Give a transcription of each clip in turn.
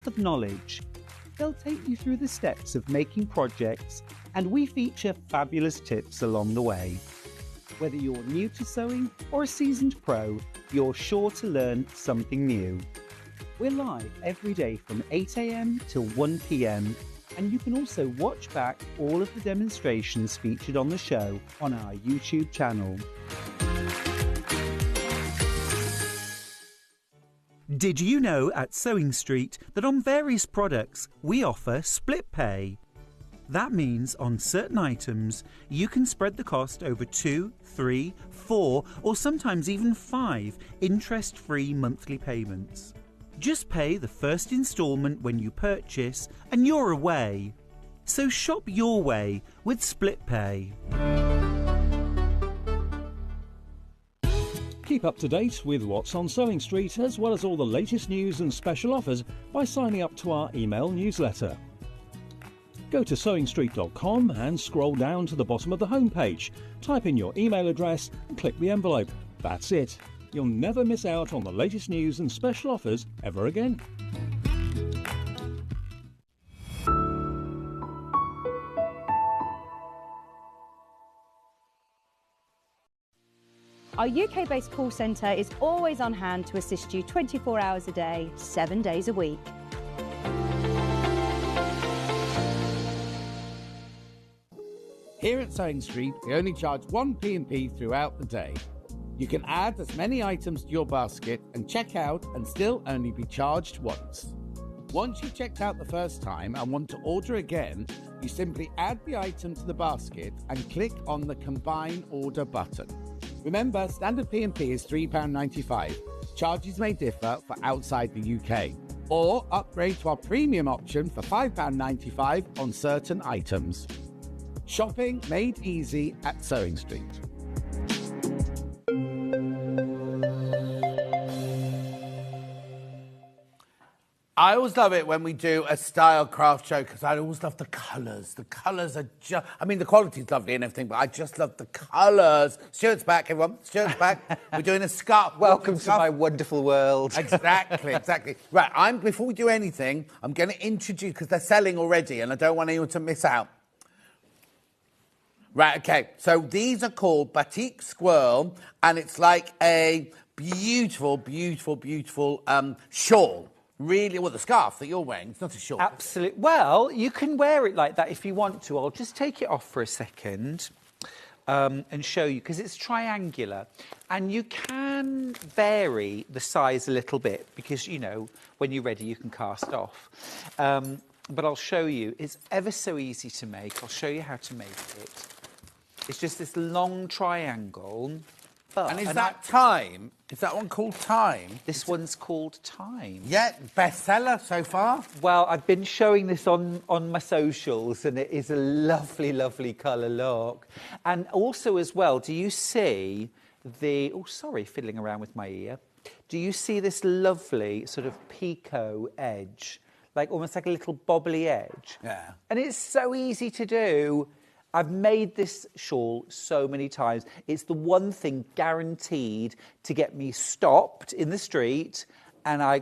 of knowledge. They'll take you through the steps of making projects, and we feature fabulous tips along the way. Whether you're new to sewing or a seasoned pro, you're sure to learn something new. We're live every day from 8 AM till 1 PM, and you can also watch back all of the demonstrations featured on the show on our YouTube channel. Did you know at Sewing Street that on various products we offer split pay? That means on certain items you can spread the cost over 2, 3, 4 or sometimes even 5 interest-free monthly payments. Just pay the first instalment when you purchase and you're away. So shop your way with split pay. Keep up to date with what's on Sewing Street as well as all the latest news and special offers by signing up to our email newsletter. Go to sewingstreet.com and scroll down to the bottom of the homepage. Type in your email address and click the envelope. That's it. You'll never miss out on the latest news and special offers ever again. Our UK-based call centre is always on hand to assist you 24 hours a day, 7 days a week. Here at Sewing Street, we only charge one P&P throughout the day. You can add as many items to your basket and check out and still only be charged once. Once you've checked out the first time and want to order again, you simply add the item to the basket and click on the Combine Order button. Remember, standard P&P is £3.95. Charges may differ for outside the UK. Or upgrade to our premium option for £5.95 on certain items. Shopping made easy at Sewing Street. I always love it when we do a style craft show because I always love the colours. The colours are just... I mean, the quality's lovely and everything, but I just love the colours. Stuart's back, everyone. Stuart's back. We're doing a scarf. Welcome to my wonderful world. Exactly, exactly. Right, before we do anything, I'm going to introduce... Because they're selling already and I don't want anyone to miss out. Right, okay. So these are called Batik Squirrel, and it's like a beautiful, beautiful, beautiful shawl. Really, well, the scarf that you're wearing, it's not a shawl. Absolutely. Well, you can wear it like that if you want to. I'll just take it off for a second and show you, because it's triangular. And you can vary the size a little bit because, you know, when you're ready, you can cast off. But I'll show you. It's ever so easy to make. I'll show you how to make it. It's just this long triangle. And is that Time? Is that one called Time? This one's called Time. Yeah, bestseller so far? Well, I've been showing this on my socials, and it is a lovely, lovely colour look. And also as well, do you see the... Oh, sorry, fiddling around with my ear. Do you see this lovely sort of picot edge? Like almost like a little bobbly edge? Yeah. And it's so easy to do. I've made this shawl so many times. It's the one thing guaranteed to get me stopped in the street, and I...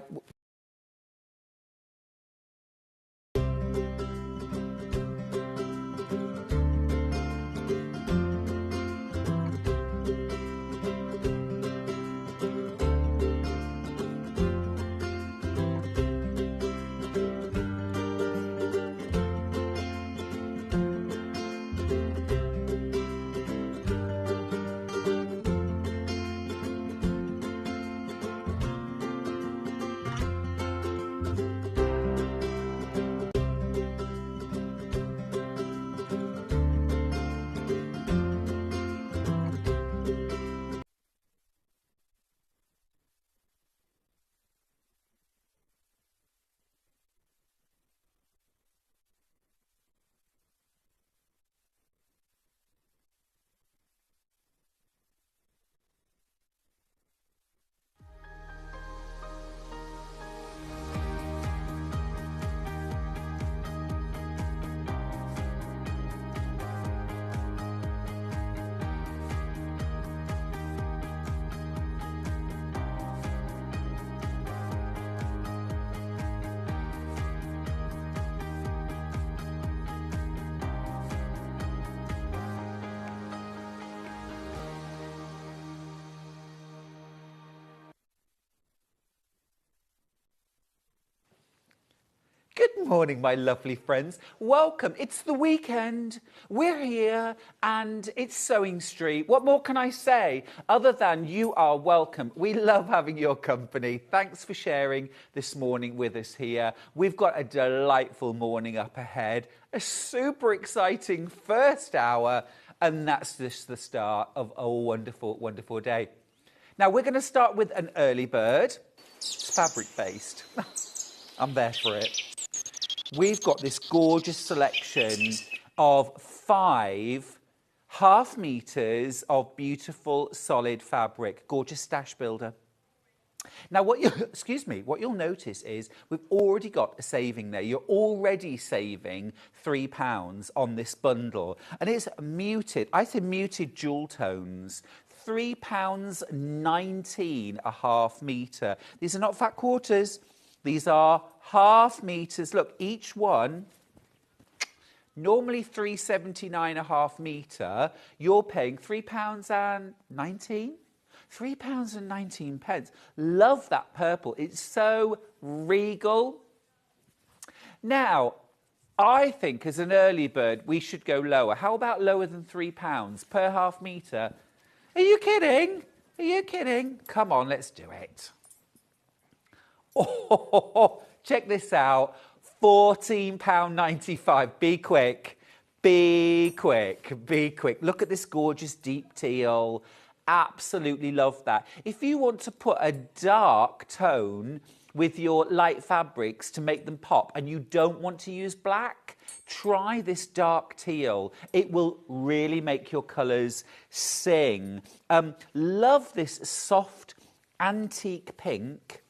Good morning, my lovely friends. Welcome. It's the weekend. We're here and it's Sewing Street. What more can I say other than you are welcome? We love having your company. Thanks for sharing this morning with us here. We've got a delightful morning up ahead, a super exciting first hour, and that's just the start of a wonderful, wonderful day. Now, we're going to start with an early bird. It's fabric-based. I'm there for it. We've got this gorgeous selection of 5 half meters of beautiful solid fabric. Gorgeous stash builder. Now, what you'll notice is we've already got a saving there. You're already saving £3 on this bundle. And it's muted, I say muted jewel tones. £3.19 a half metre. These are not fat quarters. These are half metres. Look, each one, normally £3.79 a half metre. You're paying £3.19. £3.19. Love that purple. It's so regal. Now, I think as an early bird, we should go lower. How about lower than £3 per half metre? Are you kidding? Are you kidding? Come on, let's do it. Oh, check this out. £14.95. Be quick. Be quick. Be quick. Look at this gorgeous deep teal. Absolutely love that. If you want to put a dark tone with your light fabrics to make them pop and you don't want to use black, try this dark teal. It will really make your colours sing. Love this soft antique pink.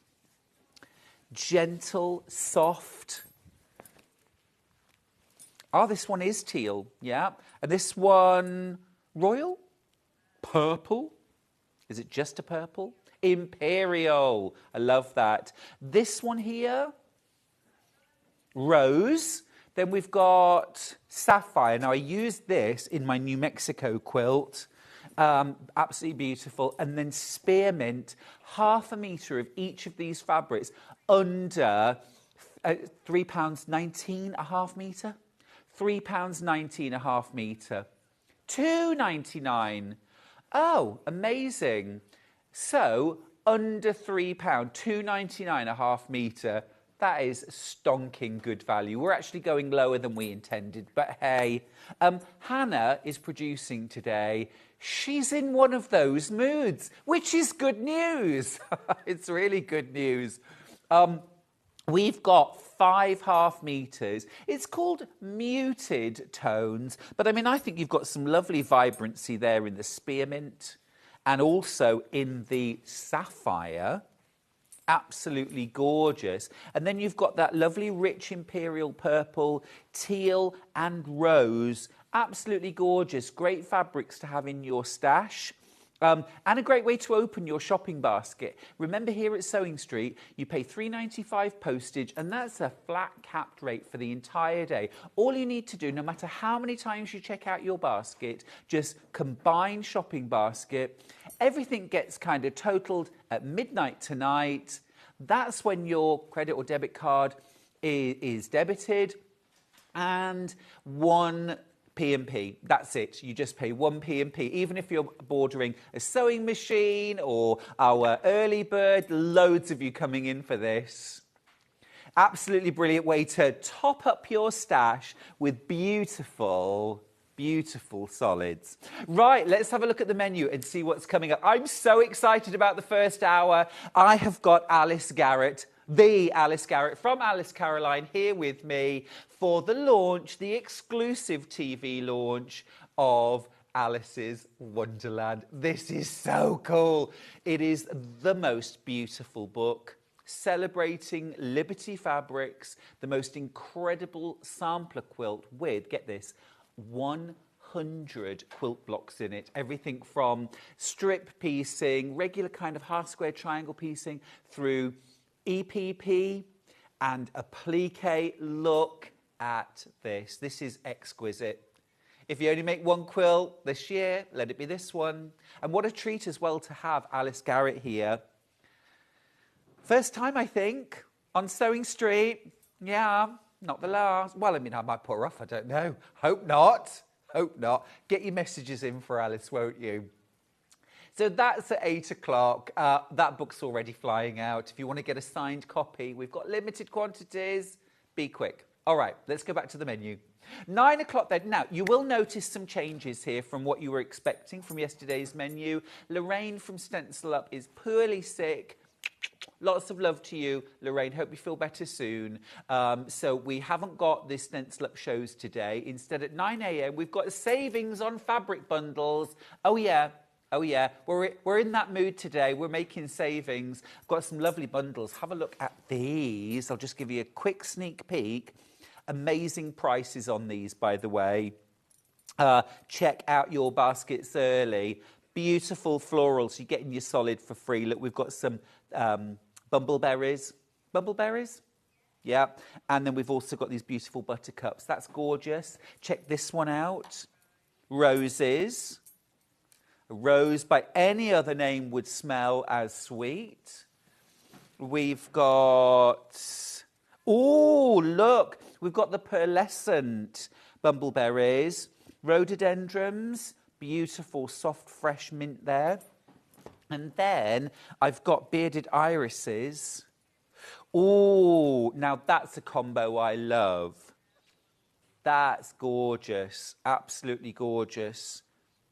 Gentle, soft. Oh, this one is teal, yeah. And this one, royal? Purple? Is it just a purple? Imperial. I love that. This one here, rose. Then we've got sapphire. Now, I used this in my New Mexico quilt. Absolutely beautiful. And then spearmint, half a metre of each of these fabrics under £3.19 a half metre. £3.19 a half metre. £2.99. Oh, amazing. So, under £3, £2.99 a half metre. That is stonking good value. We're actually going lower than we intended, but hey. Hannah is producing today. She's in one of those moods, which is good news. It's really good news. We've got 5 half metres. It's called muted tones, but I mean, I think you've got some lovely vibrancy there in the spearmint and also in the sapphire. Absolutely gorgeous. And then you've got that lovely rich imperial purple, teal and rose. Absolutely gorgeous. Great fabrics to have in your stash. And a great way to open your shopping basket. Remember, here at Sewing Street, you pay £3.95 postage, and that's a flat capped rate for the entire day. All you need to do, no matter how many times you check out your basket, just combine shopping basket. Everything gets kind of totaled at midnight tonight. That's when your credit or debit card is debited, and 1 P&P. That's it. You just pay 1 P&P. Even if you're bordering a sewing machine or our early bird, loads of you coming in for this. Absolutely brilliant way to top up your stash with beautiful, beautiful solids. Right, let's have a look at the menu and see what's coming up. I'm so excited about the first hour. I have got Alice Garrett, the Alice Garrett from Alice Caroline, here with me for the launch, the exclusive TV launch of Alice's Wonderland. This is so cool. It is the most beautiful book celebrating Liberty fabrics, the most incredible sampler quilt with, get this, 100 quilt blocks in it. Everything from strip piecing, regular kind of half square triangle piecing, through EPP and applique. Look at this. This is exquisite. If you only make one quilt this year, let it be this one. And what a treat as well to have Alice Garrett here. First time, I think, on Sewing Street. Yeah, not the last. Well, I mean, I might put her off, I don't know. Hope not. Hope not. Get your messages in for Alice, won't you? So that's at 8 o'clock. That book's already flying out. If you want to get a signed copy, we've got limited quantities. Be quick. All right, let's go back to the menu. 9 o'clock then. Now, you will notice some changes here from what you were expecting from yesterday's menu. Lorraine from Stencil Up is poorly sick. Lots of love to you, Lorraine. Hope you feel better soon. So we haven't got the Stencil Up shows today. Instead, at 9 a.m., we've got savings on fabric bundles. Oh, yeah. Oh, yeah, we're in that mood today. We're making savings. I've got some lovely bundles. Have a look at these. I'll just give you a quick sneak peek. Amazing prices on these, by the way. Check out your baskets early. Beautiful florals. You're getting your solid for free. Look, we've got some bumbleberries. Bumbleberries? Yeah. And then we've also got these beautiful buttercups. That's gorgeous. Check this one out. Roses. A rose by any other name would smell as sweet. We've got, oh, look, we've got the pearlescent bumbleberries, rhododendrons, beautiful soft fresh mint there. And then I've got bearded irises. Oh, now that's a combo I love. That's gorgeous, absolutely gorgeous.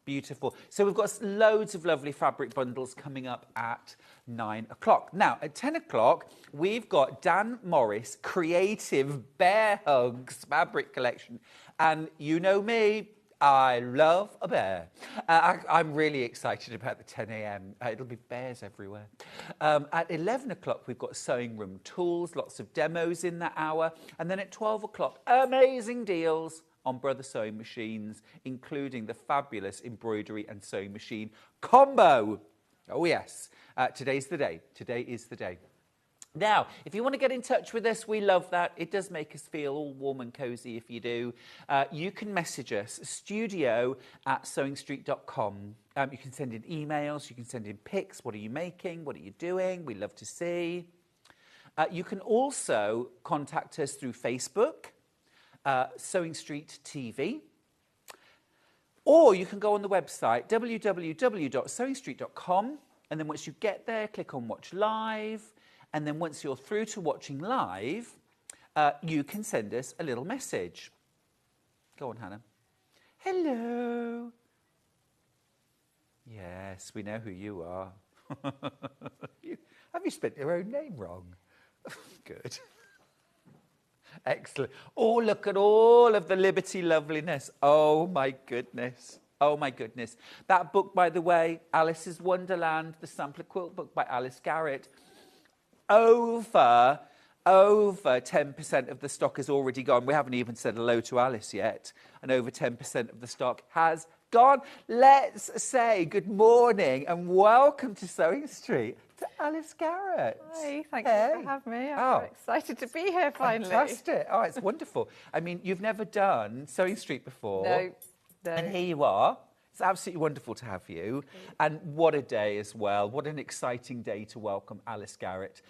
Beautiful. So we've got loads of lovely fabric bundles coming up at 9 o'clock. Now, at 10 o'clock, we've got Dan Morris Creative Bear Hugs fabric collection. And you know me, I love a bear. I'm really excited about the 10 a.m. It'll be bears everywhere. At 11 o'clock, we've got sewing room tools, lots of demos in that hour. And then at 12 o'clock, amazing deals on Brother Sewing Machines, including the fabulous embroidery and sewing machine combo. Oh, yes. Today's the day. Today is the day. Now, if you want to get in touch with us, we love that. It does make us feel all warm and cosy if you do. You can message us, studio@sewingstreet.com. You can send in emails. You can send in pics. What are you making? What are you doing? We love to see. You can also contact us through Facebook. Sewing Street TV, or you can go on the website www.sewingstreet.com, and then once you get there, click on Watch Live, and then once you're through to watching live, you can send us a little message. Go on, Hannah. Hello. Yes, we know who you are. Have you spelled your own name wrong? Good. Excellent. Oh, look at all of the Liberty loveliness. Oh, my goodness. Oh, my goodness. That book, by the way, Alice's Wonderland, the sampler quilt book by Alice Garrett, over 10% of the stock has already gone. We haven't even said hello to Alice yet. And over 10% of the stock has gone. Let's say good morning and welcome to Sewing Street to Alice Garrett. Hi, thank you for having me. I'm excited to be here finally. Fantastic. Oh, it's wonderful. I mean, you've never done Sewing Street before. No. And here you are. It's absolutely wonderful to have you. And what a day as well. What an exciting day to welcome Alice Garrett,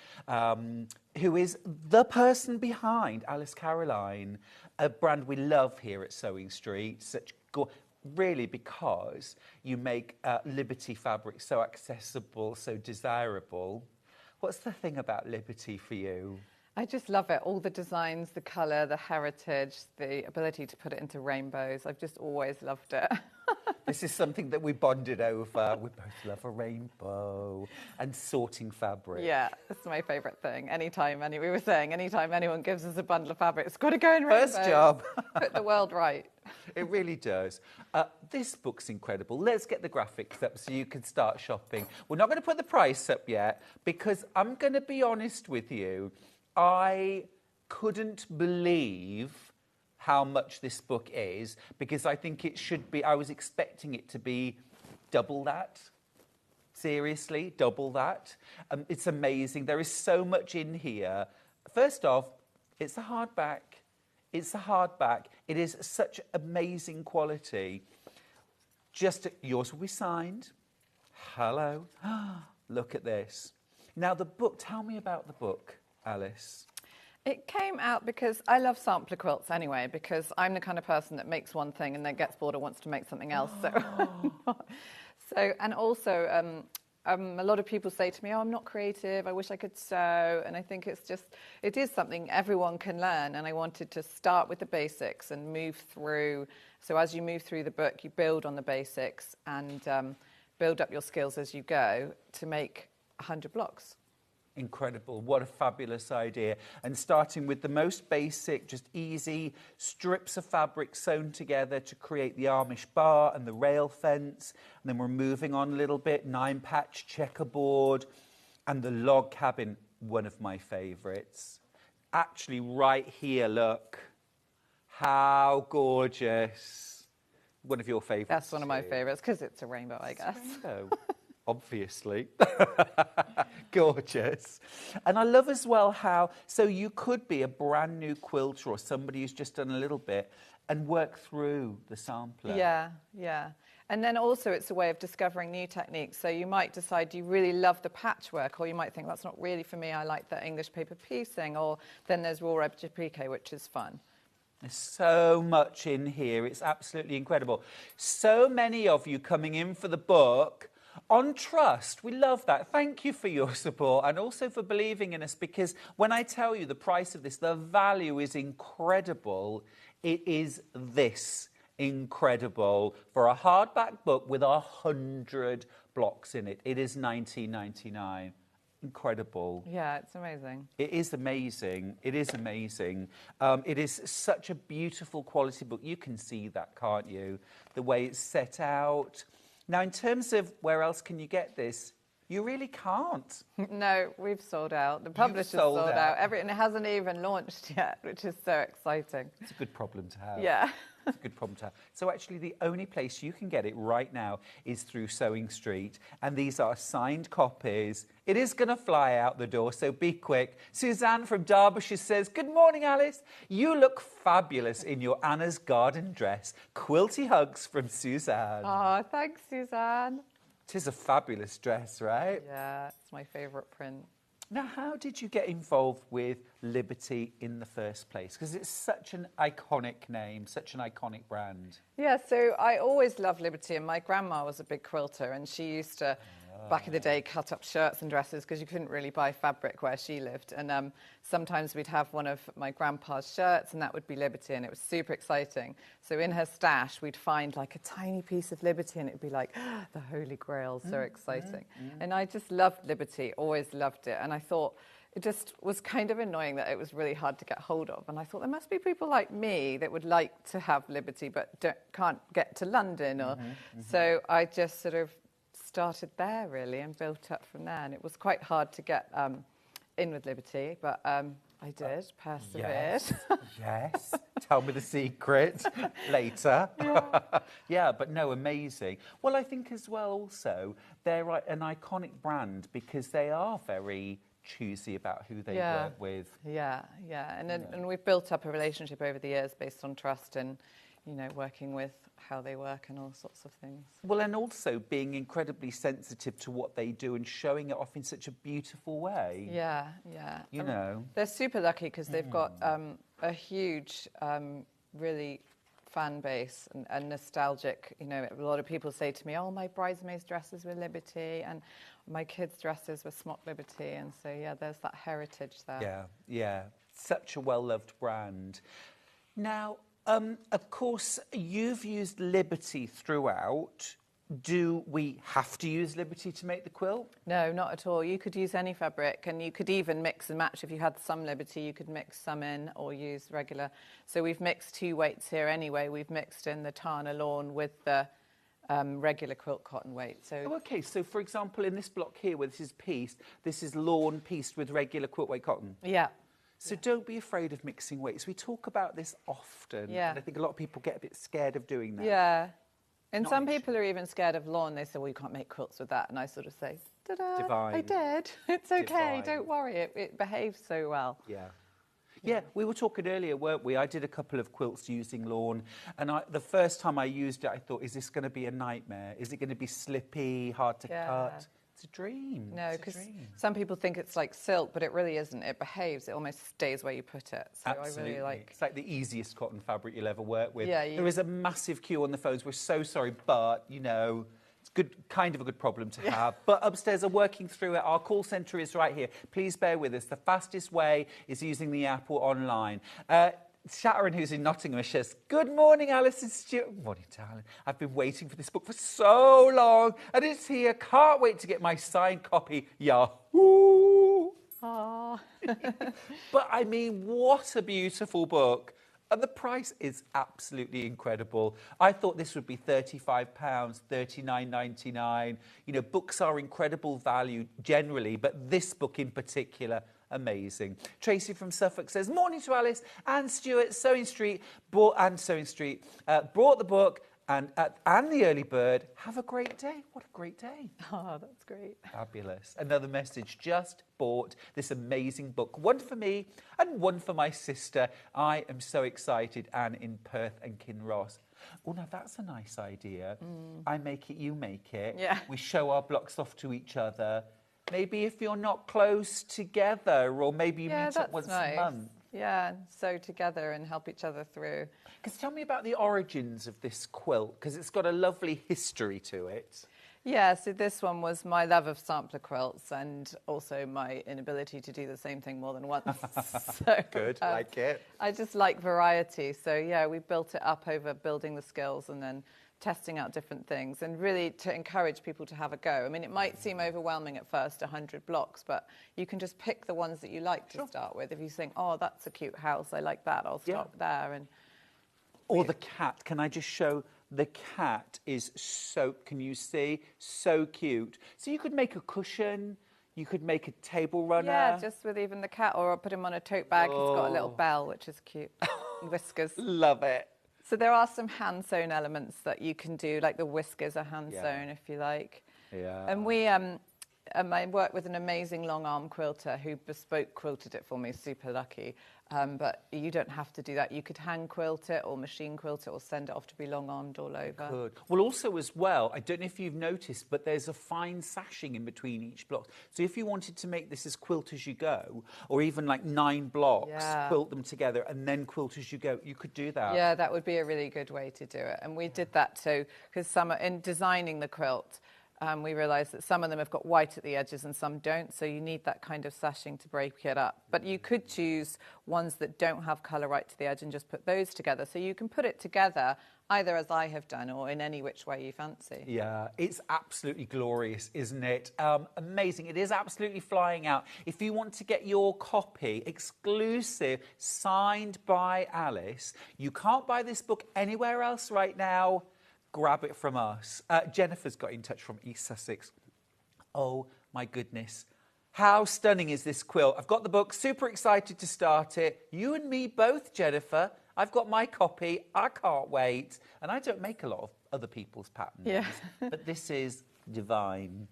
who is the person behind Alice Caroline, a brand we love here at Sewing Street. Really, because you make Liberty fabric so accessible, so desirable. What's the thing about Liberty for you? I just love it. All the designs, the colour, the heritage, the ability to put it into rainbows. I've just always loved it. This is something that we bonded over. We both love a rainbow and sorting fabric. Yeah, it's my favourite thing. Anytime anyone gives us a bundle of fabric, it's got to go in rainbows. First job. Put the world right. It really does. This book's incredible. Let's get the graphics up so you can start shopping. We're not going to put the price up yet because I'm going to be honest with you. I couldn't believe how much this book is because I think it should be, I was expecting it to be double that. Seriously, double that. It's amazing. There is so much in here. First off, it's a hardback. It's a hardback. It is such amazing quality. Yours will be signed. Hello. Look at this. Now, the book, tell me about the book, Alice. It came out because I love sampler quilts anyway, because I'm the kind of person that makes one thing and then gets bored and wants to make something else. And also, a lot of people say to me, oh, I'm not creative, I wish I could sew. And I think it is something everyone can learn. And I wanted to start with the basics and move through. So as you move through the book, you build on the basics and build up your skills as you go to make 100 blocks. Incredible. What a fabulous idea. And starting with the most basic, just easy strips of fabric sewn together to create the Amish bar and the rail fence. And then we're moving on a little bit, 9-patch checkerboard and the log cabin, one of my favourites. Actually, right here, look. How gorgeous. One of your favourites. That's one of my favourites because it's a rainbow, I guess. Rainbow. Obviously. Gorgeous. And I love as well how, so you could be a brand new quilter or somebody who's just done a little bit and work through the sampler. Yeah, yeah. And then also it's a way of discovering new techniques. So you might decide you really love the patchwork, or you might think that's not really for me, I like the English paper piecing, or then there's raw applique, which is fun. There's so much in here. It's absolutely incredible. So many of you coming in for the book on trust. We love that. Thank you for your support and also for believing in us, because when I tell you the price of this, the value is incredible. It is this incredible for a hardback book with 100 blocks in it. It is $19.99. Incredible. Yeah, it's amazing. It is amazing. It is amazing. It is such a beautiful quality book. You can see that, can't you? The way it's set out. Now, in terms of where else can you get this, you really can't. No, we've sold out. The publisher's sold out. And it hasn't even launched yet, which is so exciting. It's a good problem to have. Yeah. It's a good problem to have. So actually, the only place you can get it right now is through Sewing Street. And these are signed copies. It is going to fly out the door, so be quick. Suzanne from Derbyshire says, good morning, Alice. You look fabulous in your Anna's garden dress. Quilty hugs from Suzanne. Oh, thanks, Suzanne. It is a fabulous dress, right? Yeah, it's my favourite print. Now, how did you get involved with Liberty in the first place? Because it's such an iconic name, such an iconic brand. Yeah, so I always loved Liberty, and my grandma was a big quilter, and she used to, back in the day, cut up shirts and dresses because you couldn't really buy fabric where she lived. And sometimes we'd have one of my grandpa's shirts, and that would be Liberty, and it was super exciting. So in her stash, we'd find like a tiny piece of Liberty, and it'd be like, the Holy Grail, so exciting. And I just loved Liberty, always loved it. And I thought it just was kind of annoying that it was really hard to get hold of. And I thought there must be people like me that would like to have Liberty but can't get to London. Or So I just sort of started there, really, and built up from there. And it was quite hard to get in with Liberty, but I did, persevered. Yes. Tell me the secret later. Yeah. Yeah, but no, amazing. Well, I think as well also, they're an iconic brand because they are very choosy about who they work with. Yeah, yeah. And we've built up a relationship over the years based on trust and, you know, working with how they work and all sorts of things. Well, and also being incredibly sensitive to what they do and showing it off in such a beautiful way. Yeah, yeah. You know. They're super lucky because they've got a huge, really fan base and nostalgic. You know, a lot of people say to me, oh, my bridesmaids' dresses were Liberty and my kids' dresses were Smock Liberty. And so, yeah, there's that heritage there. Yeah, yeah. Such a well-loved brand. Now, of course, you've used Liberty throughout. Do we have to use Liberty to make the quilt? No, not at all. You could use any fabric, and you could even mix and match. If you had some Liberty, you could mix some in or use regular. So we've mixed 2 weights here anyway. We've mixed in the Tana lawn with the regular quilt cotton weight. So okay, so for example, in this block here where this is pieced, this is lawn pieced with regular quilt weight cotton? Yeah. So don't be afraid of mixing weights. We talk about this often. Yeah. And I think a lot of people get a bit scared of doing that. Yeah. And some people are even scared of lawn. They say, well, you can't make quilts with that. And I sort of say, ta-da, Divine. I did. It's okay. Divine. Don't worry. It behaves so well. Yeah. Yeah, we were talking earlier, weren't we? I did a couple of quilts using lawn, and the first time I used it, I thought, is this going to be a nightmare? Is it going to be slippy, hard to cut? It's a dream. No, It's a because dream. some people think it's like silk, but it really isn't. It behaves. It almost stays where you put it. So Absolutely. I really like... It's like the easiest cotton fabric you'll ever work with. Yeah, There is a massive queue on the phones. We're so sorry, but, you know, it's good, kind of a good problem to have. But upstairs are working through it. Our call centre is right here. Please bear with us. The fastest way is using the app or online. Sharon, who's in Nottingham, says, "Good morning, Alice and Stuart." Morning, darling. I've been waiting for this book for so long, and it's here. Can't wait to get my signed copy. Yahoo! Aww. But I mean, what a beautiful book. And the price is absolutely incredible. I thought this would be £35, $39.99. You know, books are incredible value generally, but this book in particular, amazing. Tracy from Suffolk says, "Morning to Alice and Stuart. Sewing Street brought the book and the early bird. Have a great day." What a great day. Oh, that's great. Fabulous. Another message. Just bought this amazing book. One for me and one for my sister. I am so excited. Anne in Perth and Kinross. Oh, now that's a nice idea. I make it, you make it. Yeah. We show our blocks off to each other. Maybe if you're not close together, or maybe you meet up once a month. Yeah, and sew together and help each other through. Because tell me about the origins of this quilt, because it's got a lovely history to it. Yeah, so this one was my love of sampler quilts and also my inability to do the same thing more than once. So, Good, like it. I just like variety. So, yeah, we built it up over building the skills and then testing out different things and really to encourage people to have a go. I mean, it might seem overwhelming at first, 100 blocks, but you can just pick the ones that you like to start with. If you think, oh, that's a cute house, I like that, I'll start there. And or the cat. Can I just show? The cat is so, can you see? So cute. So you could make a cushion, you could make a table runner. Yeah, just with even the cat, or I'll put him on a tote bag. He's got a little bell, which is cute. Whiskers. Love it. So there are some hand-sewn elements that you can do, like the whiskers are hand-sewn, if you like. Yeah. And I worked with an amazing long-arm quilter who bespoke quilted it for me, super lucky. But you don't have to do that. You could hand quilt it or machine quilt it or send it off to be long-armed all over. Good. Well, also as well, I don't know if you've noticed, but there's a fine sashing in between each block. So if you wanted to make this as quilt as you go, or even like 9 blocks, quilt them together and then quilt as you go, you could do that. Yeah, that would be a really good way to do it. And we did that too, because in designing the quilt, we realised that some of them have got white at the edges and some don't, so you need that kind of sashing to break it up. But you could choose ones that don't have colour right to the edge and just put those together. So you can put it together either as I have done or in any which way you fancy. Yeah, it's absolutely glorious, isn't it? Amazing. It is absolutely flying out. If you want to get your copy, exclusive, signed by Alice, you can't buy this book anywhere else right now. Grab it from us. Jennifer's got in touch from East Sussex. Oh, my goodness. How stunning is this quilt? I've got the book, super excited to start it. You and me both, Jennifer. I've got my copy. I can't wait. And I don't make a lot of other people's patterns. But this is divine.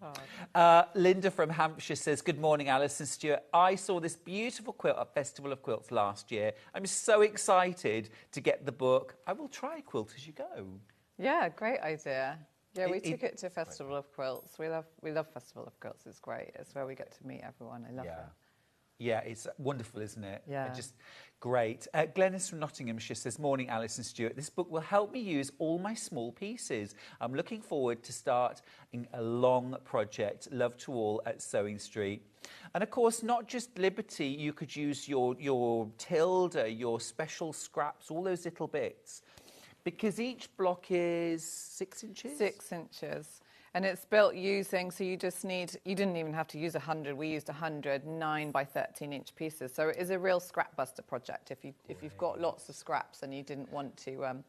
Linda from Hampshire says, "Good morning, Alice and Stuart. I saw this beautiful quilt at Festival of Quilts last year. I'm so excited to get the book. I will try Quilt As You Go." Yeah, great idea. Yeah, we took it to Festival of Quilts. We love Festival of Quilts. It's great. It's where we get to meet everyone. I love it. Yeah, it's wonderful, isn't it? Yeah. Just great. Glenys from Nottinghamshire says, "Morning, Alice and Stuart. This book will help me use all my small pieces. I'm looking forward to starting a long project. Love to all at Sewing Street." And of course, not just Liberty. You could use your tilde, your special scraps, all those little bits. Because each block is 6 inches? 6 inches. And it's built using, so you didn't even have to use 100. We used 100 9 by 13 inch pieces. So it is a real scrap buster project if you've got lots of scraps and you didn't want to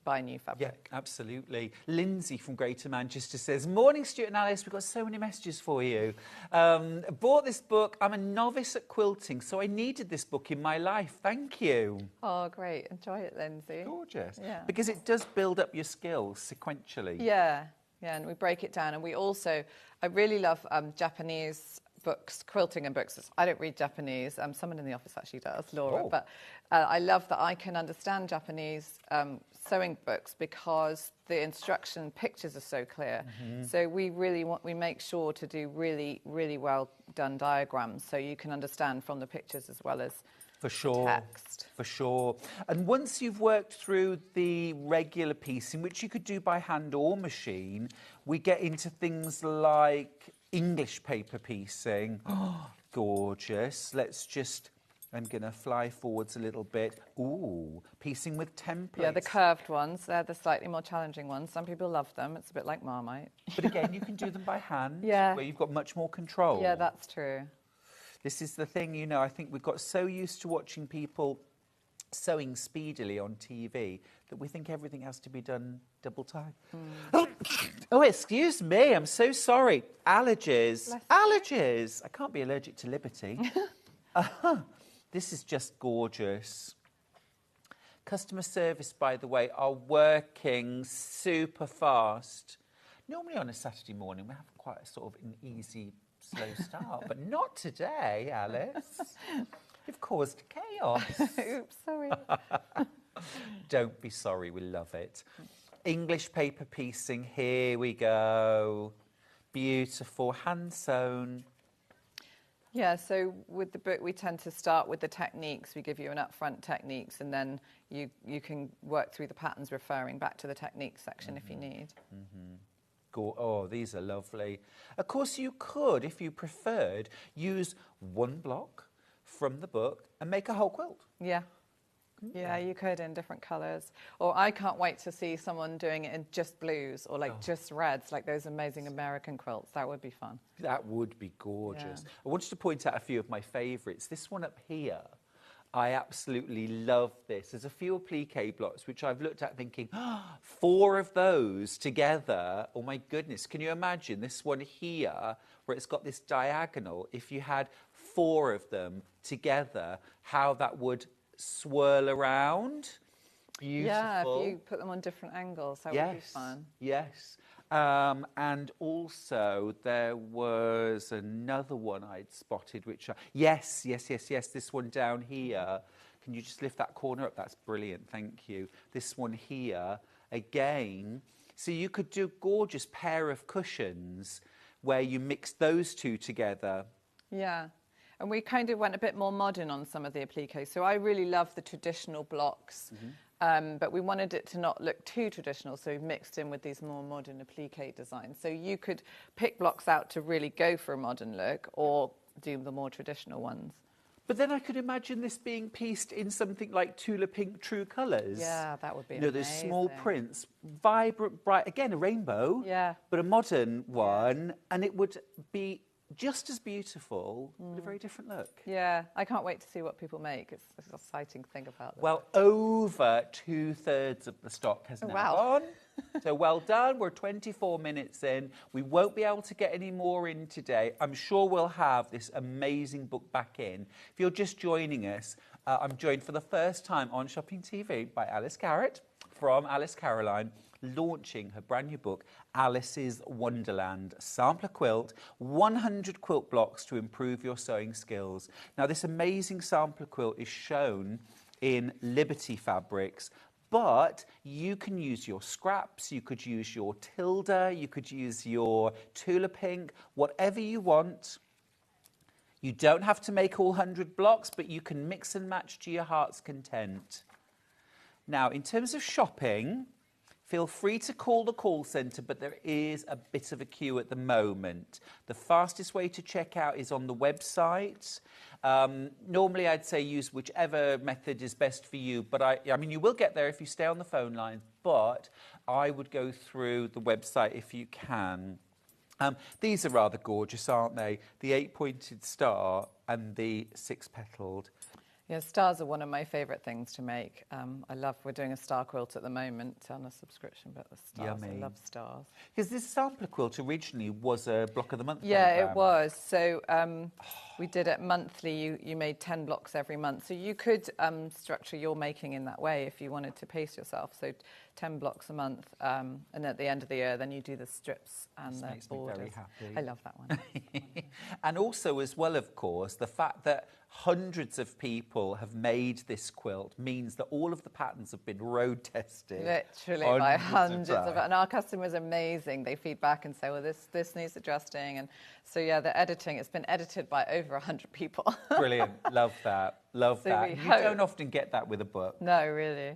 buy new fabric. Yeah, absolutely. Lindsay from Greater Manchester says, "Morning, Stuart and Alice. We've got so many messages for you. Bought this book. I'm a novice at quilting, so I needed this book in my life. Thank you." Oh, great. Enjoy it, Lindsay. Gorgeous. Yeah. Because it does build up your skills sequentially. Yeah, and we break it down. And we also, I really love Japanese books, quilting and books. I don't read Japanese. Someone in the office actually does, Laura. Oh. But I love that I can understand Japanese sewing books because the instruction pictures are so clear. So we make sure to do really, really well done diagrams so you can understand from the pictures as well as For sure. text. For sure. And once you've worked through the regular piecing, which you could do by hand or machine, we get into things like English paper piecing. Oh, gorgeous. I'm going to fly forwards a little bit. Ooh, piecing with templates. Yeah, the curved ones, they're the slightly more challenging ones. Some people love them. It's a bit like Marmite. But again, you can do them by hand, Yeah. where you've got much more control. Yeah, that's true. This is the thing, you know, I think we've got so used to watching people sewing speedily on TV that we think everything has to be done double time. Oh, excuse me, I'm so sorry. Allergies. Allergies. I can't be allergic to Liberty. This is just gorgeous. Customer service, by the way, are working super fast. Normally on a Saturday morning, we have quite a sort of an easy, slow start, but not today, Alice. You've caused chaos. Oops, sorry. Don't be sorry, we love it. English paper piecing, here we go. Beautiful, hand sewn. Yeah, so with the book, we tend to start with the techniques. We give you an upfront techniques, and then you can work through the patterns referring back to the techniques section if you need. Oh, these are lovely. Of course, you could, if you preferred, use one block from the book and make a whole quilt. Yeah. Yeah, you could in different colours. Or I can't wait to see someone doing it in just blues or like just reds, like those amazing American quilts. That would be fun. That would be gorgeous. Yeah. I wanted to point out a few of my favourites. This one up here, I absolutely love this. There's a few applique blocks which I've looked at thinking, 4 of those together. Oh my goodness, can you imagine this one here where it's got this diagonal? If you had 4 of them together, how that would swirl around. Beautiful. Yeah, if you put them on different angles, that would be fun. Yes. And also there was another one I'd spotted, which yes, this one down here. Can you just lift that corner up? That's brilliant, thank you. This one here, again. So you could do a gorgeous pair of cushions where you mix those two together. Yeah. And we kind of went a bit more modern on some of the appliques. So I really love the traditional blocks, but we wanted it to not look too traditional, so we mixed in with these more modern applique designs. So you could pick blocks out to really go for a modern look or do the more traditional ones. But then I could imagine this being pieced in something like Tula Pink True Colours. Yeah, that would be amazing. Those small prints, vibrant, bright, again, a rainbow, but a modern one, and it would be just as beautiful, but a very different look. Yeah, I can't wait to see what people make. It's an exciting thing about them. Well, over 2/3 of the stock has now gone. So well done. We're 24 minutes in. We won't be able to get any more in today. I'm sure we'll have this amazing book back in. If you're just joining us, I'm joined for the first time on Shopping TV by Alice Garrett from Alice Caroline, launching her brand new book, Alice's Wonderland, Sampler Quilt, 100 quilt blocks to improve your sewing skills. Now, this amazing sampler quilt is shown in Liberty fabrics, but you can use your scraps, you could use your Tilda, you could use your Tula Pink, whatever you want. You don't have to make all 100 blocks, but you can mix and match to your heart's content. Now, in terms of shopping, feel free to call the call centre, but there is a bit of a queue at the moment. The fastest way to check out is on the website. Normally, I'd say use whichever method is best for you, but I mean, you will get there if you stay on the phone line, but I would go through the website if you can. These are rather gorgeous, aren't they? The 8-pointed star and the 6-petaled. Yeah, stars are one of my favourite things to make. We're doing a star quilt at the moment on a subscription, but the stars, Yummy. I love stars. Because this sampler quilt originally was a block of the month Yeah, programme. it was. So we did it monthly. You made 10 blocks every month. So you could structure your making in that way if you wanted to pace yourself. So 10 blocks a month. And at the end of the year, then you do the strips and This the makes borders. me very happy. I love that one. And also, as well, of course, the fact that hundreds of people have made this quilt means that all of the patterns have been road tested. Literally by hundreds of and our customers are amazing. They feed back and say, well, this needs adjusting. And so, yeah, the editing, it's been edited by over 100 people. Brilliant. Love that. Love So that. we You hope- don't often get that with a book. No, really.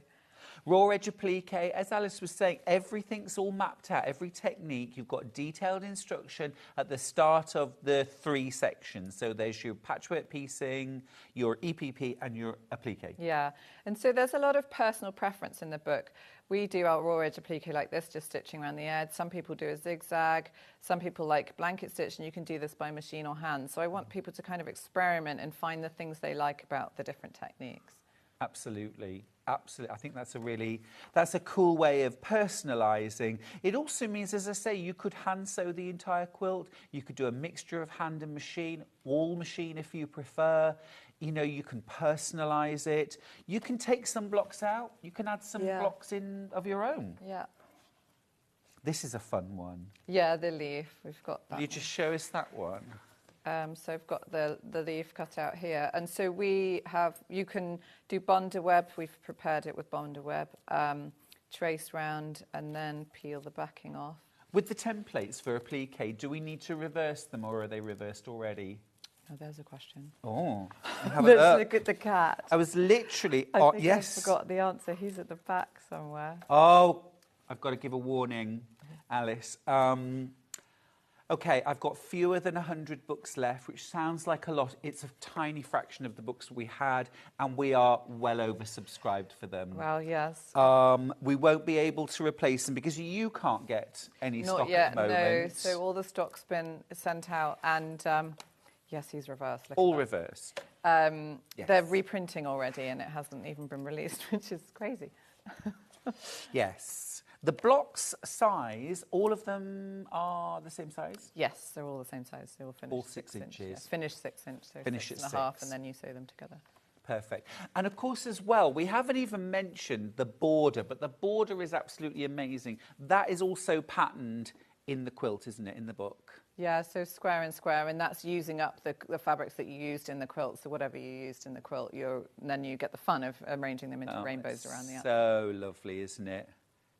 Raw edge applique, as Alice was saying, everything's all mapped out, every technique. You've got detailed instruction at the start of the 3 sections. So there's your patchwork piecing, your EPP and your applique. Yeah, and so there's a lot of personal preference in the book. We do our raw edge applique like this, just stitching around the edge. Some people do a zigzag. Some people like blanket stitch, and you can do this by machine or hand. So I want people to kind of experiment and find the things they like about the different techniques. Absolutely. Absolutely. I think that's a cool way of personalising. It also means, as I say, you could hand sew the entire quilt. You could do a mixture of hand and machine, all machine if you prefer. You know, you can personalise it. You can take some blocks out. You can add some blocks in of your own. Yeah. This is a fun one. Yeah, the leaf. We've got that. Will you just show us that one? So I've got the leaf cut out here. And so you can do Bonder web. We've prepared it with Bonder web. Trace round and then peel the backing off. With the templates for applique, do we need to reverse them or are they reversed already? Oh, there's a question. Oh, have a Let's look. look at the cat. I was literally... I think yes. I forgot the answer. He's at the back somewhere. Oh, I've got to give a warning, Alice. Okay, I've got fewer than 100 books left, which sounds like a lot. It's a tiny fraction of the books we had, and we are well oversubscribed for them. Well, yes. We won't be able to replace them because you can't get any stock Not yet, at the moment. no. So all the stock's been sent out, and yes, he's reversed. Look All at that. reversed. Yes. They're reprinting already, and it hasn't even been released, which is crazy. Yes. The blocks size, all of them are the same size? Yes, they're all the same size. They all finish All 6 6 inch, inches. yeah. Finish 6 inch, so Finish 6 at and a half, 6. and then you sew them together. Perfect. And of course, as well, we haven't even mentioned the border, but the border is absolutely amazing. That is also patterned in the quilt, isn't it, in the book? Yeah, so square and square, and that's using up the fabrics that you used in the quilt. So whatever you used in the quilt, then you get the fun of arranging them into rainbows around the outside. So lovely, isn't it?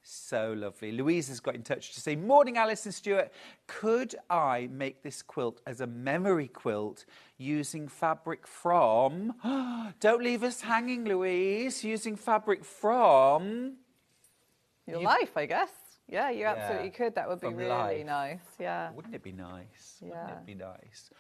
So lovely. Louise has got in touch to say, morning, Alice and Stuart. Could I make this quilt as a memory quilt using fabric from... Don't leave us hanging, Louise. Using fabric from... Your life, I guess. Yeah, you absolutely could. That would be From really life. nice. Yeah. Wouldn't it be nice? Yeah. Wouldn't it be nice?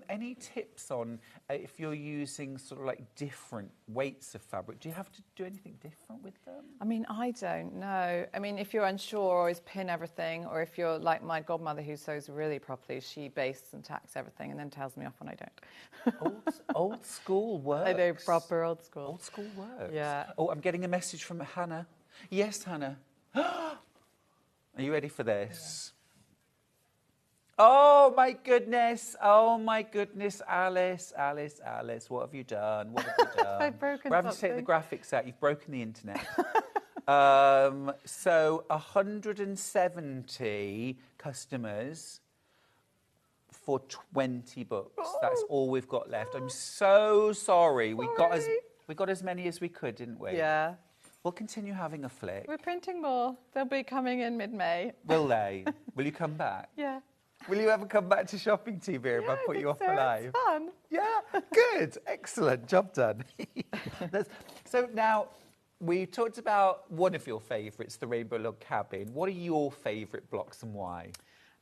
Any tips on if you're using sort of like different weights of fabric? Do you have to do anything different with them? I mean, I don't know. I mean, if you're unsure, always pin everything. Or if you're like my godmother who sews really properly, she bastes and tacks everything and then tells me off when I don't. Old school works. I know, proper old school. Old school works. Yeah. Oh, I'm getting a message from Hannah. Yes, Hannah. Are you ready for this? Yeah. Oh my goodness, Alice, what have you done? What have you done? I've broken We're having to take something. the graphics out, you've broken the internet. So 170 customers for 20 books. That's all we've got left. I'm so sorry. We got as many as we could, didn't we? Yeah. We'll continue having a flick. We're printing more. They'll be coming in mid-May. Will they? Will you come back? Yeah. Will you ever come back to Shopping TV if I put you off alive? It's fun. Yeah, good. Excellent. Job done. So now, we talked about one of your favourites, the Rainbow Log Cabin. What are your favourite blocks and why?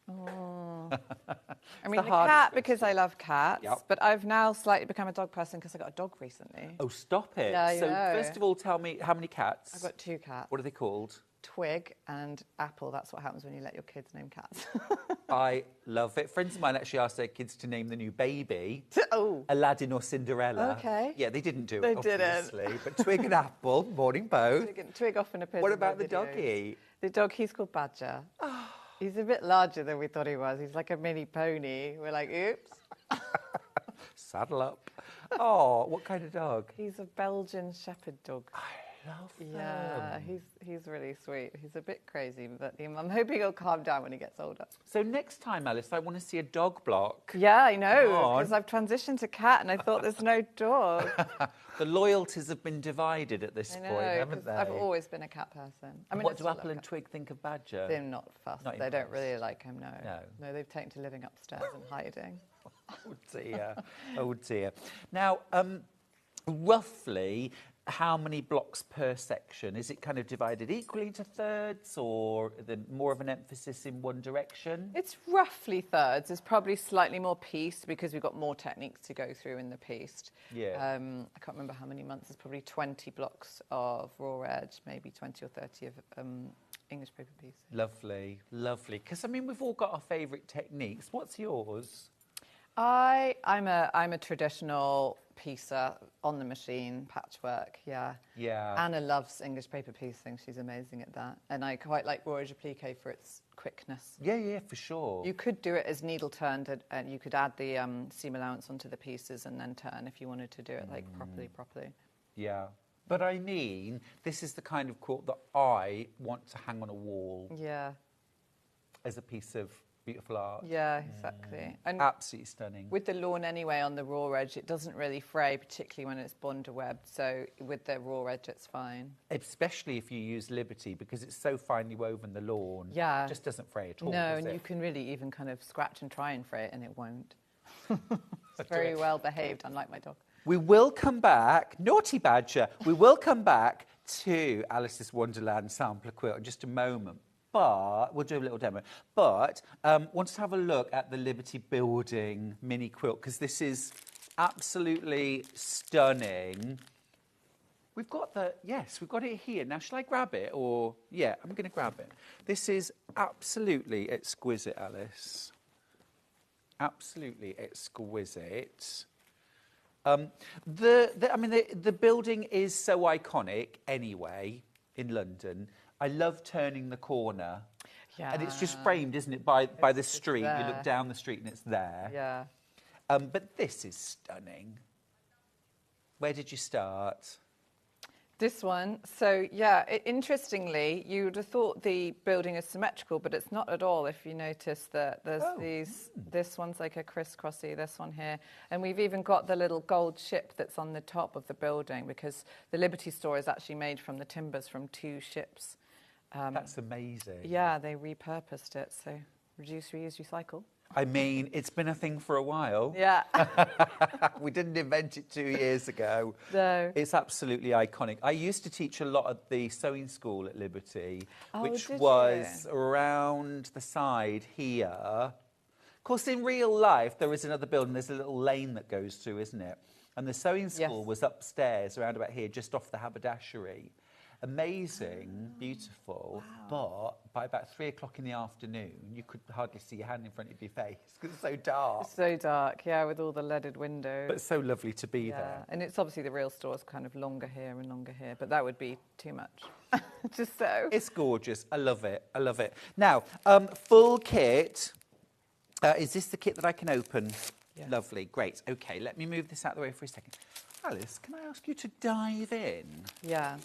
Oh. I mean, the hardest cat, question. because I love cats, Yep. but I've now slightly become a dog person because I got a dog recently. Oh, stop it. Yeah, I so know. first of all, tell me, how many cats? I've got 2 cats. What are they called? Twig and Apple. That's what happens when you let your kids name cats. I love it. Friends of mine actually asked their kids to name the new baby Oh. Aladdin or Cinderella. Okay. Yeah, they didn't do They it, didn't. obviously. But Twig and Apple, morning both. Twig often appears. What in my about the videos. doggy? The dog, he's called Badger. He's a bit larger than we thought he was. He's like a mini pony. We're like, oops. Saddle up. Oh, what kind of dog? He's a Belgian Shepherd dog. I love them. Yeah, he's really sweet. He's a bit crazy, but I'm hoping he'll calm down when he gets older. So next time, Alice, I want to see a dog block. Yeah, I know, Come on. because I've transitioned to cat and I thought there's no dog. The loyalties have been divided at this I know, point, haven't 'cause they? I've always been a cat person. I mean, What I do still Apple love and cats. Twig think of Badger? They're not fussed. Not They don't impressed. really like him, no. No. They've taken to living upstairs and hiding. Oh dear, oh dear. Now, roughly, how many blocks per section? Is it kind of divided equally into thirds, or more of an emphasis in one direction? It's roughly thirds. It's probably slightly more pieced because we've got more techniques to go through in the pieced. Yeah. I can't remember how many months. There's probably 20 blocks of raw edge, maybe 20 or 30 of English paper pieces. Lovely, lovely. Because I mean, we've all got our favourite techniques. What's yours? I'm a traditional piecer on the machine, patchwork, yeah. Yeah. Anna loves English paper piecing. She's amazing at that. And I quite like raw edge applique for its quickness. Yeah, for sure. You could do it as needle turned, and you could add the seam allowance onto the pieces and then turn if you wanted to do it like properly. Yeah. But I mean, this is the kind of quilt that I want to hang on a wall Yeah, as a piece of beautiful art. yeah, exactly. And Absolutely stunning. with the lawn anyway on the raw edge, it doesn't really fray, particularly when it's bonder webbed. So with the raw edge, it's fine. Especially if you use Liberty, because it's so finely woven, the lawn. Yeah. It just doesn't fray at all. No, does and it? you can really even kind of scratch and try and fray it, and it won't. It's very well behaved, unlike my dog. We will come back, naughty badger, we will come back to Alice's Wonderland sampler quilt in just a moment. But we'll do a little demo. But want to have a look at the Liberty Building mini quilt, because this is absolutely stunning. We've got we've got it here. Now, shall I grab it? Or, yeah, I'm going to grab it. This is absolutely exquisite, Alice. Absolutely exquisite. The building is so iconic anyway in London. I love turning the corner. Yeah. And it's just framed, isn't it, by the street. You there. look down the street and it's there. Yeah. But this is stunning. Where did you start? This one, so yeah, interestingly, you would have thought the building is symmetrical, but it's not at all. If you notice that there's this one's like a crisscrossy, this one here, and we've even got the little gold ship that's on the top of the building, because the Liberty store is actually made from the timbers from 2 ships. That's amazing. Yeah, they repurposed it, so reduce, reuse, recycle. I mean, it's been a thing for a while. Yeah. We didn't invent it 2 years ago. No. It's absolutely iconic. I used to teach a lot at the sewing school at Liberty, which did was you? around the side here. Of course, in real life, there is another building. There's a little lane that goes through, isn't it? And the sewing school Yes. was upstairs, around about here, just off the haberdashery. Amazing, beautiful, but by about 3 o'clock in the afternoon, you could hardly see your hand in front of your face because it's so dark. It's so dark, yeah, with all the leaded windows. But so lovely to be Yeah, there. and it's obviously the real store's kind of longer here and longer here, but that would be too much. Just so. It's gorgeous. I love it. I love it. Now, full kit. Is this the kit that I can open? Yeah. Lovely. Great. Okay, let me move this out of the way for a second. Alice, can I ask you to dive in? Yeah.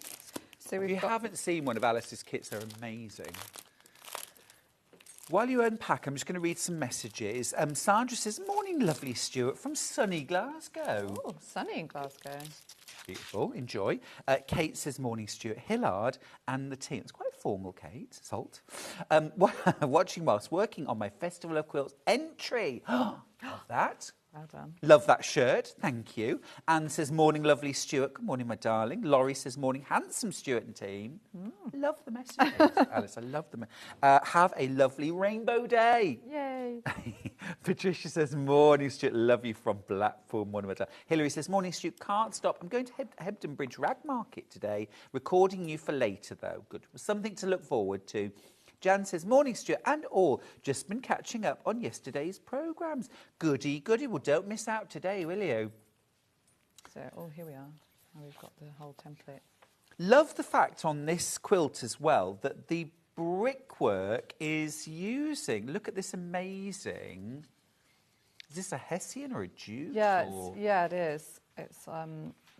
So If we've you got... haven't seen one of Alice's kits, they're amazing. While you unpack, I'm just going to read some messages. Sandra says, morning, lovely Stuart, from sunny Glasgow. Oh, sunny in Glasgow. Beautiful, enjoy. Kate says, morning, Stuart, Hillard and the team. It's quite formal, Kate, salt. Watching whilst working on my Festival of Quilts entry. Love that. Well done. Love that shirt, thank you. Anne says, morning, lovely Stuart. Good morning, my darling. Laurie says, morning, handsome Stuart and team. Love the messages, Alice, I love them. Have a lovely rainbow day. Yay. Patricia says, morning, Stuart. Love you from Blackpool. Hilary says, morning, Stuart. Can't stop. I'm going to Hebden Bridge Rag Market today. Recording you for later, though. Good. Something to look forward to. Jan says, morning, Stuart, and all. Just been catching up on yesterday's programmes. Goody, goody. Well, don't miss out today, will you? So, here we are. Now we've got the whole template. Love the fact on this quilt as well that the brickwork is using, look at this amazing, is this a Hessian or a jute? Yeah, it is. It's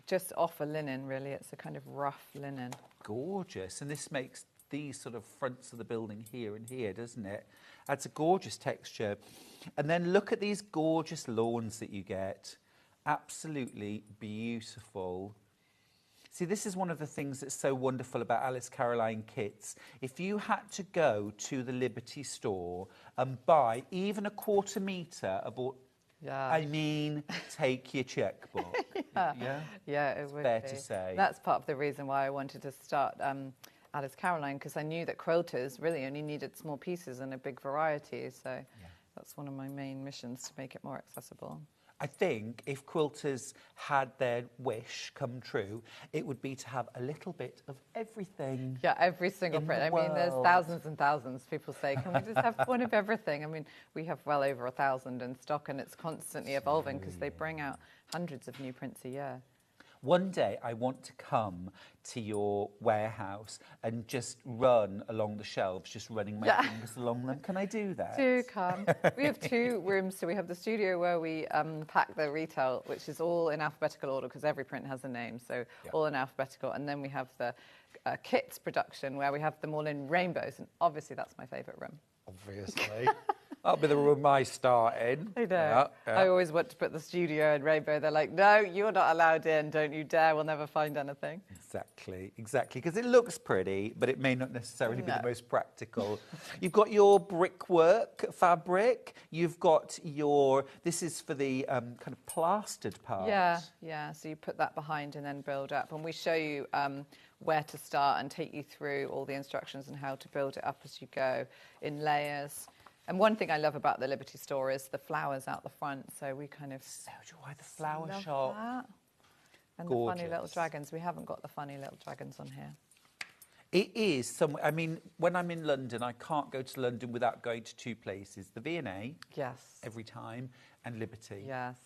just off a linen, really. It's a kind of rough linen. Gorgeous. And this makes these sort of fronts of the building here and here, doesn't it? Adds a gorgeous texture. And then look at these gorgeous lawns that you get. Absolutely beautiful. See, this is one of the things that's so wonderful about Alice Caroline kits. If you had to go to the Liberty store and buy even a 1/4 metre of, I mean, take your checkbook. Yeah, it would fair be. to say. That's part of the reason why I wanted to start Alice Caroline, because I knew that quilters really only needed small pieces and a big variety. So that's one of my main missions, to make it more accessible. I think if quilters had their wish come true, it would be to have a little bit of everything. Yeah, every single print. I mean, there's thousands and thousands. People say, can we just have one of everything? I mean, we have well over 1,000 in stock, and it's constantly evolving because they bring out hundreds of new prints a year. One day I want to come to your warehouse and just run along the shelves, just running my fingers along them. Can I do that? Do come. We have 2 rooms. So we have the studio where we pack the retail, which is all in alphabetical order because every print has a name. So all in alphabetical. And then we have the kits production where we have them all in rainbows. And obviously that's my favourite room. Obviously. That'll be the room I start in. I know. I always want to put the studio in rainbow. They're like, no, you're not allowed in. Don't you dare. We'll never find anything. Exactly. Because it looks pretty, but it may not necessarily be the most practical. You've got your brickwork fabric. You've got your, this is for the kind of plastered part. Yeah. So you put that behind and then build up. And we show you where to start and take you through all the instructions and how to build it up as you go in layers. And one thing I love about the Liberty store is the flowers out the front. So we kind of... So do I, the flower shop. That. And Gorgeous. the funny little dragons. We haven't got the funny little dragons on here. It is somewhere... I mean, when I'm in London, I can't go to London without going to 2 places. The V&A. Yes. Every time. And Liberty. Yes.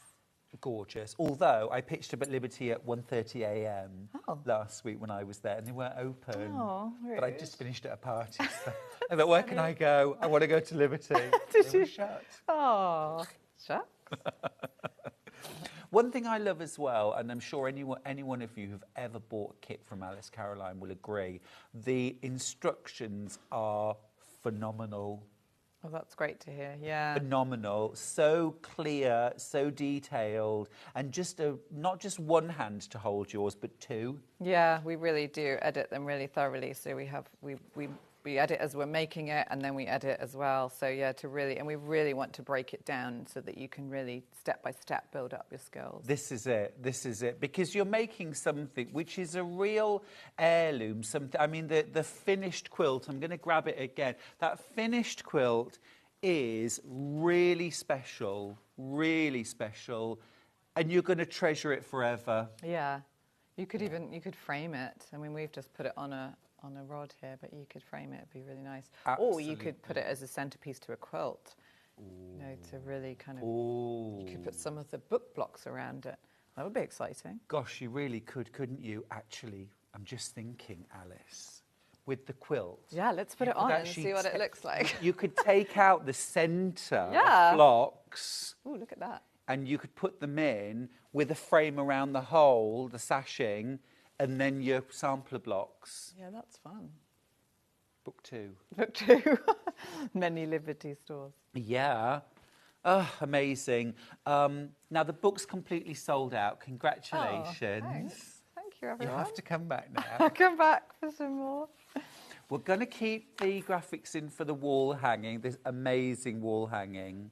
Gorgeous. Although I pitched up at Liberty at 1:30 a.m. last week when I was there, and they weren't open. Oh, rude. But I just finished at a party. So I thought, where can I go? I want to go to Liberty. They were shut. Oh, shucks. One thing I love as well, and I'm sure any one of you who've ever bought a kit from Alice Caroline will agree, the instructions are phenomenal. Oh, that's great to hear, yeah. Phenomenal, so clear, so detailed, and just not just one hand to hold yours, but 2. Yeah, we really do edit them really thoroughly. So we edit as we're making it, and then we edit as well. So yeah, and we really want to break it down so that you can really step by step build up your skills. This is it, because you're making something which is a real heirloom. I mean, the finished quilt, I'm going to grab it again. That finished quilt is really special, and you're going to treasure it forever. Yeah, you could frame it. I mean, we've just put it on a rod here, but you could frame it. It'd be really nice. Absolutely. Or you could put it as a centerpiece to a quilt. You know, to really kind of... You could put some of the book blocks around it. That would be exciting. Gosh, you really could, couldn't you? Actually, I'm just thinking, Alice, with the quilt. Yeah, let's put it on and see what it looks like. You could take out the centre blocks. Oh, look at that. And you could put them in with a frame around the hole, the sashing, and then your sampler blocks. Yeah, that's fun. Book 2. Book 2. Many Liberty stores. Yeah. Oh, amazing. Now, the book's completely sold out. Congratulations. Oh, thanks. Thank you, everyone. You have to come back now. I'll come back for some more. We're going to keep the graphics in for the wall hanging, this amazing wall hanging.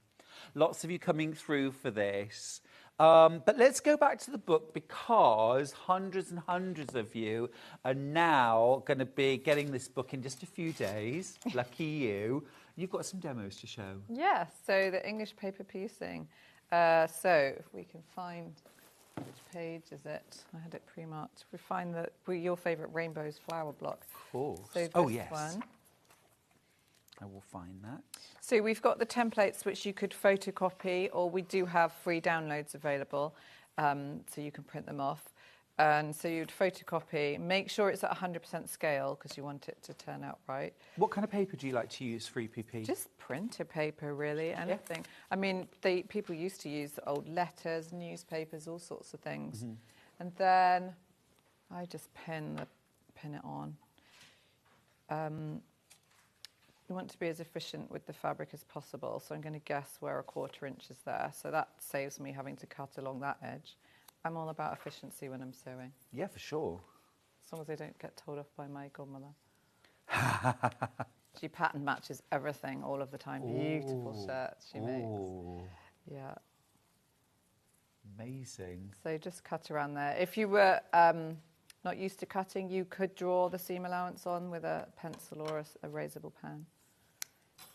Lots of you coming through for this. But let's go back to the book because hundreds and hundreds of you are now going to be getting this book in just a few days. Lucky you. You've got some demos to show. Yes, so the English paper piecing. So if we can find, which page is it? I had it pre-marked. We find your favourite Rainbow's flower block. Cool. So Oh, this yes. one. I will find that. So we've got the templates which you could photocopy, or we do have free downloads available, so you can print them off. And so you'd photocopy, make sure it's at 100% scale because you want it to turn out right. What kind of paper do you like to use for EPP? Just printer paper, really, anything. I mean, people used to use old letters, newspapers, all sorts of things. And then I just pin it on. You want to be as efficient with the fabric as possible, so I'm going to guess where a 1/4 inch is there. So that saves me having to cut along that edge. I'm all about efficiency when I'm sewing. Yeah, for sure. As long as I don't get told off by my godmother. She pattern matches everything all of the time. Beautiful shirts she makes. Yeah. Amazing. So just cut around there. If you were not used to cutting, you could draw the seam allowance on with a pencil or a erasable pen.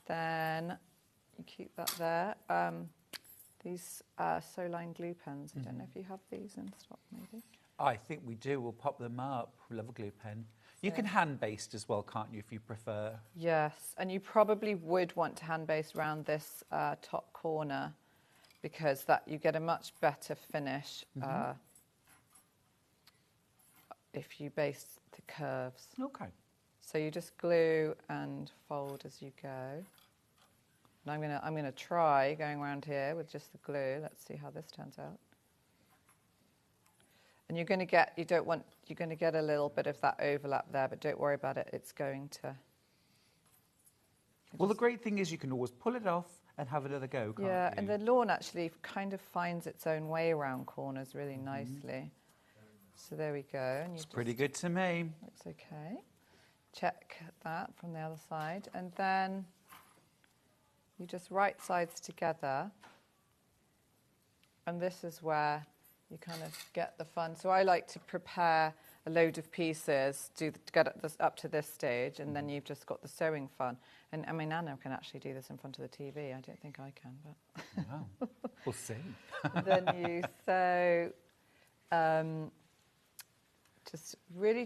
Then you keep that there. These Soline glue pens, I don't know if you have these in stock, maybe? I think we do. We'll pop them up. We love a glue pen. You can hand baste as well, can't you, if you prefer? Yes, and you probably would want to hand baste around this top corner because you get a much better finish if you baste the curves. Okay. So you just glue and fold as you go. And I'm gonna try going around here with just the glue. Let's see how this turns out. And you're gonna get a little bit of that overlap there, but don't worry about it. It's going to. Well, the great thing is you can always pull it off and have another go, can't you? Yeah, and the lawn actually kind of finds its own way around corners really nicely. So there we go. And it's pretty good to me. Looks okay. Check that from the other side, and then you just right sides together, and this is where you kind of get the fun. So I like to prepare a load of pieces, get it up to this stage, and then you've just got the sewing fun. And I mean, Anna can actually do this in front of the TV. I don't think I can, but Wow. We'll see. then you sew.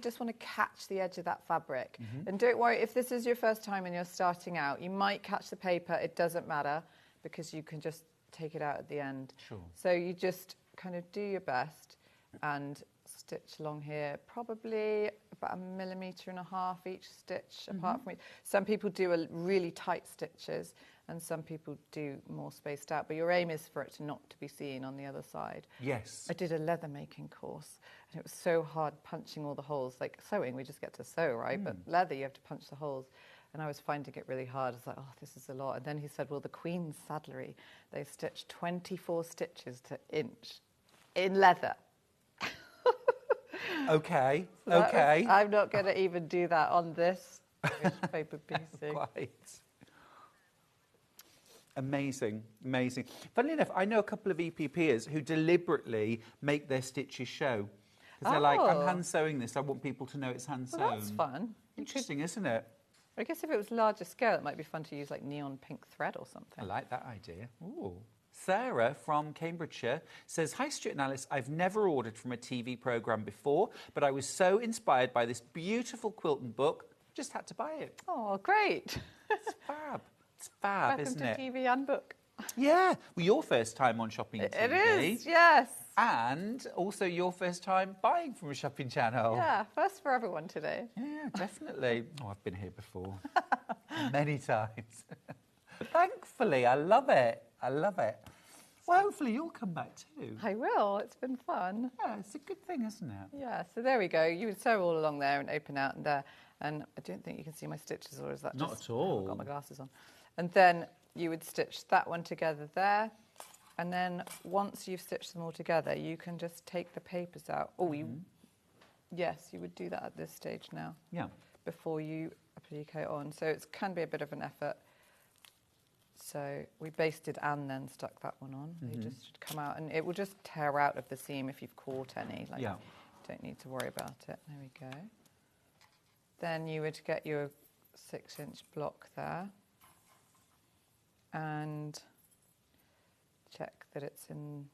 Just want to catch the edge of that fabric. And don't worry, if this is your first time and you're starting out, you might catch the paper. It doesn't matter because you can just take it out at the end. Sure. So you just kind of do your best and stitch along here, probably about 1.5 millimeters each stitch apart from each. Some people do really tight stitches and some people do more spaced out, but your aim is for it not to be seen on the other side. Yes. I did a leather making course and it was so hard punching all the holes. Like sewing, we just get to sew, right? But leather, you have to punch the holes. And I was finding it really hard. I was like, oh, this is a lot. And then he said, well, the Queen's saddlery, they stitched 24 stitches to inch in leather. Okay, okay. I'm not going to even do that on this paper piecing. Quite. Amazing, amazing. Funnily enough, I know a couple of EPPers who deliberately make their stitches show. Because they're like, I'm hand sewing this, I want people to know it's hand sewn. Well, that's fun. Interesting, isn't it? I guess if it was larger scale, it might be fun to use like neon pink thread or something. I like that idea. Ooh. Sarah from Cambridgeshire says, hi Stuart and Alice, I've never ordered from a TV programme before, but I was so inspired by this beautiful quilting book, just had to buy it. Oh, great. It's fab. It's fab, Welcome isn't to it? TV and book. Yeah. Well, your first time on shopping TV. It is, yes. And also your first time buying from a shopping channel. Yeah, first for everyone today. Yeah, definitely. Oh, I've been here before. Many times. Thankfully, I love it. I love it. Well, hopefully you'll come back too. I will. It's been fun. Yeah, it's a good thing, isn't it? Yeah, so there we go. You would sew all along there and open out and there. And I don't think you can see my stitches, or is that Not just... at all. I've got my glasses on. And then you would stitch that one together there. And then once you've stitched them all together, you can just take the papers out. Oh, yes, you would do that at this stage now. Yeah. Before you applique it on. So it can be a bit of an effort. So we basted and then stuck that one on. They just should come out, and it will just tear out of the seam if you've caught any. Like, Yeah. don't need to worry about it. There we go. Then you would get your 6-inch block there and check that it's in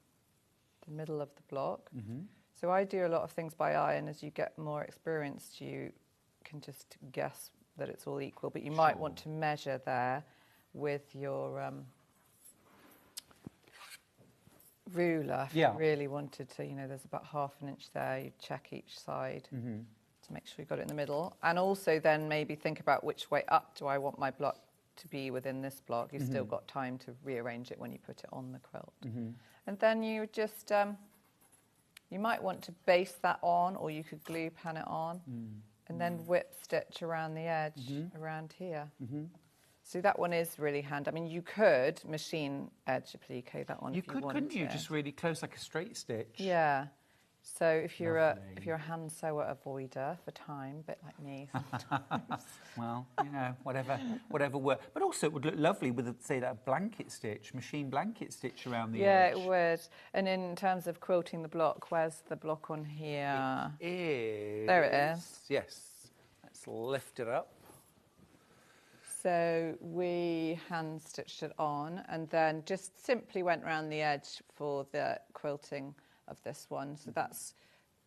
the middle of the block. So I do a lot of things by eye, and as you get more experienced, you can just guess that it's all equal, but you might want to measure there with your ruler. If you really wanted to, there's about 1/2 inch there, you check each side to make sure you got it in the middle. And also then maybe think about which way up do I want my block to be within this block. You've still got time to rearrange it when you put it on the quilt. And then you just, you might want to base that on, or you could glue pan it on, and then whip stitch around the edge, around here. So that one is really handy. I mean, you could machine edge applique that one if you wanted. Couldn't you? Just really close like a straight stitch. Yeah. So if you're a hand sewer avoider for time, a bit like me sometimes. Well, whatever works. But also it would look lovely with, say, that blanket stitch, machine blanket stitch around the edge. Yeah, it would. And in terms of quilting the block, where's the block on here? It is. There it is. Yes. Let's lift it up. So we hand stitched it on and then just simply went around the edge for the quilting of this one. So that's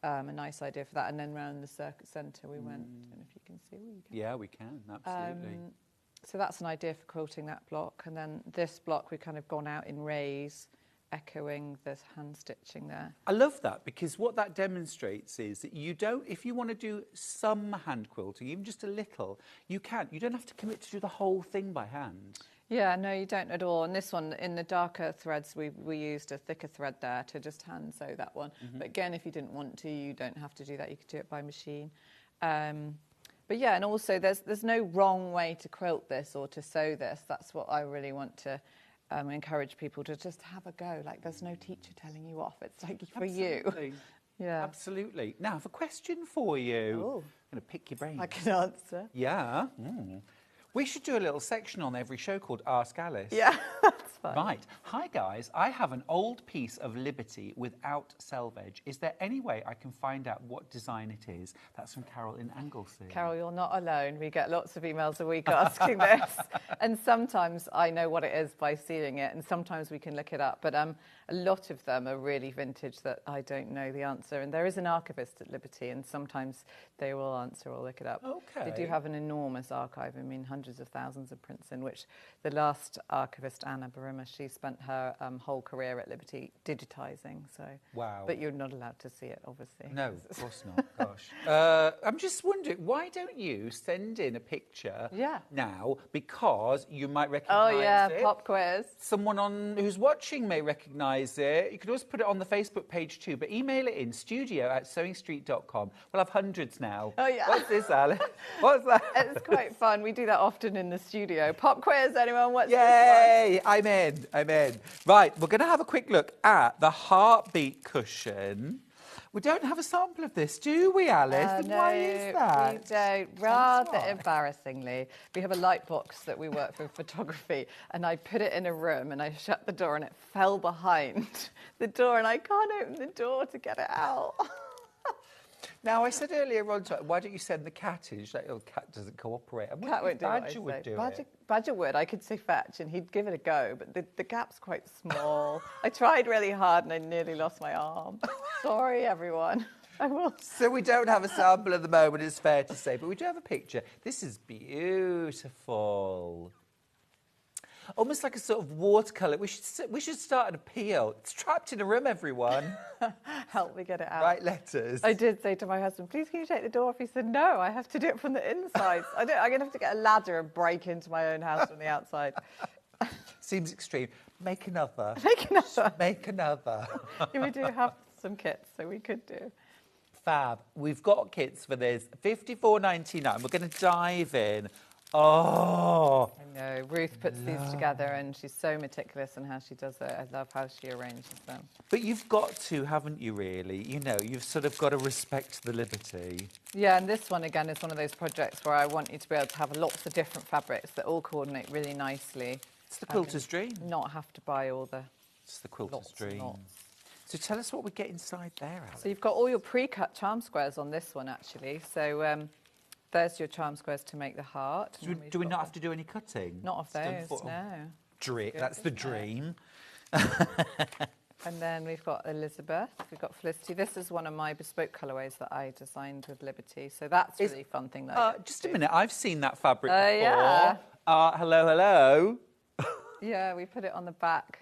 a nice idea for that. And then round the circuit centre we went. I don't know if you can see. Yeah, we can, absolutely. So that's an idea for quilting that block. And then this block we've kind of gone out in rays, echoing this hand stitching there. I love that, because what that demonstrates is that you don't, if you want to do some hand quilting, even just a little, you can. You don't have to commit to do the whole thing by hand. Yeah, no, you don't at all. And this one, in the darker threads, we used a thicker thread there to just hand sew that one. But again, if you didn't want to, you don't have to do that. You could do it by machine. But yeah, and also there's no wrong way to quilt this or to sew this. That's what I really want to encourage people to just have a go. Like, there's no teacher telling you off. It's like for you. Yeah. Absolutely. Now, I have a question for you. Oh. I'm going to pick your brains. I can answer. Yeah. We should do a little section on every show called Ask Alice. Yeah, that's fine. Right. Hi, guys. I have an old piece of Liberty without selvage. Is there any way I can find out what design it is? That's from Carol in Anglesey. Carol, you're not alone. We get lots of emails a week asking this. And sometimes I know what it is by seeing it, and sometimes we can look it up. But a lot of them are really vintage that I don't know the answer. And there is an archivist at Liberty, and sometimes they will answer or look it up. Okay. They do have an enormous archive. I mean, hundreds of thousands of prints in which the last archivist, Anna Barima, she spent her whole career at Liberty digitising. So, wow. But you're not allowed to see it, obviously. No, of course not. Gosh. I'm just wondering, why don't you send in a picture now? Because you might recognise it. Oh, yeah, pop quiz. Someone who's watching may recognise it. You could always put it on the Facebook page too, but email it in studio@sewingstreet.com. We'll have hundreds now. Oh, yeah. What's this, Alice? What's that? It's quite fun. We do that often in the studio. Pop quiz, anyone? What's this Yay! I'm in. Right, we're going to have a quick look at the heartbeat cushion. We don't have a sample of this, do we, Alice? No, why is that? We don't. Rather embarrassingly, we have a light box that we work for photography, and I put it in a room and I shut the door and it fell behind the door and I can't open the door to get it out. Now, I said earlier on, why don't you send the cat in? She's like, oh, cat doesn't cooperate. Cat won't do what I Badger would say. do it. Badger would. I could say fetch and he'd give it a go, but the gap's quite small. I tried really hard and I nearly lost my arm. Sorry, everyone. I will. So we don't have a sample at the moment, it's fair to say, but we do have a picture. This is beautiful. Almost like a sort of watercolour. We should start an appeal. It's trapped in a room, everyone. Help me get it out. Write letters. I did say to my husband, please can you take the door off? He said, no, I have to do it from the inside. I'm going to have to get a ladder and break into my own house from the outside. Seems extreme. Make another. Make another. Make another. Yeah, we do have some kits, so we could do. Fab. We've got kits for this. $54.99. We're going to dive in. Oh. I know. Ruth puts these together and she's so meticulous in how she does it. I love how she arranges them. But you've got to, haven't you, really? You know, you've sort of got to respect the liberty. Yeah, and this one, again, is one of those projects where I want you to be able to have lots of different fabrics that all coordinate really nicely It's the quilter's dream. Not have to buy all the It's the quilter's lots and dream. lots. So tell us what we get inside there, Alice. So you've got all your pre-cut charm squares on this one, actually. So there's your charm squares to make the heart. Do we not have to do any cutting? Not of It's done those, for- no. That's the dream. And then we've got Elizabeth, we've got Felicity. This is one of my bespoke colourways that I designed with Liberty. So that's a really fun thing that I get Just to a do. minute, I've seen that fabric before. yeah. Hello, hello. Yeah, we put it on the back.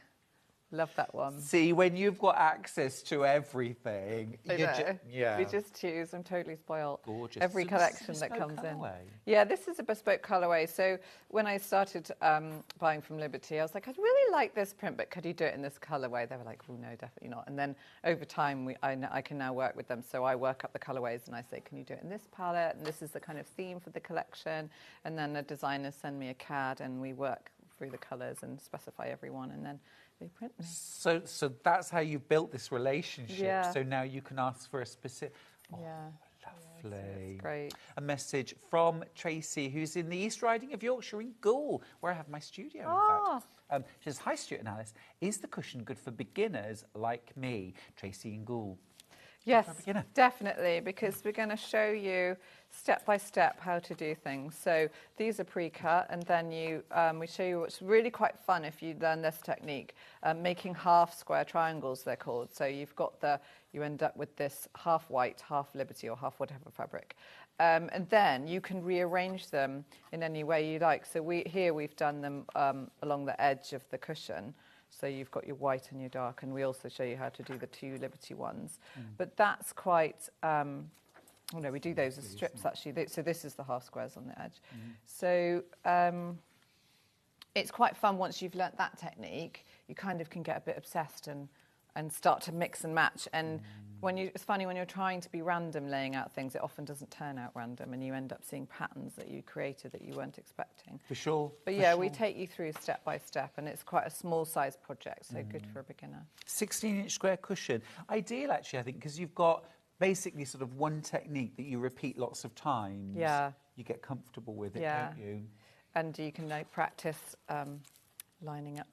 Love that one. See, when you've got access to everything, I know. yeah. We just choose. I'm totally spoiled. Gorgeous. Every So this is a collection that bespoke comes in. colourway? Yeah, this is a bespoke colourway. So when I started buying from Liberty, I was like, I'd really like this print, but could you do it in this colourway? They were like, oh, no, definitely not. And then over time, I can now work with them. So I work up the colourways and I say, can you do it in this palette? And this is the kind of theme for the collection. And then the designers send me a CAD and we work through the colours and specify every one. And then they print me. So that's how you built this relationship. Yeah. So now you can ask for a specific. Oh, Yeah. lovely. It's great. A message from Tracy, who's in the East Riding of Yorkshire in Goole, where I have my studio, in fact. She says, hi, Stuart and Alice. Is the cushion good for beginners like me? Tracy in Goole. Yes, beginner. definitely, because we're going to show you step by step how to do things. So these are pre-cut, and then we show you what's really quite fun if you learn this technique, making half square triangles, they're called. So you've got you end up with this half white, half Liberty, or half whatever fabric. And then you can rearrange them in any way you like. So we've done them along the edge of the cushion. So you've got your white and your dark, and we also show you how to do the two Liberty ones. But that's quite, we do those as strips, actually. So this is the half squares on the edge. So it's quite fun once you've learnt that technique. You kind of can get a bit obsessed and start to mix and match. And it's funny, when you're trying to be random laying out things, it often doesn't turn out random, and you end up seeing patterns that you created that you weren't expecting. For sure. But yeah, we take you through step by step, and it's quite a small size project, so good for a beginner. 16-inch square cushion. Ideal, actually, I think, because you've got basically sort of one technique that you repeat lots of times. Yeah. You get comfortable with it, Yeah. don't you? And you can practice lining up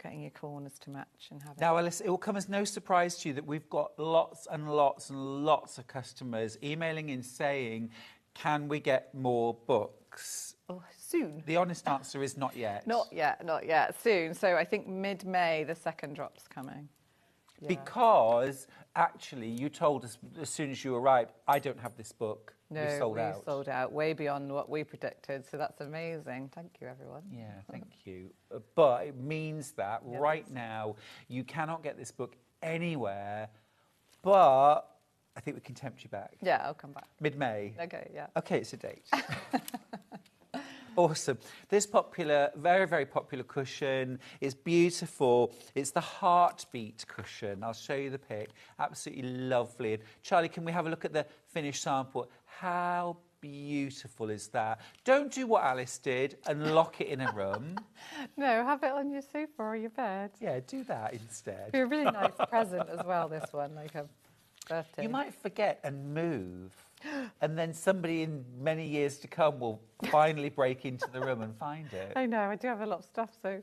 getting your corners to match and having. Now, Alice, it will come as no surprise to you that we've got lots and lots and lots of customers emailing in saying, can we get more books? Oh, soon. The honest answer is not yet. Not yet. Soon. So I think mid-May the second drop's coming. Yeah. Because actually, you told us as soon as you arrived, I don't have this book. No, we sold out. way beyond what we predicted. So that's amazing. Thank you, everyone. Yeah, thank you. But it means that right now you cannot get this book anywhere. But I think we can tempt you back. Yeah, I'll come back. Mid-May. Okay, yeah. Okay, it's a date. Awesome. This popular, very, very popular cushion is beautiful. It's the Heartbeat cushion. I'll show you the pic. Absolutely lovely. And Charlie, can we have a look at the finished sample? How beautiful is that? Don't do what Alice did and lock it in a room. No, have it on your sofa or your bed. Yeah, do that instead. It'd be a really nice present as well, this one, like a birthday. You might forget and move. And then somebody in many years to come will finally break into the room and find it. I know, I do have a lot of stuff, so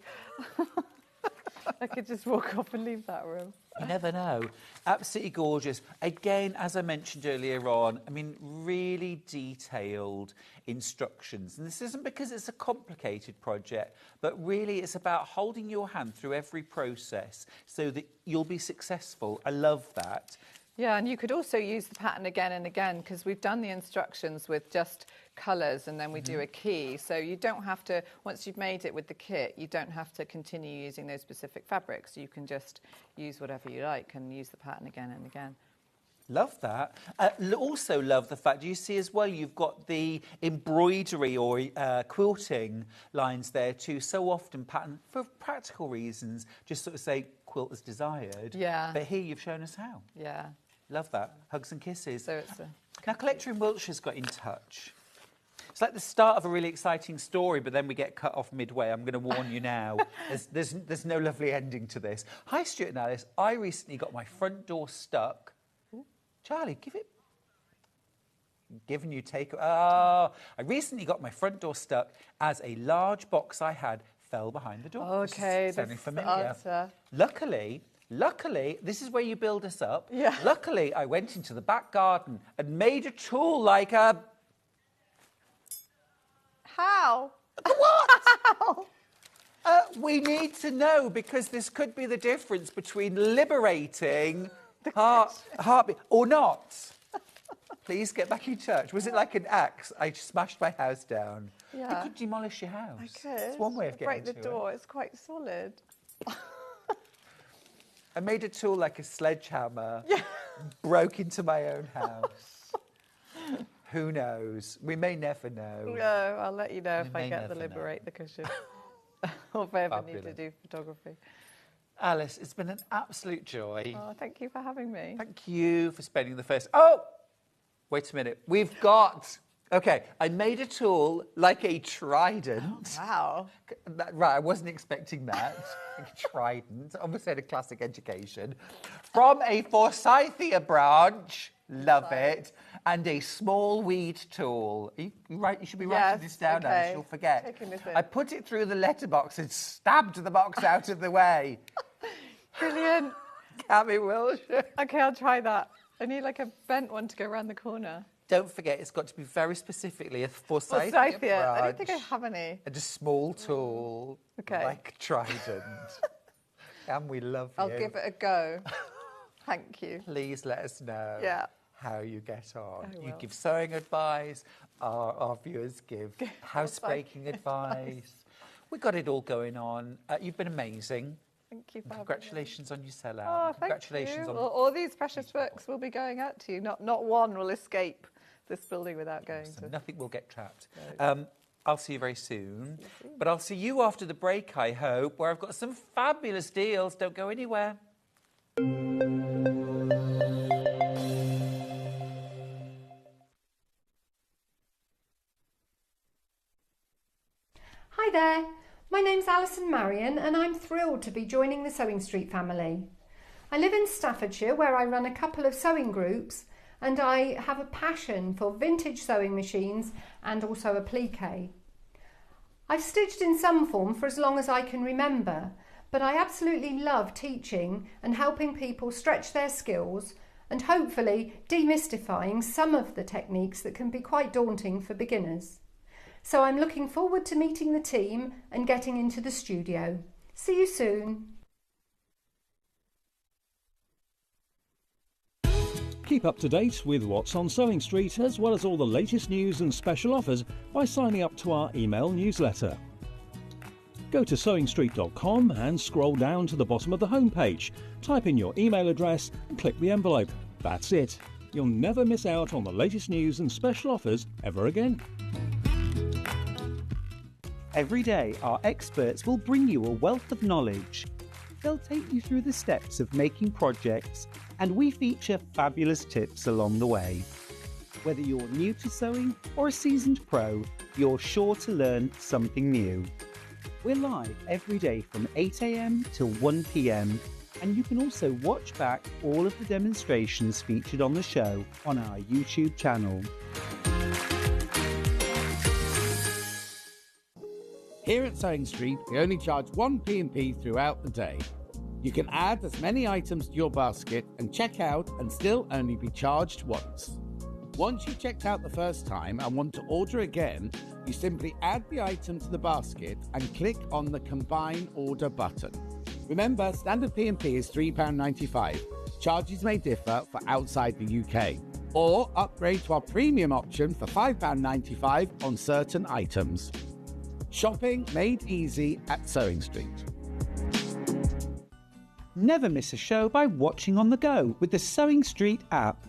I could just walk off and leave that room. You never know. Absolutely gorgeous. Again, as I mentioned earlier on, I mean, really detailed instructions. And this isn't because it's a complicated project, but really it's about holding your hand through every process so that you'll be successful. I love that. Yeah, and you could also use the pattern again and again, because we've done the instructions with just colours and then we do a key. So you don't have to, once you've made it with the kit, you don't have to continue using those specific fabrics. You can just use whatever you like and use the pattern again and again. Love that. Also love the fact, you see as well, you've got the embroidery or quilting lines there too. So often pattern, for practical reasons, just sort of say quilt as desired. Yeah. But here you've shown us how. Yeah. Love that. Hugs and kisses. So it's Now, Collector in Wiltshire's got in touch. It's like the start of a really exciting story, but then we get cut off midway. I'm going to warn you now. There's no lovely ending to this. Hi, Stuart and Alice. I recently got my front door stuck. Charlie, give it. Given you take. Oh, I recently got my front door stuck as a large box I had fell behind the door. Okay, Sounding that's the familiar. answer. Luckily, this is where you build us up. Yeah. Luckily, I went into the back garden and made a tool like a... How? What? We need to know, because this could be the difference between liberating heartbeat or not. Please get back in touch. Was it like an axe? I smashed my house down. Yeah. You could demolish your house. I could. It's one way of getting break the door. It's quite solid. I made a tool like a sledgehammer. Yeah. Broke into my own house. Who knows? We may never know. No, I'll let you know if I get the liberate the cushion. Or if I ever need to do photography. Alice, it's been an absolute joy. Oh, thank you for having me. Thank you for spending the first... Oh! Wait a minute. We've got... OK, I made a tool like a trident. Oh, wow. Right, I wasn't expecting that. A trident. Almost had a classic education. From a Forsythia branch. Love it. And a small weed tool. You should be writing this down now, she'll forget. Taking this in. I put it through the letterbox and stabbed the box out of the way. Brilliant. Cammy Wilshire. OK, I'll try that. I need like a bent one to go around the corner. Don't forget, it's got to be very specifically a Forsythia branch. I don't think I have any. And a small tool, like a trident. And we love you. I'll give it a go. Thank you. Please let us know how you get on. You give sewing advice, our viewers give housebreaking advice. We got it all going on. You've been amazing. Thank you for congratulations on your sellout. Oh, Congratulations thank you. on all these precious books will be going out to you. Not one will escape this building without going to. Nothing will get trapped. No. I'll see you very soon. But I'll see you after the break, I hope, where I've got some fabulous deals. Don't go anywhere. Hi there, my name's Alison Marion and I'm thrilled to be joining the Sewing Street family. I live in Staffordshire where I run a couple of sewing groups and I have a passion for vintage sewing machines and also applique. I've stitched in some form for as long as I can remember, but I absolutely love teaching and helping people stretch their skills and hopefully demystifying some of the techniques that can be quite daunting for beginners. So I'm looking forward to meeting the team and getting into the studio. See you soon. Keep up to date with what's on Sewing Street, as well as all the latest news and special offers by signing up to our email newsletter. Go to sewingstreet.com and scroll down to the bottom of the homepage. Type in your email address and click the envelope. That's it. You'll never miss out on the latest news and special offers ever again. Every day, our experts will bring you a wealth of knowledge. They'll take you through the steps of making projects, and we feature fabulous tips along the way. Whether you're new to sewing or a seasoned pro, you're sure to learn something new. We're live every day from 8 a.m. till 1 p.m, and you can also watch back all of the demonstrations featured on the show on our YouTube channel. Here at Sewing Street, we only charge one P&P throughout the day. You can add as many items to your basket and check out and still only be charged once. Once you've checked out the first time and want to order again, you simply add the item to the basket and click on the Combine Order button. Remember, standard P&P is £3.95. Charges may differ for outside the UK. Or upgrade to our premium option for £5.95 on certain items. Shopping made easy at Sewing Street. Never miss a show by watching on the go with the Sewing Street app.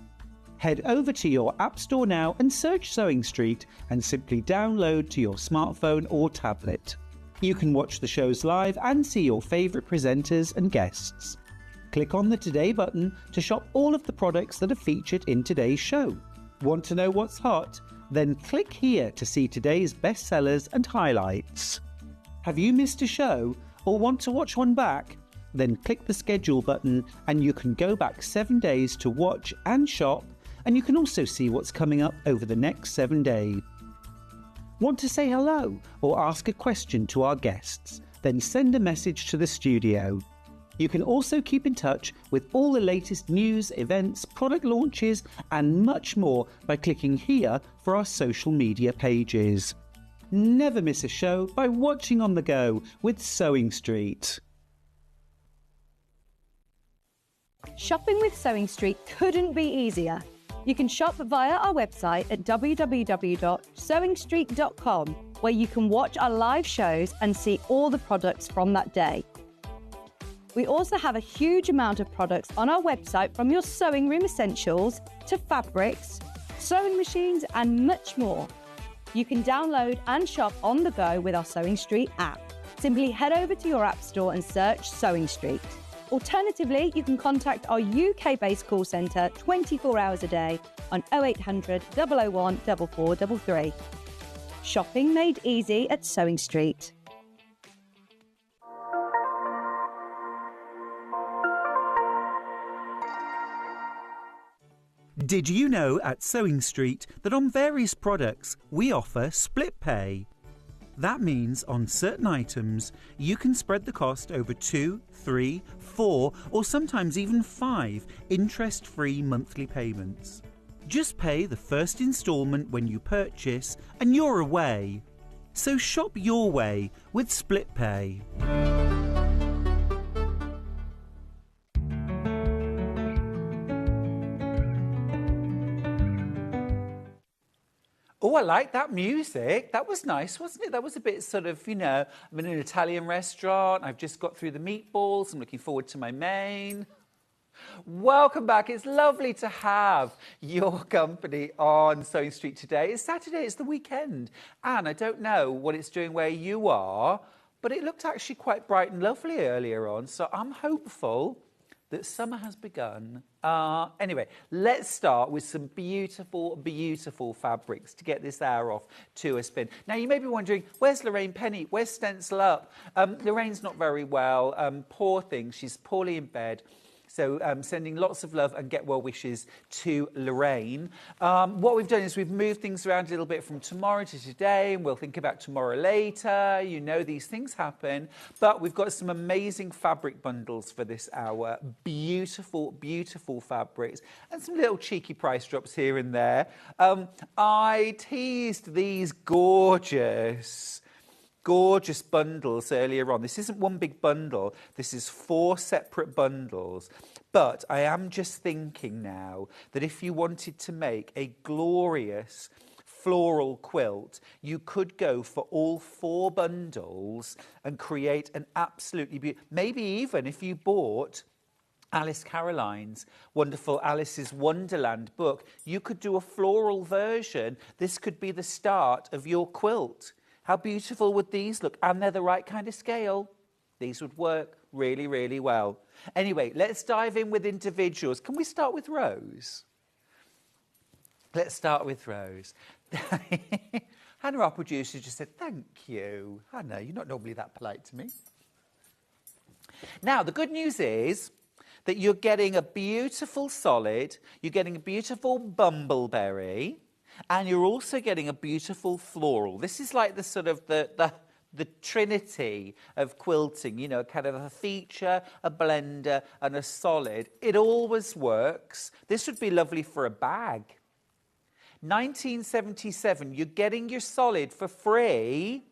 Head over to your app store now and search Sewing Street and simply download to your smartphone or tablet. You can watch the shows live and see your favourite presenters and guests. Click on the Today button to shop all of the products that are featured in today's show. Want to know what's hot? Then click here to see today's bestsellers and highlights. Have you missed a show or want to watch one back? Then click the schedule button and you can go back 7 days to watch and shop, and you can also see what's coming up over the next 7 days. Want to say hello or ask a question to our guests? then send a message to the studio. You can also keep in touch with all the latest news, events, product launches and much more by clicking here for our social media pages. Never miss a show by watching on the go with Sewing Street. Shopping with Sewing Street couldn't be easier. You can shop via our website at www.sewingstreet.com, where you can watch our live shows and see all the products from that day. We also have a huge amount of products on our website, from your sewing room essentials to fabrics, sewing machines and much more. You can download and shop on the go with our Sewing Street app. Simply head over to your app store and search Sewing Street. Alternatively, you can contact our UK-based call centre 24 hours a day on 0800 001 4433. Shopping made easy at Sewing Street. Did you know at Sewing Street that on various products we offer split pay? That means on certain items you can spread the cost over 2, 3, 4 or sometimes even 5 interest-free monthly payments. Just pay the first instalment when you purchase and you're away. So shop your way with split pay. Oh, I like that music. That was nice, wasn't it? That was a bit sort of, you know, I'm in an Italian restaurant. I've just got through the meatballs. I'm looking forward to my main. Welcome back. It's lovely to have your company on Sewing Street today. It's Saturday. It's the weekend. And I don't know what it's doing where you are, but it looked actually quite bright and lovely earlier on. So I'm hopeful that summer has begun. Anyway, let's start with some beautiful, beautiful fabrics to get this hour off to a spin. Now, you may be wondering, where's Lorraine Penny? Where's Stencil Up? Lorraine's not very well. Poor thing, she's poorly in bed. So sending lots of love and get well wishes to Lorraine. What we've done is we've moved things around a little bit from tomorrow to today, and we'll think about tomorrow later. You know, these things happen. But we've got some amazing fabric bundles for this hour. Beautiful, beautiful fabrics. And some little cheeky price drops here and there. I teased these gorgeous bundles earlier on. This isn't one big bundle. This is 4 separate bundles. But I am just thinking now that if you wanted to make a glorious floral quilt, you could go for all 4 bundles and create an absolutely beautiful... Maybe even if you bought Alice Caroline's wonderful Alice's Wonderland book, you could do a floral version. This could be the start of your quilt. How beautiful would these look? And they're the right kind of scale. These would work really, really well. Anyway, let's dive in with individuals. Can we start with Rose? Let's start with Rose. Hannah, our producer, just said, thank you. Hannah, you're not normally that polite to me. Now, the good news is that you're getting a beautiful solid, you're getting a beautiful bumbleberry, and you're also getting a beautiful floral. This is like the sort of the trinity of quilting, you know, kind of a feature, a blender, and a solid. It always works. This would be lovely for a bag. 1977, you're getting your solid for free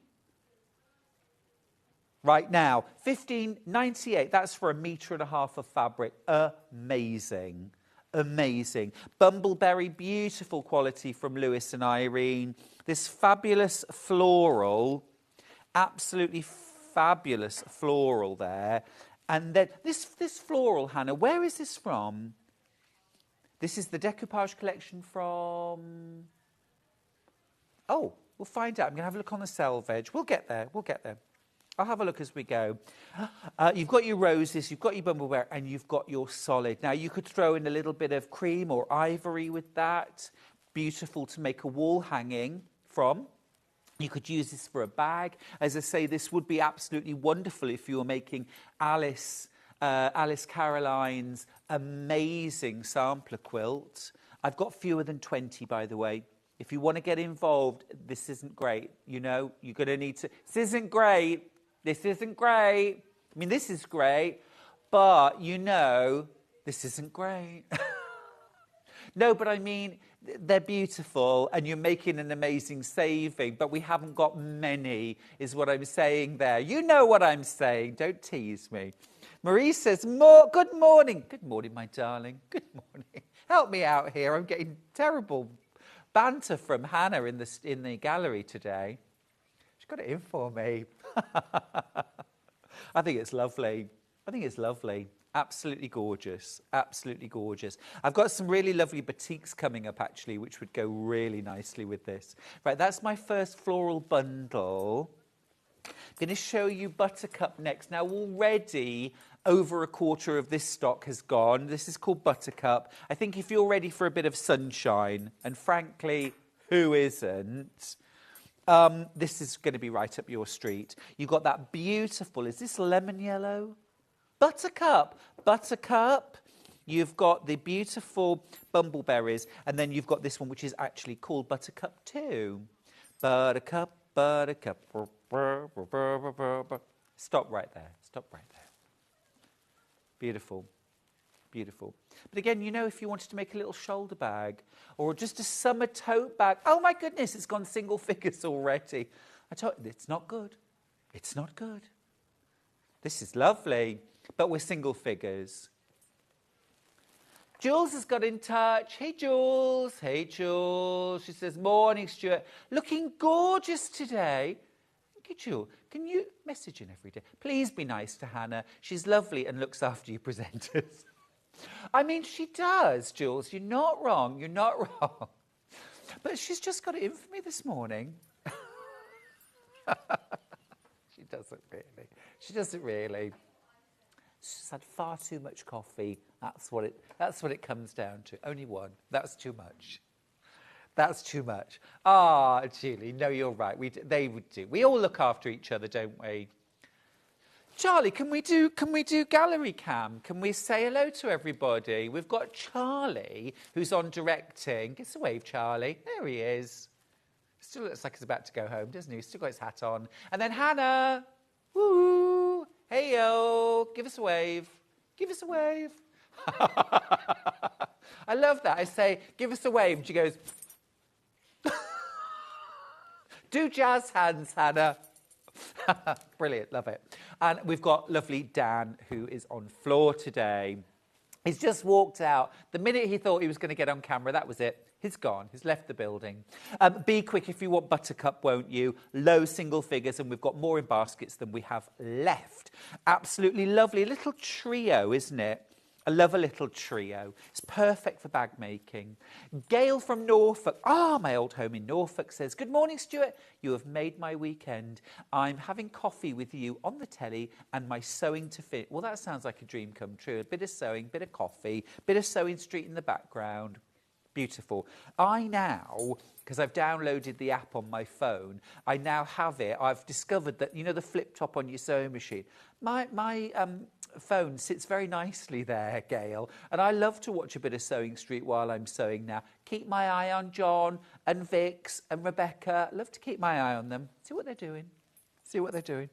right now. $15.98, that's for 1.5 meters of fabric. Amazing. Amazing. Bumbleberry, beautiful quality from Lewis and Irene. This fabulous floral, absolutely fabulous floral there. And then this floral, Hannah, where is this from? This is the decoupage collection from... Oh, we'll find out. I'm going to have a look on the selvage. We'll get there. We'll get there. I'll have a look as we go. You've got your roses, you've got your bumbleberry, and you've got your solid. Now, you could throw in a little bit of cream or ivory with that. Beautiful to make a wall hanging from. You could use this for a bag. As I say, this would be absolutely wonderful if you were making Alice Caroline's amazing sampler quilt. I've got fewer than 20, by the way. If you want to get involved, this isn't great. You know, you're going to need to... This isn't great. this isn't great. I mean, this is great, but you know, this isn't great. No, but I mean, they're beautiful and you're making an amazing saving, but we haven't got many, is what I'm saying there. You know what I'm saying. Don't tease me. Marie says, good morning. Good morning, my darling. Good morning. Help me out here. I'm getting terrible banter from Hannah in the gallery today. She's got it in for me. I think it's lovely. I think it's lovely. Absolutely gorgeous. Absolutely gorgeous. I've got some really lovely batiks coming up, actually, which would go really nicely with this. Right, that's my first floral bundle. I'm going to show you Buttercup next. Now, already over a quarter of this stock has gone. This is called Buttercup. I think if you're ready for a bit of sunshine, and frankly, who isn't? This is going to be right up your street. You've got that beautiful, is this lemon yellow? Buttercup. Buttercup. You've got the beautiful bumbleberries, and then you've got this one, which is actually called Buttercup too. Buttercup, Buttercup. Stop right there. Stop right there. Beautiful. Beautiful. But again, you know, if you wanted to make a little shoulder bag or just a summer tote bag, oh my goodness, it's gone single figures already. I told you, it's not good. It's not good. This is lovely, but we're single figures. Jules has got in touch. Hey, Jules. Hey, Jules. She says, morning, Stuart. Looking gorgeous today. Thank you, Jules. Can you message in every day? Please be nice to Hannah. She's lovely and looks after you presenters. I mean, she does, Jules. You're not wrong. You're not wrong. But she's just got it in for me this morning. She doesn't really. She doesn't really. She's had far too much coffee. That's what it comes down to. Only one. That's too much. That's too much. Ah, Julie, no, you're right. They would do. We all look after each other, don't we? Charlie, can we do gallery cam? Can we say hello to everybody? We've got Charlie, who's on directing. Give us a wave, Charlie. There he is. Still looks like he's about to go home, doesn't he? He's still got his hat on. And then Hannah. Woo! Hey, yo. Give us a wave. Give us a wave. I love that. I say, give us a wave. And she goes, do jazz hands, Hannah. Brilliant. Love it. And we've got lovely Dan, who is on floor today. He's just walked out. The minute he thought he was going to get on camera, that was it. He's gone. He's left the building. Be quick if you want Buttercup, won't you? Low single figures, and we've got more in baskets than we have left. Absolutely lovely. Little trio, isn't it? I love a little trio. It's perfect for bag making. Gail from Norfolk, my old home in Norfolk, says, good morning, Stuart. You have made my weekend. I'm having coffee with you on the telly and my sewing to fit. Well, that sounds like a dream come true. A bit of sewing, bit of coffee, bit of Sewing Street in the background. Beautiful. I now, because I've downloaded the app on my phone, I now have it. I've discovered that, you know, the flip top on your sewing machine. My phone sits very nicely there, Gail, and I love to watch a bit of Sewing Street while I'm sewing now. Keep my eye on John and Vix and Rebecca. Love to keep my eye on them. See what they're doing. See what they're doing.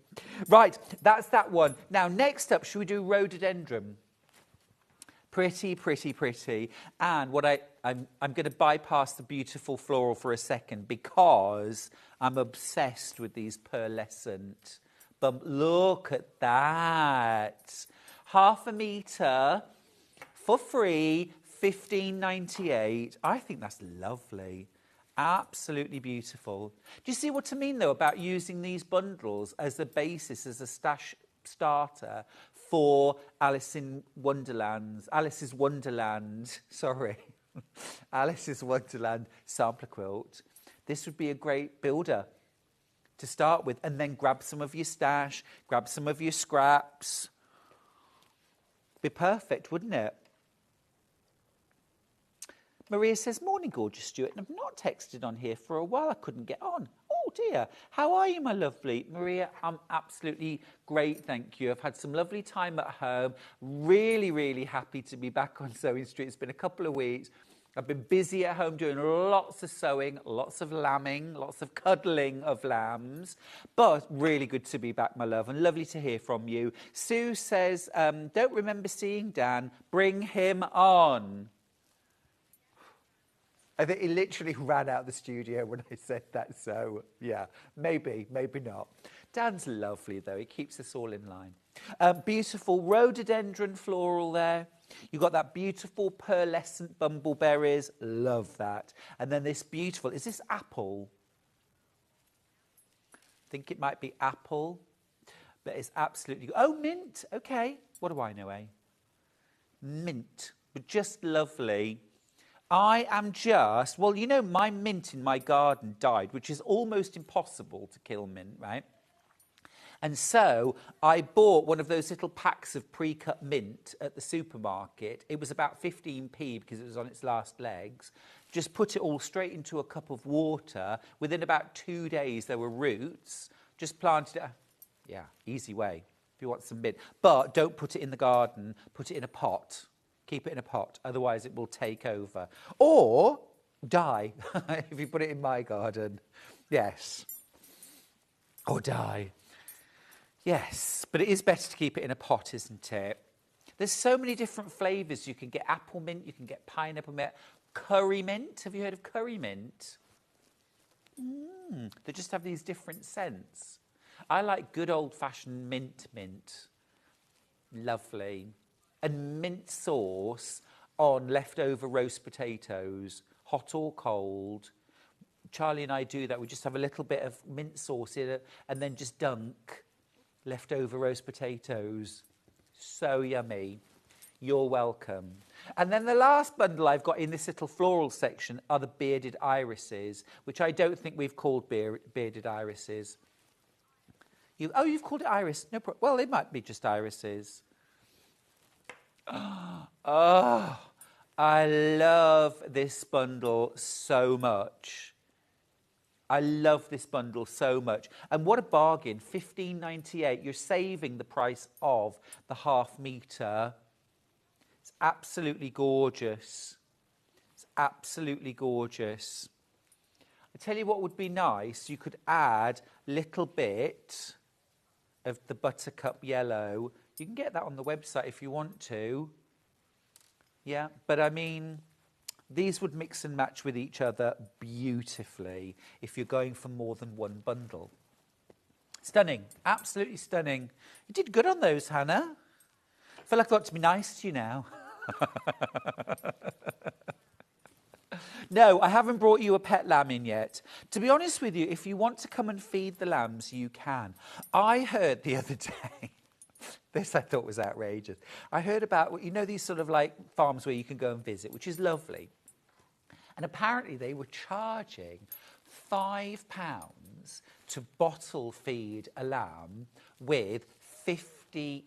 Right, that's that one. Now, next up, should we do Rhododendron? Pretty, pretty, pretty. And what I'm going to bypass the beautiful floral for a second because I'm obsessed with these pearlescent. But look at that. Half a metre for free, $15.98. I think that's lovely. Absolutely beautiful. Do you see what I mean, though, about using these bundles as a basis, as a stash starter for Alice's Wonderland sampler quilt? This would be a great builder to start with, and then grab some of your stash, grab some of your scraps. Be perfect, wouldn't it? Maria says, morning, gorgeous Stuart. And I've not texted on here for a while. I couldn't get on. Oh, dear. How are you, my lovely? Maria, I'm absolutely great, thank you. I've had some lovely time at home. Really, really happy to be back on Sewing Street. It's been a couple of weeks. I've been busy at home doing lots of sewing, lots of lambing, lots of cuddling of lambs, but really good to be back, my love, and lovely to hear from you. Sue says, don't remember seeing Dan. Bring him on. I think he literally ran out of the studio when I said that, so yeah, maybe, maybe not. Dan's lovely, though. He keeps us all in line. Beautiful rhododendron floral there. You've got that beautiful pearlescent bumbleberries. Love that. And then this beautiful, is this apple? I think it might be apple, but it's absolutely, oh, mint. Okay. What do I know, eh? Mint, but just lovely. I am just, well, you know, my mint in my garden died, which is almost impossible to kill mint, right? And so I bought one of those little packs of pre-cut mint at the supermarket. It was about 15p because it was on its last legs. Just put it all straight into a cup of water. Within about 2 days, there were roots. Just planted it. Yeah, easy way if you want some mint. But don't put it in the garden. Put it in a pot. Keep it in a pot. Otherwise, it will take over. Or die if you put it in my garden. Yes. Or die. Yes, but it is better to keep it in a pot, isn't it? There's so many different flavours. You can get apple mint, you can get pineapple mint, curry mint. Have you heard of curry mint? They just have these different scents. I like good old-fashioned mint. Lovely. And mint sauce on leftover roast potatoes, hot or cold. Charlie and I do that. We just have a little bit of mint sauce in it and then just dunk leftover roast potatoes. So yummy. You're welcome. And then the last bundle I've got in this little floral section are the bearded irises, which I don't think we've called bearded irises. You've called it iris. No problem. Well, it might be just irises. Oh, I love this bundle so much. I love this bundle so much. And what a bargain, $15.98. You're saving the price of the half metre. It's absolutely gorgeous. It's absolutely gorgeous. I tell you what would be nice. You could add a little bit of the buttercup yellow. You can get that on the website if you want to. Yeah, but I mean, these would mix and match with each other beautifully if you're going for more than one bundle. Stunning, absolutely stunning. You did good on those, Hannah. I feel like I've got to be nice to you now. No, I haven't brought you a pet lamb in yet. To be honest with you, if you want to come and feed the lambs, you can. I heard the other day, this I thought was outrageous. I heard about, you know, these sort of like farms where you can go and visit, which is lovely. And apparently they were charging £5 to bottle feed a lamb with 50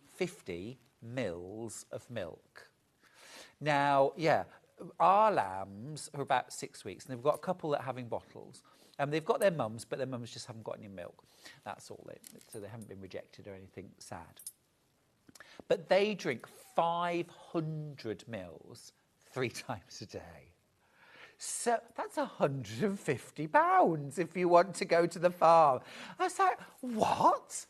mils of milk. Now, yeah, our lambs are about 6 weeks, and they've got a couple that are having bottles. They've got their mums, but their mums just haven't got any milk. That's all. So they haven't been rejected or anything sad. But they drink 500 mils 3 times a day. So that's £150 if you want to go to the farm. I was like, what?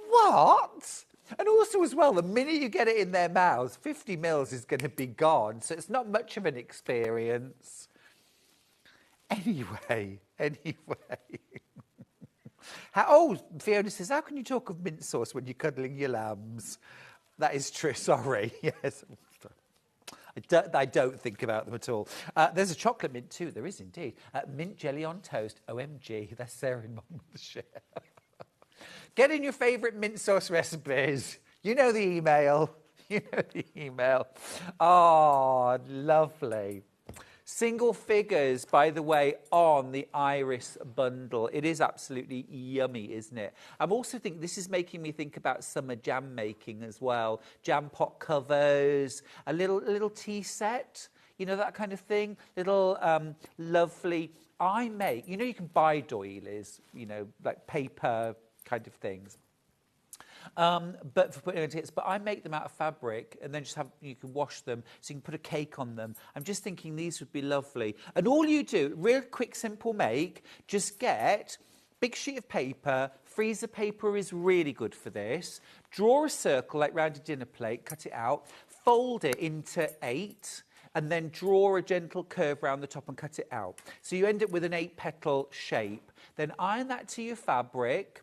What? And also as well, the minute you get it in their mouths, 50 mils is going to be gone. So it's not much of an experience. Anyway. Fiona says, how can you talk of mint sauce when you're cuddling your lambs? That is true, sorry. Yes. I don't think about them at all. There's a chocolate mint too, there is indeed. Mint jelly on toast, OMG, that's Sarah in Monmouthshire. Get in your favourite mint sauce recipes. You know the email. Oh, lovely. Single figures, by the way, on the iris bundle. It is absolutely yummy, isn't it? I'm also thinking, this is making me think about summer jam making as well. Jam pot covers, a little tea set, you know, that kind of thing. Little lovely, you know, you can buy doilies, you know, like paper kind of things. but for putting on tits. But I make them out of fabric and then just you can wash them so you can put a cake on them. I'm just thinking these would be lovely. And all you do, real quick, simple make, just get big sheet of paper. Freezer paper is really good for this. Draw a circle like round a dinner plate, cut it out, fold it into 8, and then draw a gentle curve around the top and cut it out. So you end up with an 8-petal shape. Then iron that to your fabric,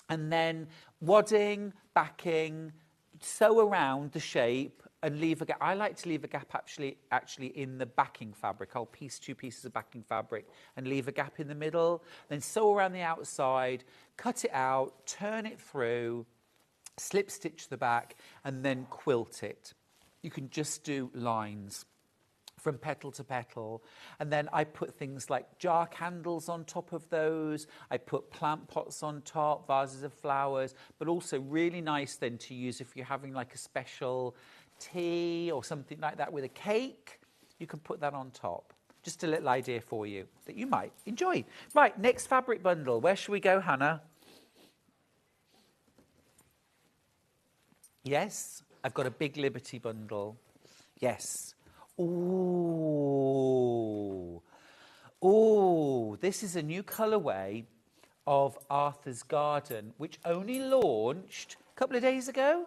and then wadding, backing, sew around the shape and leave a gap. I like to leave a gap actually in the backing fabric. I'll piece 2 pieces of backing fabric and leave a gap in the middle. Then sew around the outside, cut it out, turn it through, slip stitch the back, and then quilt it. You can just do lines from petal to petal. And then I put things like jar candles on top of those. I put plant pots on top, vases of flowers, but also really nice then to use if you're having like a special tea or something like that with a cake. You can put that on top. Just a little idea for you that you might enjoy. Right, next fabric bundle. Where should we go, Hannah? Yes, I've got a big Liberty bundle. Yes. Ooh. Ooh, this is a new colourway of Arthur's Garden, which only launched a couple of days ago.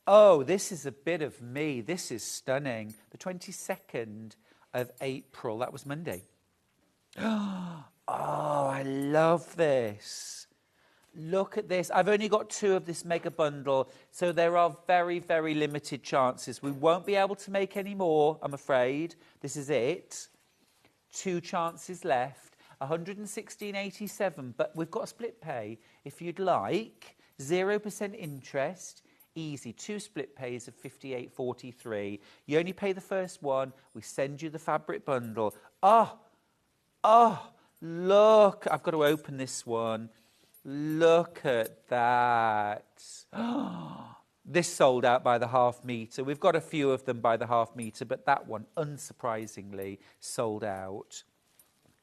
Oh, this is a bit of me. This is stunning. The 22nd of April. That was Monday. Oh, I love this. Look at this. I've only got 2 of this mega bundle, so there are very, very limited chances. We won't be able to make any more, I'm afraid. This is it. 2 chances left. 116.87, but we've got a split pay if you'd like. 0% interest. Easy. 2 split pays of 58.43. You only pay the first one. We send you the fabric bundle. Oh, look. I've got to open this one. Look at that. This sold out by the half metre. We've got a few of them by the half metre, but that one, unsurprisingly, sold out.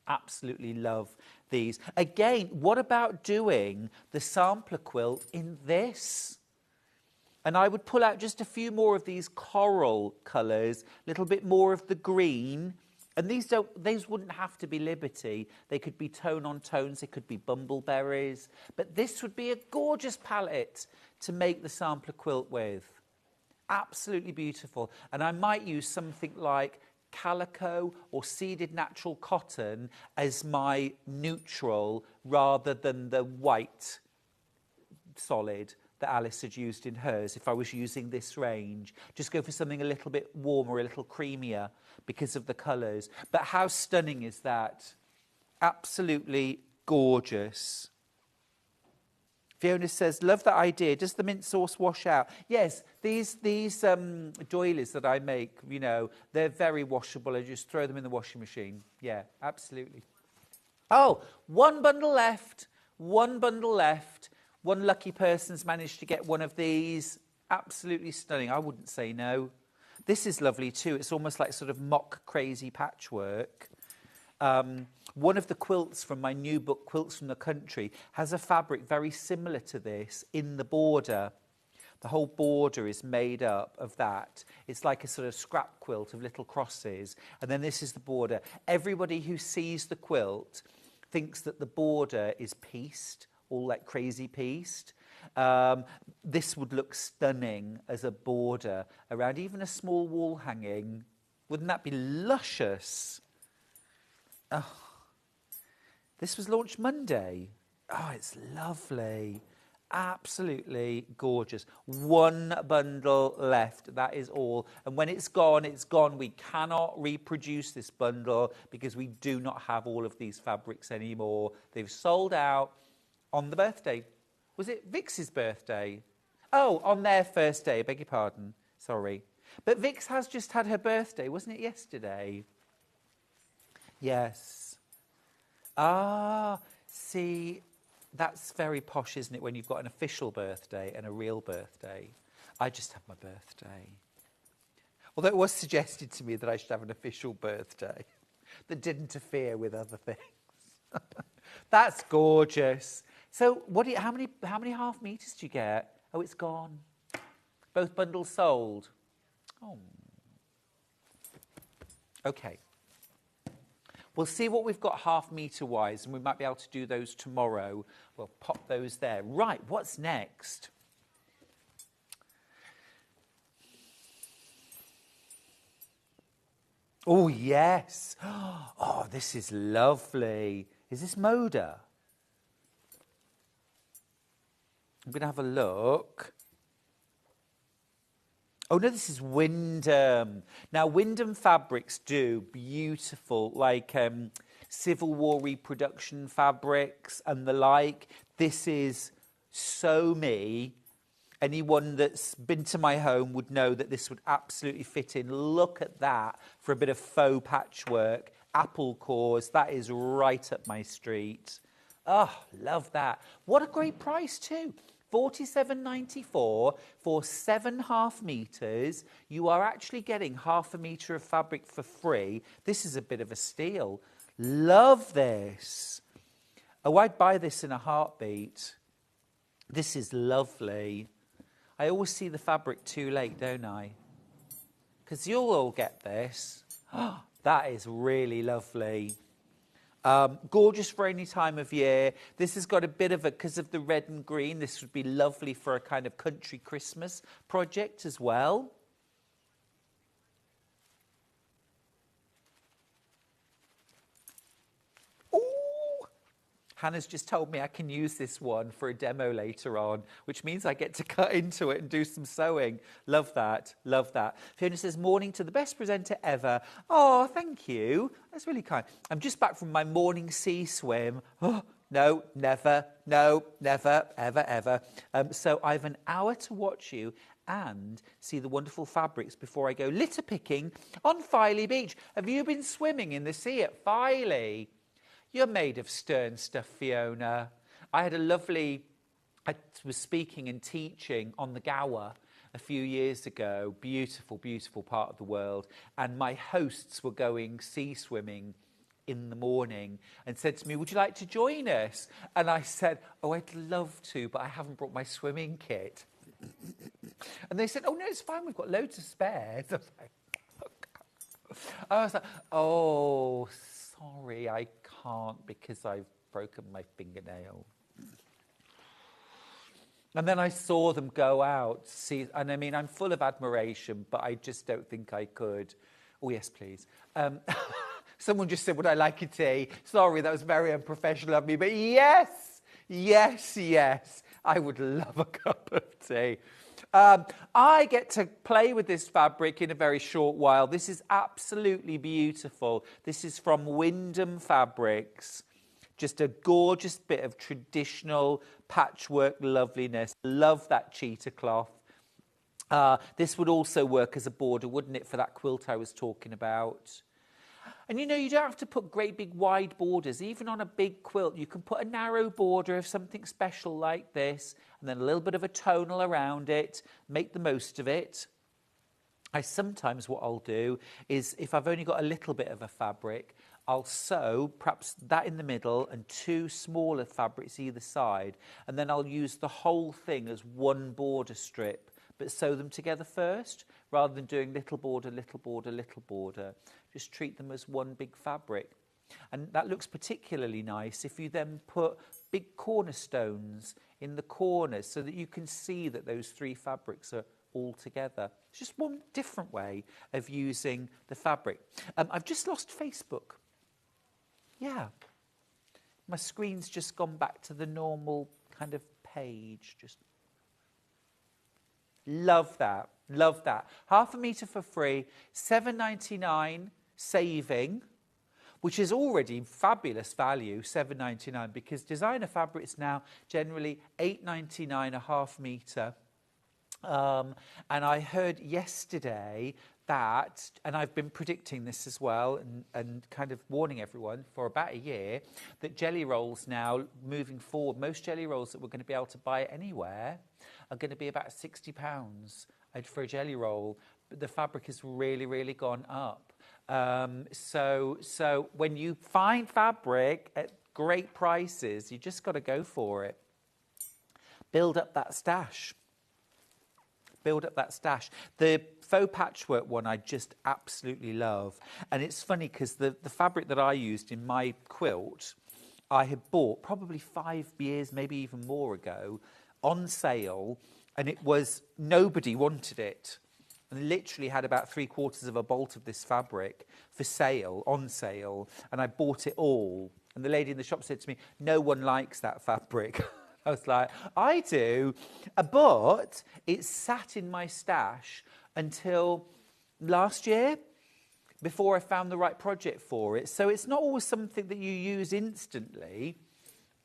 Absolutely love these. Again, what about doing the sampler quilt in this? And I would pull out just a few more of these coral colours, a little bit more of the green. And these wouldn't have to be Liberty. They could be tone on tones. They could be bumbleberries. But this would be a gorgeous palette to make the sampler quilt with. Absolutely beautiful. And I might use something like Calico or seeded natural cotton as my neutral rather than the white solid that Alice had used in hers if I was using this range. Just go for something a little bit warmer, a little creamier because of the colours. But how stunning is that? Absolutely gorgeous. Fiona says, love that idea. Does the mint sauce wash out? Yes, these doilies that I make, you know, they're very washable. I just throw them in the washing machine. Yeah, absolutely. Oh, 1 bundle left. 1 bundle left. One lucky person's managed to get one of these. Absolutely stunning. I wouldn't say no. This is lovely too. It's almost like sort of mock crazy patchwork. One of the quilts from my new book, Quilts from the Country, has a fabric very similar to this in the border. The whole border is made up of that. It's like a sort of scrap quilt of little crosses. And then this is the border. Everybody who sees the quilt thinks that the border is pieced, all like crazy pieced. This would look stunning as a border around even a small wall hanging. Wouldn't that be luscious? Oh, this was launched Monday. Oh, it's lovely. Absolutely gorgeous. 1 bundle left. That is all. And when it's gone, it's gone. We cannot reproduce this bundle because we do not have all of these fabrics anymore. They've sold out on the birthday. Was it Vix's birthday? Oh, on their first day. Beg your pardon. Sorry. But Vix has just had her birthday. Wasn't it yesterday? Yes. Ah, see, that's very posh, isn't it, when you've got an official birthday and a real birthday? I just had my birthday. Although it was suggested to me that I should have an official birthday that didn't interfere with other things. That's gorgeous. So how many half meters do you get? Oh, it's gone. Both bundles sold. Oh. Okay. We'll see what we've got half meter wise, and we might be able to do those tomorrow. We'll pop those there. Right, what's next? Oh, yes. Oh, this is lovely. Is this Moda? I'm going to have a look. Oh, no, this is Windom. Now, Windom fabrics do beautiful, like Civil War reproduction fabrics and the like. This is so me. Anyone that's been to my home would know that this would absolutely fit in. Look at that for a bit of faux patchwork. Apple cores, that is right up my street. Oh, love that. What a great price too. $47.94 for 7.5 meters. You are actually getting half a meter of fabric for free. This is a bit of a steal. Love this. Oh, I'd buy this in a heartbeat. This is lovely. I always see the fabric too late, don't I? Because you'll all get this. Oh, that is really lovely. Gorgeous for any time of year. This has got a bit of a, because of the red and green, this would be lovely for a kind of country Christmas project as well. Hannah's just told me I can use this one for a demo later on, which means I get to cut into it and do some sewing. Love that. Love that. Fiona says, morning to the best presenter ever. Oh, thank you. That's really kind. I'm just back from my morning sea swim. Oh, no, never. No, never, ever, ever. So I have an hour to watch you and see the wonderful fabrics before I go litter picking on Filey Beach. Have you been swimming in the sea at Filey? You're made of stern stuff, Fiona. I was speaking and teaching on the Gower a few years ago. Beautiful, beautiful part of the world. And my hosts were going sea swimming in the morning and said to me, would you like to join us? And I said, oh, I'd love to, but I haven't brought my swimming kit. And they said, oh, no, it's fine. We've got loads of spares. I was like, oh, sorry, I can't because I've broken my fingernail. And then I saw them go out, see, and I mean, I'm full of admiration, but I just don't think I could. Oh, yes, please. Someone just said, would I like a tea? Sorry, that was very unprofessional of me, but yes, yes, yes, I would love a cup of tea. I get to play with this fabric in a very short while. This is absolutely beautiful. This is from Windom Fabrics. Just a gorgeous bit of traditional patchwork loveliness. Love that cheetah cloth. This would also work as a border, wouldn't it, for that quilt I was talking about? And you know, you don't have to put great big wide borders. Even on a big quilt, you can put a narrow border of something special like this, and then a little bit of a tonal around it. Make the most of it. Sometimes what I'll do is, if I've only got a little bit of a fabric, I'll sew perhaps that in the middle and two smaller fabrics either side, and then I'll use the whole thing as one border strip, but sew them together first, rather than doing little border, little border, little border. Just treat them as one big fabric. And that looks particularly nice if you then put big cornerstones in the corners so that you can see that those three fabrics are all together. It's just one different way of using the fabric. I've just lost Facebook. Yeah. My screen's just gone back to the normal kind of page. Just love that. Love that. Half a metre for free, $7.99 saving, which is already fabulous value, $7.99, because designer fabrics now generally $8.99 a half metre. And I heard yesterday that, and I've been predicting this as well and kind of warning everyone for about a year, that jelly rolls now, moving forward, most jelly rolls that we're going to be able to buy anywhere are going to be about £60 for a jelly roll. But the fabric has really, really gone up. So when you find fabric at great prices. You just got to go for it. Build up that stash. Build up that stash. The faux patchwork one I just absolutely love. And it's funny because the fabric that I used in my quilt, I had bought probably 5 years, maybe even more ago, on sale. And it was, nobody wanted it. And literally had about 3/4 of a bolt of this fabric for sale, on sale. And I bought it all. And the lady in the shop said to me, no one likes that fabric. I was like, I do, but it sat in my stash until last year before I found the right project for it. So it's not always something that you use instantly,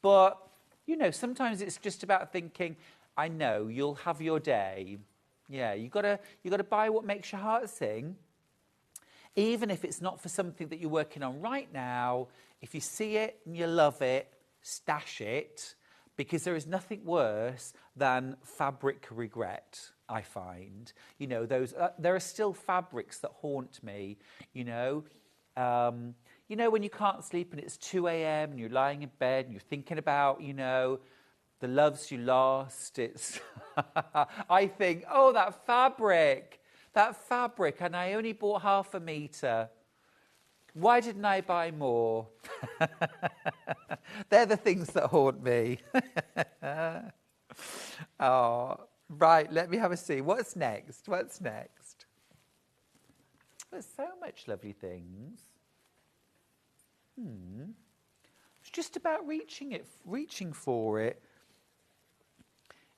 but, you know, sometimes it's just about thinking, I know, you'll have your day. Yeah, you gotta buy what makes your heart sing. Even if it's not for something that you're working on right now, if you see it and you love it, stash it. Because there is nothing worse than fabric regret, I find. You know, there are still fabrics that haunt me, you know. When you can't sleep and it's 2 a.m. and you're lying in bed and you're thinking about, you know, the loves you lost. It's, I think, oh, that fabric, and I only bought 1/2 metre. Why didn't I buy more? They're the things that haunt me. Oh, right, let me have a see. What's next? There's so much lovely things. It's just about reaching for it.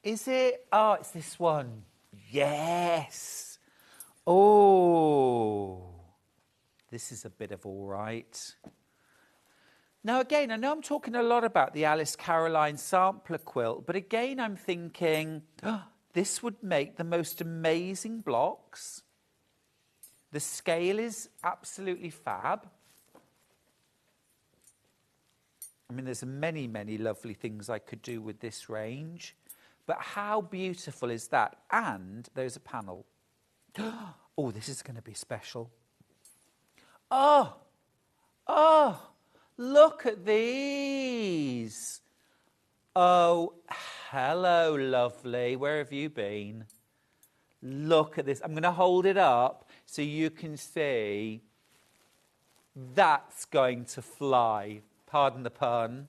Is it? Oh, it's this one. Yes. Oh. This is a bit of all right. Now, again, I know I'm talking a lot about the Alice Caroline sampler quilt, but again, I'm thinking, this would make the most amazing blocks. The scale is absolutely fab. I mean, there's many, many lovely things I could do with this range, but how beautiful is that? And there's a panel. Oh, this is going to be special. Oh, look at these. Oh, hello, lovely. Where have you been? Look at this. I'm going to hold it up so you can see. That's going to fly. Pardon the pun.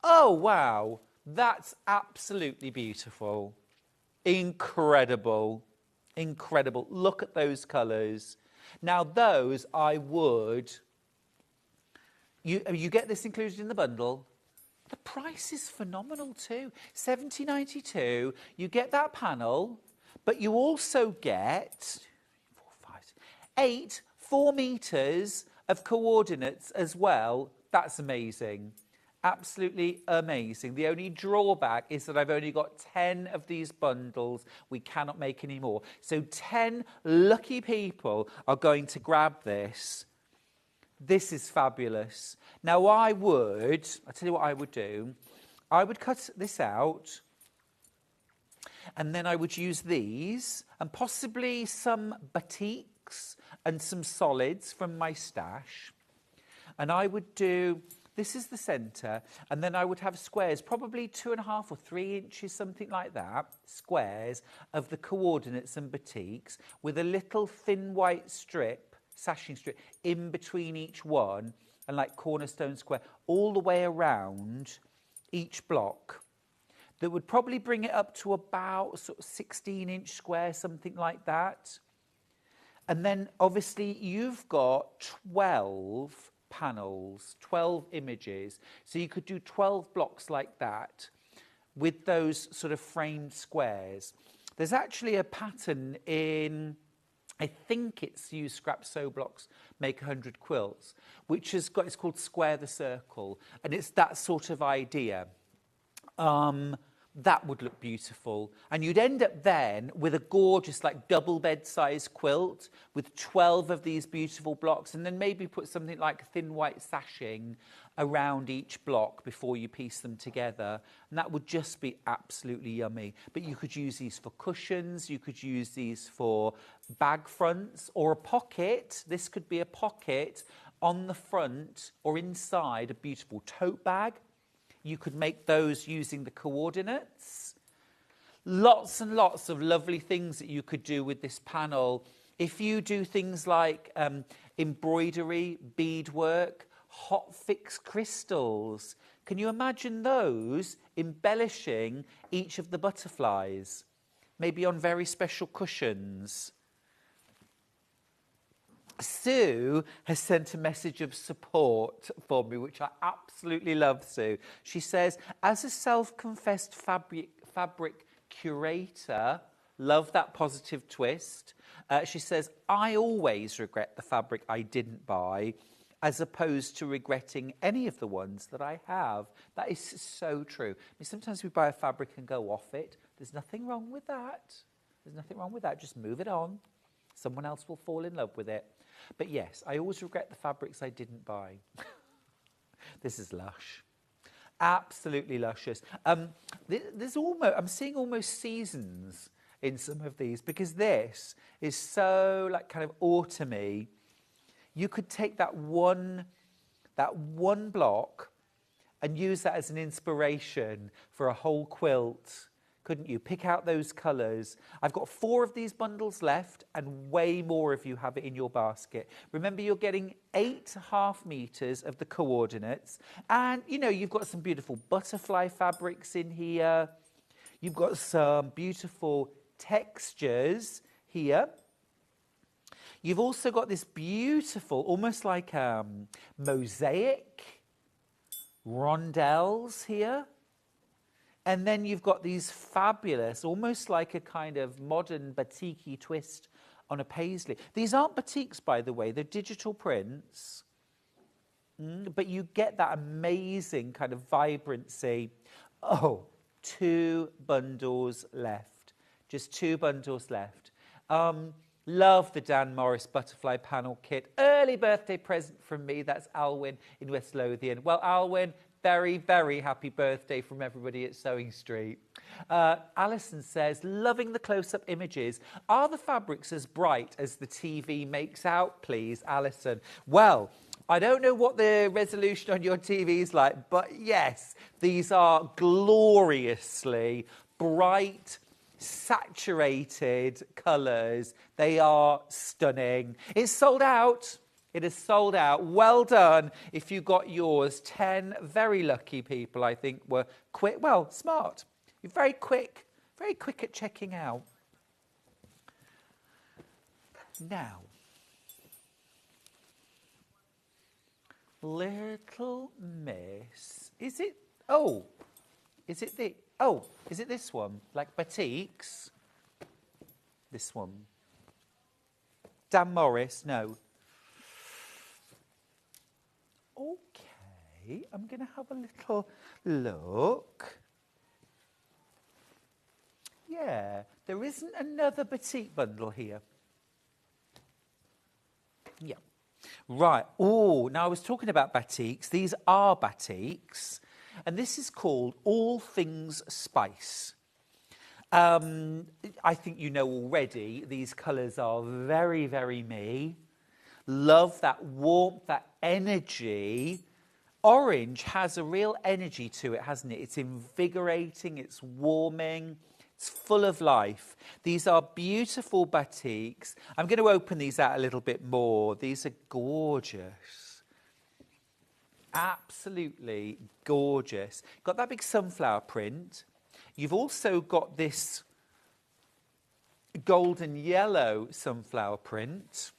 Oh, wow. That's absolutely beautiful. Incredible. Incredible. Look at those colours. Now, those I would... You get this included in the bundle. The price is phenomenal too. $70.92. You get that panel, but you also get 4 meters of coordinates as well. That's amazing. Absolutely amazing. The only drawback is that I've only got 10 of these bundles. We cannot make any more. So 10 lucky people are going to grab this. This is fabulous. Now I'll tell you what I would do. I would cut this out and then I would use these and possibly some batiks and some solids from my stash. And I would do... This is the centre, and then I would have squares, probably 2.5 or 3 inches, something like that, squares of the coordinates and batiks with a little thin white strip, sashing strip, in between each one, and like cornerstone square, all the way around each block. That would probably bring it up to about sort of 16-inch square, something like that. And then, obviously, you've got 12... panels, 12 images. So you could do 12 blocks like that with those sort of framed squares. There's actually a pattern in, I think it's Use Scrap Sew Blocks, Make 100 Quilts, which has got, it's called Square the Circle. And it's that sort of idea. That would look beautiful. And you'd end up then with a gorgeous, like, double bed-size quilt with 12 of these beautiful blocks, and then maybe put something like thin white sashing around each block before you piece them together. And that would just be absolutely yummy. But you could use these for cushions, you could use these for bag fronts or a pocket. This could be a pocket on the front or inside a beautiful tote bag. You could make those using the coordinates. Lots and lots of lovely things that you could do with this panel. If you do things like embroidery, beadwork, hot fix crystals, can you imagine those embellishing each of the butterflies? Maybe on very special cushions. Sue has sent a message of support for me, which I absolutely love, Sue. She says, as a self-confessed fabric curator, love that positive twist. She says, I always regret the fabric I didn't buy, as opposed to regretting any of the ones that I have. That is so true. I mean, sometimes we buy a fabric and go off it. There's nothing wrong with that. There's nothing wrong with that. Just move it on. Someone else will fall in love with it. But yes, I always regret the fabrics I didn't buy. This is lush. Absolutely luscious. There's almost, I'm seeing almost seasons in some of these, because this is so like kind of autumny. You could take that one block and use that as an inspiration for a whole quilt, couldn't you? Pick out those colours. I've got 4 of these bundles left, and way more if you have it in your basket. Remember, you're getting 8.5 meters of the coordinates, and you know, you've got some beautiful butterfly fabrics in here. You've got some beautiful textures here. You've also got this beautiful, almost like mosaic rondelles here. And then you've got these fabulous, almost like a kind of modern batik-y twist on a paisley. These aren't batiks, by the way. They're digital prints. But you get that amazing kind of vibrancy. Oh, 2 bundles left. Just 2 bundles left. Love the Dan Morris butterfly panel kit. Early birthday present from me. That's Alwyn in West Lothian. Well, Alwyn, very, very happy birthday from everybody at Sewing Street. Alison says, loving the close-up images. Are the fabrics as bright as the TV makes out, please, Alison? Well, I don't know what the resolution on your TV is like, but yes, these are gloriously bright, saturated colours. They are stunning. It's sold out. It is sold out. Well done if you got yours. 10 very lucky people, I think, were quick. Well, smart. You're very quick at checking out. Now, Little Miss. Is it? Oh, is it the? Oh, is it this one? Like batiks? This one. Dan Morris? No. Okay, I'm going to have a little look. Yeah, there isn't another batik bundle here. Yeah. Right. Oh, now I was talking about batiks. These are batiks. And this is called All Things Spice. I think you know already, these colours are very, very me. Love that warmth, that energy. Orange has a real energy to it, hasn't it? It's invigorating, it's warming, it's full of life. These are beautiful batiks. I'm going to open these out a little bit more. These are gorgeous. Absolutely gorgeous. Got that big sunflower print. You've also got this golden yellow sunflower print.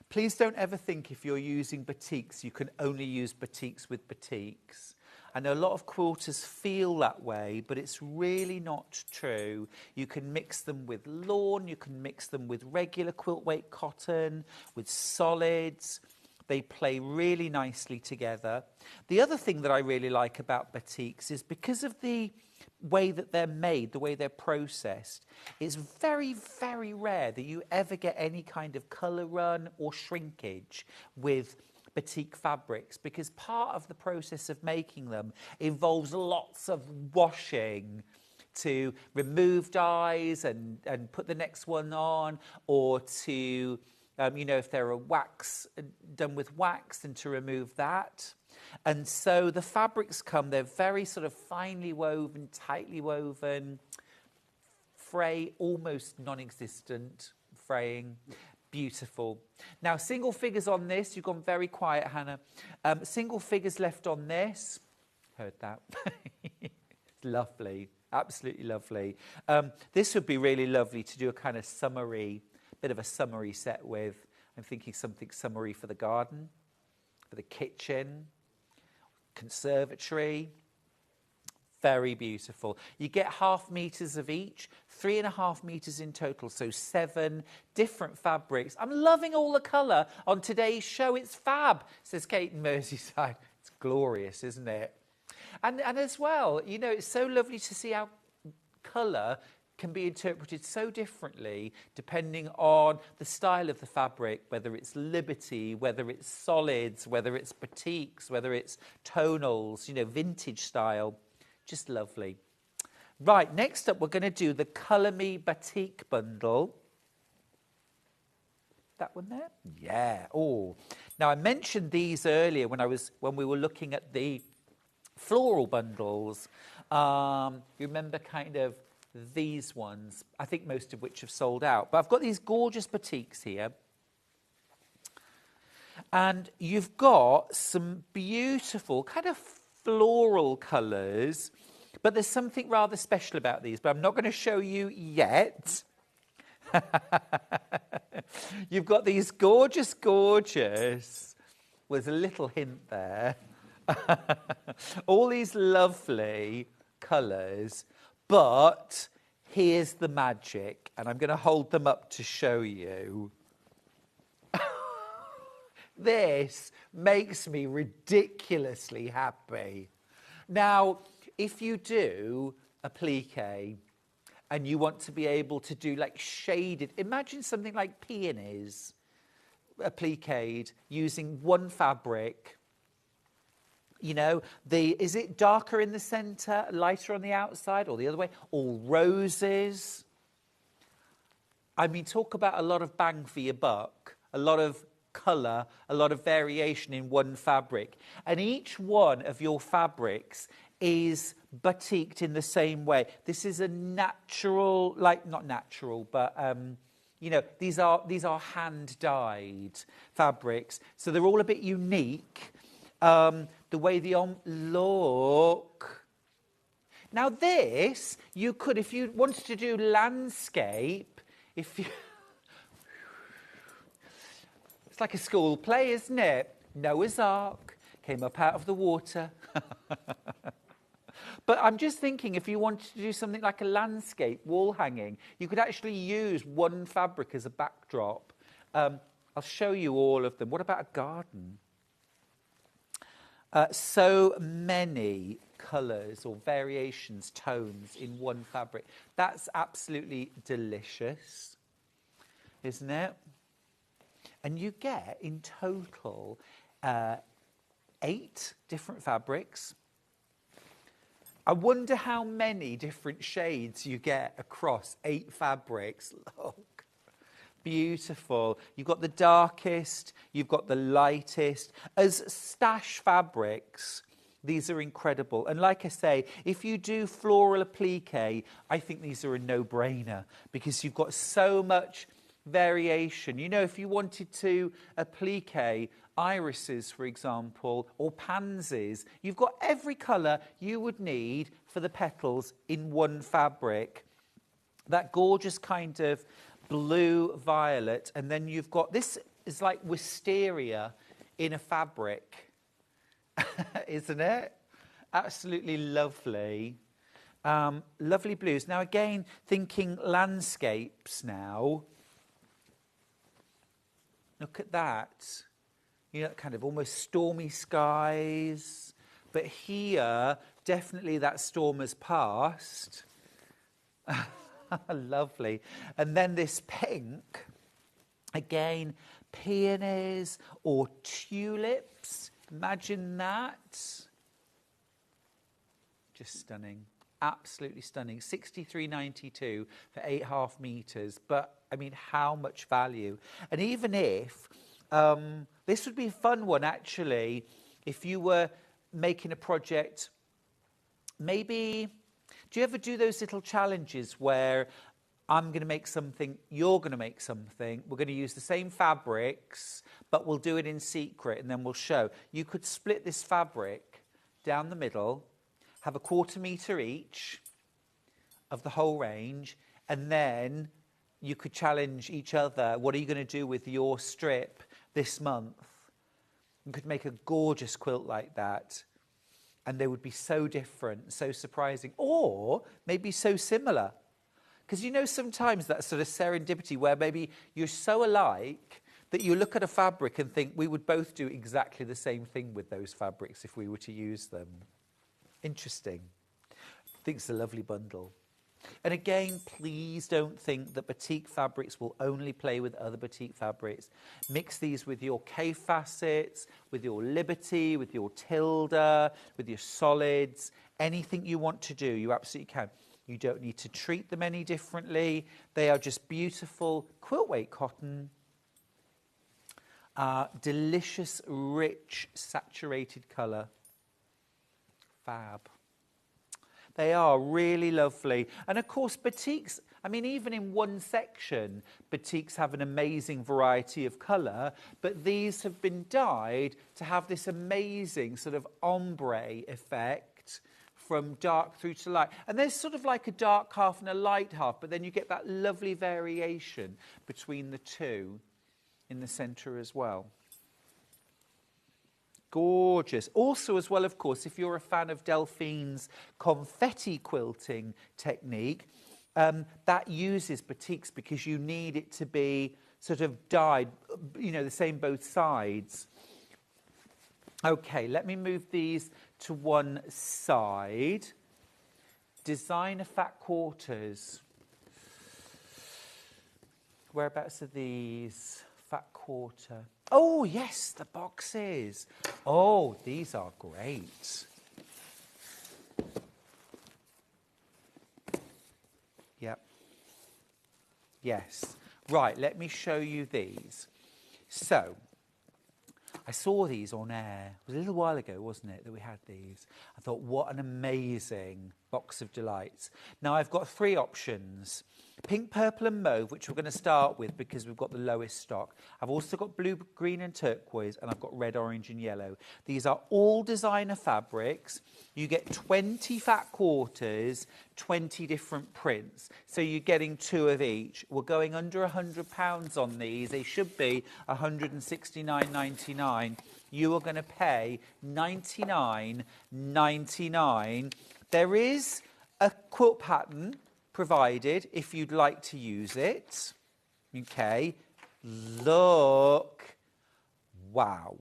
Please don't ever think if you're using batiks, you can only use batiks with batiks. I know a lot of quilters feel that way, but it's really not true. You can mix them with lawn, you can mix them with regular quilt weight cotton, with solids. They play really nicely together. The other thing that I really like about batiks is because of the way that they're made, the way they're processed, it's very, very rare that you ever get any kind of colour run or shrinkage with batik fabrics, because part of the process of making them involves lots of washing to remove dyes and put the next one on, or to you know, if there are wax done with wax, and to remove that. And so the fabrics come, they're very sort of finely woven, tightly woven, fray, almost non-existent fraying. Beautiful. Now, single figures on this. You've gone very quiet, Hannah. Single figures left on this. Heard that. Lovely. Absolutely lovely. This would be really lovely to do a kind of summery, bit of a summery set with. I'm thinking something summery for the garden, for the kitchen, conservatory. Very beautiful. You get 0.5 meters of each, 3.5 meters in total, so 7 different fabrics. I'm loving all the colour on today's show. It's fab, says Kate in Merseyside. It's glorious, isn't it? And as well, you know, it's so lovely to see how colour can be interpreted so differently depending on the style of the fabric, whether it's Liberty, whether it's solids, whether it's batiks, whether it's tonals, you know, vintage style. Just lovely. Right, next up we're going to do the Colour Me Batik bundle. That one there? Yeah. Oh. Now I mentioned these earlier when we were looking at the floral bundles. You remember kind of these ones, I think most of which have sold out. But I've got these gorgeous batiks here. And you've got some beautiful kind of floral colours, but there's something rather special about these, but I'm not going to show you yet. You've got these gorgeous, gorgeous, there's a little hint there, all these lovely colours, but here's the magic, and I'm going to hold them up to show you. This makes me ridiculously happy. Now, if you do applique and you want to be able to do like shaded, imagine something like peonies appliqued using one fabric. You know, is it darker in the centre, lighter on the outside, or the other way? All roses. I mean, talk about a lot of bang for your buck, a lot of colour, a lot of variation in one fabric. And each one of your fabrics is batiked in the same way. This is a natural, like, not natural, but, you know, these are hand-dyed fabrics. So they're all a bit unique. The way look. Now this, you could, if you wanted to do landscape, it's like a school play, isn't it? Noah's Ark came up out of the water. But I'm just thinking, if you wanted to do something like a landscape wall hanging, you could actually use one fabric as a backdrop. I'll show you all of them. What about a garden? So many colours or variations, tones in one fabric. That's absolutely delicious, isn't it? And you get, in total, 8 different fabrics. I wonder how many different shades you get across 8 fabrics. Look, beautiful. You've got the darkest, you've got the lightest. As stash fabrics, these are incredible. And like I say, if you do floral applique, I think these are a no-brainer because you've got so much variation. You know, if you wanted to applique irises, for example, or pansies, you've got every colour you would need for the petals in one fabric. That gorgeous kind of blue violet, and then you've got, this is like wisteria in a fabric, isn't it? Absolutely lovely. Lovely blues. Now again, thinking landscapes now. Look at that. You know, kind of almost stormy skies. But here, definitely that storm has passed. Lovely. And then this pink, again, peonies or tulips. Imagine that. Just stunning. Absolutely stunning. 63.92 for 8.5 meters. But I mean, how much value? And even if this would be a fun one, actually, if you were making a project, maybe, do you ever do those little challenges where I'm going to make something, you're going to make something, we're going to use the same fabrics, but we'll do it in secret and then we'll show. You could split this fabric down the middle, have a 1/4 meter each of the whole range, and then you could challenge each other. What are you going to do with your strip this month? You could make a gorgeous quilt like that, and they would be so different, so surprising, or maybe so similar. Because you know sometimes that sort of serendipity where maybe you're so alike that you look at a fabric and think we would both do exactly the same thing with those fabrics if we were to use them. Interesting. I think it's a lovely bundle. And again, please don't think that batik fabrics will only play with other batik fabrics. Mix these with your K-facets, with your Liberty, with your Tilda, with your solids. Anything you want to do, you absolutely can. You don't need to treat them any differently. They are just beautiful quilt weight cotton. Delicious, rich, saturated colour. Fab. They are really lovely. And of course, batiks, I mean, even in one section, batiks have an amazing variety of colour, but these have been dyed to have this amazing sort of ombre effect from dark through to light. And there's sort of like a dark half and a light half, but then you get that lovely variation between the two in the centre as well. Gorgeous. Also as well, of course, if you're a fan of Delphine's confetti quilting technique, that uses batiks because you need it to be sort of dyed, you know, the same both sides. Okay, let me move these to one side. Designer fat quarters. Whereabouts are these? Fat quarter. Oh, yes, the boxes. Oh, these are great. Yep. Yes. Right, let me show you these. So, I saw these on air. It was a little while ago, wasn't it, that we had these. I thought, what an amazing box of delights. Now, I've got 3 options. Pink, purple and mauve, which we're going to start with because we've got the lowest stock. I've also got blue, green and turquoise, and I've got red, orange and yellow. These are all designer fabrics. You get 20 fat quarters, 20 different prints. So you're getting 2 of each. We're going under £100 on these. They should be £169.99. You are going to pay £99.99. There is a quilt pattern provided if you'd like to use it. Okay, look. Wow.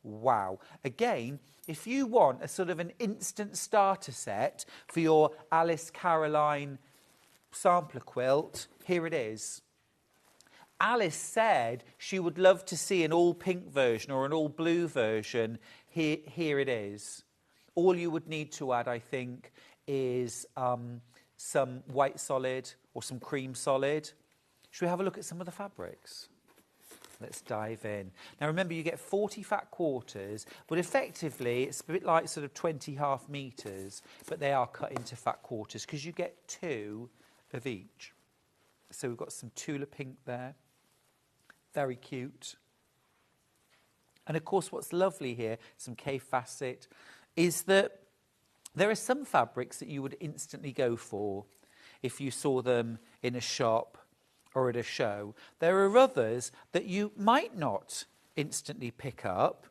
Wow. Again, if you want a sort of an instant starter set for your Alice Caroline sampler quilt, here it is. Alice said she would love to see an all pink version or an all blue version. Here it is. All you would need to add, I think, is some white solid or some cream solid. Should we have a look at some of the fabrics? Let's dive in. Now remember, you get 40 fat quarters, but effectively it's a bit like sort of 20 half meters, but they are cut into fat quarters because you get 2 of each. So we've got some Tula pink there. Very cute. And of course, what's lovely here, some K-facet, is that there are some fabrics that you would instantly go for if you saw them in a shop or at a show. There are others that you might not instantly pick up,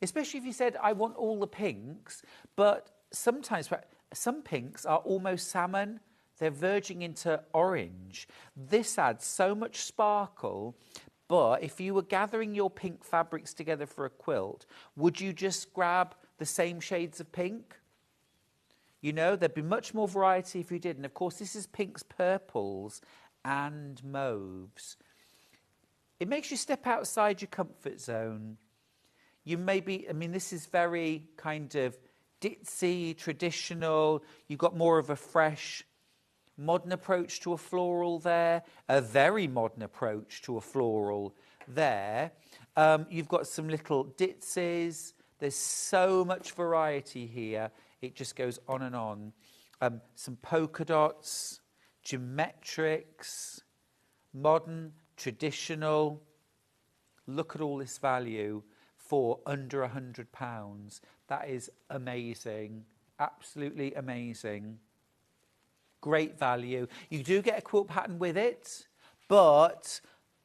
especially if you said, I want all the pinks, but sometimes some pinks are almost salmon. They're verging into orange. This adds so much sparkle, but if you were gathering your pink fabrics together for a quilt, would you just grab the same shades of pink? You know, there'd be much more variety if you did. And of course, this is pinks, purples and mauves. It makes you step outside your comfort zone. You may be, I mean, this is very kind of ditzy, traditional. You've got more of a fresh, modern approach to a floral there. A very modern approach to a floral there. You've got some little ditsies. There's so much variety here. It just goes on and on. Some polka dots, geometrics, modern, traditional. Look at all this value for under £100. That is amazing. Absolutely amazing. Great value. You do get a quilt pattern with it, but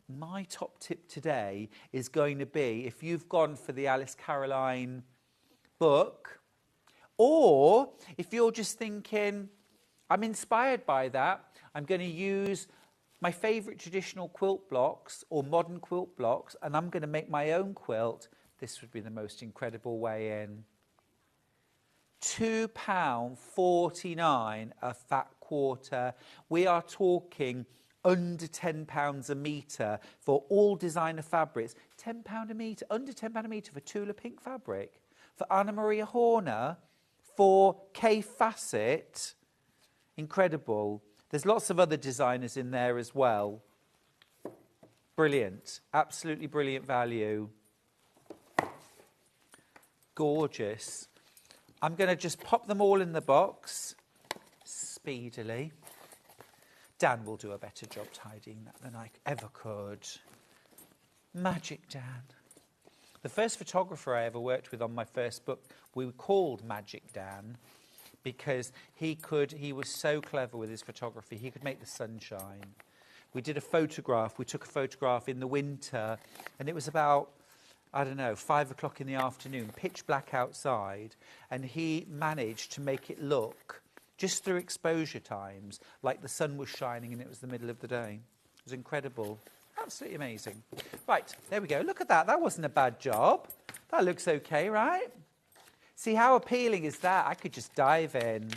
my top tip today is going to be, if you've gone for the Alice Caroline book, or if you're just thinking, I'm inspired by that, I'm going to use my favourite traditional quilt blocks or modern quilt blocks, and I'm going to make my own quilt, this would be the most incredible way in. £2.49 a fat quarter. We are talking under £10 a metre for all designer fabrics. £10 a metre, under £10 a metre for Tula Pink fabric. For Anna Maria Horner, for Kay Fassett. Incredible. There's lots of other designers in there as well. Brilliant. Absolutely brilliant value. Gorgeous. I'm going to just pop them all in the box speedily. Dan will do a better job tidying that than I ever could. Magic Dan. The first photographer I ever worked with on my first book, we were called Magic Dan, because he was so clever with his photography. He could make the sun shine. We did a photograph. We took a photograph in the winter, and it was about, I don't know, 5 o'clock in the afternoon, pitch black outside, and he managed to make it look, just through exposure times, like the sun was shining and it was the middle of the day. It was incredible. Absolutely amazing. Right, there we go. Look at that. That wasn't a bad job. That looks okay, right? See, how appealing is that? I could just dive in.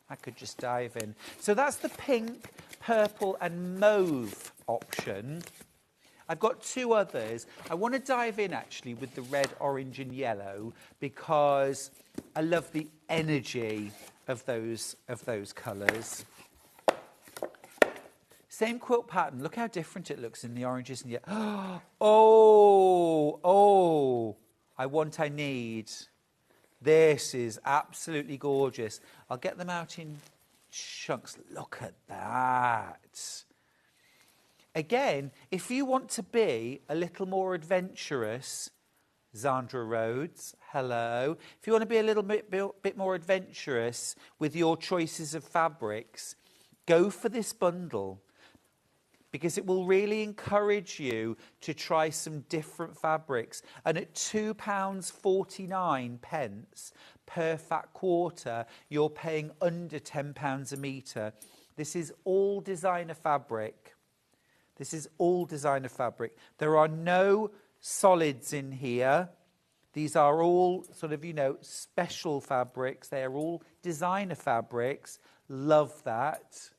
I could just dive in. So that's the pink, purple and mauve option. I've got two others. I want to dive in, actually, with the red, orange and yellow, because I love the energy of those colours. Same quilt pattern. Look how different it looks in the oranges and yellow. Oh, I need. This is absolutely gorgeous. I'll get them out in chunks. Look at that. Again, if you want to be a little more adventurous, Zandra Rhodes, hello. If you want to be a little bit more adventurous with your choices of fabrics, go for this bundle, because it will really encourage you to try some different fabrics. And at £2.49 per fat quarter, you're paying under £10 a metre. This is all designer fabric. This is all designer fabric. There are no solids in here. These are all sort of, special fabrics. They are all designer fabrics. Love that.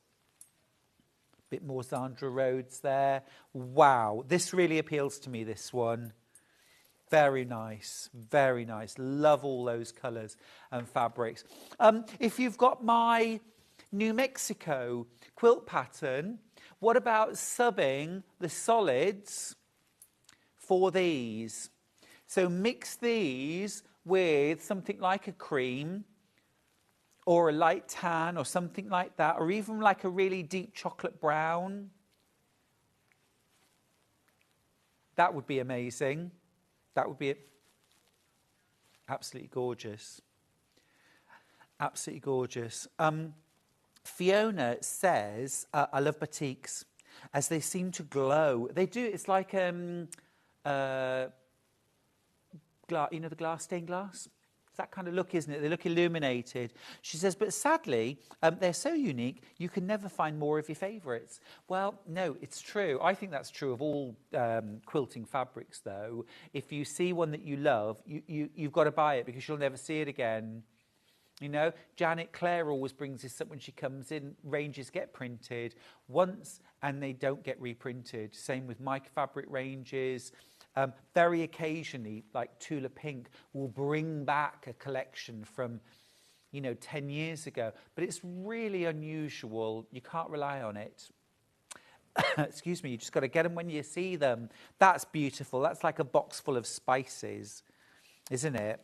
Bit more Zandra Rhodes there. Wow, this really appeals to me, this one. Very nice, very nice. Love all those colours and fabrics. If you've got my New Mexico quilt pattern, what about subbing the solids for these? So mix these with something like a cream, or a light tan, or something like that, or even like a really deep chocolate brown. That would be amazing. That would be absolutely gorgeous. Absolutely gorgeous. Fiona says, I love batiks, as they seem to glow. They do. It's like, the glass, stained glass? It's that kind of look, isn't it? They look illuminated. She says, but sadly, they're so unique, you can never find more of your favourites. Well, no, it's true. I think that's true of all quilting fabrics, though. If you see one that you love, you've got to buy it, because you'll never see it again. Janet Clare always brings this up when she comes in. Ranges get printed once and they don't get reprinted. Same with my fabric ranges. Very occasionally, like Tula Pink will bring back a collection from, 10 years ago. But it's really unusual. You can't rely on it. Excuse me, you just got to get them when you see them. That's beautiful. That's like a box full of spices, isn't it?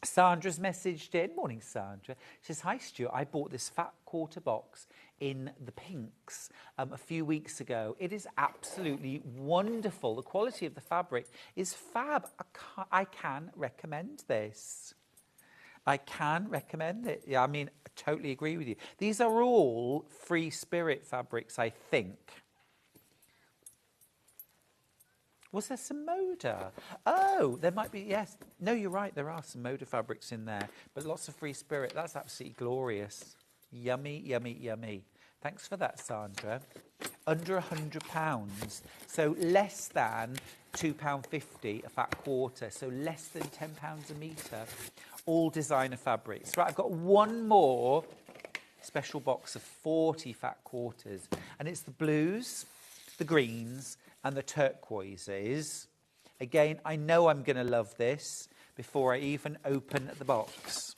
Sandra's messaged in. Morning, Sandra. She says, hi, Stuart. I bought this fat quarter box in the pinks a few weeks ago. It is absolutely wonderful. The quality of the fabric is fab. I can recommend this. I can recommend it. Yeah, I mean, I totally agree with you. These are all Free Spirit fabrics, I think. Was there some Moda? Oh, there might be, yes. No, you're right, there are some Moda fabrics in there, but lots of Free Spirit. That's absolutely glorious. Yummy, yummy, yummy. Thanks for that, Sandra. Under £100, so less than £2.50 a fat quarter, so less than £10 a metre. All designer fabrics. Right, I've got one more special box of 40 fat quarters, and it's the blues, the greens, and the turquoises. Again, I know I'm going to love this before I even open the box.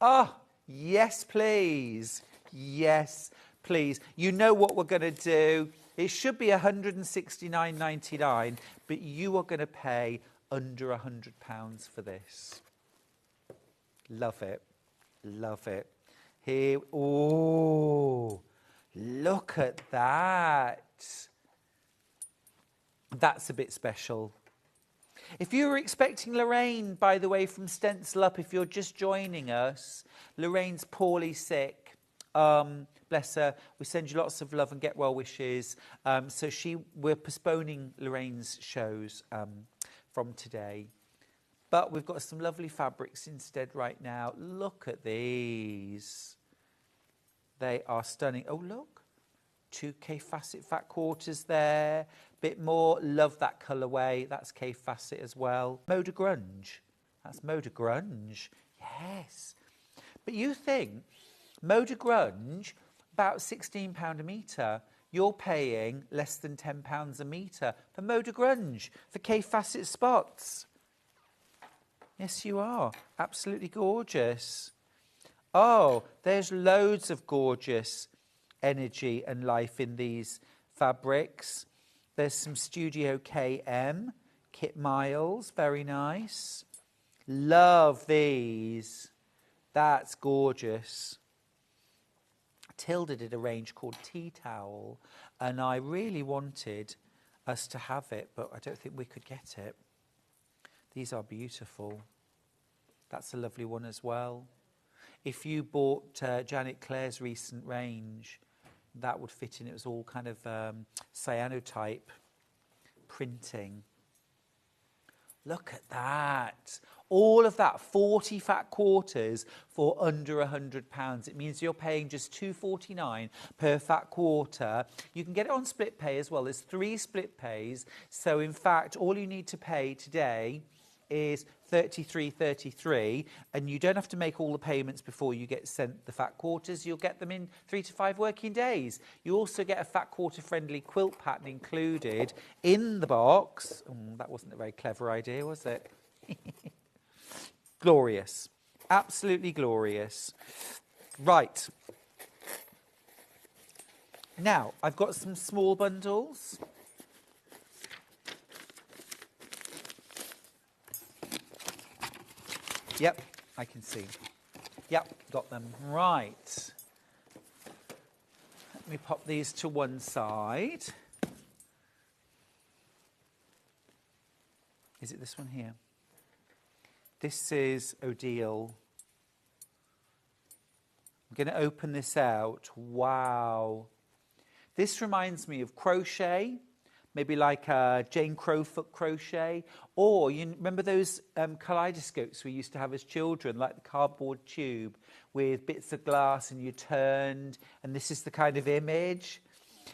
Ah, yes, please. Yes, please. You know what we're going to do. It should be £169.99, but you are going to pay under £100 for this. Love it. Love it. Here, oh, look at that. That's a bit special. If you were expecting Lorraine, by the way, from Stencil Up, if you're just joining us, Lorraine's poorly sick. Bless her. We send you lots of love and get well wishes. So we're postponing Lorraine's shows from today. But we've got some lovely fabrics instead right now. Look at these. They are stunning. Oh, look. 2K Facet fat quarters there. Bit more. Love that colourway. That's K Facet as well. Moda Grunge. That's Moda Grunge. Yes. But you think, Moda Grunge, about £16 a metre. You're paying less than £10 a metre for Moda Grunge, for K Facet spots. Yes, you are. Absolutely gorgeous. Oh, there's loads of gorgeous energy and life in these fabrics. There's some Studio KM, Kit Miles, very nice. Love these. That's gorgeous. Tilda did a range called Tea Towel, and I really wanted us to have it, but I don't think we could get it. These are beautiful. That's a lovely one as well. If you bought Janet Clare's recent range, that would fit in. It was all kind of cyanotype printing. Look at that. All of that, 40 fat quarters for under £100. It means you're paying just £2.49 per fat quarter. You can get it on split pay as well. There's 3 split pays. So, in fact, all you need to pay today is $33.33, and you don't have to make all the payments before you get sent the fat quarters. You'll get them in 3 to 5 working days. You also get a fat quarter friendly quilt pattern included in the box. That wasn't a very clever idea, was it? Glorious. Absolutely glorious. Right. Now, I've got some small bundles. Yep, I can see. Yep, got them. Right. Let me pop these to one side. Is it this one here? This is Odile. I'm going to open this out. Wow. This reminds me of crochet. Maybe like Jane Crowfoot crochet. Or, you remember those kaleidoscopes we used to have as children, like the cardboard tube with bits of glass and you turned, and this is the kind of image.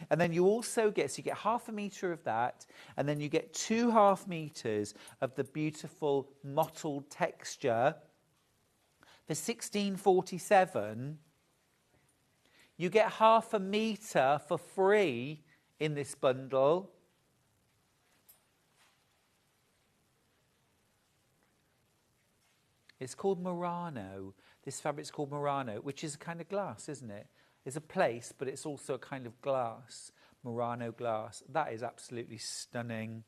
And then you also get, so you get half a metre of that, and then you get 2.5 metres of the beautiful mottled texture. For £16.47, you get half a metre for free in this bundle. It's called Morano. This fabric's called Morano, which is a kind of glass, isn't it? It's a place, but it's also a kind of glass. Morano glass. That is absolutely stunning.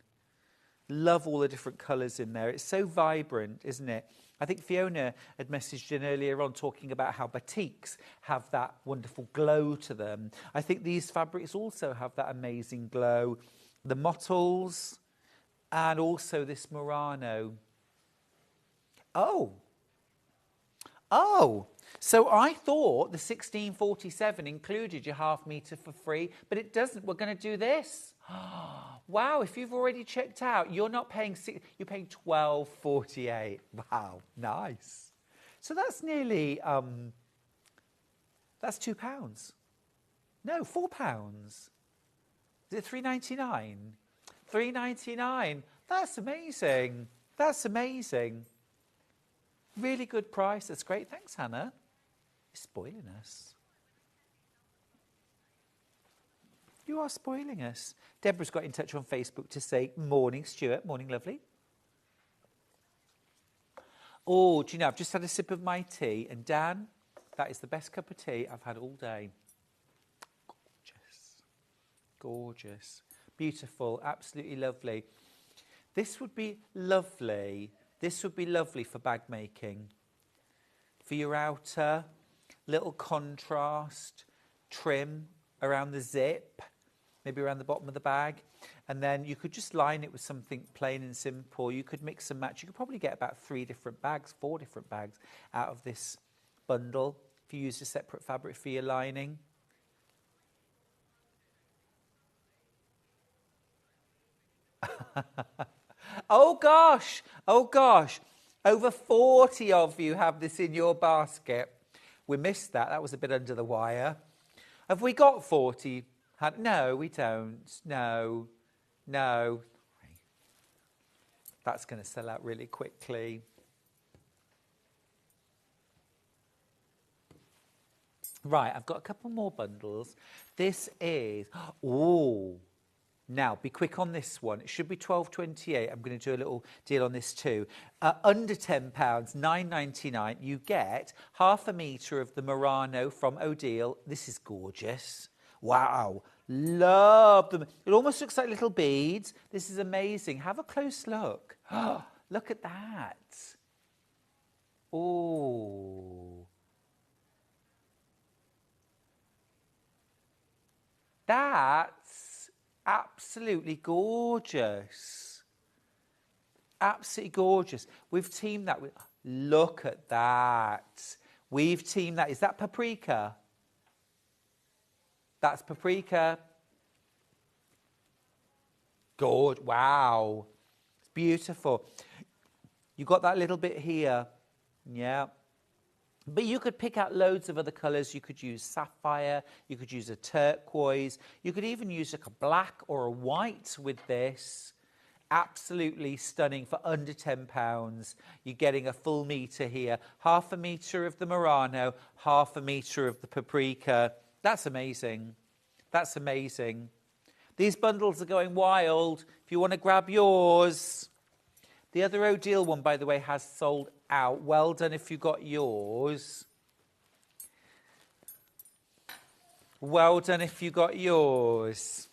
Love all the different colours in there. It's so vibrant, isn't it? I think Fiona had messaged in earlier on talking about how batiks have that wonderful glow to them. I think these fabrics also have that amazing glow. The mottles and also this Morano. Oh, so I thought the 1647 included your half metre for free, but it doesn't. We're going to do this. Wow, if you've already checked out, you're not paying, you're paying $12.48. Wow, nice. So that's nearly, that's £2. No, £4. Is it $3.99? $3.99. That's amazing. That's amazing. Really good price. That's great. Thanks, Hannah. You're spoiling us. You are spoiling us. Deborah's got in touch on Facebook to say, morning, Stuart. Morning, lovely. Oh, do you know, I've just had a sip of my tea. And Dan, that is the best cup of tea I've had all day. Gorgeous. Gorgeous. Beautiful. Absolutely lovely. This would be lovely. This would be lovely for bag making. For your outer, little contrast, trim around the zip, maybe around the bottom of the bag. And then you could just line it with something plain and simple. You could mix and match. You could probably get about 4 different bags out of this bundle if you used a separate fabric for your lining. Oh gosh, over 40 of you have this in your basket. We missed that. That was a bit under the wire. Have we got 40? No, we don't. No. That's going to sell out really quickly. Right, I've got a couple more bundles. This is, now, be quick on this one. It should be $12.28. I'm going to do a little deal on this too. Under £10, $9.99, you get half a metre of the Morano from O'Deal. This is gorgeous. Wow. Love them. It almost looks like little beads. This is amazing. Have a close look. Look at that. Oh. That's absolutely gorgeous. Absolutely gorgeous. We've teamed that with... Look at that. We've teamed that. Is that paprika? That's paprika. Good. Wow. It's beautiful. You got that little bit here. Yeah. But you could pick out loads of other colours. You could use sapphire. You could use a turquoise. You could even use like a black or a white with this. Absolutely stunning for under £10. You're getting a full metre here. Half a metre of the Morano, half a metre of the paprika. That's amazing. That's amazing. These bundles are going wild. If you want to grab yours. The other O'Deal one, by the way, has sold out. Well done if you got yours. Well done if you got yours.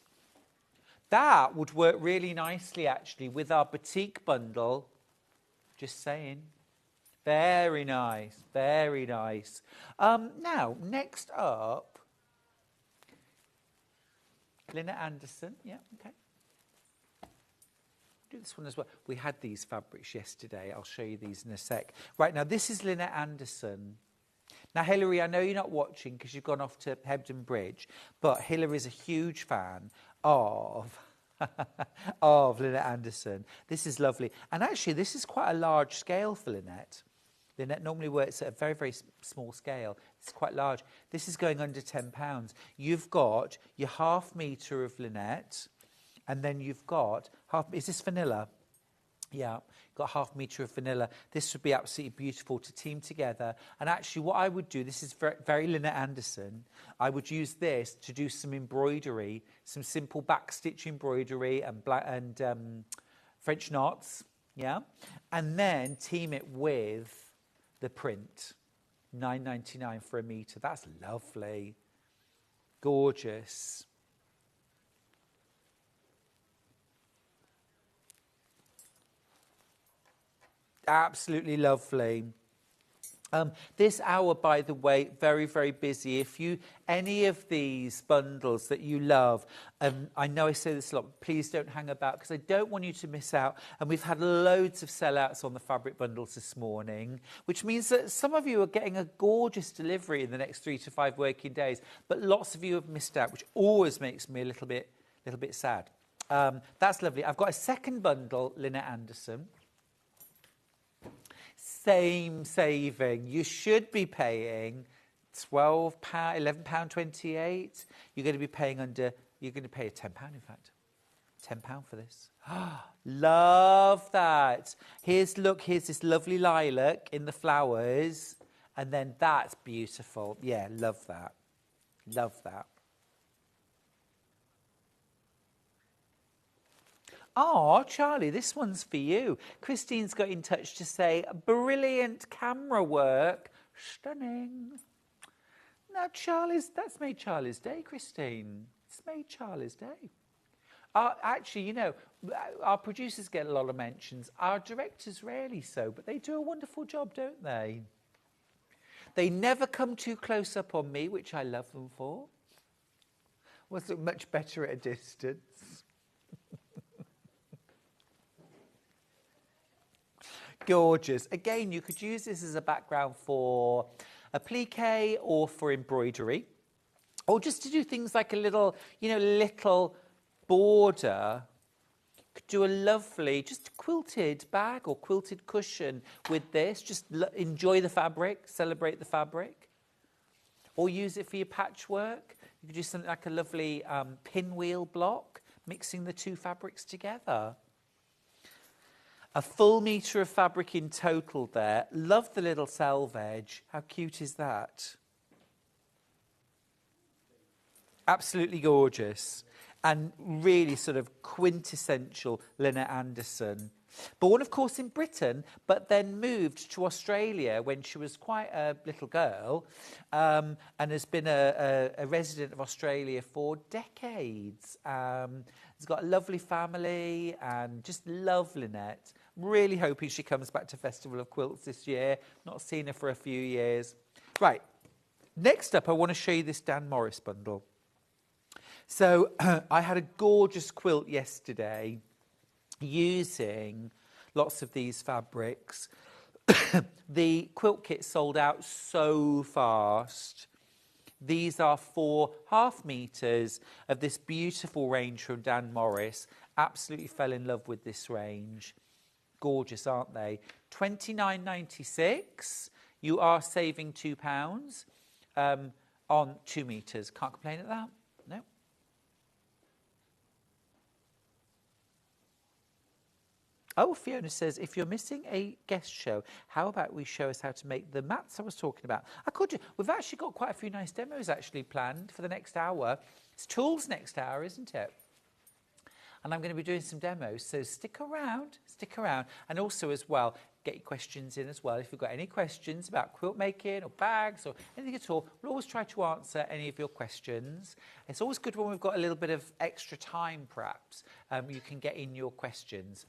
That would work really nicely, actually, with our batik bundle. Just saying. Very nice. Very nice. Now, next up, Lynette Anderson. Yeah, okay. Do this one as well. We had these fabrics yesterday. I'll show you these in a sec. Right, now this is Lynette Anderson. Now, Hilary, I know you're not watching because you've gone off to Hebden Bridge, but Hilary is a huge fan of Lynette Anderson. This is lovely. And actually, this is quite a large scale for Lynette. Lynette normally works at a very, very small scale. It's quite large. This is going under £10. You've got your half metre of Lynette, and then you've got half... Is this vanilla? Yeah, got 1/2 metre of vanilla. This would be absolutely beautiful to team together. And actually what I would do, this is very Lynette Anderson, I would use this to do some embroidery, some simple backstitch embroidery and French knots, yeah? And then team it with the print, $9.99 for a metre. That's lovely, gorgeous. Absolutely lovely. This hour, by the way, very, very busy. If you, any of these bundles that you love, I know I say this a lot, please don't hang about because I don't want you to miss out. And we've had loads of sellouts on the fabric bundles this morning, which means that some of you are getting a gorgeous delivery in the next 3 to 5 working days, but lots of you have missed out, which always makes me a little bit sad. That's lovely. I've got a second bundle, Lynette Anderson. Same saving. You should be paying £12, £11.28. You're going to be paying you're going to pay £10 in fact. £10 for this. Love that. Here's this lovely lilac in the flowers. And then that's beautiful. Yeah, love that. Love that. Oh, Charlie, this one's for you. Christine's got in touch to say, brilliant camera work. Stunning. Now, that's made Charlie's day, Christine. It's made Charlie's day. Actually, you know, our producers get a lot of mentions. Our directors rarely so, but they do a wonderful job, don't they? They never come too close up on me, which I love them for. Was it much better at a distance? Gorgeous. Again, you could use this as a background for applique or for embroidery, or just to do things like a little border. Could do a lovely, just quilted bag or quilted cushion with this. Just enjoy the fabric, celebrate the fabric, or use it for your patchwork. You could do something like a lovely pinwheel block, mixing the two fabrics together. A full metre of fabric in total there. Love the little selvage. How cute is that? Absolutely gorgeous. And really sort of quintessential Lynette Anderson. Born, of course, in Britain, but then moved to Australia when she was quite a little girl, and has been a resident of Australia for decades. Has got a lovely family and just love Lynette. Really hoping she comes back to Festival of Quilts this year. Not seen her for a few years. Right, next up I want to show you this Dan Morris bundle. So I had a gorgeous quilt yesterday using lots of these fabrics. The quilt kit sold out so fast. These are 4.5 metres of this beautiful range from Dan Morris. Absolutely fell in love with this range. Gorgeous, aren't they? $29.96. You are saving £2 on 2 metres. Can't complain at that. No. Oh, Fiona says, if you're missing a guest show, how about we show us how to make the mats I was talking about? I could do. We've actually got quite a few nice demos actually planned for the next hour. It's tools next hour, isn't it? And I'm going to be doing some demos, so stick around. And also as well, get your questions in as well. If you've got any questions about quilt making or bags or anything at all, we'll always try to answer any of your questions. It's always good when we've got a little bit of extra time, perhaps. You can get in your questions.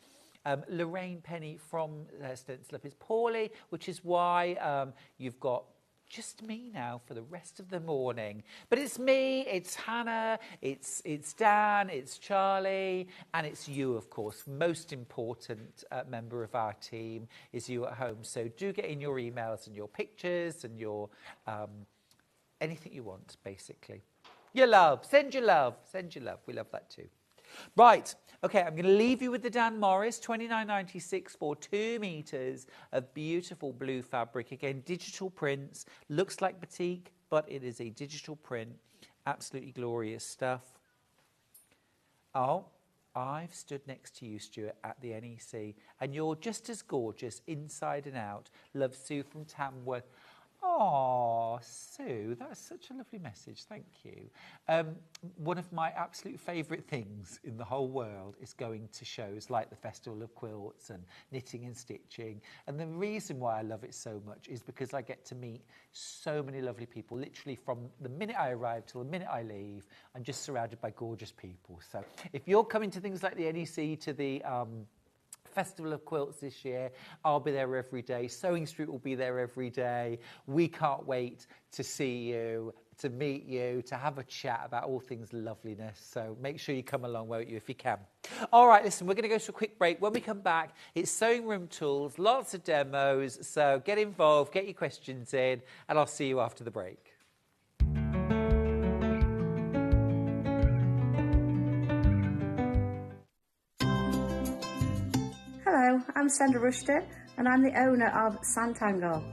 Lorraine Penny from Stencil Up is poorly, which is why you've got just me now for the rest of the morning. But it's me, it's Hannah, it's Dan, it's Charlie, and it's you, of course. Most important member of our team is you at home. So do get in your emails and your pictures and your anything you want, basically. Your love, send your love, send your love. We love that too. Right, okay, I'm going to leave you with the Dan Morris, $29.96 for 2 metres of beautiful blue fabric. Again, digital prints, looks like batik, but it is a digital print. Absolutely glorious stuff. Oh, I've stood next to you, Stuart, at the NEC, and you're just as gorgeous inside and out. Love, Sue from Tamworth. Oh, Sue, that's such a lovely message. Thank you. One of my absolute favourite things in the whole world is going to shows like the Festival of Quilts and Knitting and Stitching. And the reason why I love it so much is because I get to meet so many lovely people. Literally from the minute I arrive till the minute I leave, I'm just surrounded by gorgeous people. So if you're coming to things like the NEC, to the Festival of Quilts this year, I'll be there every day. Sewing Street will be there every day. We can't wait to see you, to meet you, to have a chat about all things loveliness. So make sure you come along, won't you, if you can. All right, listen, we're going to go to a quick break. When we come back, it's sewing room tools, lots of demos. So get involved, get your questions in, and I'll see you after the break. Hello, I'm Sandra Rushton and I'm the owner of Sanntangle.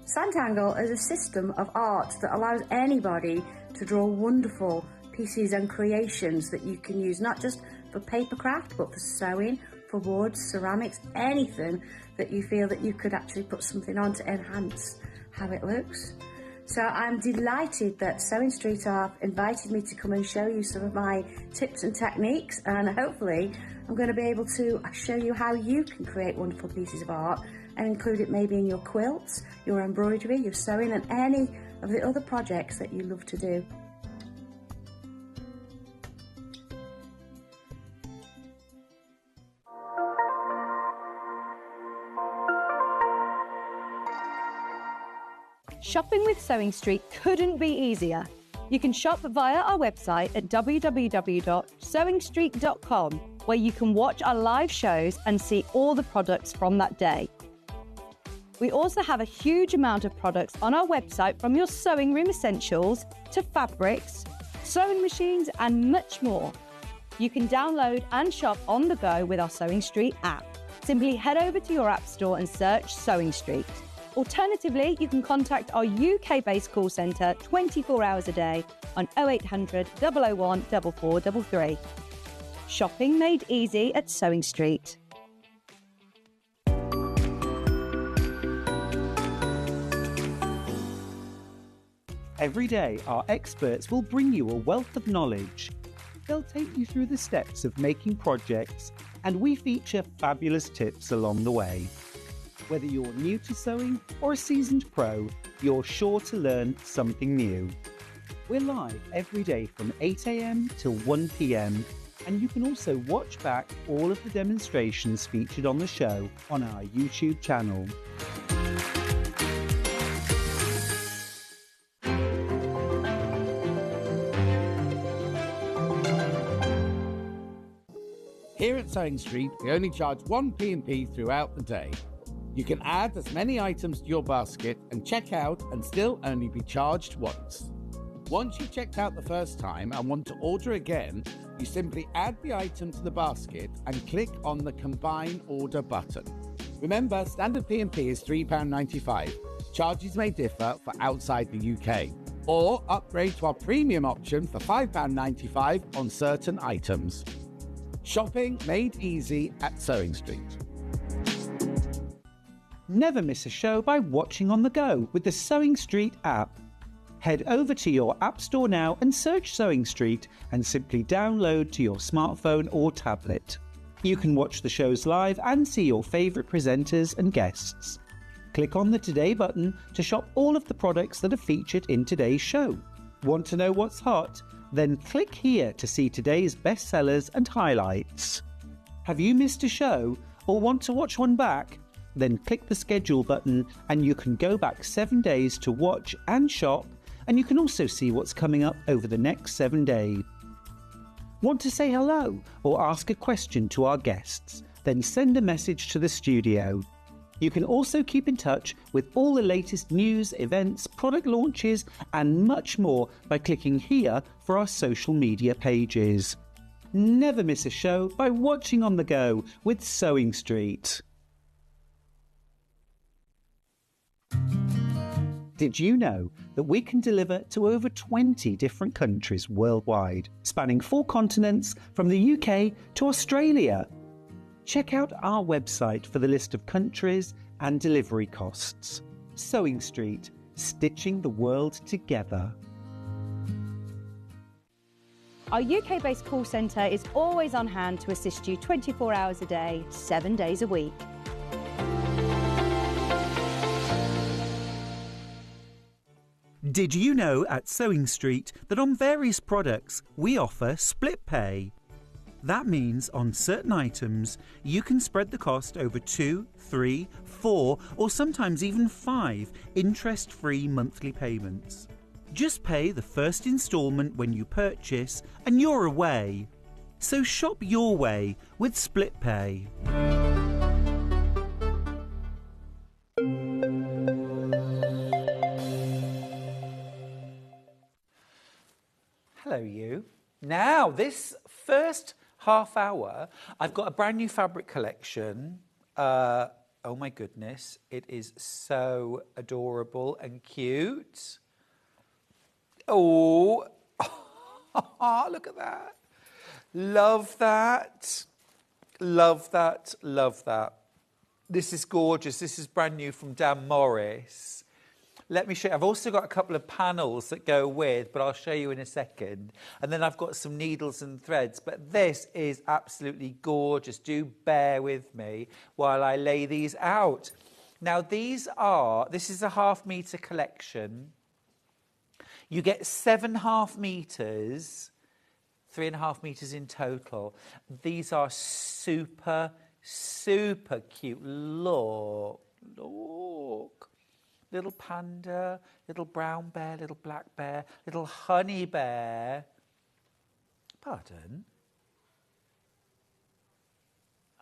Sanntangle is a system of art that allows anybody to draw wonderful pieces and creations that you can use not just for paper craft but for sewing, for wood, ceramics, anything that you feel that you could actually put something on to enhance how it looks. So I'm delighted that Sewing Street have invited me to come and show you some of my tips and techniques, and hopefully I'm going to be able to show you how you can create wonderful pieces of art and include it maybe in your quilts, your embroidery, your sewing and any of the other projects that you love to do. Shopping with Sewing Street couldn't be easier. You can shop via our website at www.sewingstreet.com, where you can watch our live shows and see all the products from that day. We also have a huge amount of products on our website, from your sewing room essentials to fabrics, sewing machines and much more. You can download and shop on the go with our Sewing Street app. Simply head over to your app store and search Sewing Street. Alternatively, you can contact our UK-based call centre 24 hours a day on 0800 001 4433. Shopping made easy at Sewing Street. Every day, our experts will bring you a wealth of knowledge. They'll take you through the steps of making projects, and we feature fabulous tips along the way. Whether you're new to sewing or a seasoned pro, you're sure to learn something new. We're live every day from 8 AM till 1 PM, and you can also watch back all of the demonstrations featured on the show on our YouTube channel. Here at Sewing Street, we only charge 1 P&P throughout the day. You can add as many items to your basket and check out and still only be charged once. Once you've checked out the first time and want to order again, you simply add the item to the basket and click on the Combine Order button. Remember, standard P&P is £3.95. Charges may differ for outside the UK. Or upgrade to our premium option for £5.95 on certain items. Shopping made easy at Sewing Street. Never miss a show by watching on the go with the Sewing Street app. Head over to your app store now and search Sewing Street and simply download to your smartphone or tablet. You can watch the shows live and see your favourite presenters and guests. Click on the Today button to shop all of the products that are featured in today's show. Want to know what's hot? Then click here to see today's bestsellers and highlights. Have you missed a show or want to watch one back? Then click the schedule button and you can go back 7 days to watch and shop, and you can also see what's coming up over the next 7 days. Want to say hello or ask a question to our guests? Then send a message to the studio. You can also keep in touch with all the latest news, events, product launches and much more by clicking here for our social media pages. Never miss a show by watching on the go with Sewing Street. Did you know that we can deliver to over 20 different countries worldwide, spanning 4 continents from the UK to Australia? Check out our website for the list of countries and delivery costs. Sewing Street, stitching the world together. Our UK-based call centre is always on hand to assist you 24 hours a day, 7 days a week. Did you know at Sewing Street that on various products we offer split pay? That means on certain items you can spread the cost over 2, 3, 4 or sometimes even 5 interest-free monthly payments. Just pay the first instalment when you purchase and you're away. So shop your way with split pay. Hello you. Now this first half hour I've got a brand new fabric collection. Oh my goodness, it is so adorable and cute. Oh, look at that. Love that. Love that, love that. This is gorgeous. This is brand new from Dan Morris. Let me show you. I've also got a couple of panels that go with, but I'll show you in a second. And then I've got some needles and threads. But this is absolutely gorgeous. Do bear with me while I lay these out. Now, this is a half-metre collection. You get 7.5 metres, 3.5 metres in total. These are super, super cute. Look. Little panda, little brown bear, little black bear, little honey bear. Pardon?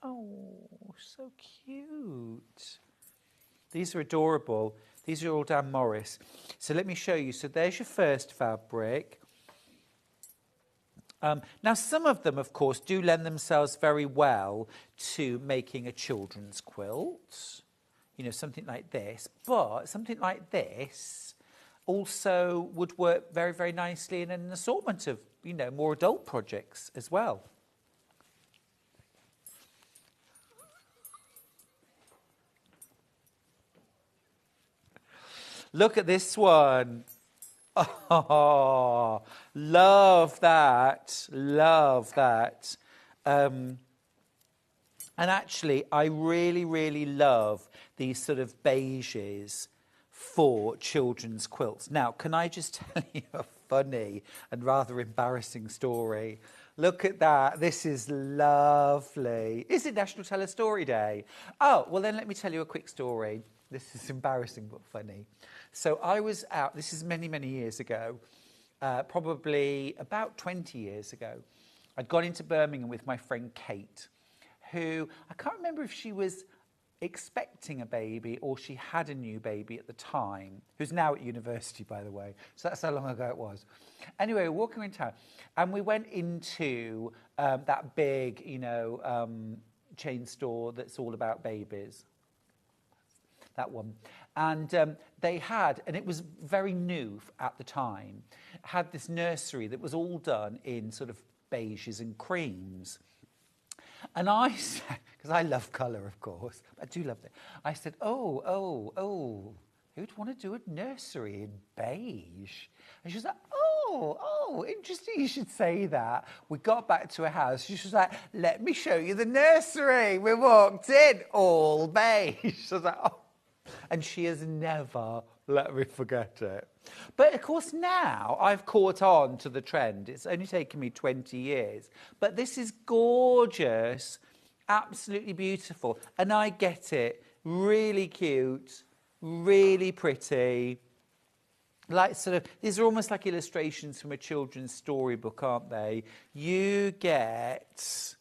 Oh, so cute. These are adorable. These are all Dan Morris. So let me show you. So there's your first fabric. Now, some of them, of course, do lend themselves very well to making a children's quilt. You know, something like this. But something like this also would work very, very nicely in an assortment of, you know, more adult projects as well. Look at this one. Oh, love that. Love that. And actually, I really, really love these sort of beiges for children's quilts. Now, can I just tell you a funny and rather embarrassing story? Look at that. This is lovely. Is it National Tell a Story Day? Oh, well, then let me tell you a quick story. This is embarrassing but funny. So I was out, this is many, many years ago, probably about 20 years ago. I'd gone into Birmingham with my friend Kate, who, I can't remember if she was expecting a baby or she had a new baby at the time, who's now at university, by the way. So that's how long ago it was. Anyway, we're walking around town and we went into that big, you know, chain store that's all about babies. That one. And they had, and it was very new at the time, had this nursery that was all done in sort of beiges and creams. And I said, because I love colour, of course, I do love it. I said, oh, who'd want to do a nursery in beige? And she was like, oh, interesting you should say that. We got back to her house. She was like, let me show you the nursery. We walked in, all beige. I was like, oh. And she has never let me forget it. But, of course, now I've caught on to the trend. It's only taken me 20 years. But this is gorgeous, absolutely beautiful. And I get it. Really cute, really pretty. Like sort of, these are almost like illustrations from a children's storybook, aren't they? You get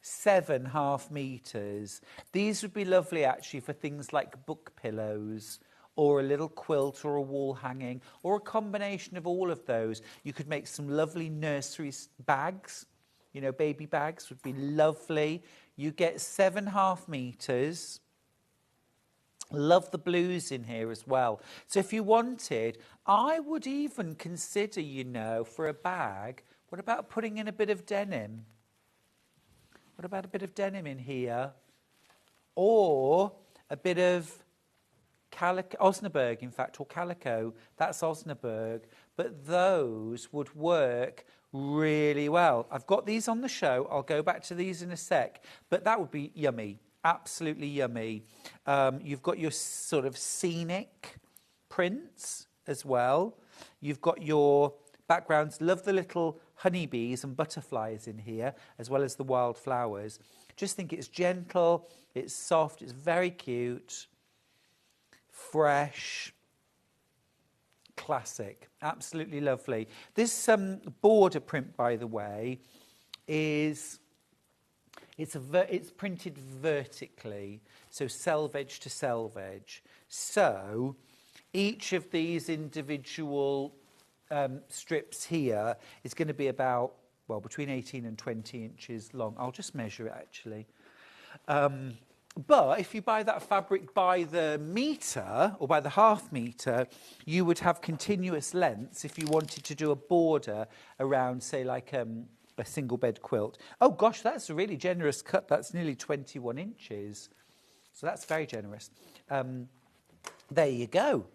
7.5 meters. These would be lovely actually for things like book pillows or a little quilt or a wall hanging or a combination of all of those. You could make some lovely nursery bags, you know, baby bags would be lovely. You get 7.5 meters. Love the blues in here as well. So if you wanted, I would even consider, you know, for a bag, what about putting in a bit of denim? What about a bit of denim in here? Or a bit of Calico, Osberg, in fact, or Calico. That's Osberg. But those would work really well. I've got these on the show. I'll go back to these in a sec. But that would be yummy. Absolutely yummy. You've got your sort of scenic prints as well. You've got your backgrounds. Love the little honeybees and butterflies in here, as well as the wildflowers. Just think it's gentle, it's soft, it's very cute, fresh, classic. Absolutely lovely. This border print, by the way, is... It's printed vertically, so selvage to selvage. So each of these individual strips here is going to be about, well, between 18 and 20 inches long. I'll just measure it, actually. But if you buy that fabric by the metre or by the half metre, you would have continuous lengths if you wanted to do a border around, say, like... a single bed quilt. Oh gosh, that's a really generous cut. That's nearly 21 inches. So that's very generous. There you go.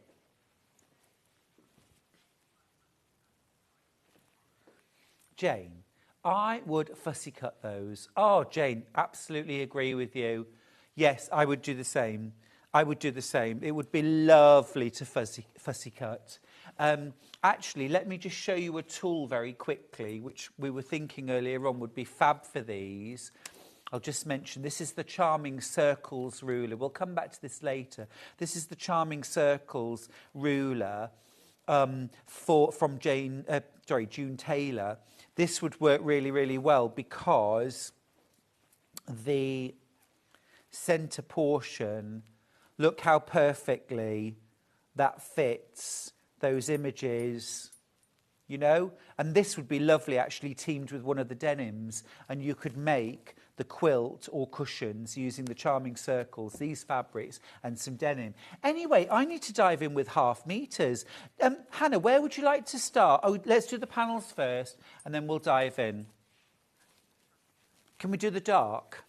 Jane, I would fussy cut those. Oh, Jane, absolutely agree with you. Yes, I would do the same. I would do the same. It would be lovely to fussy cut. Actually, let me just show you a tool very quickly, which we were thinking earlier on would be fab for these. I'll just mention, this is the Charming Circles ruler. We'll come back to this later. This is the Charming Circles ruler from June Taylor. This would work really, really well because the centre portion, look how perfectly that fits those images, you know? And this would be lovely, actually, teamed with one of the denims, and you could make the quilt or cushions using the Charming Circles, these fabrics, and some denim. Anyway, I need to dive in with half meters. Hannah, where would you like to start? Oh, let's do the panels first, and then we'll dive in. Can we do the dark?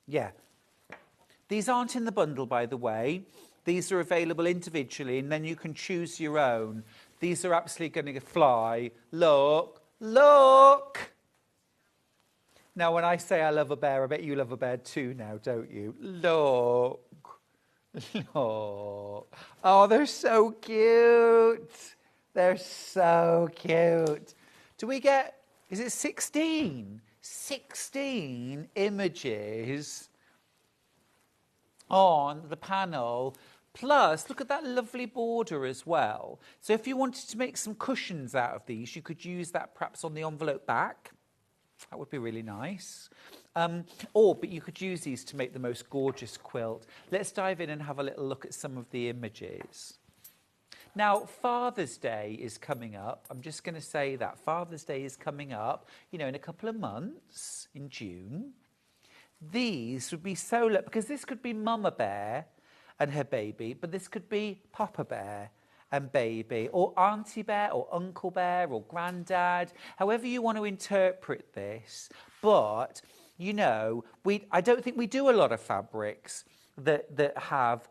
Yeah. These aren't in the bundle, by the way. These are available individually, and then you can choose your own. These are absolutely going to fly. Look, look! Now, when I say I love a bear, I bet you love a bear too now, don't you? Look. Look. Oh, they're so cute. They're so cute. Do we get, is it 16? 16 images on the panel. Plus, look at that lovely border as well. So if you wanted to make some cushions out of these, you could use that perhaps on the envelope back. That would be really nice. But you could use these to make the most gorgeous quilt. Let's dive in and have a little look at some of the images. Now, Father's Day is coming up. I'm just going to say that. Father's Day is coming up, you know, in a couple of months, in June. These would be so, because this could be Mama Bear and her baby, but this could be Papa Bear and baby, or Auntie Bear, or Uncle Bear, or Grandad, however you want to interpret this. But, you know, I don't think we do a lot of fabrics that have,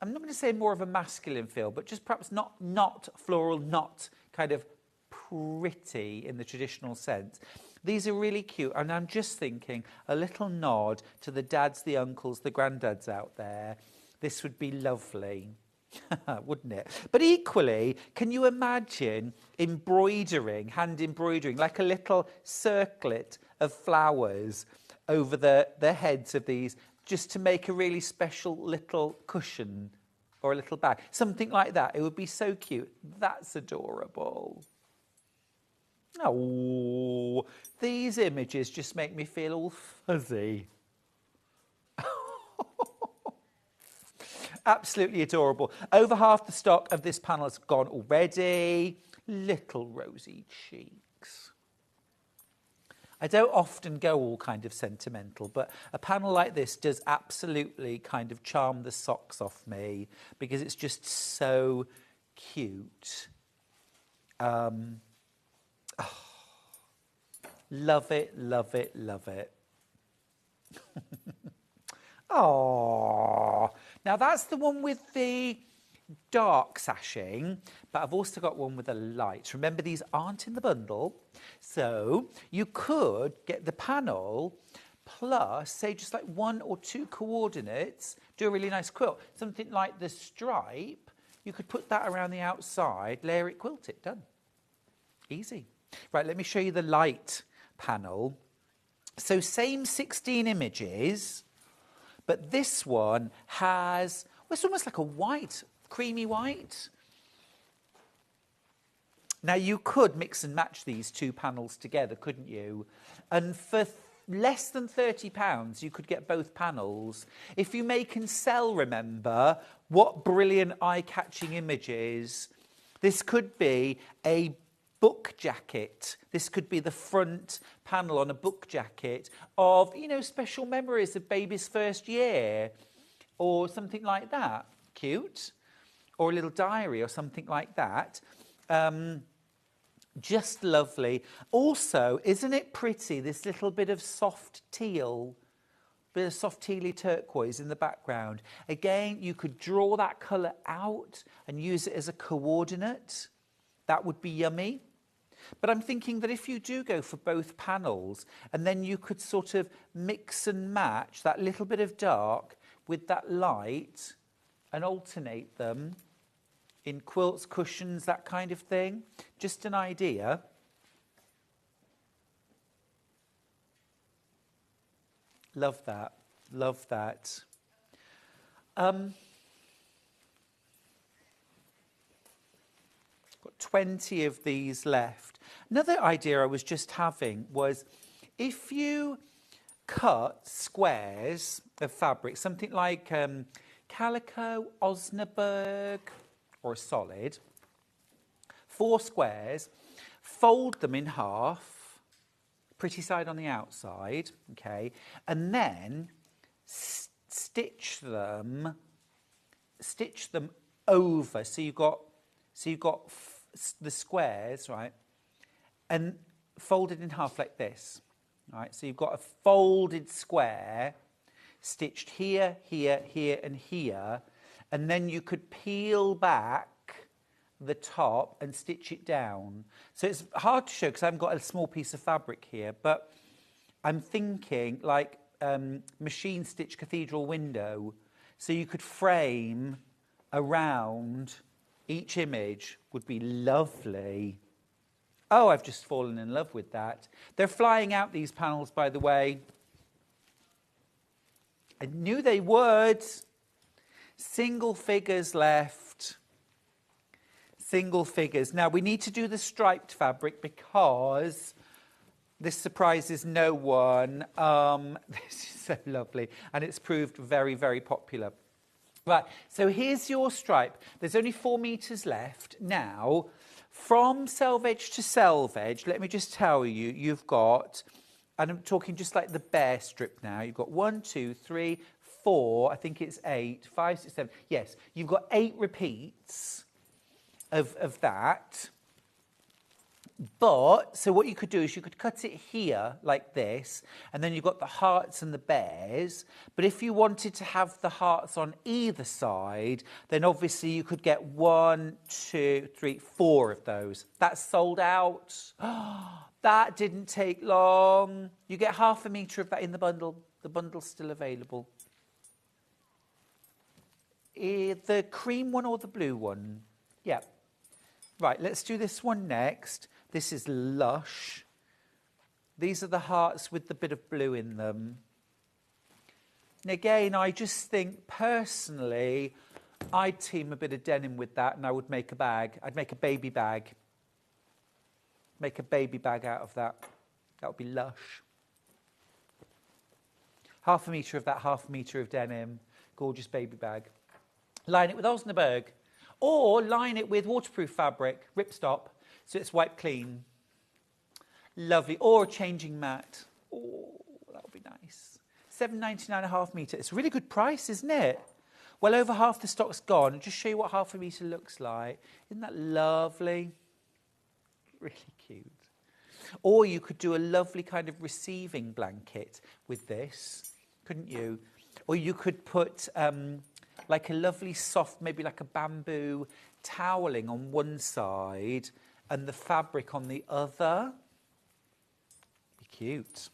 I'm not going to say more of a masculine feel, but just perhaps not floral, not kind of pretty in the traditional sense. These are really cute, and I'm just thinking a little nod to the dads, the uncles, the granddads out there. This would be lovely, wouldn't it? But equally, can you imagine embroidering, hand embroidering, like a little circlet of flowers over the heads of these, just to make a really special little cushion or a little bag? Something like that. It would be so cute. That's adorable. Oh, these images just make me feel all fuzzy. Absolutely adorable. Over half the stock of this panel has gone already. Little rosy cheeks. I don't often go all kind of sentimental, but a panel like this does absolutely kind of charm the socks off me because it's just so cute. Love it, love it, love it. Oh, now that's the one with the dark sashing, but I've also got one with a light. Remember, these aren't in the bundle, so you could get the panel plus, say, just like 1 or 2 coordinates, do a really nice quilt. Something like the stripe, you could put that around the outside, layer it, quilt it, done. Easy. Right, let me show you the light panel. So same 16 images, but this one has, well, it's almost like a white, creamy white. Now, you could mix and match these 2 panels together, couldn't you? And for less than £30, you could get both panels. If you make and sell, remember, what brilliant eye-catching images. This could be a book jacket. This could be the front panel on a book jacket of, you know, special memories of baby's first year or something like that. Cute. Or a little diary or something like that. Just lovely. Also, isn't it pretty, this little bit of soft teal, bit of soft tealy turquoise in the background? Again, you could draw that colour out and use it as a coordinate. That would be yummy. But I'm thinking that if you do go for both panels, and then you could sort of mix and match that little bit of dark with that light and alternate them in quilts, cushions, that kind of thing. Just an idea. Love that. Love that. Got 20 of these left. Another idea I was just having was if you cut squares of fabric, something like Calico, Osberg, or a solid, 4 squares, fold them in half, pretty side on the outside, okay, and then stitch them over. So you've got the squares, right, and folded in half like this, right. So you've got a folded square stitched here, here, here, and here. And then you could peel back the top and stitch it down. So it's hard to show because I haven't got a small piece of fabric here, but I'm thinking like machine stitch cathedral window. So you could frame around each image, would be lovely. Oh, I've just fallen in love with that. They're flying out, these panels, by the way. I knew they would. Single figures left. Single figures. Now, we need to do the striped fabric because this surprises no one. This is so lovely. And it's proved very, very popular. Right, so here's your stripe. There's only 4 meters left. Now, from selvage to selvage, let me just tell you, you've got, and I'm talking just like the bare strip now, you've got 1, 2, 3, 4, I think it's 8, 5, 6, 7. Yes, you've got 8 repeats of that. But, so what you could do is you could cut it here like this, and then you've got the hearts and the bears. But if you wanted to have the hearts on either side, then obviously you could get 1, 2, 3, 4 of those. That's sold out. That didn't take long. You get half a metre of that in the bundle. The bundle's still available. The cream one or the blue one? Yeah. Right, let's do this one next. This is Lush. These are the hearts with the bit of blue in them. And again, I just think, personally, I'd team a bit of denim with that and I would make a bag. I'd make a baby bag. Make a baby bag out of that. That would be lush. Half a metre of that, half a metre of denim. Gorgeous baby bag. Line it with Osberg. Or line it with waterproof fabric, ripstop, so it's wiped clean. Lovely. Or a changing mat. Oh, that would be nice. £7.99 a half metre. It's a really good price, isn't it? Well over half the stock's gone. I'll just show you what half a metre looks like. Isn't that lovely? Really cute. Or you could do a lovely kind of receiving blanket with this, couldn't you? Or you could put like a lovely soft, maybe like a bamboo toweling on one side and the fabric on the other. Be cute.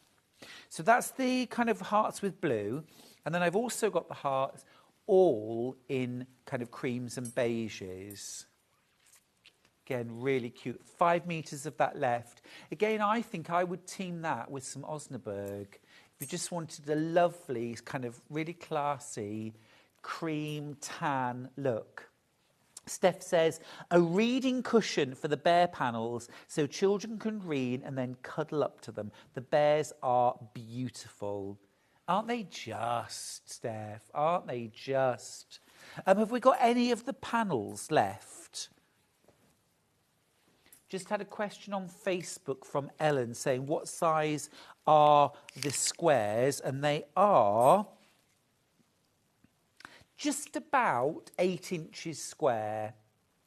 So that's the kind of hearts with blue. And then I've also got the hearts all in kind of creams and beiges. Again, really cute. 5 metres of that left. Again, I think I would team that with some Osberg. If you just wanted a lovely, kind of really classy, cream tan look. Steph says, a reading cushion for the bear panels so children can read and then cuddle up to them. The bears are beautiful. Aren't they just, Steph? Aren't they just? Have we got any of the panels left? Just had a question on Facebook from Ellen saying, what size are the squares? And they are just about 8 inches square.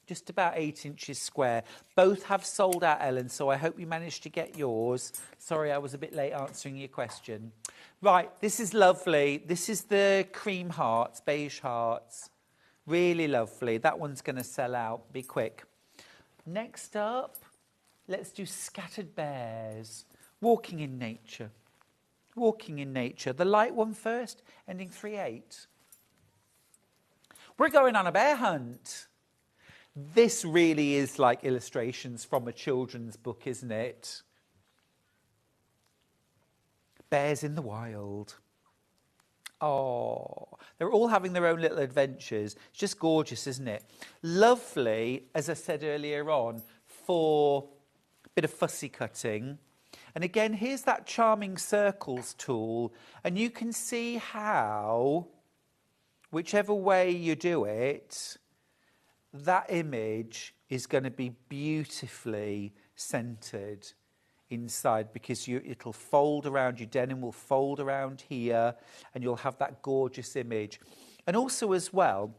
Just about 8 inches square. Both have sold out, Ellen, so I hope you managed to get yours. Sorry, I was a bit late answering your question. Right, this is lovely. This is the cream hearts, beige hearts. Really lovely. That one's going to sell out. Be quick. Next up, let's do scattered bears. Walking in nature. Walking in nature. The light one first, ending 3/8. We're going on a bear hunt. This really is like illustrations from a children's book, isn't it? Bears in the wild. Oh, they're all having their own little adventures. It's just gorgeous, isn't it? Lovely, as I said earlier on, for a bit of fussy cutting. And again, here's that charming circles tool. And you can see how, whichever way you do it, that image is going to be beautifully centered inside, because it'll fold around, your denim will fold around here, and you'll have that gorgeous image. And also as well,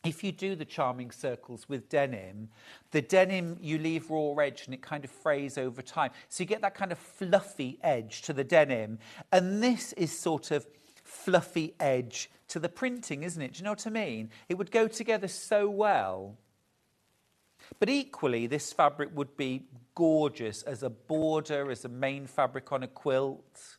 if you do the charming circles with denim, the denim, you leave raw edge and it kind of frays over time. So you get that kind of fluffy edge to the denim. And this is sort of fluffy edge to the printing, isn't it? Do you know what I mean? It would go together so well. But equally, this fabric would be gorgeous as a border, as a main fabric on a quilt.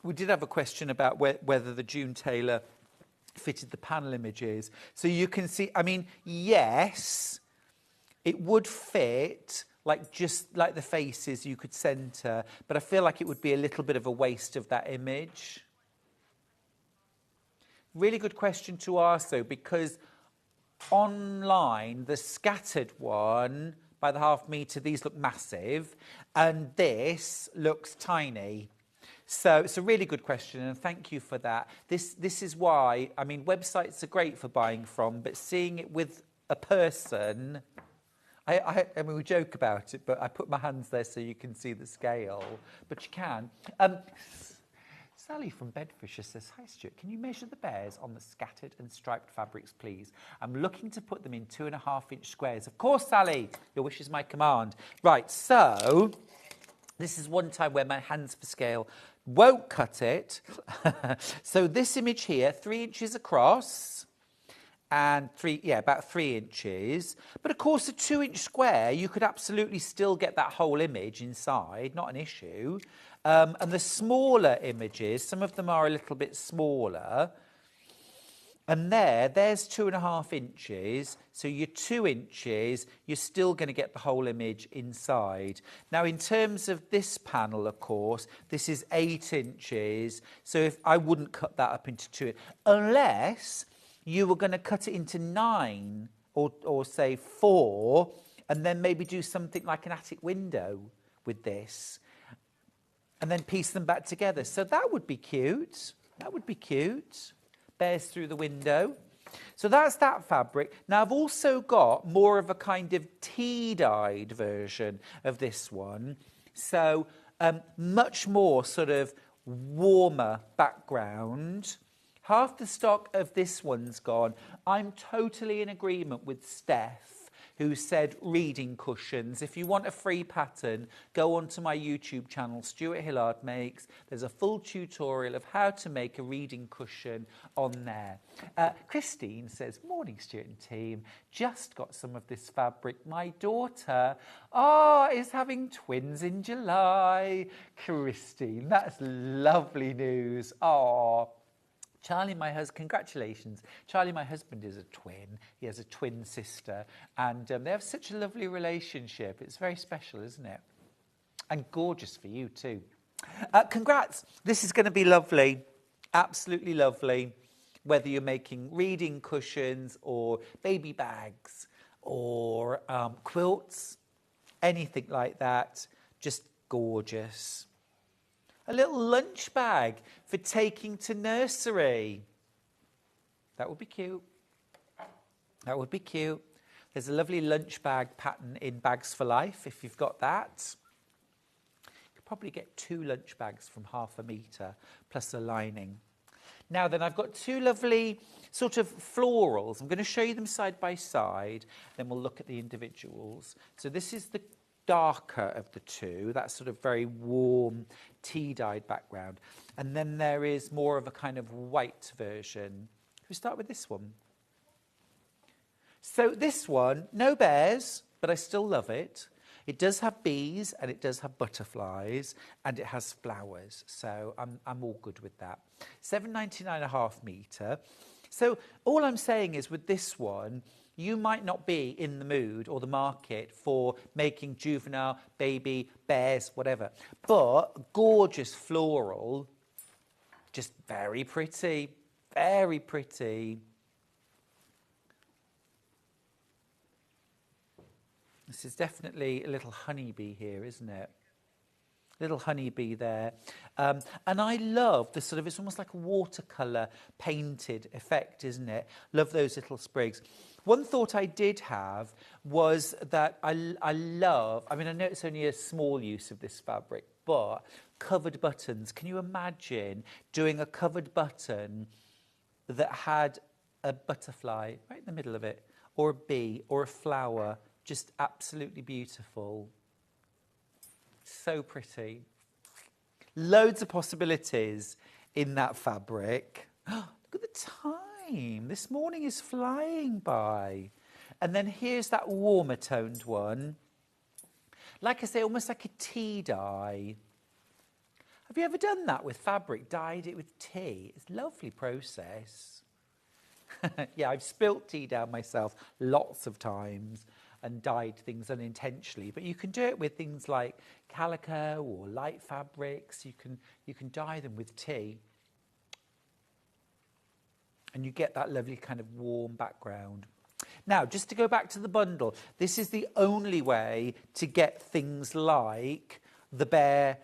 We did have a question about whether the June Taylor fitted the panel images. So you can see, I mean, yes, it would fit, like just like the faces you could centre, but I feel like it would be a little bit of a waste of that image. Really good question to ask, though, because online, the scattered one, by the half metre, these look massive, and this looks tiny. So it's a really good question, and thank you for that. This is why, I mean, websites are great for buying from, but seeing it with a person, I mean, we joke about it, but I put my hands there so you can see the scale, but you can. Sally from Bedfordshire says, hi Stuart, can you measure the bears on the scattered and striped fabrics, please? I'm looking to put them in 2.5-inch squares. Of course, Sally, your wish is my command. Right, so this is one time where my hands for scale won't cut it. So this image here, 3 inches across and about 3 inches. But of course, a 2-inch square, you could absolutely still get that whole image inside, not an issue. And the smaller images, some of them are a little bit smaller. And there's 2.5 inches. So your 2 inches, you're still going to get the whole image inside. Now, in terms of this panel, of course, this is 8 inches. So if I wouldn't cut that up into 2, unless you were going to cut it into 9 or say 4, and then maybe do something like an attic window with this, and then piece them back together. So that would be cute. That would be cute. Bears through the window. So that's that fabric. Now I've also got more of a kind of tea-dyed version of this one. So much more sort of warmer background. Half the stock of this one's gone. I'm totally in agreement with Steph, who said reading cushions. If you want a free pattern, go onto my YouTube channel, Stuart Hillard Makes. There's a full tutorial of how to make a reading cushion on there. Christine says, morning Stuart and team, just got some of this fabric. My daughter, is having twins in July. Christine, that's lovely news. Charlie, my husband, congratulations. Charlie, my husband, is a twin. He has a twin sister, and they have such a lovely relationship. It's very special, isn't it? And gorgeous for you, too. Congrats. This is going to be lovely. Absolutely lovely. Whether you're making reading cushions or baby bags or quilts, anything like that, just gorgeous. A little lunch bag for taking to nursery. That would be cute. That would be cute. There's a lovely lunch bag pattern in Bags for Life, if you've got that. You could probably get 2 lunch bags from ½ a metre, plus a lining. Now then, I've got 2 lovely sort of florals. I'm going to show you them side by side, then we'll look at the individuals. So this is the darker of the 2, that sort of very warm tea-dyed background. And then there is more of a kind of white version. We start with this one. So this one, no bears, but I still love it. It does have bees and it does have butterflies and it has flowers. So I'm all good with that. £7.99.5 metre. So all I'm saying is with this one, you might not be in the mood or the market for making juvenile, baby, bears, whatever. But gorgeous floral, just very pretty, very pretty. This is definitely a little honeybee here, isn't it? Little honeybee there. And I love the sort of, it's almost like a watercolour painted effect, isn't it? Love those little sprigs. One thought I did have was that I love, I mean, I know it's only a small use of this fabric, but covered buttons. Can you imagine doing a covered button that had a butterfly right in the middle of it, or a bee, or a flower? Just absolutely beautiful. So pretty. Loads of possibilities in that fabric. Look at the time. This morning is flying by. And then here's that warmer toned one. Like I say, almost like a tea dye. Have you ever done that with fabric? Dyed it with tea? It's a lovely process. Yeah, I've spilt tea down myself lots of times and dyed things unintentionally, but you can do it with things like calico or light fabrics. You can dye them with tea, and you get that lovely kind of warm background. Now, just to go back to the bundle, this is the only way to get things like the bear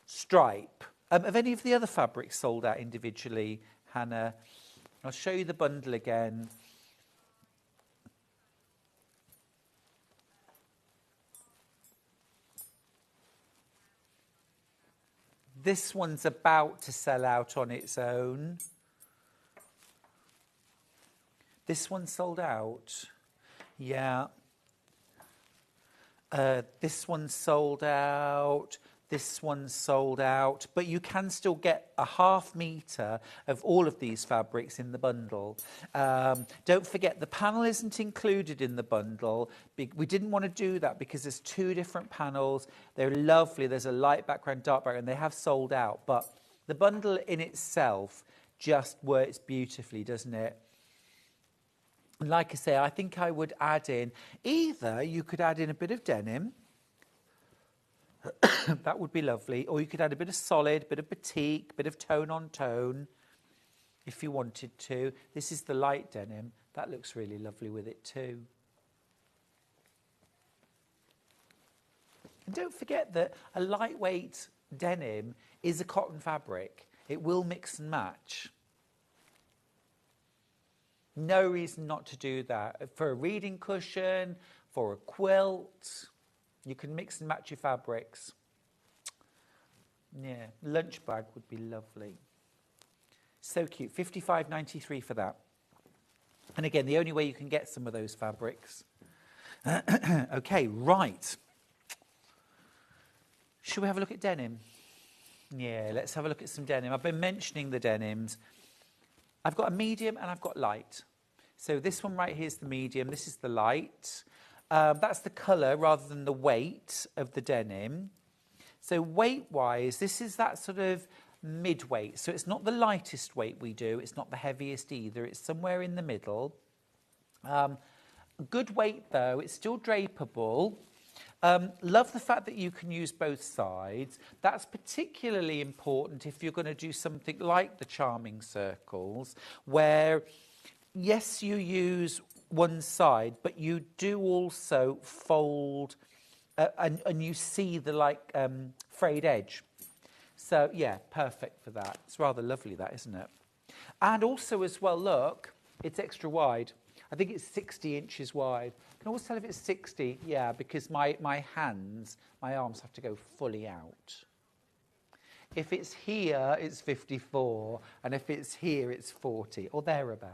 stripe. Have any of the other fabrics sold out individually, Hannah? I'll show you the bundle again. This one's about to sell out on its own. This one sold out. Yeah. This one sold out. This one's sold out. But you can still get a ½ metre of all of these fabrics in the bundle. Don't forget, the panel isn't included in the bundle. We didn't want to do that because there's 2 different panels. They're lovely. There's a light background, dark background. They have sold out. But the bundle in itself just works beautifully, doesn't it? And like I say, I think I would add in, either you could add in a bit of denim. That would be lovely. Or you could add a bit of solid, bit of batik, bit of tone on tone, if you wanted to. This is the light denim. That looks really lovely with it too. And don't forget that a lightweight denim is a cotton fabric. It will mix and match. No reason not to do that. For a reading cushion, for a quilt, you can mix and match your fabrics. Yeah, lunch bag would be lovely. So cute. $55.93 for that. And again, the only way you can get some of those fabrics. Okay, right. Should we have a look at denim? Yeah, let's have a look at some denim. I've been mentioning the denims. I've got a medium and I've got light. So this one right here is the medium. This is the light. That's the colour rather than the weight of the denim. So weight-wise, this is that sort of mid-weight. So it's not the lightest weight we do. It's not the heaviest either. It's somewhere in the middle. Good weight, though. It's still drapeable. Love the fact that you can use both sides. That's particularly important if you're going to do something like the charming circles, where, yes, you use one side, but you do also fold and you see the frayed edge. So yeah, perfect for that. It's rather lovely, that, isn't it? And also as well, look, it's extra wide. I think it's 60 inches wide. I can always tell if it's 60, yeah, because my arms have to go fully out. If it's here, it's 54, and if it's here, it's 40, or thereabouts.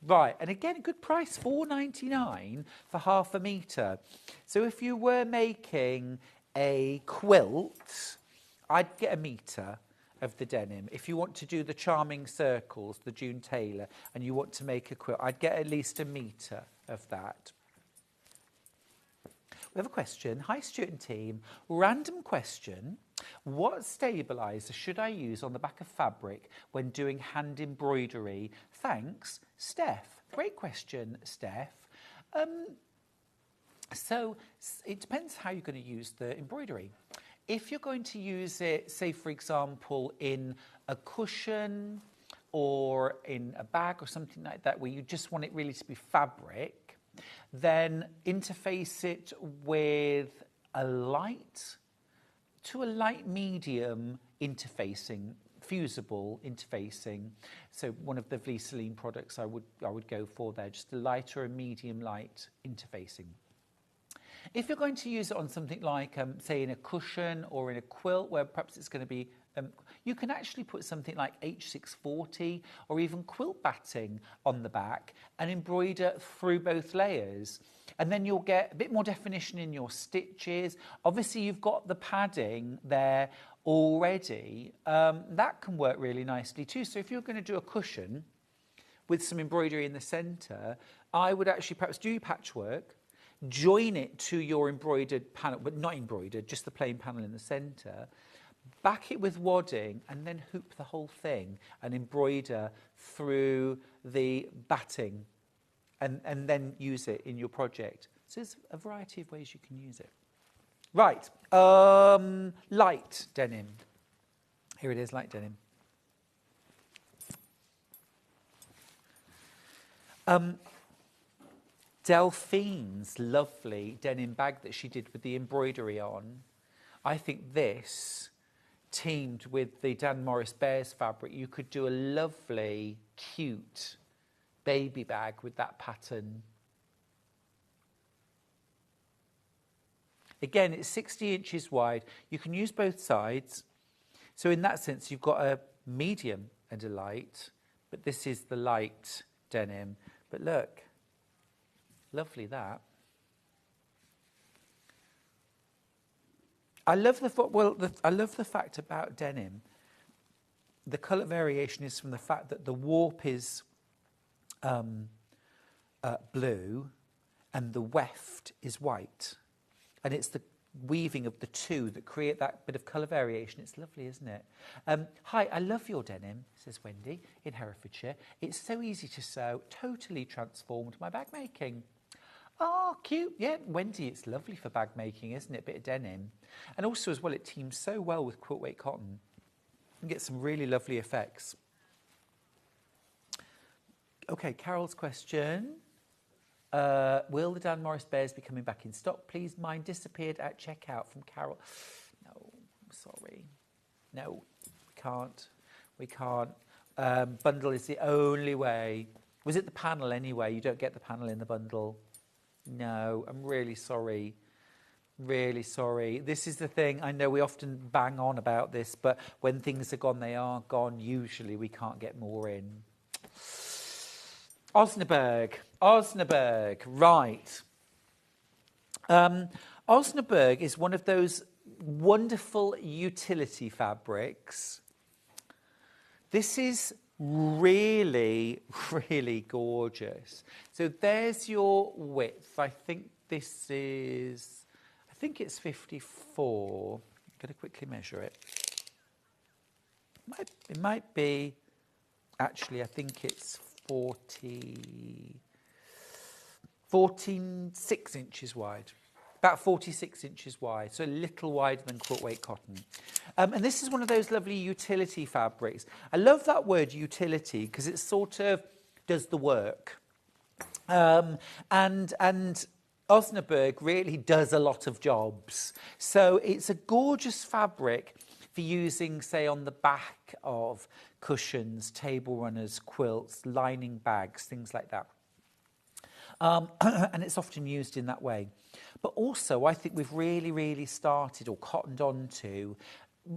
Right, and again, a good price, $4.99 for half a metre. So if you were making a quilt, I'd get a metre of the denim. If you want to do the charming circles, the June Taylor, and you want to make a quilt, I'd get at least a metre of that. We have a question. Hi, Stuart and team. Random question. What stabiliser should I use on the back of fabric when doing hand embroidery? Thanks, Steph. Great question, Steph. So it depends how you're going to use the embroidery. If you're going to use it, say, for example, in a cushion or in a bag or something like that, where you just want it really to be fabric, then interface it with a light to a light medium interfacing, fusible interfacing. So one of the Vliseline products I would go for there, just a light or a medium light interfacing. If you're going to use it on something like, say, in a cushion or in a quilt, where perhaps it's going to be, you can actually put something like H640 or even quilt batting on the back and embroider through both layers. And then you'll get a bit more definition in your stitches. Obviously, you've got the padding there already. That can work really nicely too. So if you're going to do a cushion with some embroidery in the centre, I would actually perhaps do patchwork, join it to your embroidered panel, but not embroidered, just the plain panel in the centre, back it with wadding, and then hoop the whole thing and embroider through the batting, and then use it in your project. So there's a variety of ways you can use it. Right, light denim. Here it is, light denim. Delphine's lovely denim bag that she did with the embroidery on. I think this, teamed with the Dan Morris Bears fabric, you could do a lovely, cute baby bag with that pattern. Again, it's 60 inches wide. You can use both sides. So in that sense, you've got a medium and a light, but this is the light denim. But look, lovely that. I love the fact about denim. The colour variation is from the fact that the warp is blue and the weft is white. And it's the weaving of the two that create that bit of colour variation. It's lovely, isn't it? Hi, I love your denim, says Wendy in Herefordshire. It's so easy to sew, totally transformed my bag making. Oh, cute. Yeah, Wendy, it's lovely for bag making, isn't it? Bit of denim. And also as well, it teams so well with quilt weight cotton. You can get some really lovely effects. Okay, Carol's question. Will the Dan Morris Bears be coming back in stock, please? Mine disappeared at checkout from Carol. No, I'm sorry. No, we can't. We can't. Bundle is the only way. Was it the panel anyway? You don't get the panel in the bundle. No, I'm really sorry. Really sorry. This is the thing. I know we often bang on about this, but when things are gone, they are gone. Usually we can't get more in. Osnaburg, right. Osnaburg is one of those wonderful utility fabrics. This is really, really gorgeous. So there's your width. I think it's 54. I'm going to quickly measure it. It might be, actually, I think it's 46 inches wide. About 46 inches wide, so a little wider than quilt weight cotton. And this is one of those lovely utility fabrics. I love that word utility because it sort of does the work. And Osnaburg really does a lot of jobs. So it's a gorgeous fabric for using, say, on the back of cushions, table runners, quilts, lining bags, things like that. And it's often used in that way. But also, I think we've really, really started or cottoned on to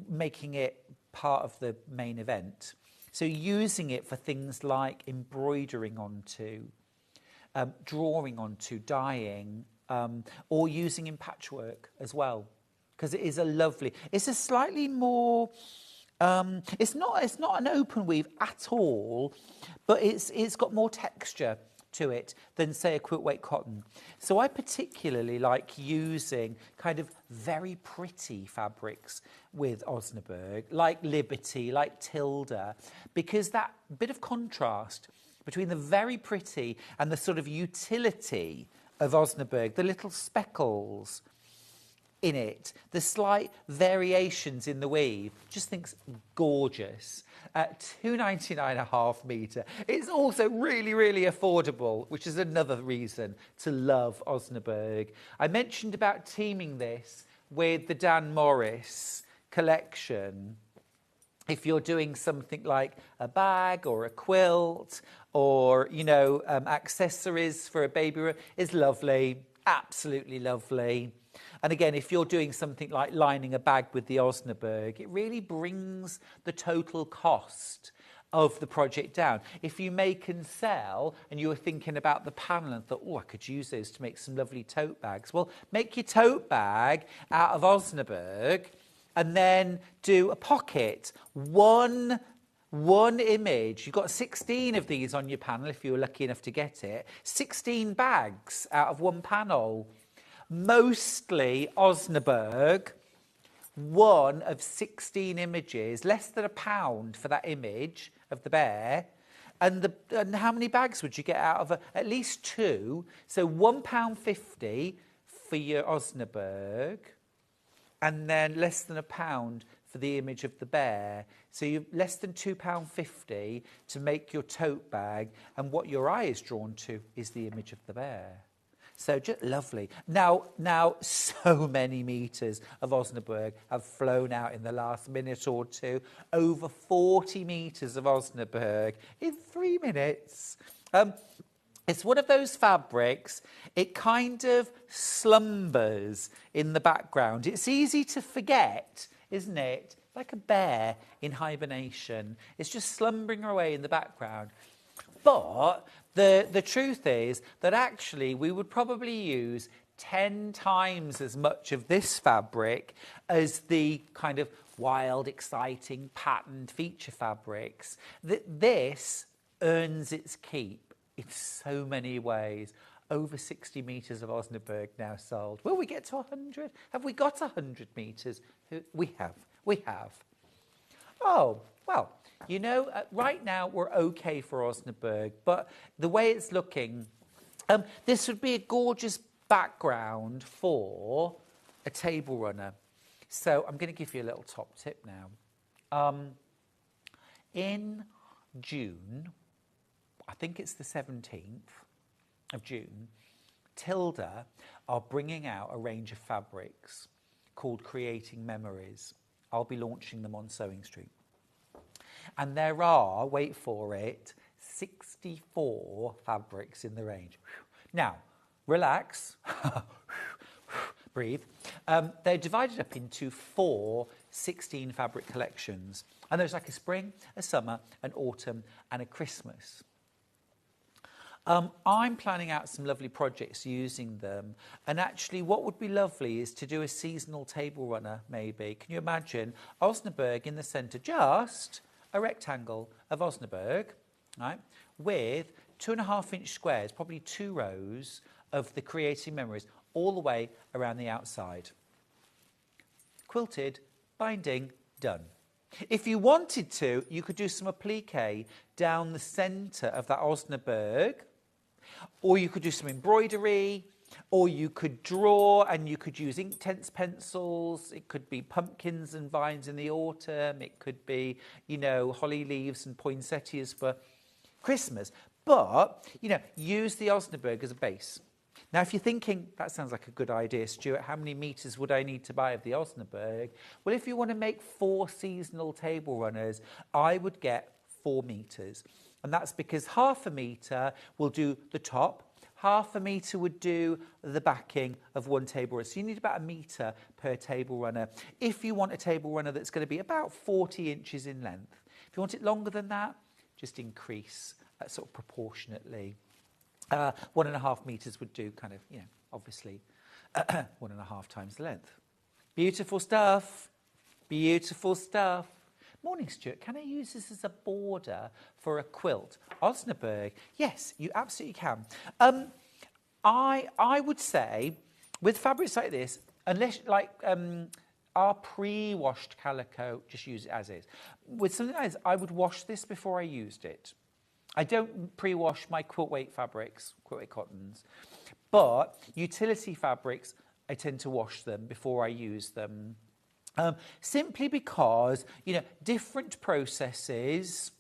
making it part of the main event. So using it for things like embroidering onto, drawing onto, dyeing, or using in patchwork as well. Because it is it's a slightly more, it's not an open weave at all, but it's got more texture to it than, say, a quilt weight cotton. So I particularly like using kind of very pretty fabrics with Osnaburg, like Liberty, like Tilda, because that bit of contrast between the very pretty and the sort of utility of Osnaburg, the little speckles in it, the slight variations in the weave, just thinks gorgeous. At £2.99 a half metre. It's also really, really affordable, which is another reason to love Osnaburg. I mentioned about teaming this with the Dan Morris collection. If you're doing something like a bag or a quilt or, accessories for a baby room, it's lovely, absolutely lovely. And again, if you're doing something like lining a bag with the Osnaburg, it really brings the total cost of the project down. If you make and sell and you were thinking about the panel and thought, I could use those to make some lovely tote bags. Well, make your tote bag out of Osnaburg and then do a pocket. One image. You've got 16 of these on your panel if you were lucky enough to get it. 16 bags out of one panel. Mostly Osnaburg, one of 16 images, less than £1 for that image of the bear. And how many bags would you get out of at least two? So £1.50 for your Osnaburg, and then less than £1 for the image of the bear. So you're less than £2.50 to make your tote bag, and what your eye is drawn to is the image of the bear. So just lovely. Now, so many metres of Osnaburg have flown out in the last minute or two. Over 40 metres of Osnaburg in 3 minutes. It's one of those fabrics, it kind of slumbers in the background. It's easy to forget, isn't it? Like a bear in hibernation. It's just slumbering away in the background. But the truth is that actually we would probably use 10 times as much of this fabric as the kind of wild, exciting, patterned feature fabrics. This earns its keep in so many ways. Over 60 metres of Osnaburg now sold. Will we get to 100? Have we got 100 metres? We have. Oh, well, right now we're okay for Osnaburg, but the way it's looking, this would be a gorgeous background for a table runner. So I'm going to give you a little top tip now. In June, I think it's the 17th of June, Tilda are bringing out a range of fabrics called Creating Memories. I'll be launching them on Sewing Street. And there are, wait for it, 64 fabrics in the range. Now, relax, breathe. They're divided up into 4 16 fabric collections. And there's like a spring, a summer, an autumn, and a Christmas. I'm planning out some lovely projects using them. And actually, what would be lovely is to do a seasonal table runner, maybe. Can you imagine Osnaburg in the centre, just a rectangle of Osnaburg, right, with 2.5-inch squares, probably 2 rows of the Creating Memories, all the way around the outside. Quilted, binding, done. If you wanted to, you could do some applique down the centre of that Osnaburg, or you could do some embroidery, or you could draw and you could use Inktense pencils. It could be pumpkins and vines in the autumn. It could be, you know, holly leaves and poinsettias for Christmas. But, you know, use the Osnaburg as a base. Now, if you're thinking, that sounds like a good idea, Stuart, how many metres would I need to buy of the Osnaburg? Well, if you want to make 4 seasonal table runners, I would get 4 metres. And that's because 1/2 metre will do the top, 1/2 metre would do the backing of 1 table runner. So you need about 1 metre per table runner. If you want a table runner that's going to be about 40 inches in length. If you want it longer than that, just increase sort of proportionately. 1.5 metres would do kind of, you know, obviously 1.5 times the length. Beautiful stuff. Beautiful stuff. Morning, Stuart. Can I use this as a border for a quilt? Osnaburg. Yes, you absolutely can. I would say with fabrics like this, unless like our pre-washed calico, just use it as is. With something like this, I would wash this before I used it. I don't pre-wash my quilt weight fabrics, quilt weight cottons, but utility fabrics, I tend to wash them before I use them. Simply because, you know, different processes.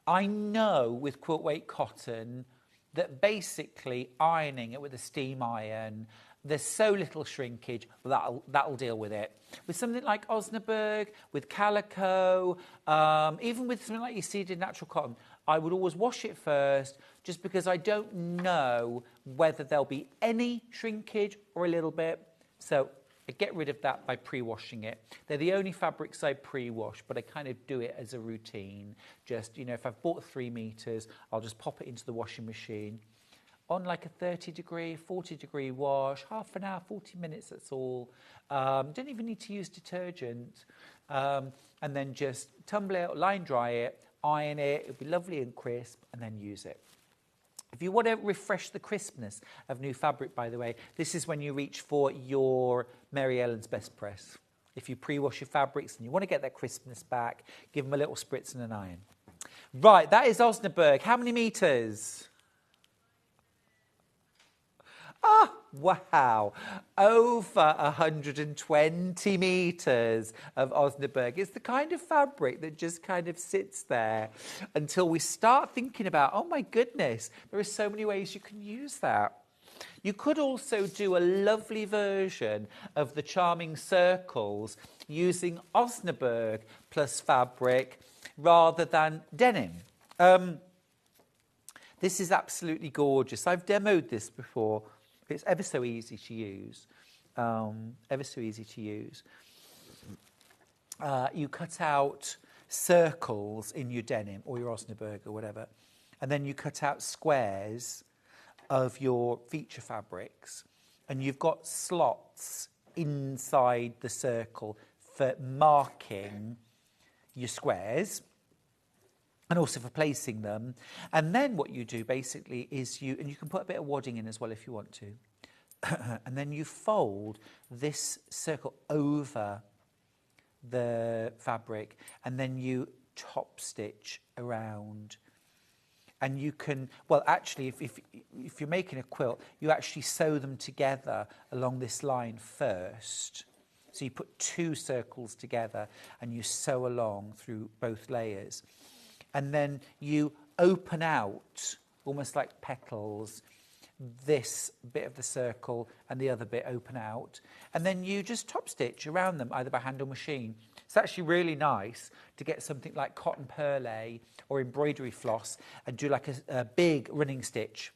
I know with quilt weight cotton that basically ironing it with a steam iron, there's so little shrinkage, that'll deal with it. With something like Osnaburg, with calico, even with something like your seeded natural cotton, I would always wash it first, just because I don't know whether there'll be any shrinkage or a little bit. So I get rid of that by pre-washing it. They're the only fabrics I pre-wash, but I kind of do it as a routine. Just, you know, if I've bought 3 metres, I'll just pop it into the washing machine on like a 30-degree, 40-degree wash, half an hour, 40 minutes, that's all. Don't even need to use detergent. And then just tumble it, line dry it, iron it, it'll be lovely and crisp, and then use it. If you want to refresh the crispness of new fabric, by the way, this is when you reach for your Mary Ellen's Best Press. If you pre-wash your fabrics and you want to get that crispness back, give them a little spritz and an iron. Right, that is Osnaburg. How many metres? Ah, wow. Over 120 metres of Osnaburg. It's the kind of fabric that just kind of sits there until we start thinking about, oh my goodness, there are so many ways you can use that. You could also do a lovely version of the charming circles using Osnaburg plus fabric rather than denim. This is absolutely gorgeous. I've demoed this before. It's ever so easy to use. Ever so easy to use. You cut out circles in your denim or your Osnaburg or whatever, and then you cut out squares of your feature fabrics, and you've got slots inside the circle for marking your squares and also for placing them. And then what you do basically is you can put a bit of wadding in as well if you want to, and then you fold this circle over the fabric, and then you top stitch around. And you can, well, actually, if you're making a quilt, you actually sew them together along this line first. So you put 2 circles together and you sew along through both layers. And then you open out, almost like petals, this bit of the circle and the other bit open out. And then you just top stitch around them, either by hand or machine. It's actually really nice to get something like cotton perlé or embroidery floss and do like a big running stitch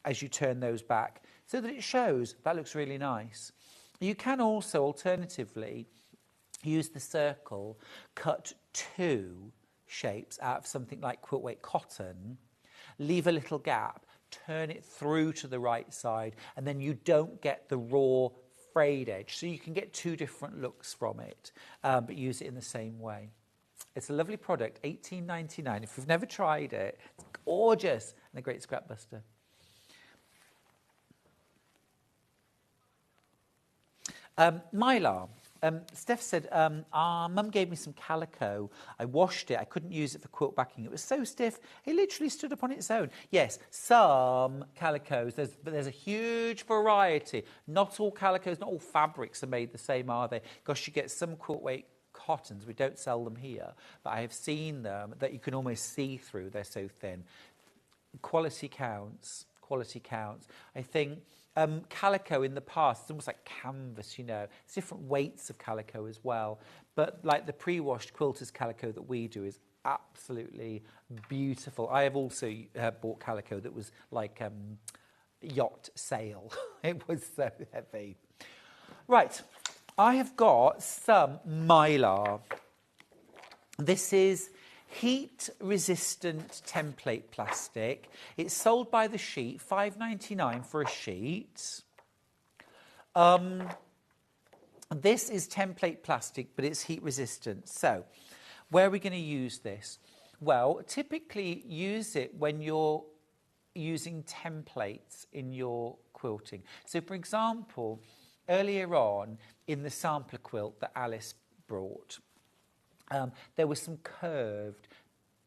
as you turn those back so that it shows. That looks really nice. You can also alternatively use the circle, cut 2 shapes out of something like quilt weight cotton, leave a little gap, turn it through to the right side, and then you don't get the raw frayed edge. So you can get 2 different looks from it, but use it in the same way. It's a lovely product, $18.99. If you've never tried it, it's gorgeous and a great scrap buster. Mylar. Steph said, our mum gave me some calico. I washed it. I couldn't use it for quilt backing. It was so stiff, it literally stood up on its own. Yes, some calicos, but there's a huge variety. Not all calicos, not all fabrics are made the same, are they? Because you get some quilt weight cottons. We don't sell them here, but I have seen them that you can almost see through. They're so thin. Quality counts. Quality counts. I think calico in the past, it's almost like canvas, you know. It's different weights of calico as well. But like the pre-washed quilter's calico that we do is absolutely beautiful. I have also bought calico that was like yacht sail. It was so heavy. Right, I have got some Mylar. This is heat-resistant template plastic. It's sold by the sheet, $5.99 for a sheet. This is template plastic, but it's heat-resistant. So, where are we going to use this? Well, typically use it when you're using templates in your quilting. So, for example, earlier on in the sampler quilt that Alice brought, there were some curved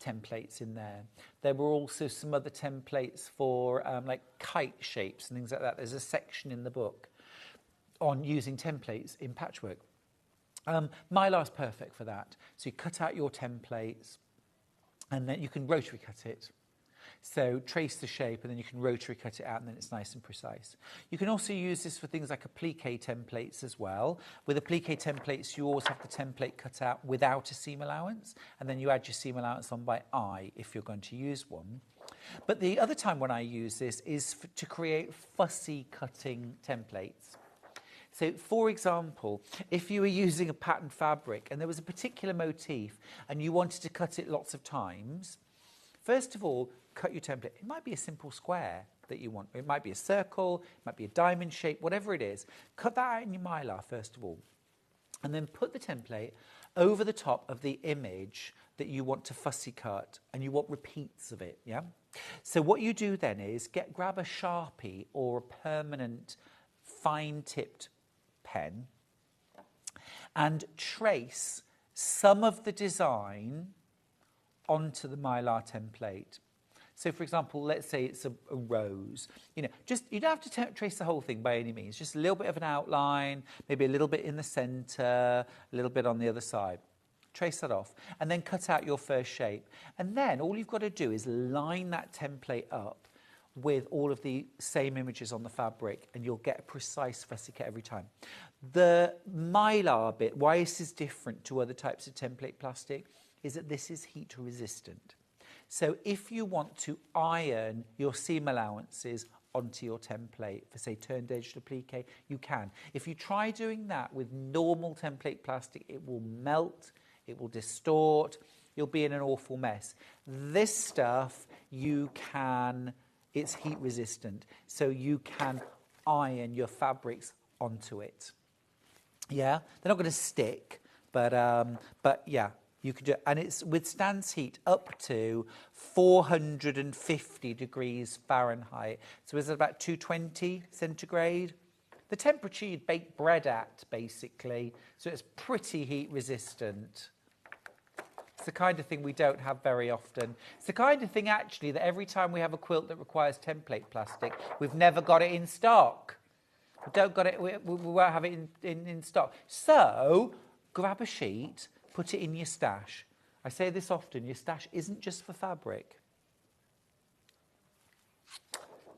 templates in there. There were also some other templates for like kite shapes and things like that. There's a section in the book on using templates in patchwork. Mylar's perfect for that. So you cut out your templates and then you can rotary cut it. So trace the shape and then you can rotary cut it out and then it's nice and precise. You can also use this for things like applique templates as well. With applique templates, you always have the template cut out without a seam allowance, and then you add your seam allowance on by eye if you're going to use one. But the other time when I use this is to create fussy cutting templates. So, for example, if you were using a patterned fabric and there was a particular motif and you wanted to cut it lots of times, first of all, cut your template. It might be a simple square that you want. It might be a circle, it might be a diamond shape, whatever it is. Cut that out in your Mylar, first of all. And then put the template over the top of the image that you want to fussy cut, and you want repeats of it, yeah? So what you do then is grab a Sharpie or a permanent fine-tipped pen and trace some of the design onto the Mylar template. So, for example, let's say it's a rose. You know, you don't have to trace the whole thing by any means. Just a little bit of an outline, maybe a little bit in the centre, a little bit on the other side. Trace that off, and then cut out your first shape. And then all you've got to do is line that template up with all of the same images on the fabric, and you'll get a precise fussy cut every time. The Mylar bit, why this is different to other types of template plastic, is that this is heat resistant. So if you want to iron your seam allowances onto your template for, say, turned edged applique, you can. If you try doing that with normal template plastic, it will melt, it will distort, you'll be in an awful mess. This stuff, it's heat resistant, so you can iron your fabrics onto it. Yeah, they're not going to stick, but yeah. You could do it, and it withstands heat up to 450 degrees Fahrenheit. So is it about 220 centigrade? The temperature you'd bake bread at, basically. So it's pretty heat resistant. It's the kind of thing we don't have very often. It's the kind of thing, actually, that every time we have a quilt that requires template plastic, we've never got it in stock. We don't got it. We won't have it in stock. So grab a sheet. Put it in your stash. I say this often, your stash isn't just for fabric.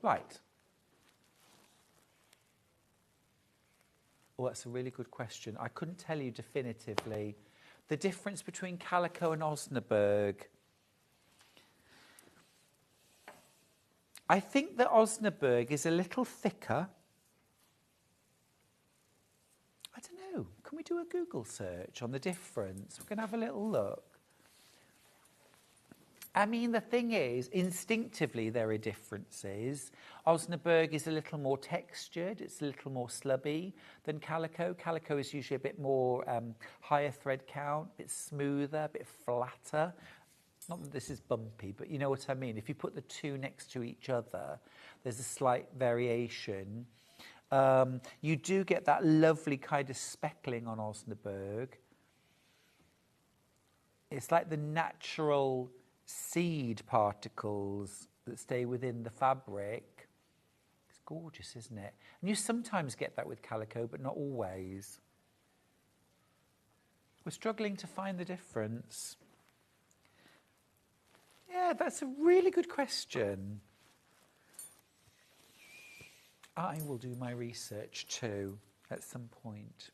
Right. Oh, that's a really good question. I couldn't tell you definitively, The difference between Calico and Osberg. I think that Osberg is a little thicker. I don't know. Can we do a Google search on the difference? We can have a little look. I mean, the thing is, instinctively there are differences. Osberg is a little more textured, it's a little more slubby than Calico. Calico is usually a bit more higher thread count, a bit smoother, a bit flatter. Not that this is bumpy, but you know what I mean. If you put the two next to each other, there's a slight variation. You do get that lovely kind of speckling on Osberg. It's like the natural seed particles that stay within the fabric. It's gorgeous, isn't it? And you sometimes get that with Calico, but not always. We're struggling to find the difference. Yeah, that's a really good question. I will do my research too at some point.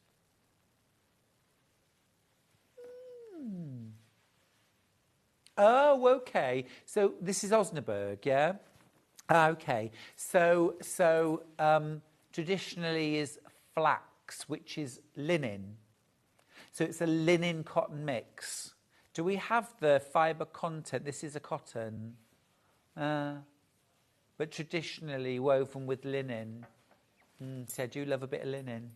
Oh, okay. So this is Osberg, yeah? Okay. So traditionally is flax, which is linen. So it's a linen cotton mix. Do we have the fibre content? This is a cotton. But traditionally woven with linen. So I do love a bit of linen.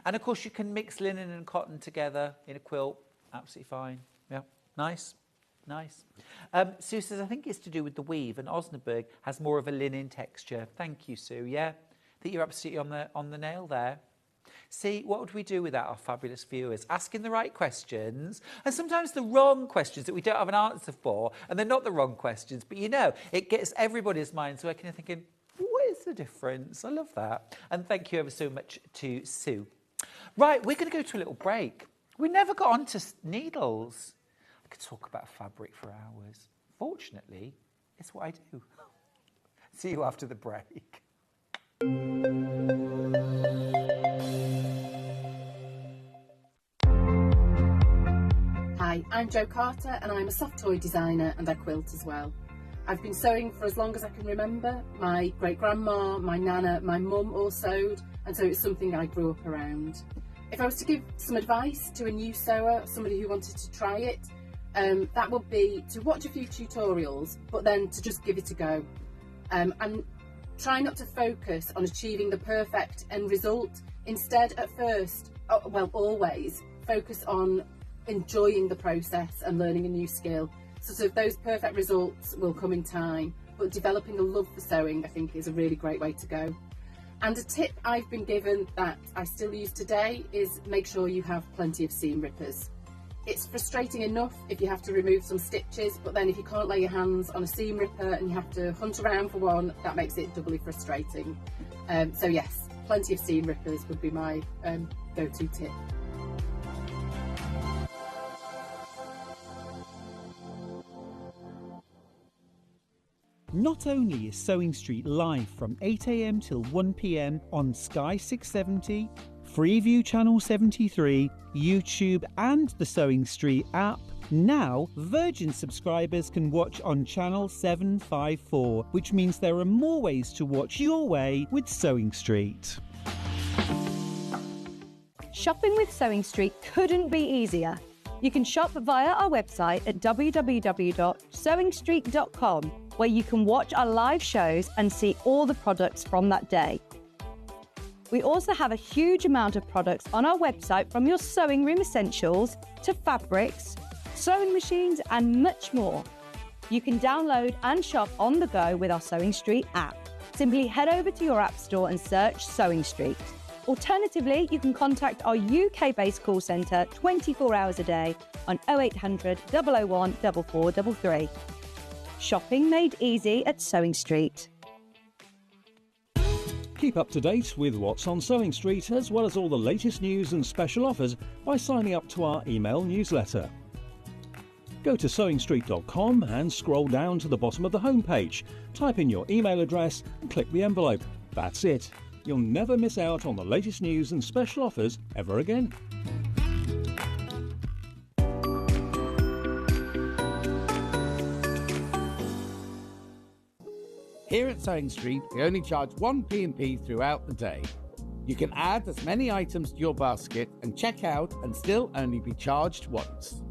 And of course you can mix linen and cotton together in a quilt. Absolutely fine. Yeah, nice. Nice. Sue says, I think it's to do with the weave, and Osberg has more of a linen texture. Thank you, Sue. Yeah, I think you're absolutely on the nail there. See, what would we do without our fabulous viewers? Asking the right questions, and sometimes the wrong questions that we don't have an answer for, and they're not the wrong questions, but you know, it gets everybody's minds working and thinking, what is the difference? I love that. And thank you ever so much to Sue. Right, we're going to go to a little break. We never got on to needles. I could talk about fabric for hours. Fortunately, it's what I do. See you after the break. Hi, I'm Jo Carter and I'm a soft toy designer and I quilt as well. I've been sewing for as long as I can remember. My great-grandma, my nana, my mum all sewed, and so it's something I grew up around. If I was to give some advice to a new sewer, somebody who wanted to try it, that would be to watch a few tutorials, but then to just give it a go. And try not to focus on achieving the perfect end result. Instead, at first, always, focus on enjoying the process and learning a new skill. So those perfect results will come in time, but developing a love for sewing, I think, is a really great way to go. And a tip I've been given that I still use today is make sure you have plenty of seam rippers. It's frustrating enough if you have to remove some stitches, but then if you can't lay your hands on a seam ripper and you have to hunt around for one, that makes it doubly frustrating. So yes, plenty of seam rippers would be my go-to tip. Not only is Sewing Street live from 8 AM till 1 PM on Sky 670, Freeview Channel 73, YouTube and the Sewing Street app, now Virgin subscribers can watch on Channel 754, which means there are more ways to watch your way with Sewing Street. Shopping with Sewing Street couldn't be easier. You can shop via our website at www.sewingstreet.com, where you can watch our live shows and see all the products from that day. We also have a huge amount of products on our website, from your sewing room essentials to fabrics, sewing machines and much more. You can download and shop on the go with our Sewing Street app. Simply head over to your app store and search Sewing Street. Alternatively, you can contact our UK-based call centre 24 hours a day on 0800 001 4433. Shopping made easy at Sewing Street. Keep up to date with what's on Sewing Street, as well as all the latest news and special offers, by signing up to our email newsletter. Go to sewingstreet.com and scroll down to the bottom of the homepage. Type in your email address and click the envelope. That's it. You'll never miss out on the latest news and special offers ever again. Here at Sewing Street, we only charge 1 P&P throughout the day. You can add as many items to your basket and check out and still only be charged once.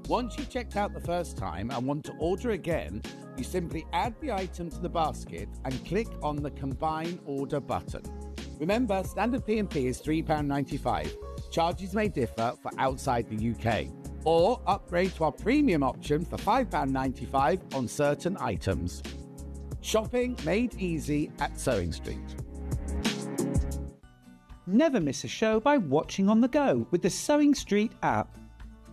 Once you've checked out the first time and want to order again, you simply add the item to the basket and click on the Combine Order button. Remember, standard P&P is £3.95. Charges may differ for outside the UK. Or upgrade to our premium option for £5.95 on certain items. Shopping made easy at Sewing Street. Never miss a show by watching on the go with the Sewing Street app.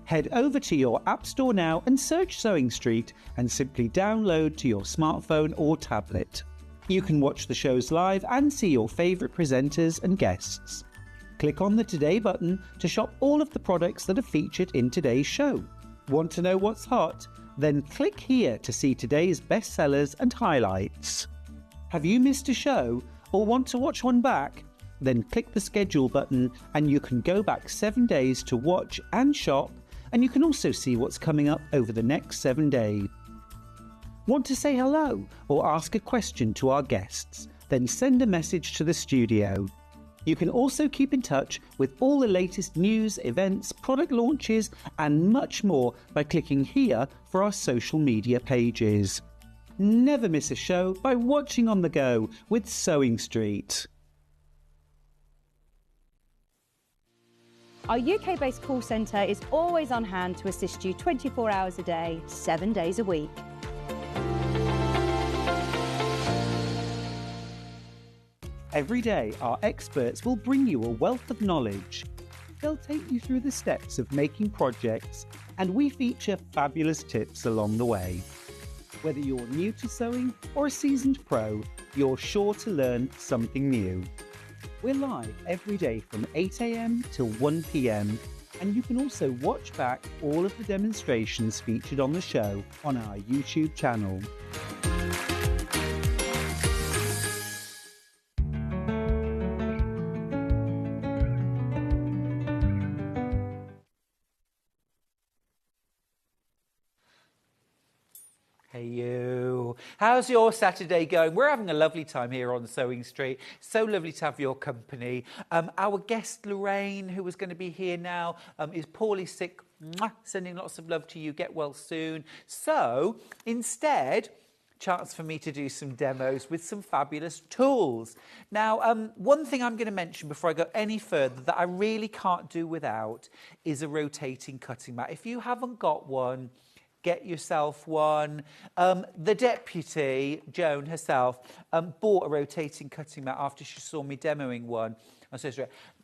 Head over to your App Store now and search Sewing Street and simply download to your smartphone or tablet. You can watch the shows live and see your favourite presenters and guests. Click on the Today button to shop all of the products that are featured in today's show. Want to know what's hot? Then click here to see today's bestsellers and highlights. Have you missed a show or want to watch one back? Then click the schedule button and you can go back 7 days to watch and shop, and you can also see what's coming up over the next 7 days. Want to say hello or ask a question to our guests? Then send a message to the studio. You can also keep in touch with all the latest news, events, product launches and much more by clicking here for our social media pages. Never miss a show by watching on the go with Sewing Street. Our UK-based call centre is always on hand to assist you 24 hours a day, 7 days a week. Every day, our experts will bring you a wealth of knowledge. They'll take you through the steps of making projects, and we feature fabulous tips along the way. Whether you're new to sewing or a seasoned pro, you're sure to learn something new. We're live every day from 8 AM till 1 PM, and you can also watch back all of the demonstrations featured on the show on our YouTube channel. Hey you, how's your Saturday going? We're having a lovely time here on Sewing Street. So lovely to have your company. Our guest Lorraine, who was going to be here now, is poorly sick. Mwah, sending lots of love to you. Get well soon. So instead, chance for me to do some demos with some fabulous tools. Now, one thing I'm going to mention before I go any further that I really can't do without is a rotating cutting mat. If you haven't got one, get yourself one. The deputy, Joan herself, bought a rotating cutting mat after she saw me demoing one.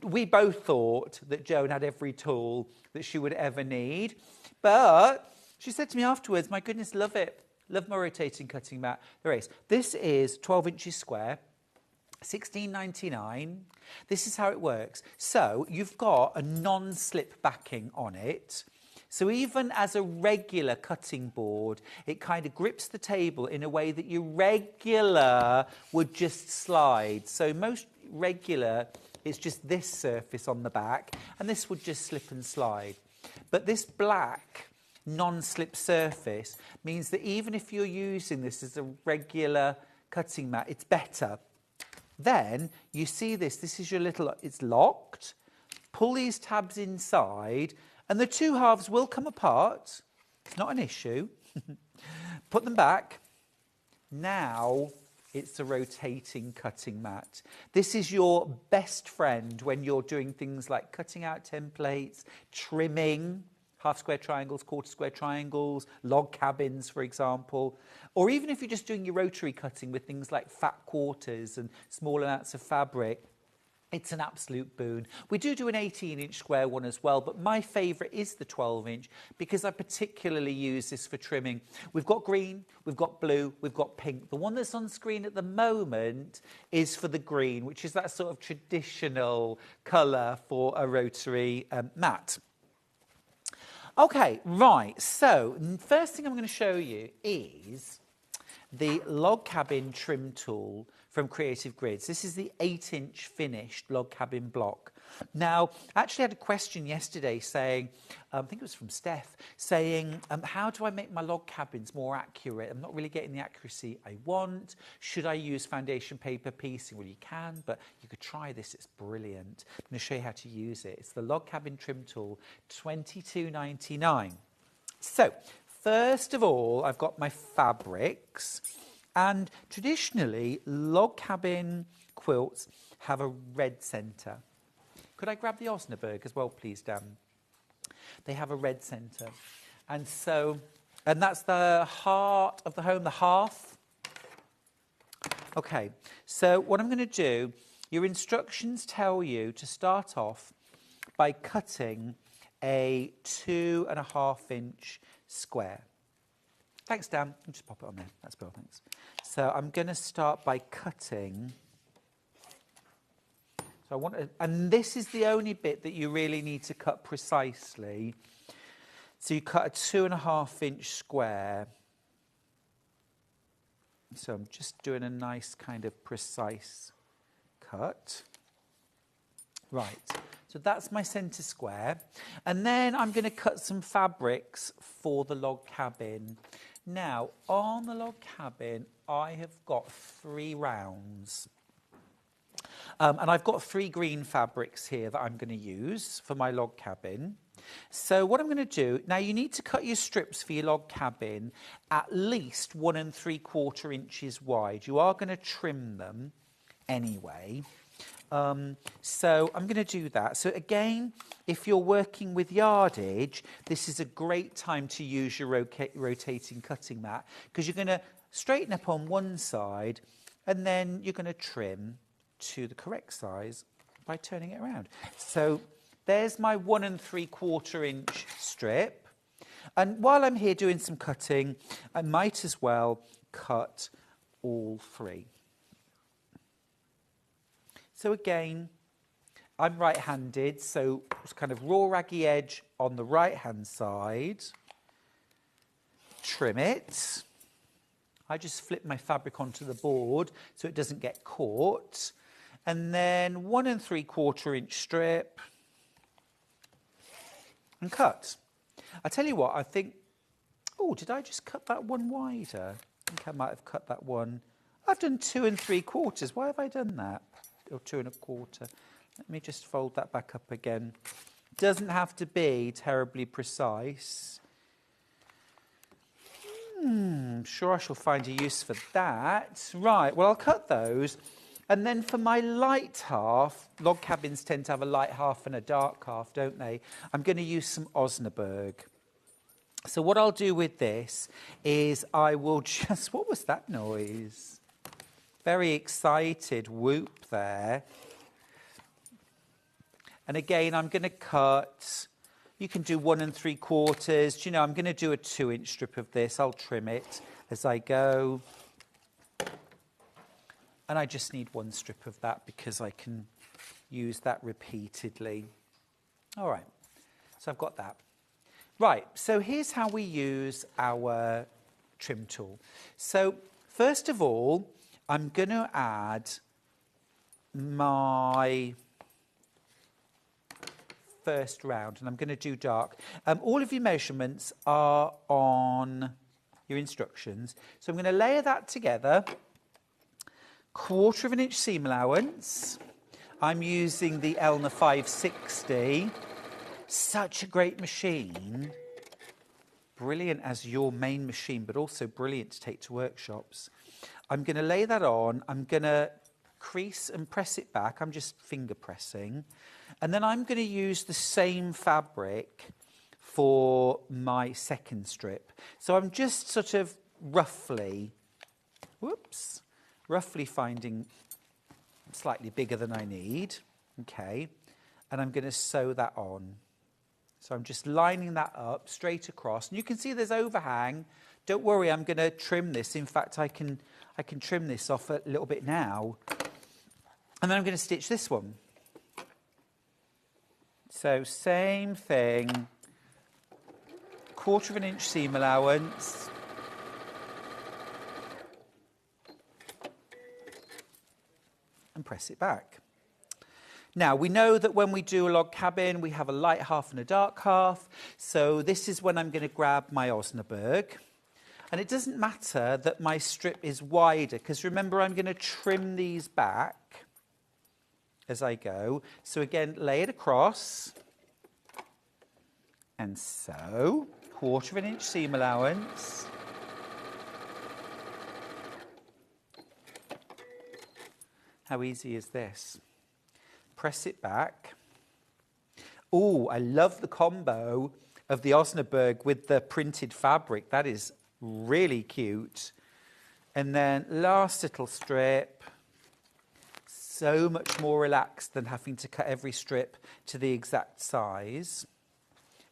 We both thought that Joan had every tool that she would ever need. But she said to me afterwards, my goodness, love it. Love my rotating cutting mat. There is. This is 12 inches square. £16.99. This is how it works. So you've got a non-slip backing on it. So even as a regular cutting board, it kind of grips the table in a way that your regular would just slide. So most regular, it's just this surface on the back, and this would just slip and slide. But this black non-slip surface means that even if you're using this as a regular cutting mat, it's better. Then you see this is your little, it's locked. Pull these tabs inside, and the two halves will come apart. It's not an issue. Put them back. Now it's a rotating cutting mat. This is your best friend when you're doing things like cutting out templates, trimming, half square triangles, quarter square triangles, log cabins, for example. Or even if you're just doing your rotary cutting with things like fat quarters and small amounts of fabric. It's an absolute boon. We do an 18-inch square one as well, but my favourite is the 12-inch because I particularly use this for trimming. We've got green, we've got blue, we've got pink. The one that's on screen at the moment is for the green, which is that sort of traditional colour for a rotary mat. Okay, right, so first thing I'm going to show you is the log cabin trim tool from Creative Grids. This is the 8-inch finished log cabin block. Now, I actually had a question yesterday saying, I think it was from Steph, saying, how do I make my log cabins more accurate? I'm not really getting the accuracy I want. Should I use foundation paper piecing? Well, you can, but you could try this. It's brilliant. I'm going to show you how to use it. It's the Log Cabin Trim Tool, $22.99. So, first of all, I've got my fabrics. And traditionally, log cabin quilts have a red centre. Could I grab the Osberg as well, please, Dan? They have a red centre. And that's the heart of the home, the hearth. Okay, so what I'm going to do, your instructions tell you to start off by cutting a 2.5-inch square. Thanks, Dan. I'll just pop it on there. That's Bill, thanks. So I'm going to start by cutting. So I want to, and this is the only bit that you really need to cut precisely. So you cut a 2.5-inch square. So I'm just doing a nice kind of precise cut. Right, so that's my centre square. And then I'm going to cut some fabrics for the log cabin. Now, on the log cabin, I have got 3 rounds. And I've got 3 green fabrics here that I'm going to use for my log cabin. So what I'm going to do, now you need to cut your strips for your log cabin at least 1 3/4 inches wide. You are going to trim them anyway. So I'm going to do that. So again, if you're working with yardage, this is a great time to use your rotating cutting mat, because you're going to straighten up on one side and then you're going to trim to the correct size by turning it around. So there's my 1 3/4 inch strip. And while I'm here doing some cutting, I might as well cut all 3. So again, I'm right-handed, so it's kind of raw raggy edge on the right-hand side. Trim it. I just flip my fabric onto the board so it doesn't get caught. And then 1 3/4 inch strip and cut. I tell you what, I think, oh, did I just cut that one wider? I think I might have cut that one. I've done 2 3/4. Why have I done that? Or 2 1/4. Let me just fold that back up again. Doesn't have to be terribly precise. I'm sure I shall find a use for that. Right, well, I'll cut those. And then for my light half, log cabins tend to have a light half and a dark half, don't they? I'm going to use some Osberg. So what I'll do with this is I will just... What was that noise? Very excited whoop there. And again, I'm going to cut. You can do 1 3/4. Do you know, I'm going to do a 2-inch strip of this. I'll trim it as I go. And I just need 1 strip of that because I can use that repeatedly. All right, so I've got that. Right, so here's how we use our trim tool. So first of all, I'm going to add my first round, and I'm going to do dark. All of your measurements are on your instructions. So I'm going to layer that together. 1/4 inch seam allowance. I'm using the Elna 560. Such a great machine. Brilliant as your main machine, but also brilliant to take to workshops. I'm going to lay that on. I'm going to crease and press it back. I'm just finger pressing. And then I'm going to use the same fabric for my second strip. So I'm just sort of roughly finding slightly bigger than I need. Okay. And I'm going to sew that on. So I'm just lining that up straight across. And you can see there's overhang. Don't worry, I'm going to trim this. In fact, I can trim this off a little bit now. And then I'm going to stitch this one. So same thing. 1/4 inch seam allowance. And press it back. Now, we know that when we do a log cabin, we have a light half and a dark half. So this is when I'm going to grab my Osberg. And it doesn't matter that my strip is wider, because remember, I'm going to trim these back as I go. So again, lay it across. And so, 1/4 inch seam allowance. How easy is this? Press it back. Oh, I love the combo of the Osberg with the printed fabric. That is really cute. And then last little strip. So much more relaxed than having to cut every strip to the exact size.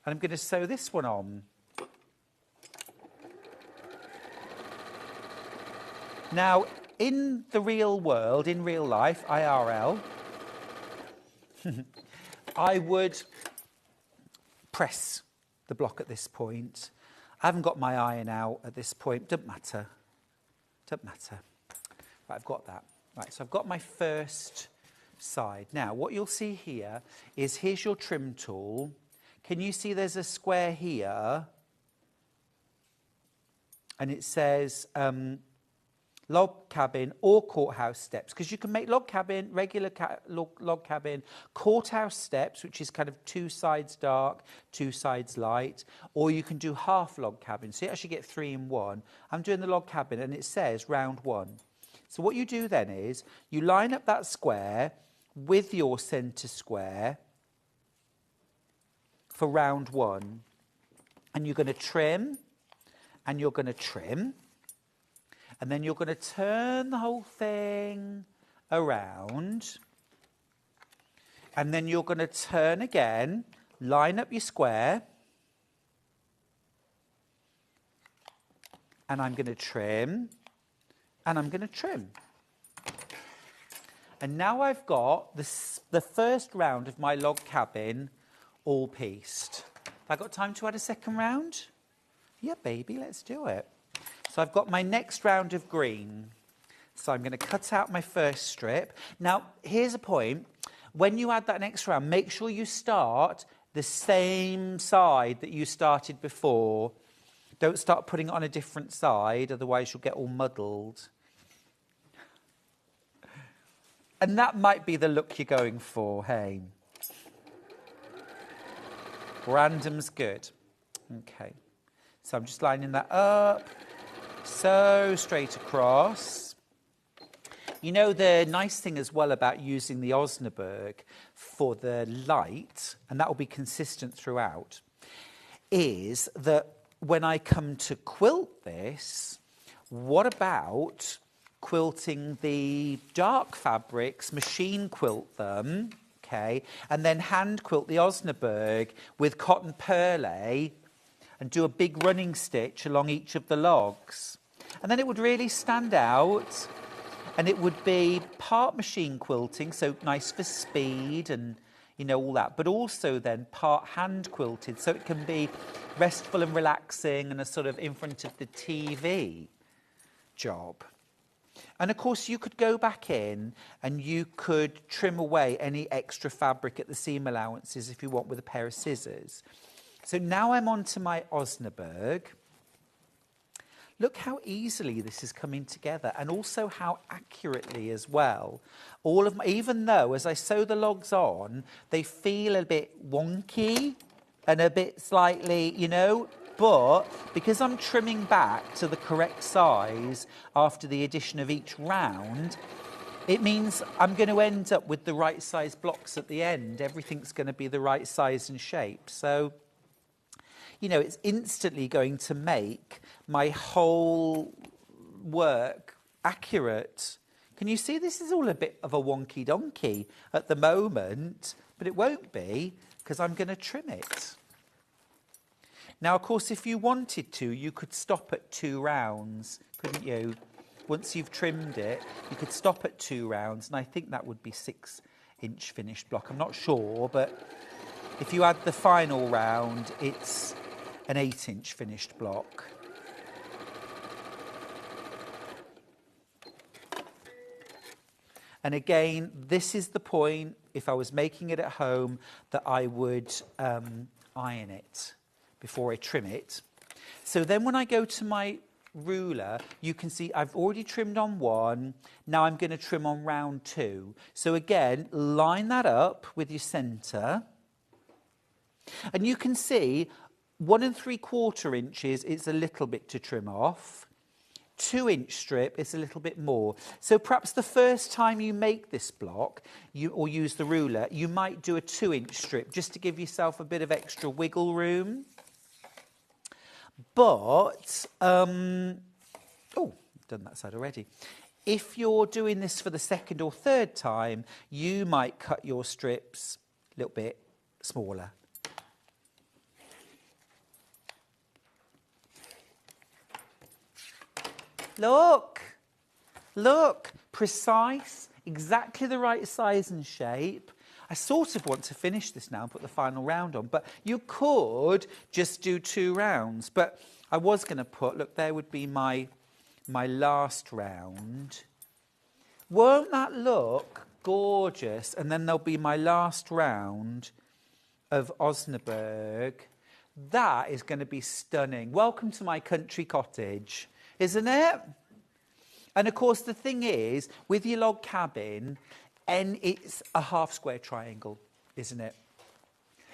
And I'm going to sew this one on. Now, in the real world, in real life, IRL, I would press the block at this point. I haven't got my iron out at this point. Doesn't matter. Doesn't matter. Right, I've got that. Right, so I've got my first side. Now, what you'll see here is here's your trim tool. Can you see there's a square here? And it says log cabin or courthouse steps, because you can make log cabin, regular log cabin, courthouse steps, which is kind of 2 sides dark, 2 sides light, or you can do half log cabin. So you actually get 3 in 1. I'm doing the log cabin and it says round 1. So what you do then is you line up that square with your centre square for round 1. And you're going to trim, and you're going to trim. And then you're going to turn the whole thing around. And then you're going to turn again, line up your square. And I'm going to trim. And I'm going to trim. And now I've got the first round of my log cabin all pieced. Have I got time to add a second round? Yeah, baby, let's do it. So I've got my next round of green. So I'm going to cut out my first strip. Now, here's a point. When you add that next round, make sure you start the same side that you started before. Don't start putting it on a different side, otherwise you'll get all muddled. And that might be the look you're going for, hey. Random's good. Okay. So I'm just lining that up. So straight across. You know, the nice thing as well about using the Osberg for the light, and that will be consistent throughout, is that when I come to quilt this, what about quilting the dark fabrics, machine quilt them, okay, and then hand quilt the Osberg with cotton perlé and do a big running stitch along each of the logs. And then it would really stand out, and it would be part machine quilting, so nice for speed and, you know, all that, but also then part hand quilted, so it can be restful and relaxing and a sort of in front of the TV job. And of course you could go back in and you could trim away any extra fabric at the seam allowances if you want with a pair of scissors. So now I'm on to my Osberg. Look how easily this is coming together, and also how accurately as well. All of my, even though as I sew the logs on, they feel a bit wonky and a bit slightly, you know, but because I'm trimming back to the correct size after the addition of each round, it means I'm going to end up with the right size blocks at the end. Everything's going to be the right size and shape. So, you know, it's instantly going to make my whole work accurate. Can you see this is all a bit of a wonky donkey at the moment, but it won't be because I'm going to trim it. Now, of course, if you wanted to, you could stop at 2 rounds, couldn't you? Once you've trimmed it, you could stop at 2 rounds, and I think that would be 6-inch finished block. I'm not sure, but if you add the final round, it's an 8-inch finished block. And again, this is the point. if I was making it at home, that I would iron it before I trim it. So then when I go to my ruler, you can see I've already trimmed on one. Now I'm going to trim on round 2. So again, line that up with your centre. And you can see 1 3/4 inches is a little bit to trim off. 2-inch strip is a little bit more. So perhaps the first time you make this block, or use the ruler, you might do a 2-inch strip just to give yourself a bit of extra wiggle room. But, oh, I've done that side already. If you're doing this for the second or third time, you might cut your strips a little bit smaller. Look, look, precise, exactly the right size and shape. I sort of want to finish this now and put the final round on, but you could just do 2 rounds. But I was going to put, look, there would be my last round. Won't that look gorgeous? And then there'll be my last round of Osberg. That is going to be stunning. Welcome to my country cottage, isn't it? And of course, the thing is, with your log cabin, and it's a half square triangle, isn't it?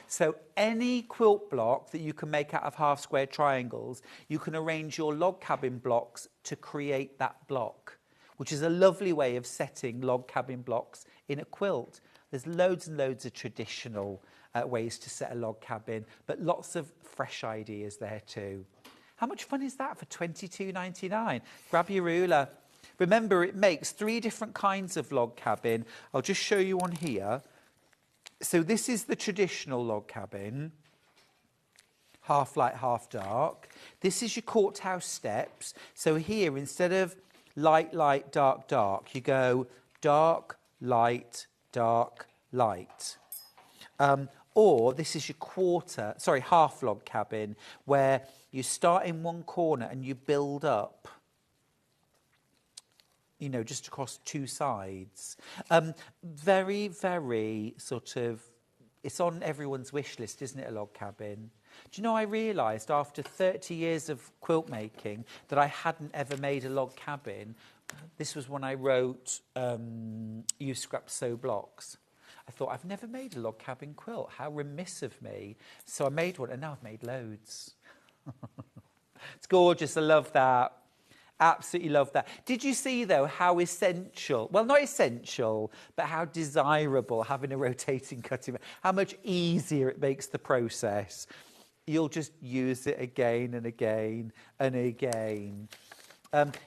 So any quilt block that you can make out of half square triangles, you can arrange your log cabin blocks to create that block, which is a lovely way of setting log cabin blocks in a quilt. There's loads and loads of traditional ways to set a log cabin, but lots of fresh ideas there too. How much fun is that for $22.99? Grab your ruler. Remember, it makes 3 different kinds of log cabin. I'll just show you one here. So this is the traditional log cabin, half light, half dark. This is your courthouse steps. So here, instead of light, light, dark, dark, you go dark, light, dark, light. Or this is your half log cabin, where you start in one corner and you build up, you know, just across 2 sides. Very, very sort of, it's on everyone's wish list, isn't it, a log cabin? Do you know, I realised after 30 years of quilt making that I hadn't ever made a log cabin. This was when I wrote Use Scrap Sew Blocks. I thought, I've never made a log cabin quilt. How remiss of me. So I made one, and now I've made loads. It's gorgeous. I love that. Absolutely love that. Did you see, though, how essential, well, not essential, but how desirable having a rotating cutting, how much easier it makes the process. You'll just use it again and again and again.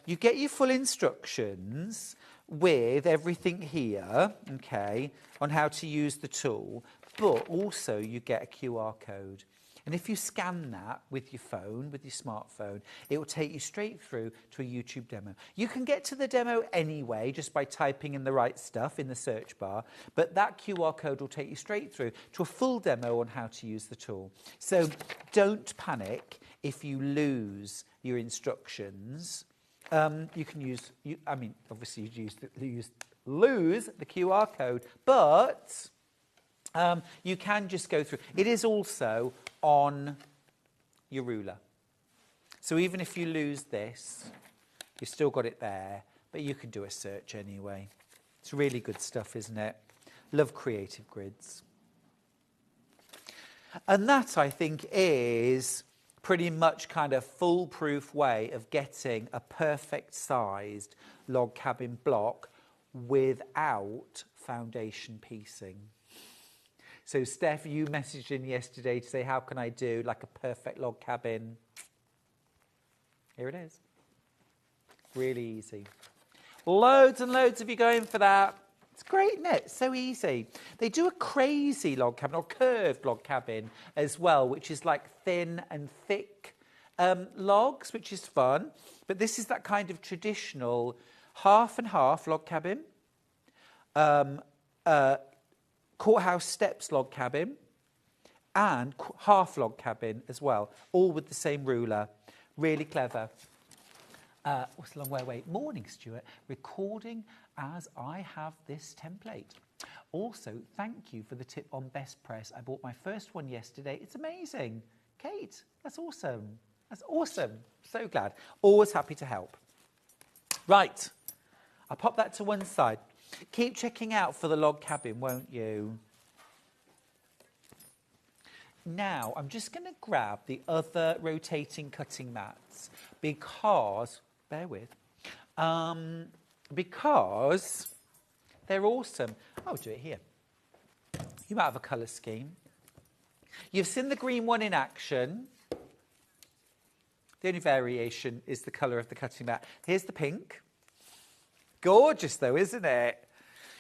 You get your full instructions with everything here, okay, on how to use the tool, but also you get a QR code. And if you scan that with your phone, with your smartphone, it will take you straight through to a YouTube demo. You can get to the demo anyway, just by typing in the right stuff in the search bar, but that QR code will take you straight through to a full demo on how to use the tool. So don't panic if you lose your instructions. You can use, obviously you lose the QR code, but you can just go through. It is also on your ruler. So even if you lose this, you've still got it there, but you can do a search anyway. It's really good stuff, isn't it? Love creative grids. And that, I think, is pretty much kind of foolproof way of getting a perfect sized log cabin block without foundation piecing. So Steph, you messaged in yesterday to say, how can I do like a perfect log cabin? Here it is. Really easy. Loads and loads of you going for that. It's great, isn't it? So easy. They do a crazy log cabin or curved log cabin as well, which is like thin and thick logs, which is fun. But this is that kind of traditional half and half log cabin. Courthouse steps log cabin and half log cabin as well, all with the same ruler. Really clever. What's the long way away? Morning, Stuart. Recording as I have this template. Also, thank you for the tip on best press. I bought my first one yesterday. It's amazing. Kate, that's awesome. That's awesome. So glad. Always happy to help. Right. I'll pop that to one side. Keep checking out for the log cabin, won't you? Now, I'm just going to grab the other rotating cutting mats because, bear with, because they're awesome. I'll do it here. You might have a colour scheme. You've seen the green one in action. The only variation is the colour of the cutting mat. Here's the pink. Gorgeous though, isn't it?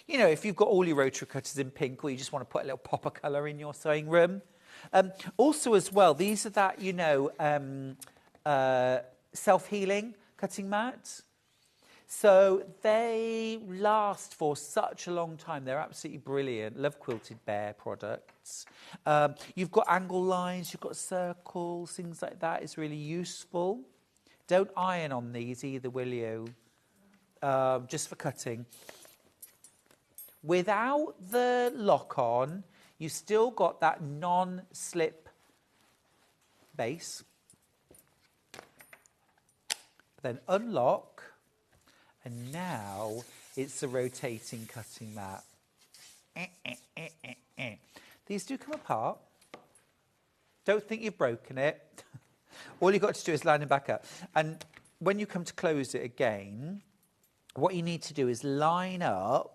You know, if you've got all your rotary cutters in pink or you just want to put a little pop of colour in your sewing room. Also as well, these are that, you know, self-healing cutting mats. So they last for such a long time. They're absolutely brilliant. Love Quilted Bear products. You've got angle lines, you've got circles, things like that. It's really useful. Don't iron on these either, will you? Just for cutting. Without the lock-on, you've still got that non-slip base. Then unlock. And now it's a rotating cutting mat. These do come apart. Don't think you've broken it. All you've got to do is line them back up. And when you come to close it again, what you need to do is line up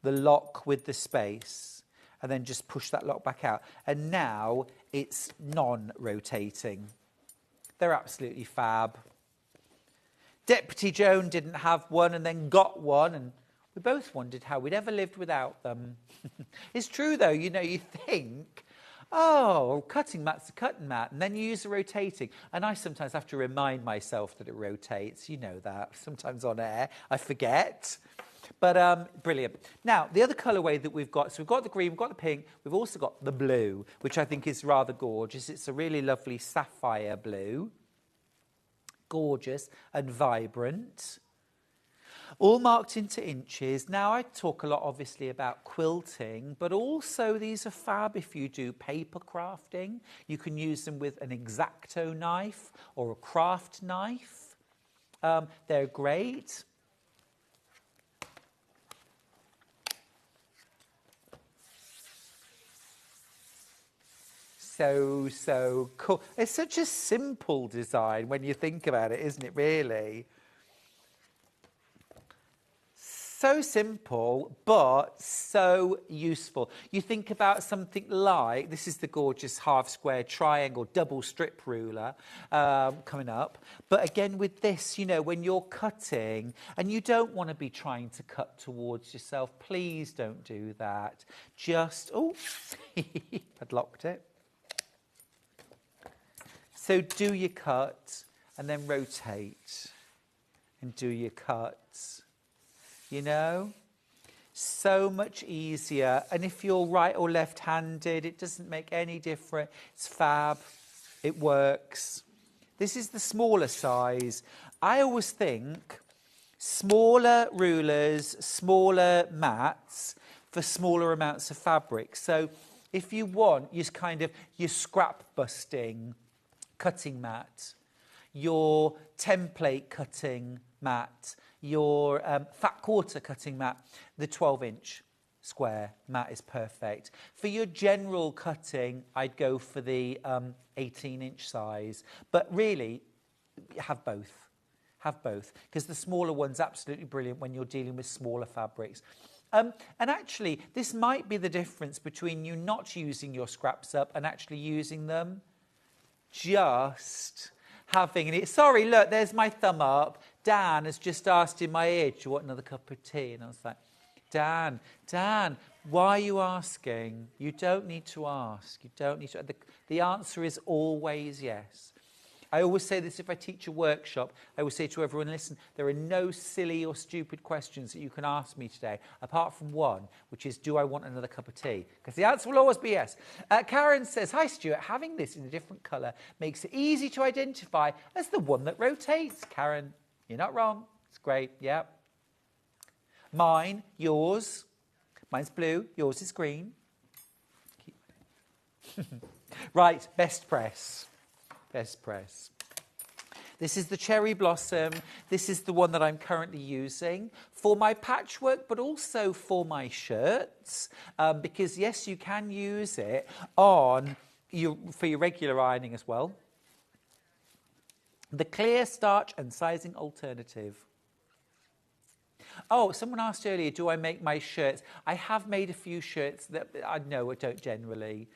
the lock with the space and then just push that lock back out. And now it's non-rotating. They're absolutely fab. Deputy Joan didn't have one and then got one, and we both wondered how we'd ever lived without them. It's true, though. You know, you think, oh, cutting mat's a cutting mat, and then you use the rotating. And I sometimes have to remind myself that it rotates. You know that. Sometimes on air, I forget. But brilliant. Now, the other colourway that we've got, so we've got the green, we've got the pink, we've also got the blue, which I think is rather gorgeous. It's a really lovely sapphire blue. Gorgeous and vibrant, all marked into inches. Now I talk a lot obviously about quilting, but also these are fab if you do paper crafting. You can use them with an X-Acto knife or a craft knife. They're great. So cool. It's such a simple design when you think about it, isn't it, really? So simple, but so useful. You think about something like, this is the gorgeous half-square triangle double strip ruler coming up. But again, with this, you know, when you're cutting and you don't want to be trying to cut towards yourself, please don't do that. Just, oh, I'd locked it. So do your cut and then rotate and do your cuts, you know? So much easier. And if you're right or left-handed, it doesn't make any difference. It's fab. It works. This is the smaller size. I always think smaller rulers, smaller mats for smaller amounts of fabric. So if you want, your scrap busting cutting mat, your template cutting mat, your fat quarter cutting mat, the 12-inch square mat is perfect. For your general cutting, I'd go for the 18-inch size. But really, have both. Have both. Because the smaller one's absolutely brilliant when you're dealing with smaller fabrics. And actually, this might be the difference between you not using your scraps up and actually using them. Just having it. Sorry, look, there's my thumb up. Dan has just asked in my ear, do you want another cup of tea? And I was like, Dan, why are you asking? You don't need to ask. You don't need to. The answer is always yes. I always say this if I teach a workshop. I always say to everyone, listen, there are no silly or stupid questions that you can ask me today, apart from one, which is, do I want another cup of tea? Because the answer will always be yes. Karen says, hi, Stuart. Having this in a different colour makes it easy to identify as the one that rotates. Karen, you're not wrong. It's great. Yeah. Mine, yours. Mine's blue, yours is green. Right, best press. Best press. This is the cherry blossom. This is the one that I'm currently using for my patchwork, but also for my shirts. Because yes, you can use it for your regular ironing as well. The clear starch and sizing alternative. Oh, someone asked earlier, do I make my shirts? I have made a few shirts that I know I don't generally.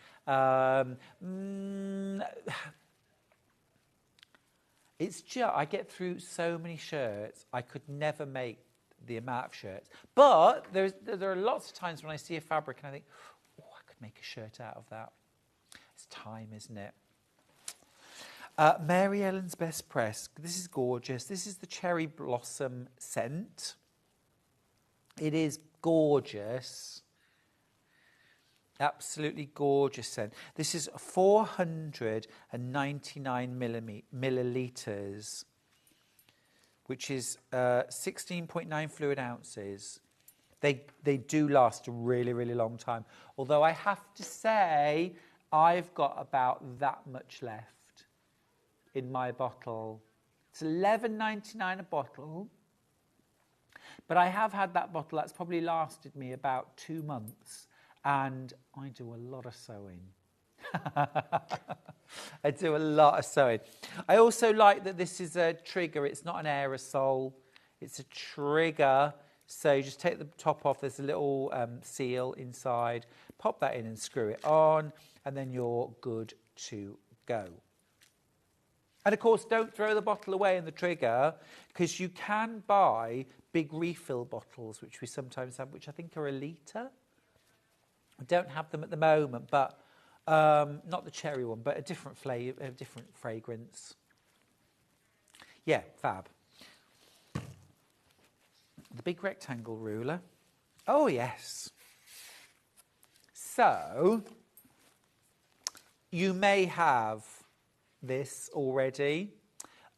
It's just, I get through so many shirts, I could never make the amount of shirts. But there are lots of times when I see a fabric and I think, oh, I could make a shirt out of that. It's time, isn't it? Mary Ellen's Best Press. This is gorgeous. This is the Cherry Blossom scent. It is gorgeous. Absolutely gorgeous scent. This is 499 millilitres, which is 16.9 fluid ounces. They do last a really, really long time. Although I have to say, I've got about that much left in my bottle. It's $11.99 a bottle. But I have had that bottle that's probably lasted me about 2 months. And I do a lot of sewing. I do a lot of sewing. I also like that this is a trigger. It's not an aerosol. It's a trigger. So you just take the top off. There's a little seal inside. Pop that in and screw it on. And then you're good to go. And of course, don't throw the bottle away in the trigger, because you can buy big refill bottles, which we sometimes have, which I think are a litre. I don't have them at the moment, but not the cherry one, but a different flavour, a different fragrance. Yeah, fab. The big rectangle ruler. Oh, yes. So, you may have this already.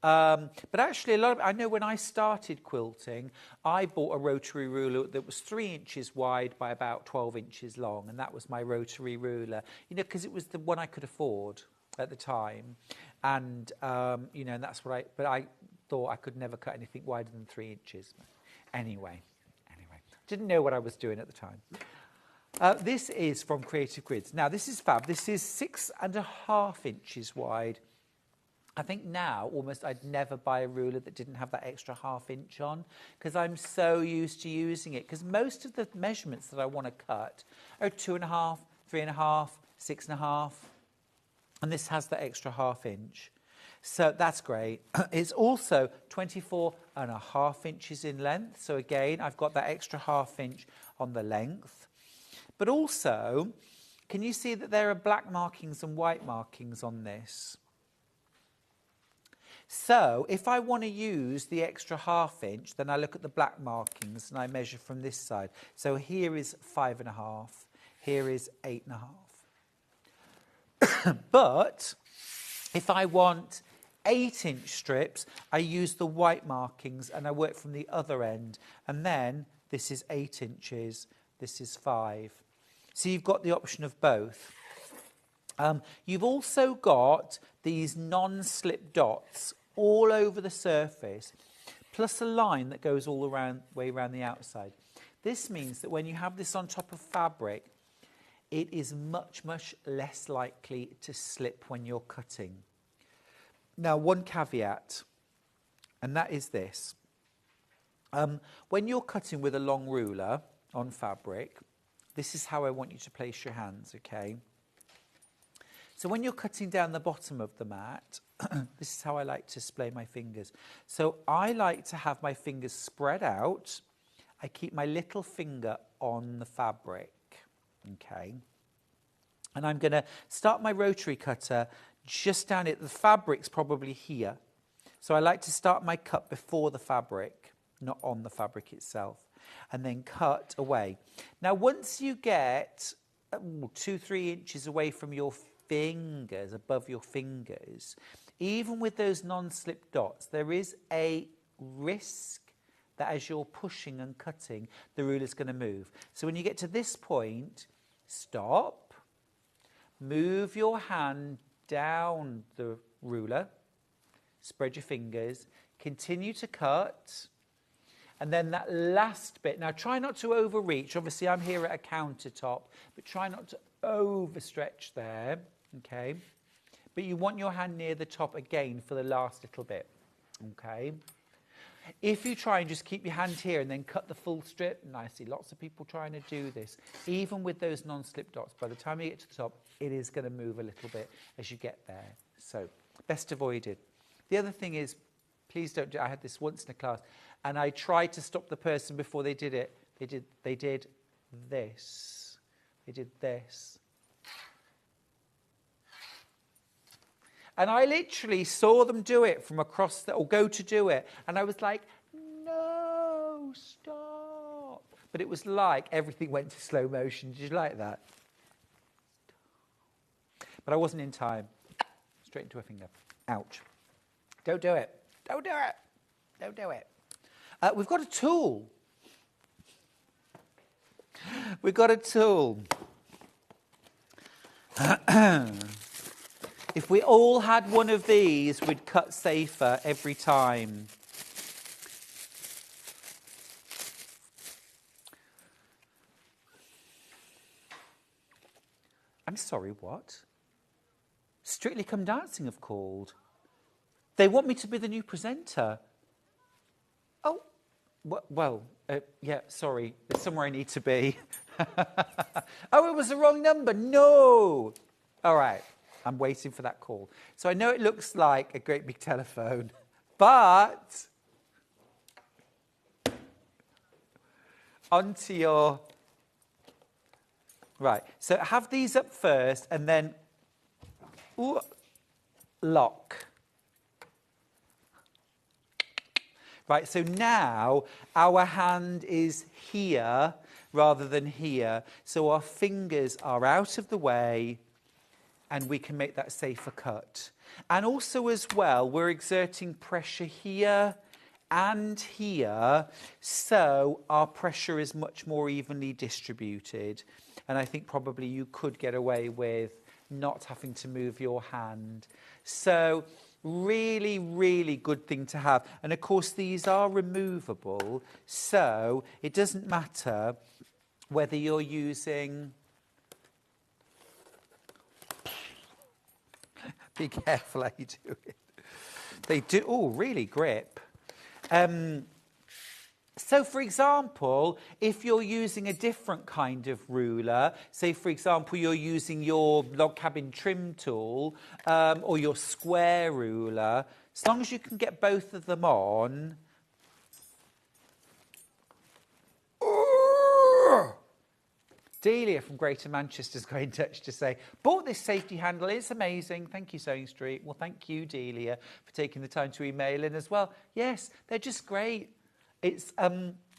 But actually, I know when I started quilting, I bought a rotary ruler that was 3 inches wide by about 12 inches long, and that was my rotary ruler. You know, because it was the one I could afford at the time, and you know, and that's what But I thought I could never cut anything wider than 3 inches. Anyway, didn't know what I was doing at the time. This is from Creative Grids. Now, this is fab. This is 6.5 inches wide. I think now almost I'd never buy a ruler that didn't have that extra ½ inch on, because I'm so used to using it. Because most of the measurements that I want to cut are 2.5, 3.5, 6.5, and this has that extra ½ inch. So that's great. It's also 24.5 inches in length. So again, I've got that extra ½ inch on the length. But also, can you see that there are black markings and white markings on this? So if I want to use the extra ½ inch, then I look at the black markings and I measure from this side. So here is 5.5, here is 8.5. But if I want 8-inch strips, I use the white markings and I work from the other end. And then this is 8 inches, this is 5. So you've got the option of both. You've also got these non-slip dots all over the surface, plus a line that goes all around way around the outside. This means that when you have this on top of fabric, it is much, much less likely to slip when you're cutting. Now, one caveat, and that is this. When you're cutting with a long ruler on fabric, this is how I want you to place your hands, okay? So when you're cutting down the bottom of the mat, this is how I like to display my fingers. So I like to have my fingers spread out. I keep my little finger on the fabric, okay? And I'm going to start my rotary cutter just down it. The fabric's probably here. So I like to start my cut before the fabric, not on the fabric itself, and then cut away. Now, once you get 2-3 inches away from your fingers, above your fingers, even with those non-slip dots, there is a risk that as you're pushing and cutting, the ruler's going to move. So when you get to this point, stop, move your hand down the ruler, spread your fingers, continue to cut, and then that last bit. Now try not to overreach. Obviously I'm here at a countertop, but try not to overstretch there, okay? But you want your hand near the top again for the last little bit, okay? If you try and just keep your hand here and then cut the full strip, and I see lots of people trying to do this, even with those non-slip dots, by the time you get to the top, it is going to move a little bit as you get there. So, best avoided. The other thing is, please don't do, I had this once in a class, and I tried to stop the person before they did it. They did this. They did this. And I literally saw them do it from across or go to do it. And I was like, no, stop. But it was like everything went to slow motion. Did you like that? But I wasn't in time. Straight into a finger. Ouch. Don't do it. Don't do it. Don't do it. We've got a tool. We've got a tool. If we all had one of these, we'd cut safer every time. I'm sorry, what? Strictly Come Dancing have called. They want me to be the new presenter. Oh, well, yeah, sorry. There's somewhere I need to be. Oh, it was the wrong number. No. All right. I'm waiting for that call. So I know it looks like a great big telephone, but onto your... Right, so have these up first and then lock. Right, so now our hand is here rather than here. So our fingers are out of the way, and we can make that safer cut. And also as well, we're exerting pressure here and here, so our pressure is much more evenly distributed. And I think probably you could get away with not having to move your hand. So really, really good thing to have. And of course, these are removable, so it doesn't matter whether you're using... Be careful how you do it. They do, oh, really grip. So, for example, if you're using a different kind of ruler, say, for example, you're using your log cabin trim tool or your square ruler, as long as you can get both of them on... Delia from Greater Manchester's got in touch to say, bought this safety handle, it's amazing. Thank you, Sewing Street. Well, thank you, Delia, for taking the time to email in as well. Yes, they're just great. It's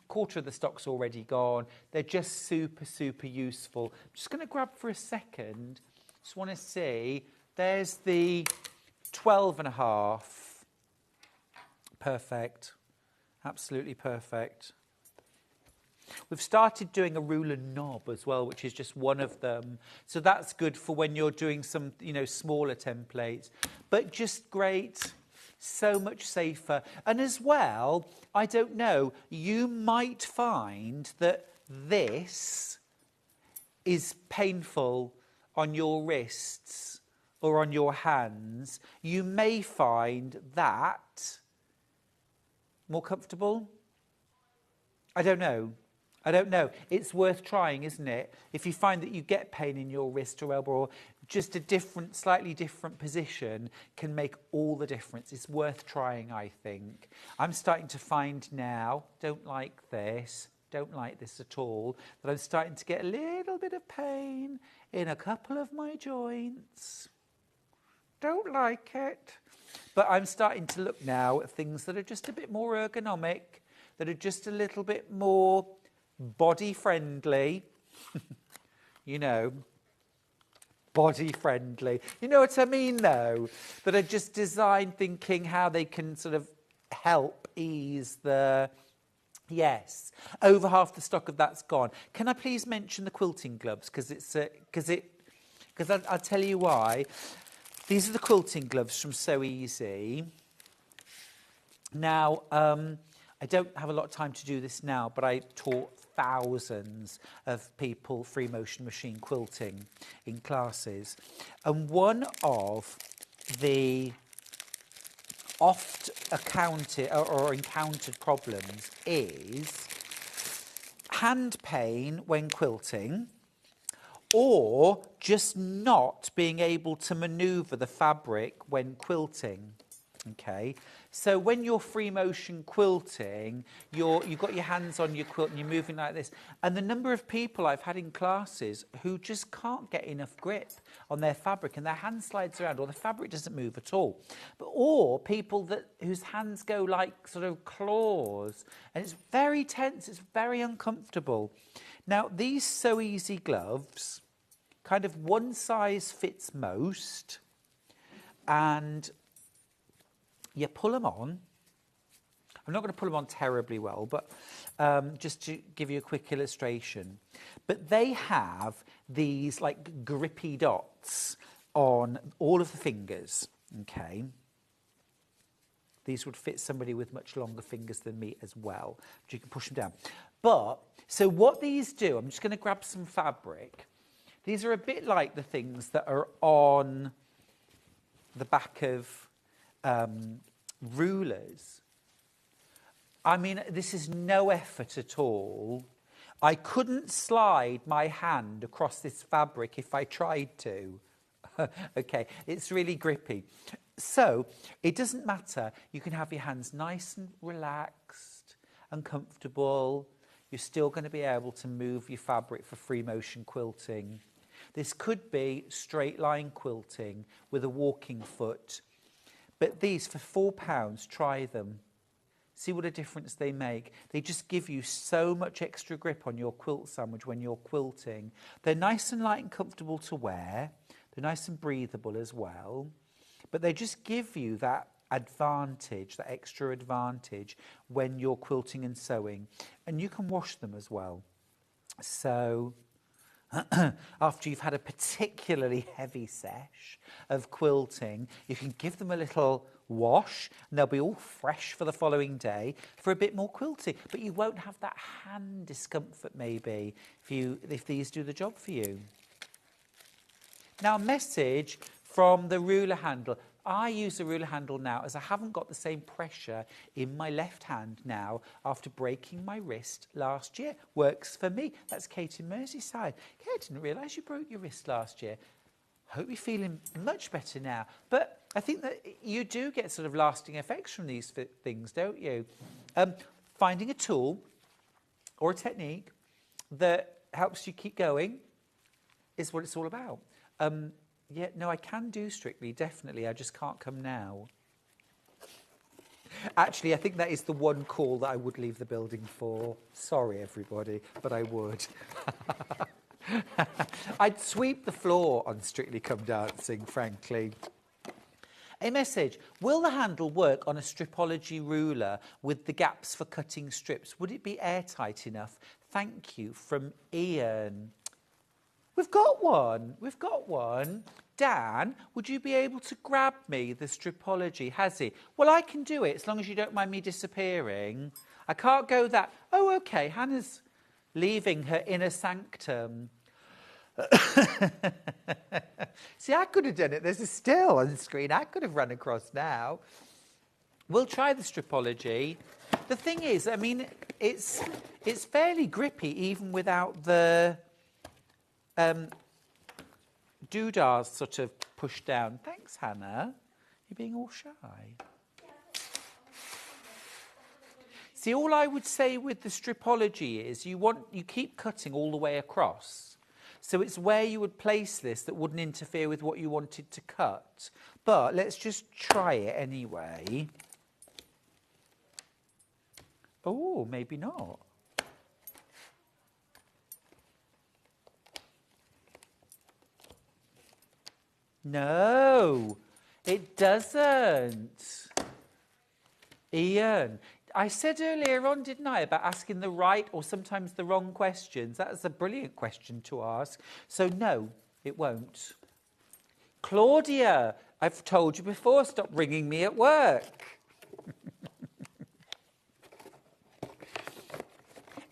quarter of the stock's already gone. They're just super, super useful. I'm just going to grab for a second. Just want to see. There's the 12.5. Perfect. Absolutely perfect. We've started doing a ruler knob as well, which is just one of them. So that's good for when you're doing some, smaller templates. But just great, so much safer. And as well, I don't know, you might find that this is painful on your wrists or on your hands. You may find that more comfortable. I don't know. It's worth trying, isn't it? If you find that you get pain in your wrist or elbow, or just a slightly different position can make all the difference. It's worth trying, I think. I'm starting to find now, don't like this at all, that I'm starting to get a little bit of pain in a couple of my joints. Don't like it. But I'm starting to look now at things that are just a bit more ergonomic, that are just a little bit more body friendly. Body friendly. You know what I mean, though? That are just designed thinking how they can sort of help ease the Yes, over half the stock of that's gone. Can I please mention the quilting gloves? Because I'll tell you why. These are the quilting gloves from So Easy. Now, I don't have a lot of time to do this now, but I taught thousands of people free motion machine quilting in classes. And one of the oft encountered problems is hand pain when quilting, or just not being able to maneuver the fabric when quilting. Okay, so when you're free motion quilting, you've got your hands on your quilt and you're moving like this. And the number of people I've had in classes who just can't get enough grip on their fabric and their hand slides around or the fabric doesn't move at all. Or people whose hands go like sort of claws and it's very tense, it's very uncomfortable. Now, these So Easy gloves, kind of one size fits most, and you pull them on. I'm not going to pull them on terribly well, but just to give you a quick illustration. But they have these like grippy dots on all of the fingers, okay? These would fit somebody with much longer fingers than me as well, but you can push them down. But, so what these do, I'm just going to grab some fabric. These are a bit like the things that are on the back of rulers. I mean, this is no effort at all. I couldn't slide my hand across this fabric if I tried to. Okay, it's really grippy. So it doesn't matter. You can have your hands nice and relaxed and comfortable. You're still going to be able to move your fabric for free motion quilting. This could be straight line quilting with a walking foot. But these, for £4, try them. See what a difference they make. They just give you so much extra grip on your quilt sandwich when you're quilting. They're nice and light and comfortable to wear. They're nice and breathable as well. But they just give you that advantage, that extra advantage when you're quilting and sewing. And you can wash them as well. So after you've had a particularly heavy sesh of quilting, you can give them a little wash and they'll be all fresh for the following day for a bit more quilting. But you won't have that hand discomfort maybe if these do the job for you. Now, a message from the ruler handle. I use the ruler handle now as I haven't got the same pressure in my left hand now after breaking my wrist last year. Works for me. That's Kate in Merseyside. Kate, I didn't realise you broke your wrist last year. Hope you're feeling much better now. But I think that you do get sort of lasting effects from these things, don't you? Finding a tool or a technique that helps you keep going is what it's all about. Yeah, no, I can do Strictly, definitely. I just can't come now. Actually, I think that is the one call that I would leave the building for. Sorry, everybody, but I would. I'd sweep the floor on Strictly Come Dancing, frankly. A message. Will the handle work on a stripology ruler with the gaps for cutting strips? Would it be airtight enough? Thank you, from Ian. We've got one. We've got one. Dan, would you be able to grab me the stripology? Has he? Well, I can do it as long as you don't mind me disappearing. I can't go that. Oh, okay. Hannah's leaving her inner sanctum. See, I could have done it. There's a still on the screen. I could have run across now. We'll try the stripology. The thing is, I mean, it's fairly grippy even without the doodahs sort of pushed down. Thanks, Hannah. You're being all shy. See, all I would say with the stripology is you keep cutting all the way across. So it's where you would place this that wouldn't interfere with what you wanted to cut. But let's just try it anyway. Oh, maybe not. No, it doesn't. Ian, I said earlier on, didn't I, about asking the right or sometimes the wrong questions. That's a brilliant question to ask. So no, it won't. Claudia, I've told you before, stop ringing me at work.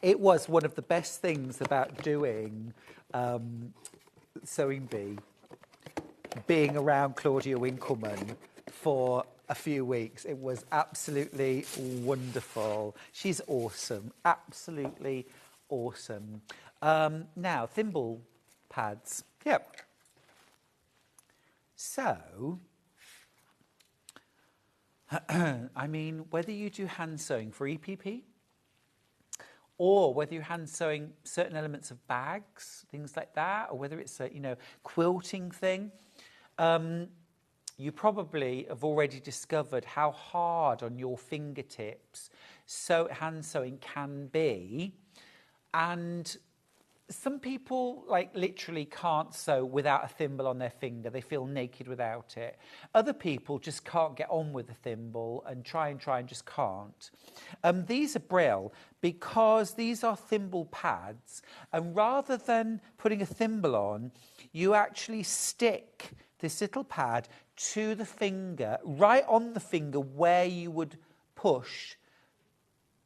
It was one of the best things about doing Sewing Bee, being around Claudia Winkleman for a few weeks. It was absolutely wonderful. She's awesome, absolutely awesome. Now, thimble pads. Yep. So, I mean, whether you do hand sewing for EPP, or whether you're hand sewing certain elements of bags, things like that, or whether it's a, quilting thing, you probably have already discovered how hard on your fingertips hand sewing can be. And some people literally can't sew without a thimble on their finger. They feel naked without it. Other people just can't get on with the thimble and try and just can't. These are Brill because these are thimble pads, and rather than putting a thimble on, you actually stick this little pad to the finger, right on the finger where you would push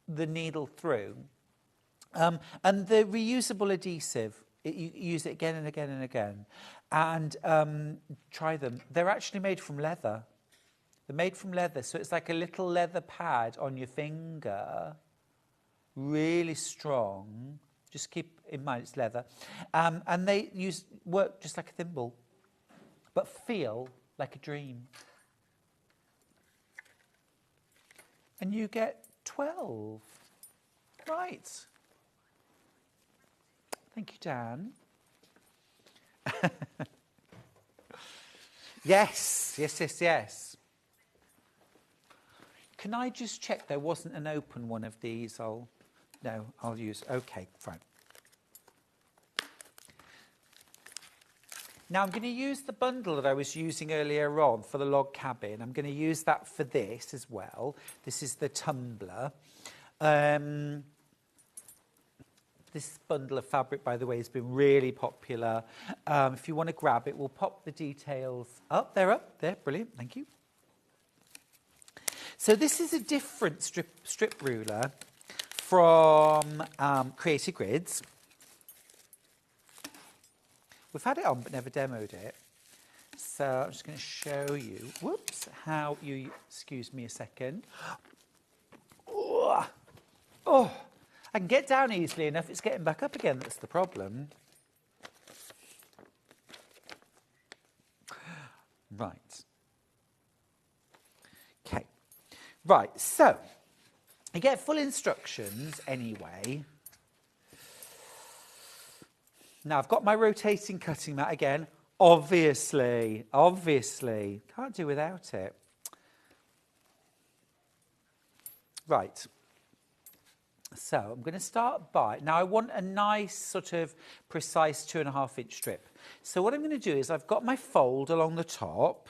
the needle through. And the reusable adhesive, you use it again and again and again. And try them. They're actually made from leather. They're made from leather, so it's like a little leather pad on your finger. Really strong. Just keep in mind it's leather. And they work just like a thimble, but feel like a dream. And you get 12. Right. Thank you, Dan. Yes. Can I just check there wasn't an open one of these? I'll use. Okay, fine. Now I'm going to use the bundle that I was using earlier on for the log cabin. I'm going to use that for this as well. This is the Tumbler. This bundle of fabric, by the way, has been really popular. If you want to grab it, we'll pop the details up. They're up there. Brilliant. Thank you. So this is a different strip ruler from Creative Grids. We've had it on but never demoed it. So I'm just going to show you, how you, excuse me a second. Oh, I can get down easily enough. It's getting back up again that's the problem. Right. Okay. Right, so you get full instructions anyway. Now, I've got my rotating cutting mat again. Obviously. Can't do without it. Right. So I'm going to start by, now I want a nice sort of precise 2.5-inch strip. So what I'm going to do is I've got my fold along the top,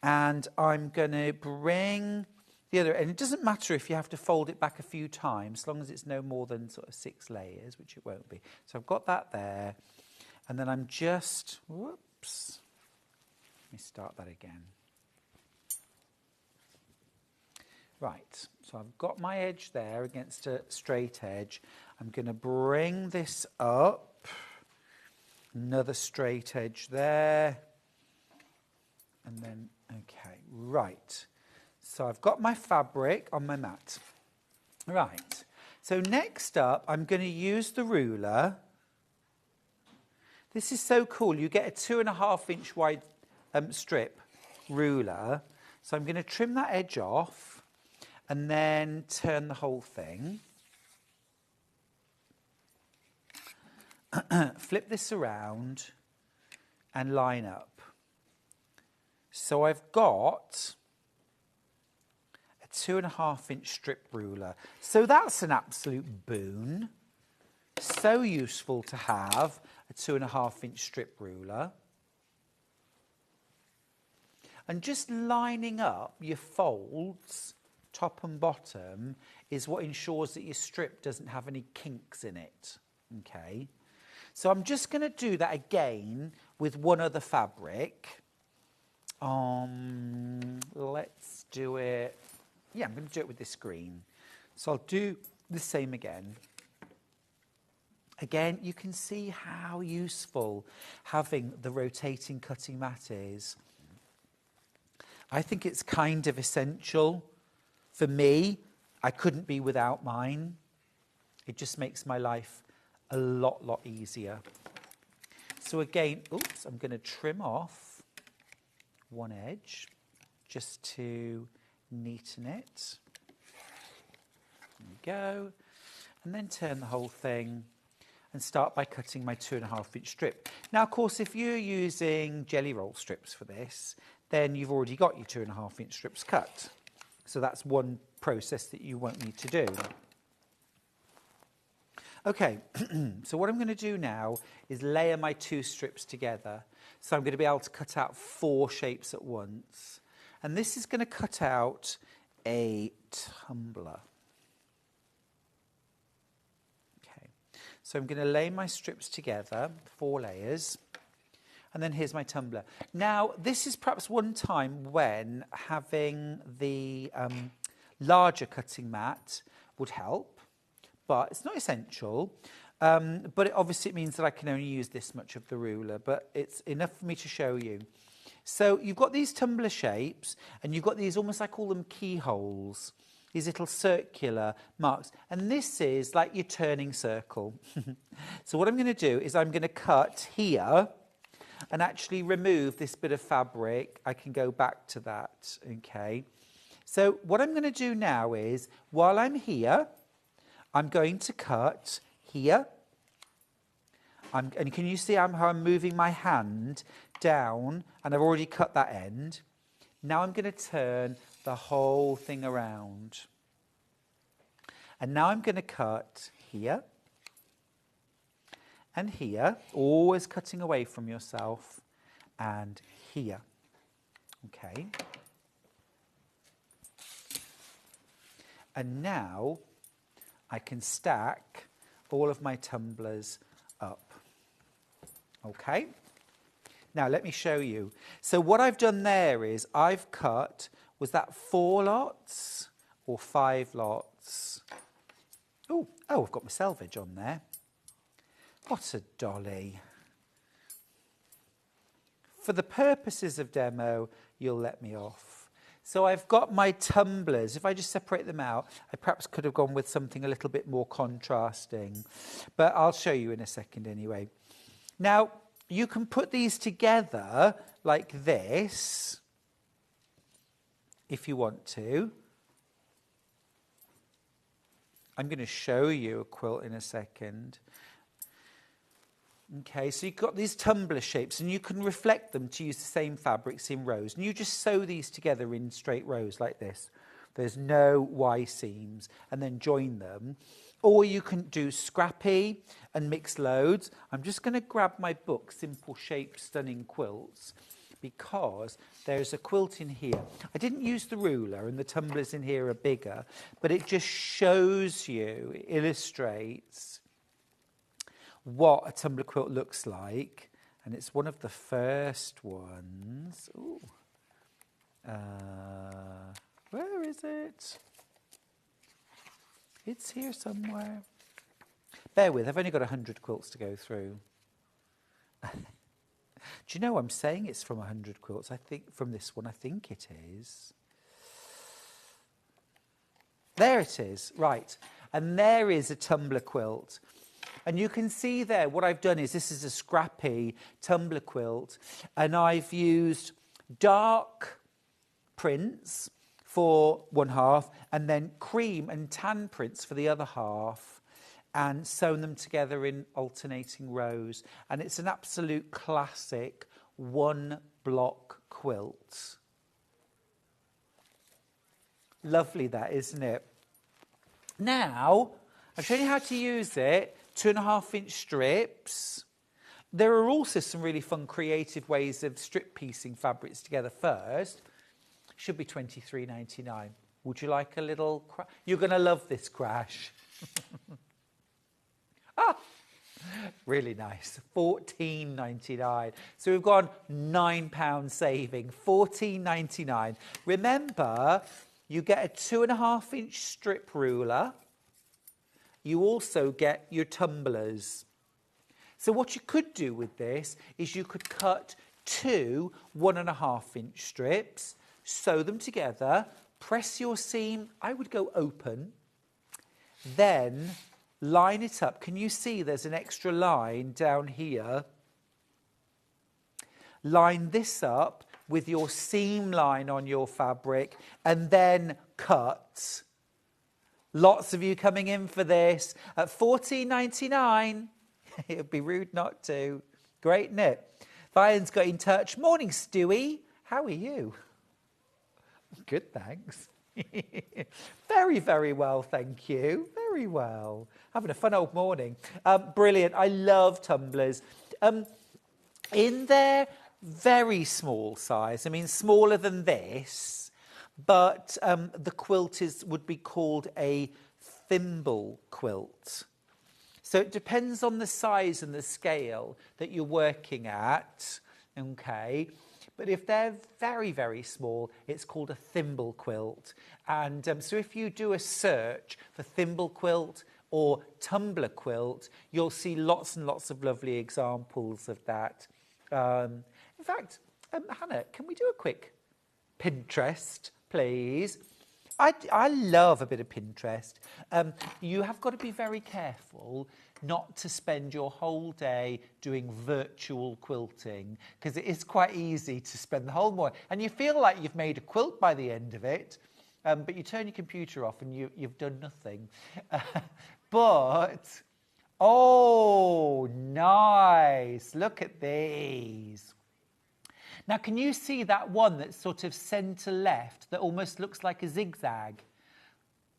and I'm going to bring the other, and it doesn't matter if you have to fold it back a few times, as long as it's no more than sort of 6 layers, which it won't be. So I've got that there, and then I'm just, let me start that again. Right, so I've got my edge there against a straight edge. I'm going to bring this up, another straight edge there, and then, okay, right. So I've got my fabric on my mat. Right, so next up, I'm going to use the ruler. This is so cool. You get a 2.5-inch wide strip ruler. So I'm going to trim that edge off and then turn the whole thing. Flip this around and line up. So I've got a 2.5-inch strip ruler. So that's an absolute boon. So useful to have a 2.5-inch strip ruler. And just lining up your folds top and bottom is what ensures that your strip doesn't have any kinks in it. Okay, so I'm just going to do that again with one other fabric. Let's do it. Yeah, I'm going to do it with this green. So I'll do the same again. Again, you can see how useful having the rotating cutting mat is. I think it's kind of essential. For me, I couldn't be without mine. It just makes my life a lot easier. So again, oops, I'm going to trim off one edge just to neaten it. There we go. And then turn the whole thing and start by cutting my 2.5-inch strip. Now, of course, if you're using jelly roll strips for this, then you've already got your 2.5-inch strips cut. So that's one process that you won't need to do. Okay, so what I'm going to do now is layer my 2 strips together. So I'm going to be able to cut out 4 shapes at once. And this is going to cut out a tumbler. Okay, so I'm going to lay my strips together, 4 layers. And then here's my tumbler. Now, this is perhaps one time when having the larger cutting mat would help, but it's not essential. But obviously it means that I can only use this much of the ruler, but it's enough for me to show you. So you've got these tumbler shapes, and you've got these, almost I call them keyholes, these little circular marks. And this is like your turning circle. So what I'm going to do is I'm going to cut here and actually remove this bit of fabric. I can go back to that, okay? So what I'm going to do now is, while I'm here, I'm going to cut here. And can you see how I'm moving my hand down, and I've already cut that end. Now I'm going to turn the whole thing around. And now I'm going to cut here and here, always cutting away from yourself, and here. Okay. And now I can stack all of my tumblers up. Okay. Now let me show you. So what I've done there is I've cut, was that 4 lots or 5 lots? Oh, I've got my selvage on there. What a dolly. For the purposes of demo, you'll let me off. So I've got my tumblers. If I just separate them out, I perhaps could have gone with something a little bit more contrasting. But I'll show you in a second anyway. Now, you can put these together like this, if you want to. I'm going to show you a quilt in a second. Okay, so you've got these tumbler shapes, and you can reflect them to use the same fabrics in rows. And you just sew these together in straight rows like this. There's no Y seams, and then join them. Or you can do scrappy and mix loads. I'm just going to grab my book, Simple Shapes, Stunning Quilts, because there's a quilt in here. I didn't use the ruler, and the tumblers in here are bigger, but it just shows you, it illustrates what a tumbler quilt looks like, and it's one of the first ones. Ooh. Where is it? It's here somewhere. Bear with, I've only got 100 quilts to go through. Do you know, I'm saying it's from 100 quilts. I think from this one, I think it is. There it is, right. And there is a tumbler quilt. And you can see there, what I've done is, this is a scrappy tumbler quilt, and I've used dark prints for one half, and then cream and tan prints for the other half, and sewn them together in alternating rows. And it's an absolute classic one-block quilt. Lovely that, isn't it? Now, I've shown you how to use it. 2.5-inch strips. There are also some really fun creative ways of strip piecing fabrics together first. Should be $23.99. Would you like a little You're going to love this crash. Ah, really nice. $14.99. So we've gone £9 saving. $14.99. Remember, you get a 2.5-inch strip ruler. You also get your tumblers. So what you could do with this is you could cut 2 1.5-inch strips, sew them together, press your seam, I would go open, then line it up. Can you see there's an extra line down here? Line this up with your seam line on your fabric and then cut. Lots of you coming in for this at $14.99. It'd be rude not to. Great knit. Vian's got in touch. Morning, Stewie. How are you? Good, thanks. Very, very well, thank you. Very well. Having a fun old morning. Brilliant. I love tumblers. In their very small size, I mean smaller than this, but the quilt would be called a thimble quilt. So it depends on the size and the scale that you're working at, okay? But if they're very, very small, it's called a thimble quilt. And so if you do a search for thimble quilt or tumbler quilt, you'll see lots and lots of lovely examples of that. In fact, Hannah, can we do a quick Pinterest, please? I love a bit of Pinterest. You have got to be very careful not to spend your whole day doing virtual quilting, because it is quite easy to spend the whole morning. And you feel like you've made a quilt by the end of it, but you turn your computer off and you've done nothing. But, oh, nice. Look at these. Now, can you see that one that's sort of centre left that almost looks like a zigzag?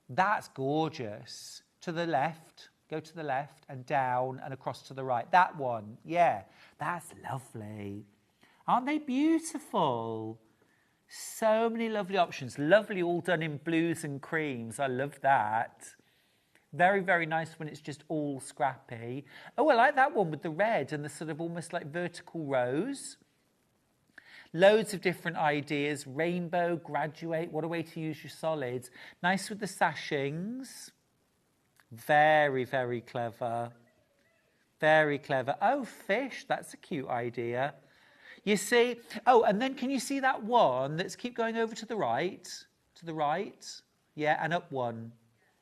That's gorgeous. To the left, go to the left and down and across to the right. That one, yeah, that's lovely. Aren't they beautiful? So many lovely options. Lovely, all done in blues and creams. I love that. Very, very nice when it's just all scrappy. Oh, I like that one with the red and the sort of almost like vertical rose. Loads of different ideas. Rainbow, graduate, what a way to use your solids. Nice with the sashings. Very, very clever. Very clever. Oh, fish, that's a cute idea. You see, oh, and then can you see that one that's keep going over to the right? To the right, yeah, and up one.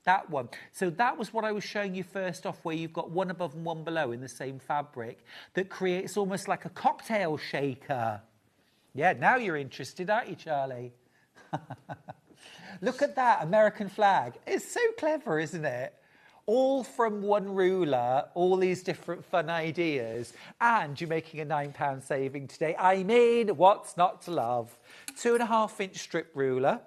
That one. So that was what I was showing you first off, where you've got one above and one below in the same fabric that creates almost like a cocktail shaker. Yeah, now you're interested, aren't you, Charlie? Look at that American flag. It's so clever, isn't it? All from one ruler, all these different fun ideas. And you're making a £9 saving today. I mean, what's not to love? 2.5-inch strip ruler.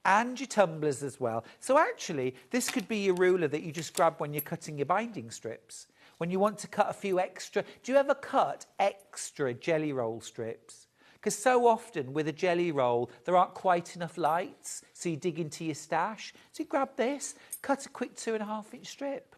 And your tumblers as well. So actually, this could be your ruler that you just grab when you're cutting your binding strips. When you want to cut a few extra. Do you ever cut extra jelly roll strips? Because so often with a jelly roll, there aren't quite enough lights, so you dig into your stash. So you grab this, cut a quick 2.5-inch strip.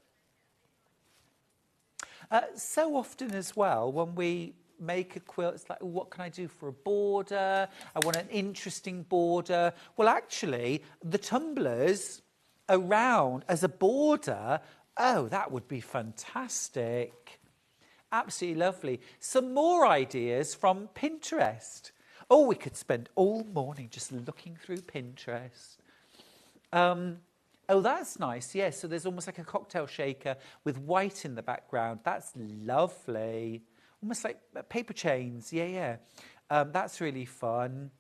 So often as well, when we make a quilt, it's like, oh, what can I do for a border? I want an interesting border. Well, actually, the tumblers around as a border, oh, that would be fantastic. Absolutely lovely. Some more ideas from Pinterest. Oh, we could spend all morning just looking through Pinterest. Oh, that's nice. Yes, so there's almost like a cocktail shaker with white in the background. That's lovely. Almost like paper chains. Yeah. That's really fun.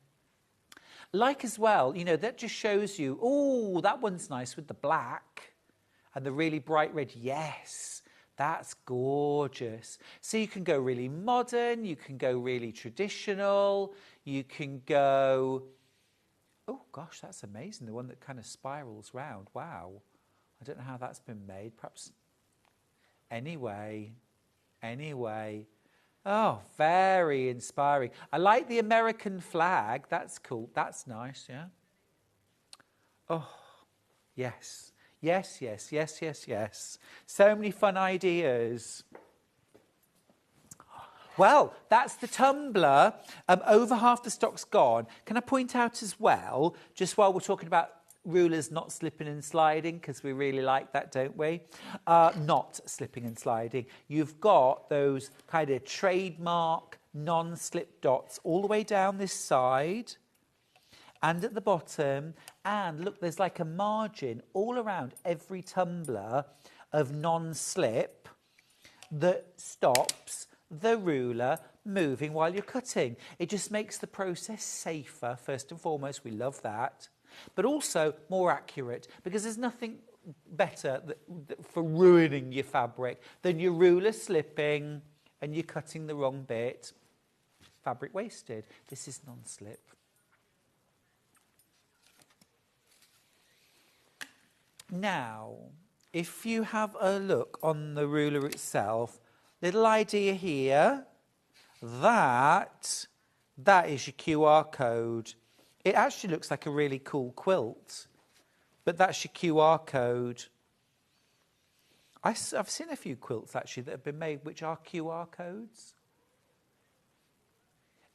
Like as well, you know, that just shows you, oh, that one's nice with the black and the really bright red. Yes. That's gorgeous. So you can go really modern, you can go really traditional, you can go... Oh, gosh, that's amazing. The one that kind of spirals round. Wow. I don't know how that's been made. Perhaps... Anyway. Oh, very inspiring. I like the American flag. That's cool. That's nice, yeah. Oh, yes. Yes, yes, yes, yes, yes. So many fun ideas. Well, that's the tumbler. Over half the stock's gone. Can I point out as well, just while we're talking about rulers not slipping and sliding, because we really like that, don't we? Not slipping and sliding. You've got those kind of trademark non-slip dots all the way down this side and at the bottom. And look, there's like a margin all around every tumbler of non-slip that stops the ruler moving while you're cutting. It just makes the process safer, first and foremost. We love that. But also more accurate, because there's nothing better for ruining your fabric than your ruler slipping and you're cutting the wrong bit. Fabric wasted. This is non-slip. Now, if you have a look on the ruler itself, little idea here, that is your QR code. It actually looks like a really cool quilt, but that's your QR code. I've seen a few quilts actually that have been made which are QR codes.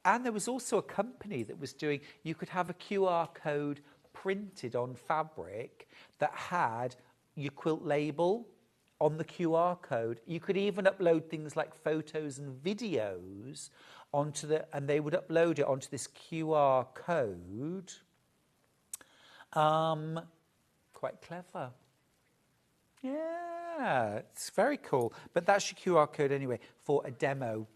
And there was also a company that was doing, you could have a QR code printed on fabric that had your quilt label on the QR code. You could even upload things like photos and videos onto and they would upload it onto this QR code. Quite clever. Yeah, it's very cool. But that's your QR code anyway for a demo.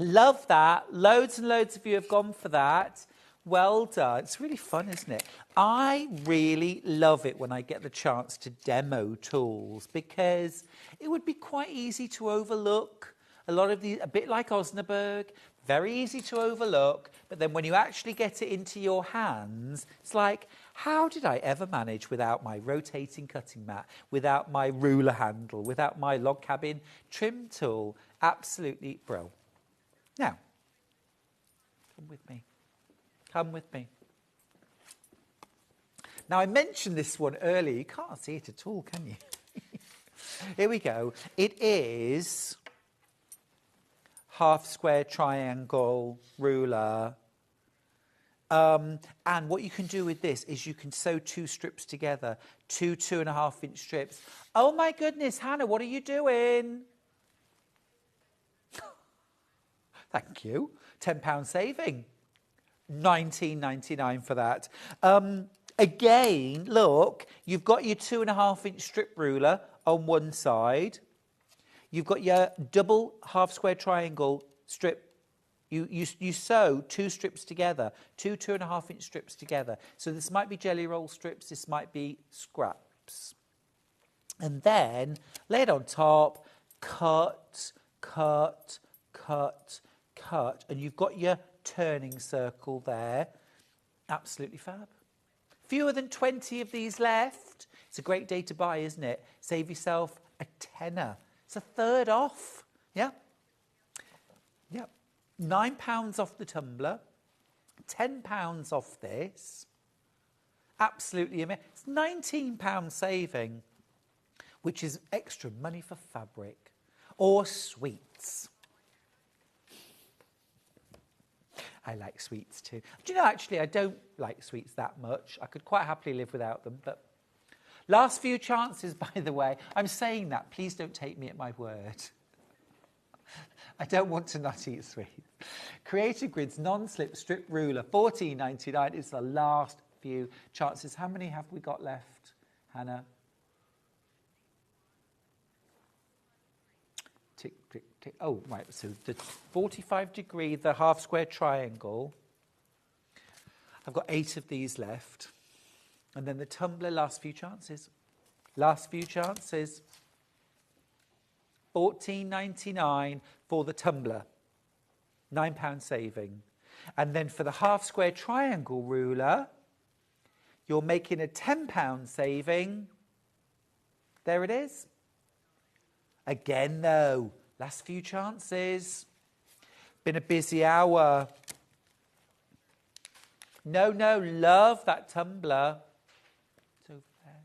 Love that. Loads and loads of you have gone for that. Well done. It's really fun, isn't it? I really love it when I get the chance to demo tools, because it would be quite easy to overlook. A lot of these, a bit like Osberg, very easy to overlook, but then when you actually get it into your hands, it's like, how did I ever manage without my rotating cutting mat, without my ruler handle, without my log cabin trim tool? Absolutely brilliant. Now, come with me. Come with me. Now, I mentioned this one earlier. You can't see it at all, can you? Here we go. It is half square triangle ruler. And what you can do with this is you can sew 2 strips together, 2 2.5-inch strips. Oh, my goodness, Hannah, what are you doing? Thank you. £10 saving. $19.99 for that. Again, look, you've got your 2.5-inch strip ruler on one side. You've got your double half square triangle strip. You sew 2 strips together, 2 2.5-inch strips together. So this might be jelly roll strips, this might be scraps. And then lay it on top, cut, cut, cut, cut, and you've got your turning circle there. Absolutely fab. Fewer than 20 of these left. It's a great day to buy, isn't it? Save yourself a tenner. It's a third off. Yeah. Yeah. £9 off the tumbler. £10 off this. Absolutely amazing. It's £19 saving, which is extra money for fabric or sweets. I like sweets too. Do you know, actually, I don't like sweets that much. I could quite happily live without them. But last few chances, by the way. I'm saying that. Please don't take me at my word. I don't want to not eat sweets. Creative Grids non-slip strip ruler, $14.99. It's the last few chances. How many have we got left, Hannah? Tick, tick, tick. Oh, right. So the 45-degree, the half square triangle. I've got 8 of these left. And then the tumbler, last few chances. Last few chances. $14.99 for the tumbler. £9 saving. And then for the half square triangle ruler, you're making a £10 saving. There it is. Again, though, last few chances. Been a busy hour. No, love that tumbler. It's over there.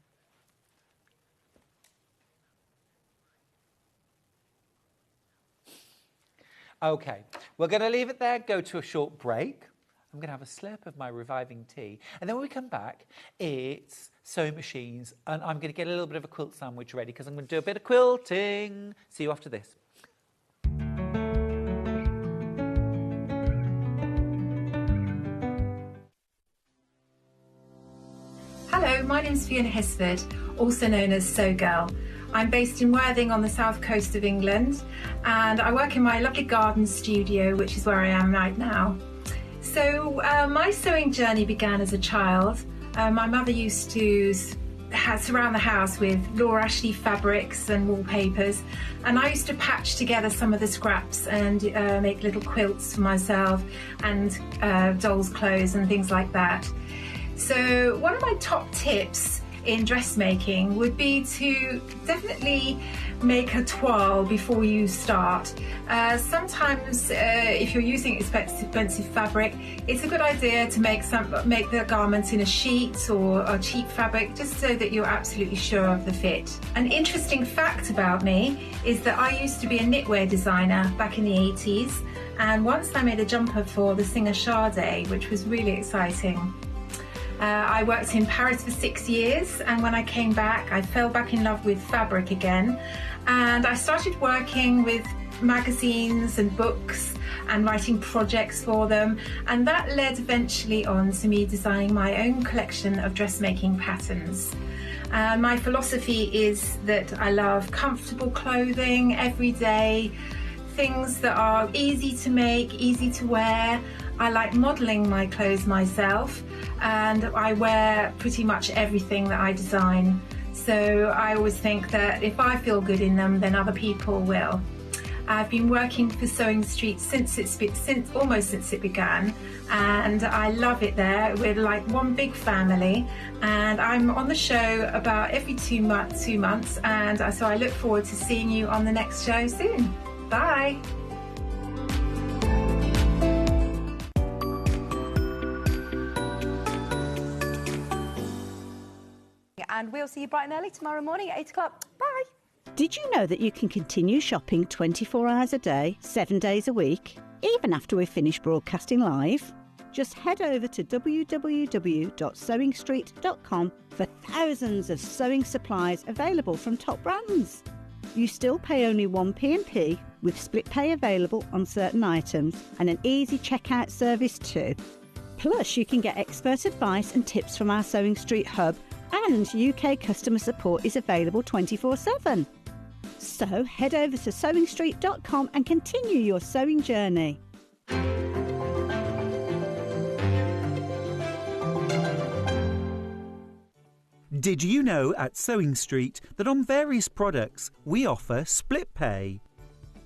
Okay, we're going to leave it there, go to a short break. I'm going to have a slurp of my reviving tea. And then when we come back, it's sewing machines. And I'm going to get a little bit of a quilt sandwich ready because I'm going to do a bit of quilting. See you after this. Hello, my name's Fiona Hesford, also known as Sew Girl. I'm based in Worthing on the south coast of England, and I work in my lovely garden studio, which is where I am right now. So my sewing journey began as a child. My mother used to surround the house with Laura Ashley fabrics and wallpapers, and I used to patch together some of the scraps and make little quilts for myself and dolls' clothes and things like that. So one of my top tips in dressmaking would be to definitely make a toile before you start. Sometimes if you're using expensive fabric, it's a good idea to make the garments in a sheet or a cheap fabric, just so that you're absolutely sure of the fit. An interesting fact about me is that I used to be a knitwear designer back in the 80s, and once I made a jumper for the singer Sade, which was really exciting. I worked in Paris for 6 years, and when I came back I fell back in love with fabric again, and I started working with magazines and books and writing projects for them, and that led eventually on to me designing my own collection of dressmaking patterns. My philosophy is that I love comfortable clothing, everyday things that are easy to make, easy to wear. I like modelling my clothes myself, and I wear pretty much everything that I design. So I always think that if I feel good in them, then other people will. I've been working for Sewing Street since almost since it began, and I love it there. We're like one big family, and I'm on the show about every 2 months, and so I look forward to seeing you on the next show soon. Bye. And we'll see you bright and early tomorrow morning at 8 o'clock. Bye. Did you know that you can continue shopping 24 hours a day, 7 days a week, even after we've finished broadcasting live? Just head over to www.sewingstreet.com for thousands of sewing supplies available from top brands. You still pay only 1p&p, with split pay available on certain items and an easy checkout service too. Plus, you can get expert advice and tips from our Sewing Street hub, and UK customer support is available 24/7. So head over to sewingstreet.com and continue your sewing journey. Did you know at Sewing Street that on various products we offer split pay?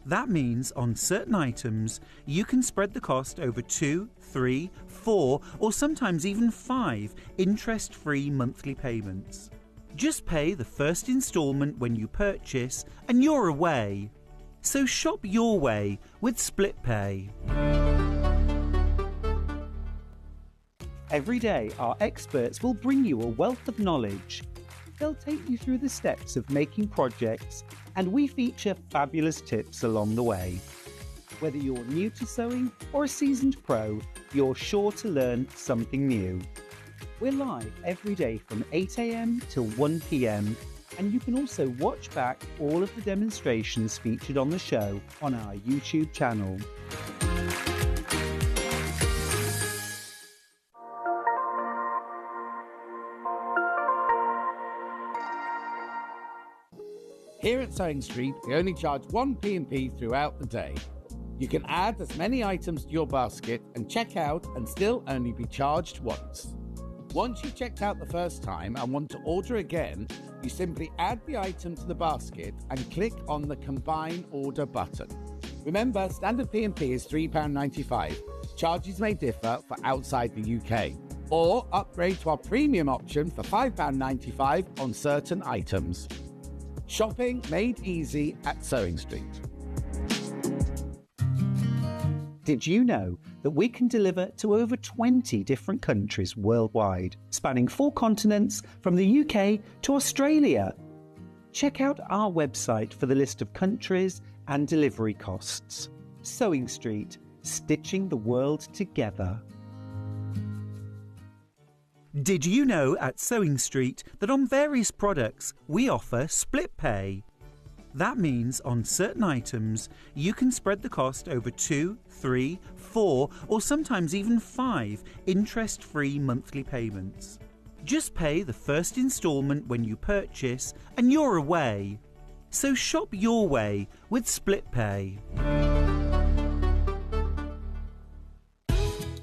That means on certain items you can spread the cost over 2, 3, 4 or sometimes even 5 interest-free monthly payments. Just pay the first instalment when you purchase and you're away. So shop your way with split pay. Every day, our experts will bring you a wealth of knowledge. They'll take you through the steps of making projects, and we feature fabulous tips along the way. Whether you're new to sewing or a seasoned pro, you're sure to learn something new. We're live every day from 8 AM till 1 PM, and you can also watch back all of the demonstrations featured on the show on our YouTube channel. Here at Sewing Street, we only charge 1p&p throughout the day. You can add as many items to your basket and check out and still only be charged once. Once you've checked out the first time and want to order again, you simply add the item to the basket and click on the Combine Order button. Remember, standard P&P is £3.95. Charges may differ for outside the UK. Or upgrade to our premium option for £5.95 on certain items. Shopping made easy at Sewing Street. Did you know that we can deliver to over 20 different countries worldwide, spanning 4 continents from the UK to Australia? Check out our website for the list of countries and delivery costs. Sewing Street, stitching the world together. Did you know at Sewing Street that on various products we offer split pay? That means on certain items you can spread the cost over 2, 3, 4 or sometimes even 5 interest-free monthly payments. Just pay the first instalment when you purchase and you're away. So shop your way with split pay.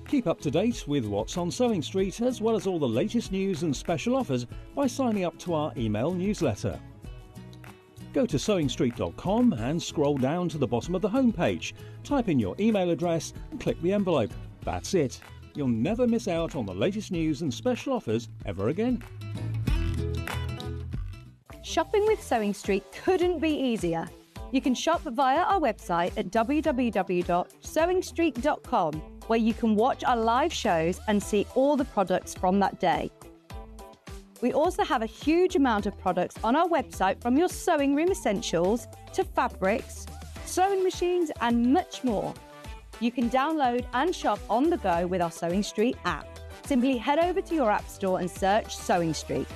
Keep up to date with what's on Sewing Street as well as all the latest news and special offers by signing up to our email newsletter. Go to sewingstreet.com and scroll down to the bottom of the homepage. Type in your email address and click the envelope. That's it. You'll never miss out on the latest news and special offers ever again. Shopping with Sewing Street couldn't be easier. You can shop via our website at www.sewingstreet.com, where you can watch our live shows and see all the products from that day. We also have a huge amount of products on our website, from your sewing room essentials to fabrics, sewing machines and much more. You can download and shop on the go with our Sewing Street app. Simply head over to your app store and search Sewing Street.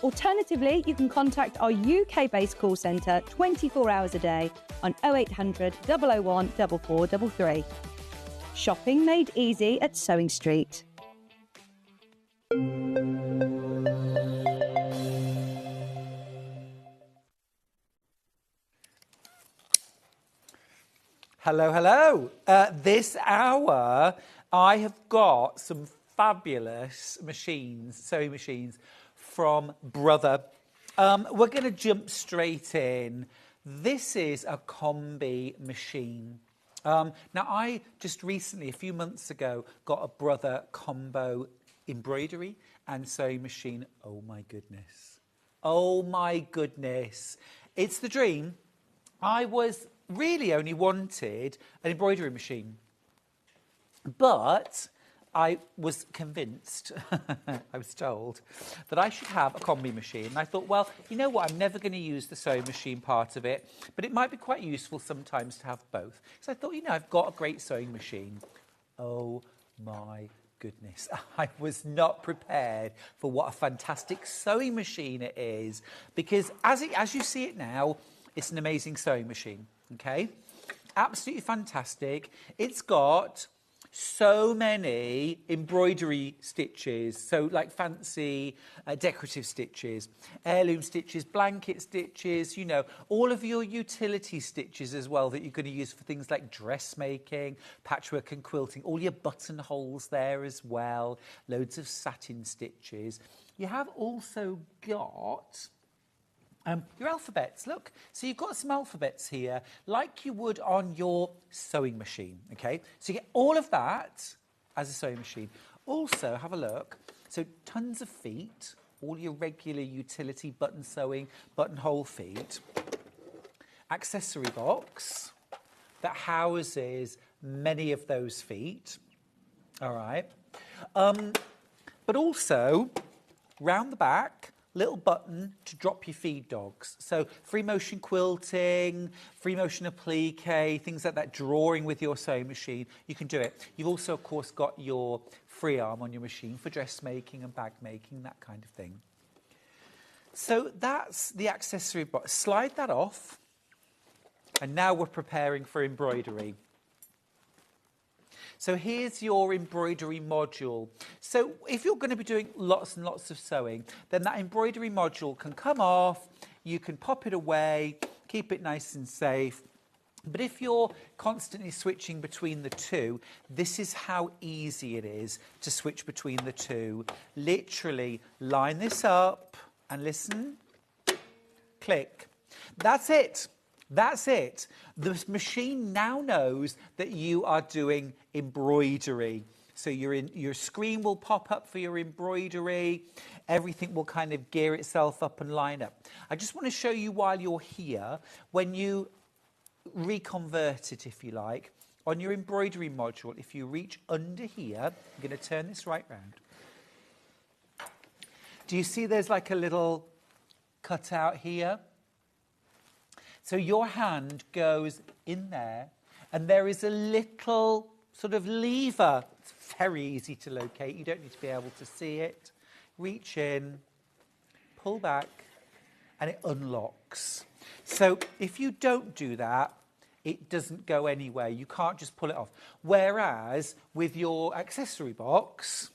Alternatively, you can contact our UK-based call centre 24 hours a day on 0800 001 4433. Shopping made easy at Sewing Street. Hello, hello. This hour, I have got some fabulous machines, sewing machines, from Brother. We're going to jump straight in. This is a combi machine. Now, I just recently, a few months ago, got a Brother combo embroidery and sewing machine. Oh, my goodness. Oh, my goodness. It's the dream. I was really only wanted an embroidery machine. But I was convinced, I was told, that I should have a combi machine. And I thought, well, you know what, I'm never going to use the sewing machine part of it, but it might be quite useful sometimes to have both. So I thought, you know, I've got a great sewing machine. Oh, my goodness. I was not prepared for what a fantastic sewing machine it is, because as you see it now, it's an amazing sewing machine, okay? Absolutely fantastic. It's got so many embroidery stitches, so like fancy decorative stitches, heirloom stitches, blanket stitches, you know, all of your utility stitches as well that you're going to use for things like dressmaking, patchwork and quilting, all your buttonholes there as well, loads of satin stitches. You have also got your alphabets, look. So you've got some alphabets here, like you would on your sewing machine, okay? So you get all of that as a sewing machine. Also, have a look. So tons of feet, all your regular utility button sewing, buttonhole feet. Accessory box that houses many of those feet, all right? But also, round the back, little button to drop your feed dogs. So free motion quilting, free motion applique, things like that, drawing with your sewing machine, you can do it. You've also, of course, got your free arm on your machine for dressmaking and bag making, that kind of thing. So that's the accessory box. Slide that off. And now we're preparing for embroidery. So here's your embroidery module. So if you're going to be doing lots and lots of sewing, then that embroidery module can come off, you can pop it away, keep it nice and safe. But if you're constantly switching between the two, this is how easy it is to switch between the two. Literally line this up and listen, click. That's it. That's it. The machine now knows that you are doing embroidery. So your screen will pop up for your embroidery. Everything will kind of gear itself up and line up. I just want to show you while you're here, when you reconvert it, if you like, on your embroidery module, if you reach under here, I'm going to turn this right round. Do you see there's like a little cutout here? So your hand goes in there, and there is a little sort of lever. It's very easy to locate. You don't need to be able to see it. Reach in, pull back, and it unlocks. So if you don't do that, it doesn't go anywhere. You can't just pull it off. Whereas with your accessory box,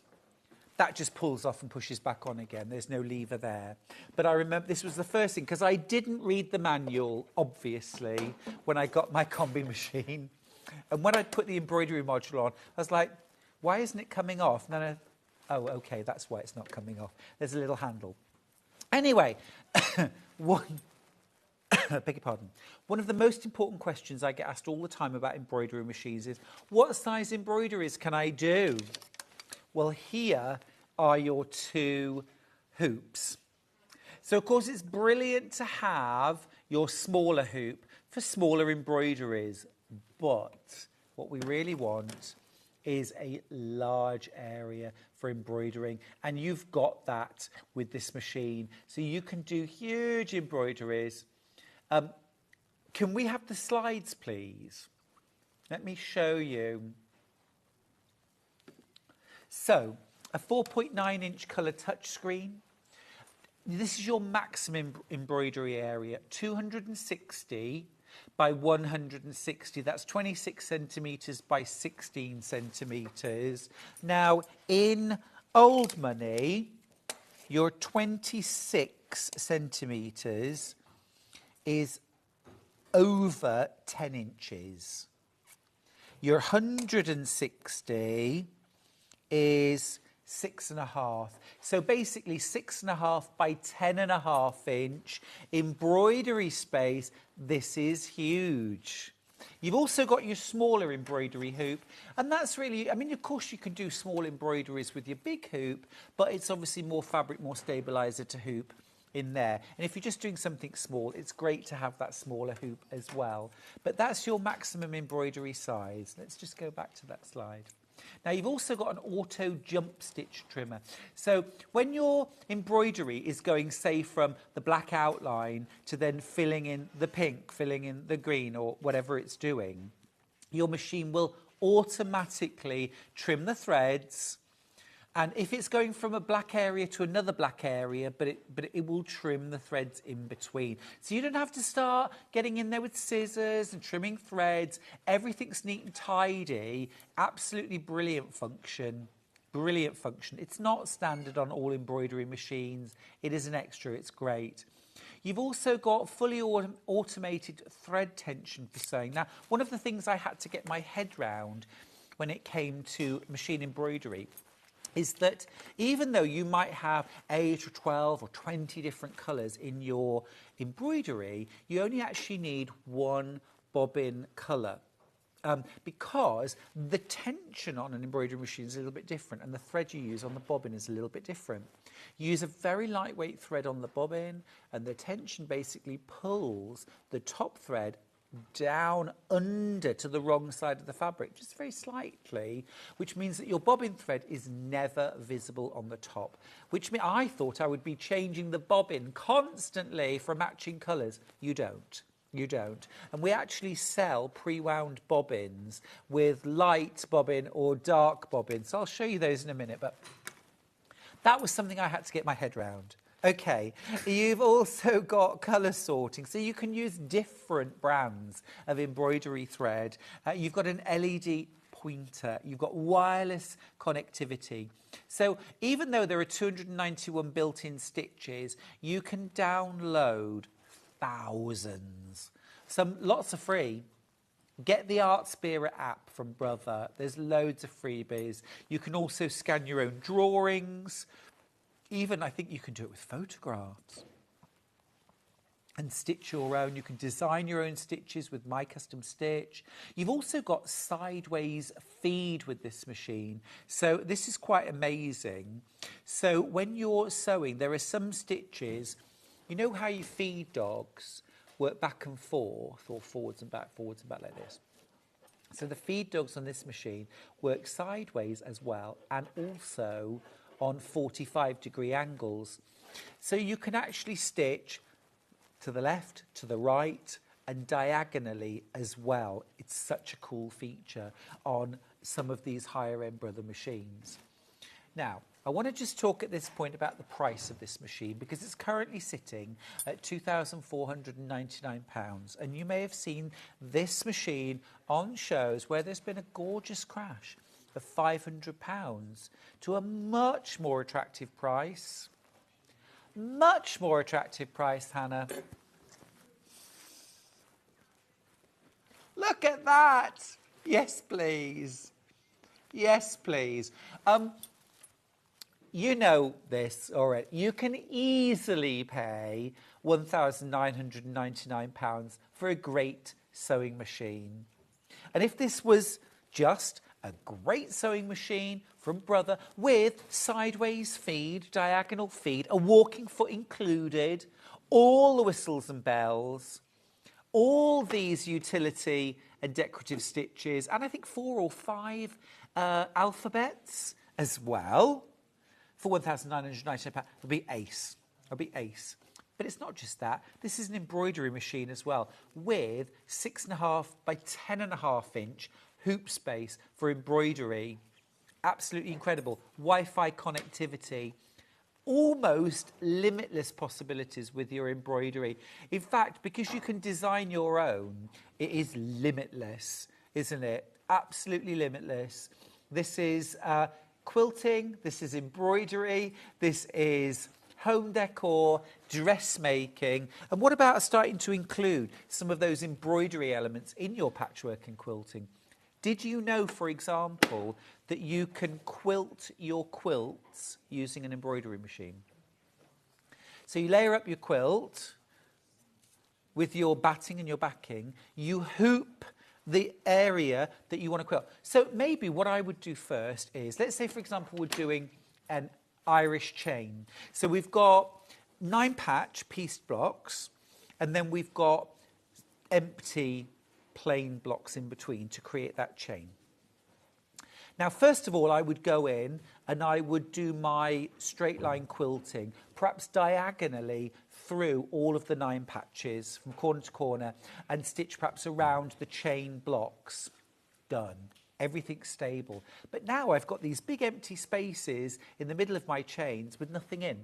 that just pulls off and pushes back on again. There's no lever there. But I remember this was the first thing, because I didn't read the manual, obviously, when I got my combi machine. And when I put the embroidery module on, I was like, why isn't it coming off? And then oh, OK, that's why it's not coming off. There's a little handle. Anyway, beg your pardon. One of the most important questions I get asked all the time about embroidery machines is, what size embroideries can I do? Well, here are your two hoops. So, of course, it's brilliant to have your smaller hoop for smaller embroideries. But what we really want is a large area for embroidering. And you've got that with this machine. So you can do huge embroideries. Can we have the slides, please? Let me show you. So, a 4.9-inch colour touchscreen. This is your maximum embroidery area, 260 by 160. That's 26 centimetres by 16 centimetres. Now, in old money, your 26 centimetres is over 10 inches. Your 160 is 6.5. So basically 6.5 by 10.5 inch embroidery space. This is huge. You've also got your smaller embroidery hoop, and that's really, I mean, of course you can do small embroideries with your big hoop, but it's obviously more fabric, more stabilizer to hoop in there. And if you're just doing something small, it's great to have that smaller hoop as well. But that's your maximum embroidery size. Let's just go back to that slide. Now, you've also got an auto jump stitch trimmer. So when your embroidery is going, say, from the black outline to then filling in the pink, filling in the green, or whatever it's doing, your machine will automatically trim the threads. And if it's going from a black area to another black area, but it will trim the threads in between. So you don't have to start getting in there with scissors and trimming threads. Everything's neat and tidy. Absolutely brilliant function. Brilliant function. It's not standard on all embroidery machines. It is an extra. It's great. You've also got fully automated thread tension for sewing. Now, one of the things I had to get my head round when it came to machine embroidery is that even though you might have 8 or 12 or 20 different colours in your embroidery, you only actually need one bobbin colour. Because the tension on an embroidery machine is a little bit different, and the thread you use on the bobbin is a little bit different. You use a very lightweight thread on the bobbin, and the tension basically pulls the top thread down under to the wrong side of the fabric, just very slightly, which means that your bobbin thread is never visible on the top, which means I thought I would be changing the bobbin constantly for matching colours. You don't. You don't. And we actually sell pre-wound bobbins with light bobbin or dark bobbin. So I'll show you those in a minute, but that was something I had to get my head round. Okay, you've also got colour sorting, so you can use different brands of embroidery thread. You've got an LED pointer, you've got wireless connectivity. So even though there are 291 built-in stitches, you can download thousands. Lots are free. Get the Art Spirit app from Brother. There's loads of freebies. You can also scan your own drawings. Even, I think you can do it with photographs and stitch your own. You can design your own stitches with My Custom Stitch. You've also got sideways feed with this machine. So this is quite amazing. So when you're sewing, there are some stitches, you know how you feed dogs, work back and forth, or forwards and back like this. So the feed dogs on this machine work sideways as well, and also on 45-degree angles. So you can actually stitch to the left, to the right, and diagonally as well. It's such a cool feature on some of these higher end brother machines. Now, I want to just talk at this point about the price of this machine, because it's currently sitting at £2,499, and you may have seen this machine on shows where there's been a gorgeous crash of £500 to a much more attractive price. Much more attractive price, Hannah. Look at that. Yes, please. Yes, please. You know this already. You can easily pay £1,999 for a great sewing machine. And if this was just a great sewing machine from Brother with sideways feed, diagonal feed, a walking foot included, all the whistles and bells, all these utility and decorative stitches, and I think 4 or 5 alphabets as well, for £1,999, it'll be ace. It'll be ace. But it's not just that. This is an embroidery machine as well, with 6.5 by 10.5 inch hoop space for embroidery. Absolutely incredible. Wi-Fi connectivity. Almost limitless possibilities with your embroidery. In fact, because you can design your own, it is limitless, isn't it? Absolutely limitless. This is quilting, this is embroidery, this is home decor, dressmaking. And what about starting to include some of those embroidery elements in your patchwork and quilting? Did you know, for example, that you can quilt your quilts using an embroidery machine? So you layer up your quilt with your batting and your backing, you hoop the area that you want to quilt. So maybe what I would do first is, let's say, for example, we're doing an Irish chain. So we've got 9 patch pieced blocks, and then we've got empty plain blocks in between to create that chain. Now, first of all, I would go in and I would do my straight line quilting, perhaps diagonally through all of the 9 patches from corner to corner, and stitch perhaps around the chain blocks. Done. Everything's stable. But now I've got these big empty spaces in the middle of my chains with nothing in.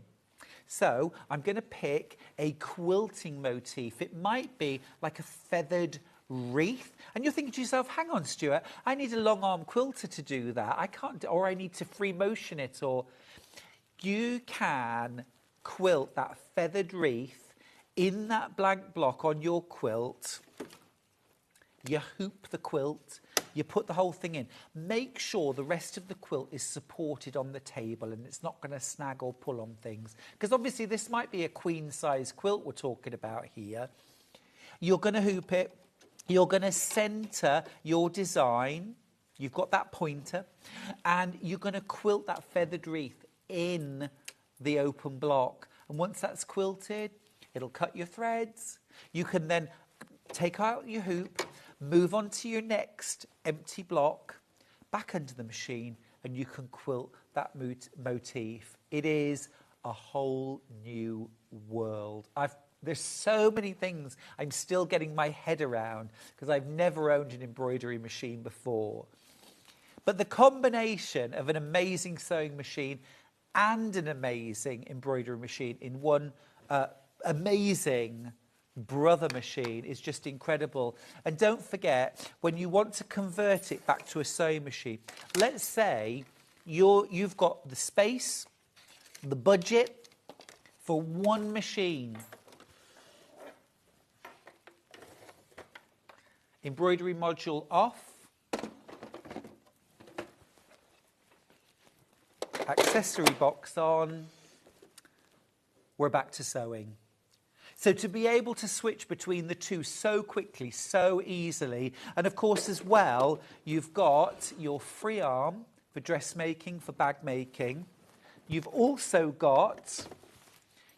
So I'm going to pick a quilting motif. It might be like a feathered wreath, and you're thinking to yourself, hang on, Stuart, I need a long arm quilter to do that. I can't, or I need to free motion it, or you can quilt that feathered wreath in that blank block on your quilt. You hoop the quilt, you put the whole thing in. Make sure the rest of the quilt is supported on the table and it's not going to snag or pull on things, because obviously this might be a queen size quilt we're talking about here. You're going to hoop it. You're going to centre your design. You've got that pointer, and you're going to quilt that feathered wreath in the open block. And once that's quilted, it'll cut your threads. You can then take out your hoop, move on to your next empty block, back under the machine, and you can quilt that motif. It is a whole new world. There's so many things I'm still getting my head around because I've never owned an embroidery machine before. But the combination of an amazing sewing machine and an amazing embroidery machine in one amazing brother machine is just incredible. And don't forget, when you want to convert it back to a sewing machine, let's say you've got the space, the budget for one machine. Embroidery module off. Accessory box on. We're back to sewing. So to be able to switch between the two so quickly, so easily, and of course as well, you've got your free arm for dressmaking, for bag making. You've also got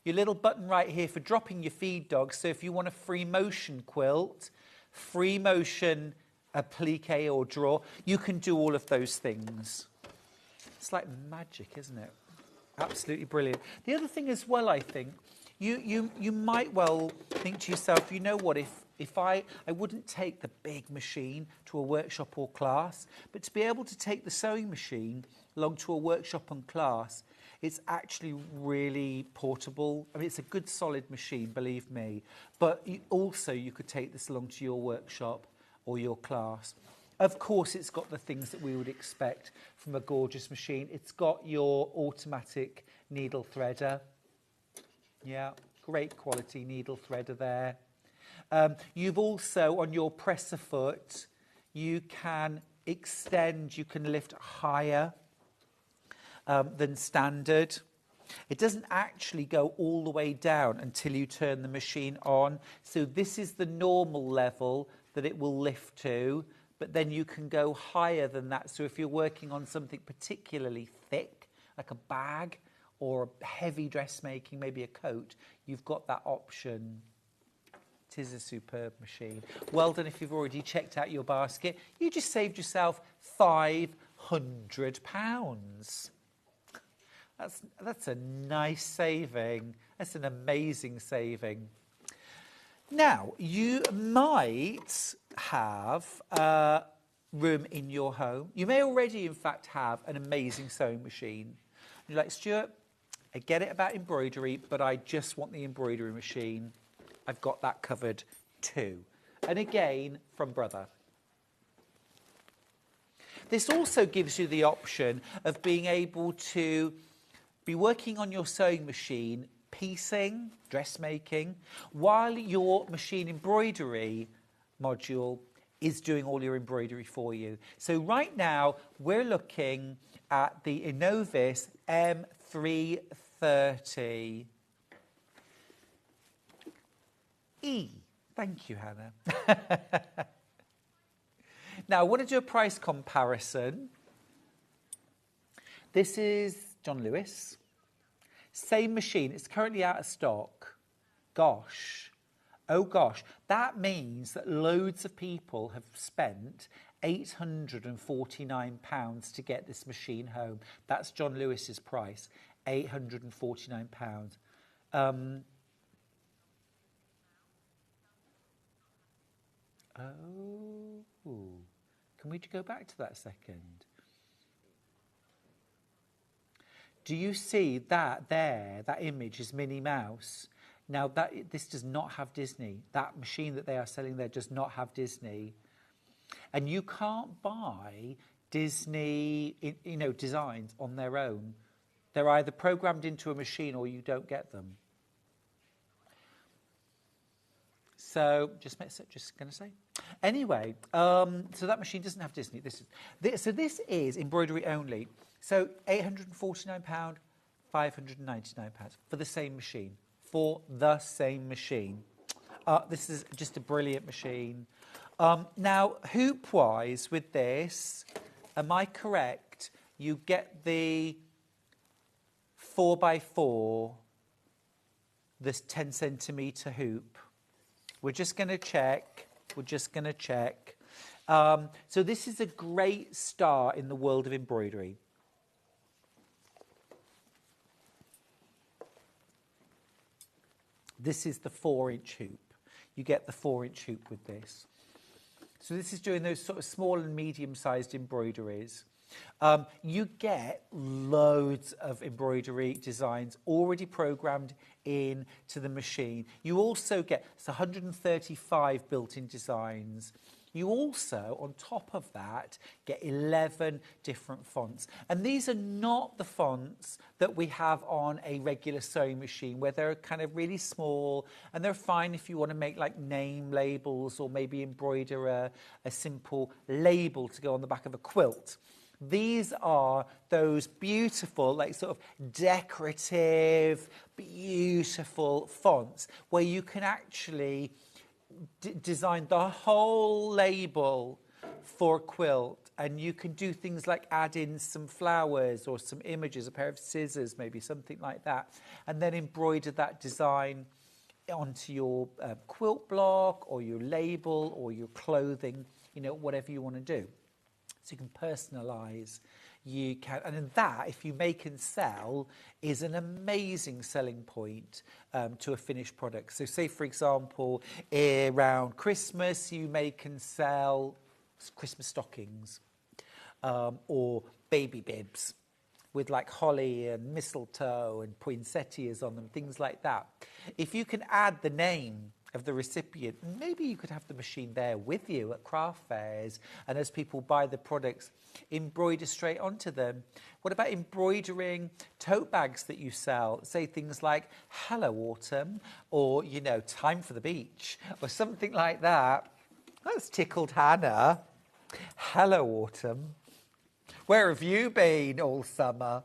your little button right here for dropping your feed dogs. So if you want a free motion quilt, free motion applique or draw. You can do all of those things. It's like magic, isn't it? Absolutely brilliant. The other thing as well, I think, you might well think to yourself, you know what, if I wouldn't take the big machine to a workshop or class, but to be able to take the sewing machine along to a workshop and class, it's actually really portable. I mean, it's a good solid machine, believe me. But you could take this along to your workshop or your class. Of course, it's got the things that we would expect from a gorgeous machine. It's got your automatic needle threader. Yeah, great quality needle threader there. You've also, on your presser foot, you can extend, you can lift higher than standard. It doesn't actually go all the way down until you turn the machine on. So this is the normal level that it will lift to, but then you can go higher than that. So if you're working on something particularly thick, like a bag or heavy dressmaking, maybe a coat, you've got that option. It is a superb machine. Well done if you've already checked out your basket. You just saved yourself £500. That's a nice saving. That's an amazing saving. Now, you might have room in your home. You may already, in fact, have an amazing sewing machine. You're like, Stuart, I get it about embroidery, but I just want the embroidery machine. I've got that covered too. And again, from Brother. This also gives you the option of being able to be working on your sewing machine, piecing, dressmaking, while your machine embroidery module is doing all your embroidery for you. So right now, we're looking at the Innovis M330E. Thank you, Hannah. Now, I want to do a price comparison. This is John Lewis. Same machine. It's currently out of stock. Gosh. Oh, gosh. That means that loads of people have spent £849 to get this machine home. That's John Lewis's price, £849. Can we go back to that a second? Do you see that there? That image is Minnie Mouse. Now, this does not have Disney. That machine that they are selling there does not have Disney. And you can't buy Disney, designs on their own. They're either programmed into a machine or you don't get them. So, just going to say. Anyway, so that machine doesn't have Disney. This is embroidery only. So, £849, £599 for the same machine. For the same machine. This is just a brilliant machine. Now, hoop-wise with this, am I correct? You get the 4x4, this 10 centimetre hoop. We're just going to check. So this is a great start in the world of embroidery. This is the 4-inch hoop. You get the 4-inch hoop with this. So this is doing those sort of small and medium-sized embroideries. You get loads of embroidery designs already programmed into the machine. You also get 135 built-in designs. You also, on top of that, get 11 different fonts. And these are not the fonts that we have on a regular sewing machine, where they're kind of really small, and they're fine if you want to make like name labels or maybe embroider a simple label to go on the back of a quilt. These are those beautiful, like sort of decorative, beautiful fonts where you can actually design the whole label for a quilt, and you can do things like add in some flowers or some images, a pair of scissors, maybe something like that, and then embroider that design onto your quilt block or your label or your clothing you know, whatever you want to do. So you can personalise, you can, and then that, if you make and sell, is an amazing selling point to a finished product. So say, for example, around Christmas, you make and sell Christmas stockings or baby bibs with like holly and mistletoe and poinsettias on them, things like that. If you can add the name of the recipient, maybe you could have the machine there with you at craft fairs, and as people buy the products, embroider straight onto them. What about embroidering tote bags that you sell? Say things like "Hello Autumn," or, you know, "Time for the beach," or something like that. That's tickled Hannah. "Hello Autumn. Where have you been all summer?"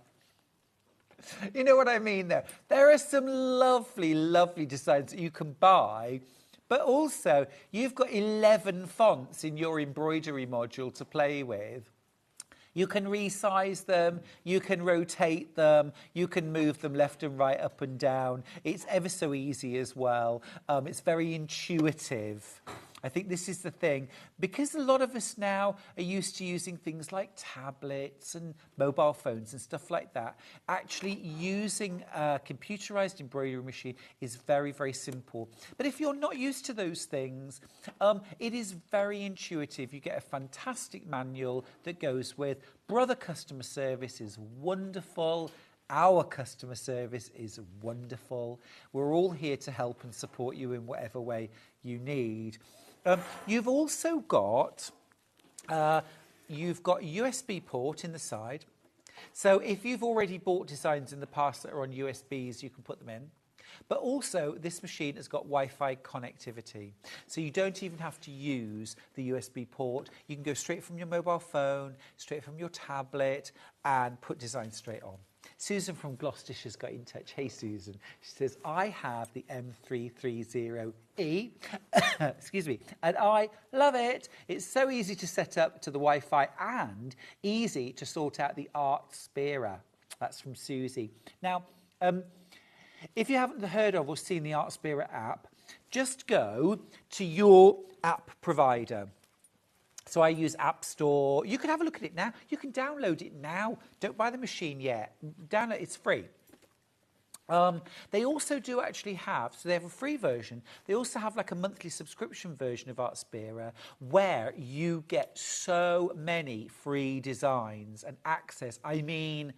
You know what I mean there? There are some lovely, lovely designs that you can buy, but also you've got 11 fonts in your embroidery module to play with. You can resize them, you can rotate them, you can move them left and right, up and down. It's ever so easy as well. It's very intuitive. I think this is the thing. Because a lot of us now are used to using things like tablets and mobile phones and stuff like that, actually using a computerized embroidery machine is very, very simple. But if you're not used to those things, it is very intuitive. You get a fantastic manual that goes with. Brother customer service is wonderful. Our customer service is wonderful. We're all here to help and support you in whatever way you need. You've also got USB port in the side. So if you've already bought designs in the past that are on USBs, you can put them in. But also, this machine has got Wi-Fi connectivity. So you don't even have to use the USB port. You can go straight from your mobile phone, straight from your tablet, and put designs straight on. Susan from Gloucestershire's got in touch. Hey, Susan. She says, I have the M330E, excuse me, and I love it. It's so easy to set up to the Wi-Fi and easy to sort out the art Spira. That's from Susie. Now, if you haven't heard of or seen the Art Spira app, just go to your app provider. So I use App Store. You can have a look at it now. You can download it now. Don't buy the machine yet. Download it's free. They also do actually have, so they have a free version. They also have like a monthly subscription version of Art Spira where you get so many free designs and access. I mean,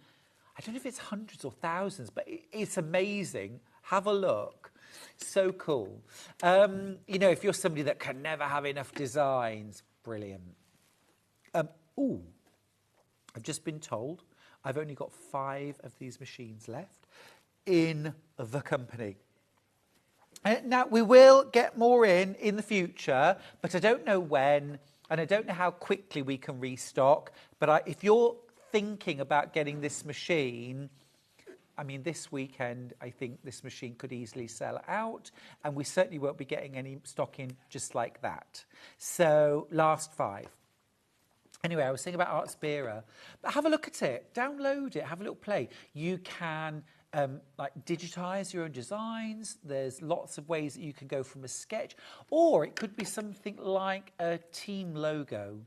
I don't know if it's hundreds or thousands, but it's amazing. Have a look. So cool. You know, if you're somebody that can never have enough designs, brilliant. I've just been told I've only got 5 of these machines left in the company. Now, we will get more in the future, but I don't know when, and I don't know how quickly we can restock. But if you're thinking about getting this machine, I mean, this weekend, I think this machine could easily sell out, and we certainly won't be getting any stock in just like that. So, last 5. Anyway, I was saying about Art Spira, but have a look at it, download it, have a little play. You can like digitize your own designs. There's lots of ways that you can go from a sketch, or it could be something like a team logo.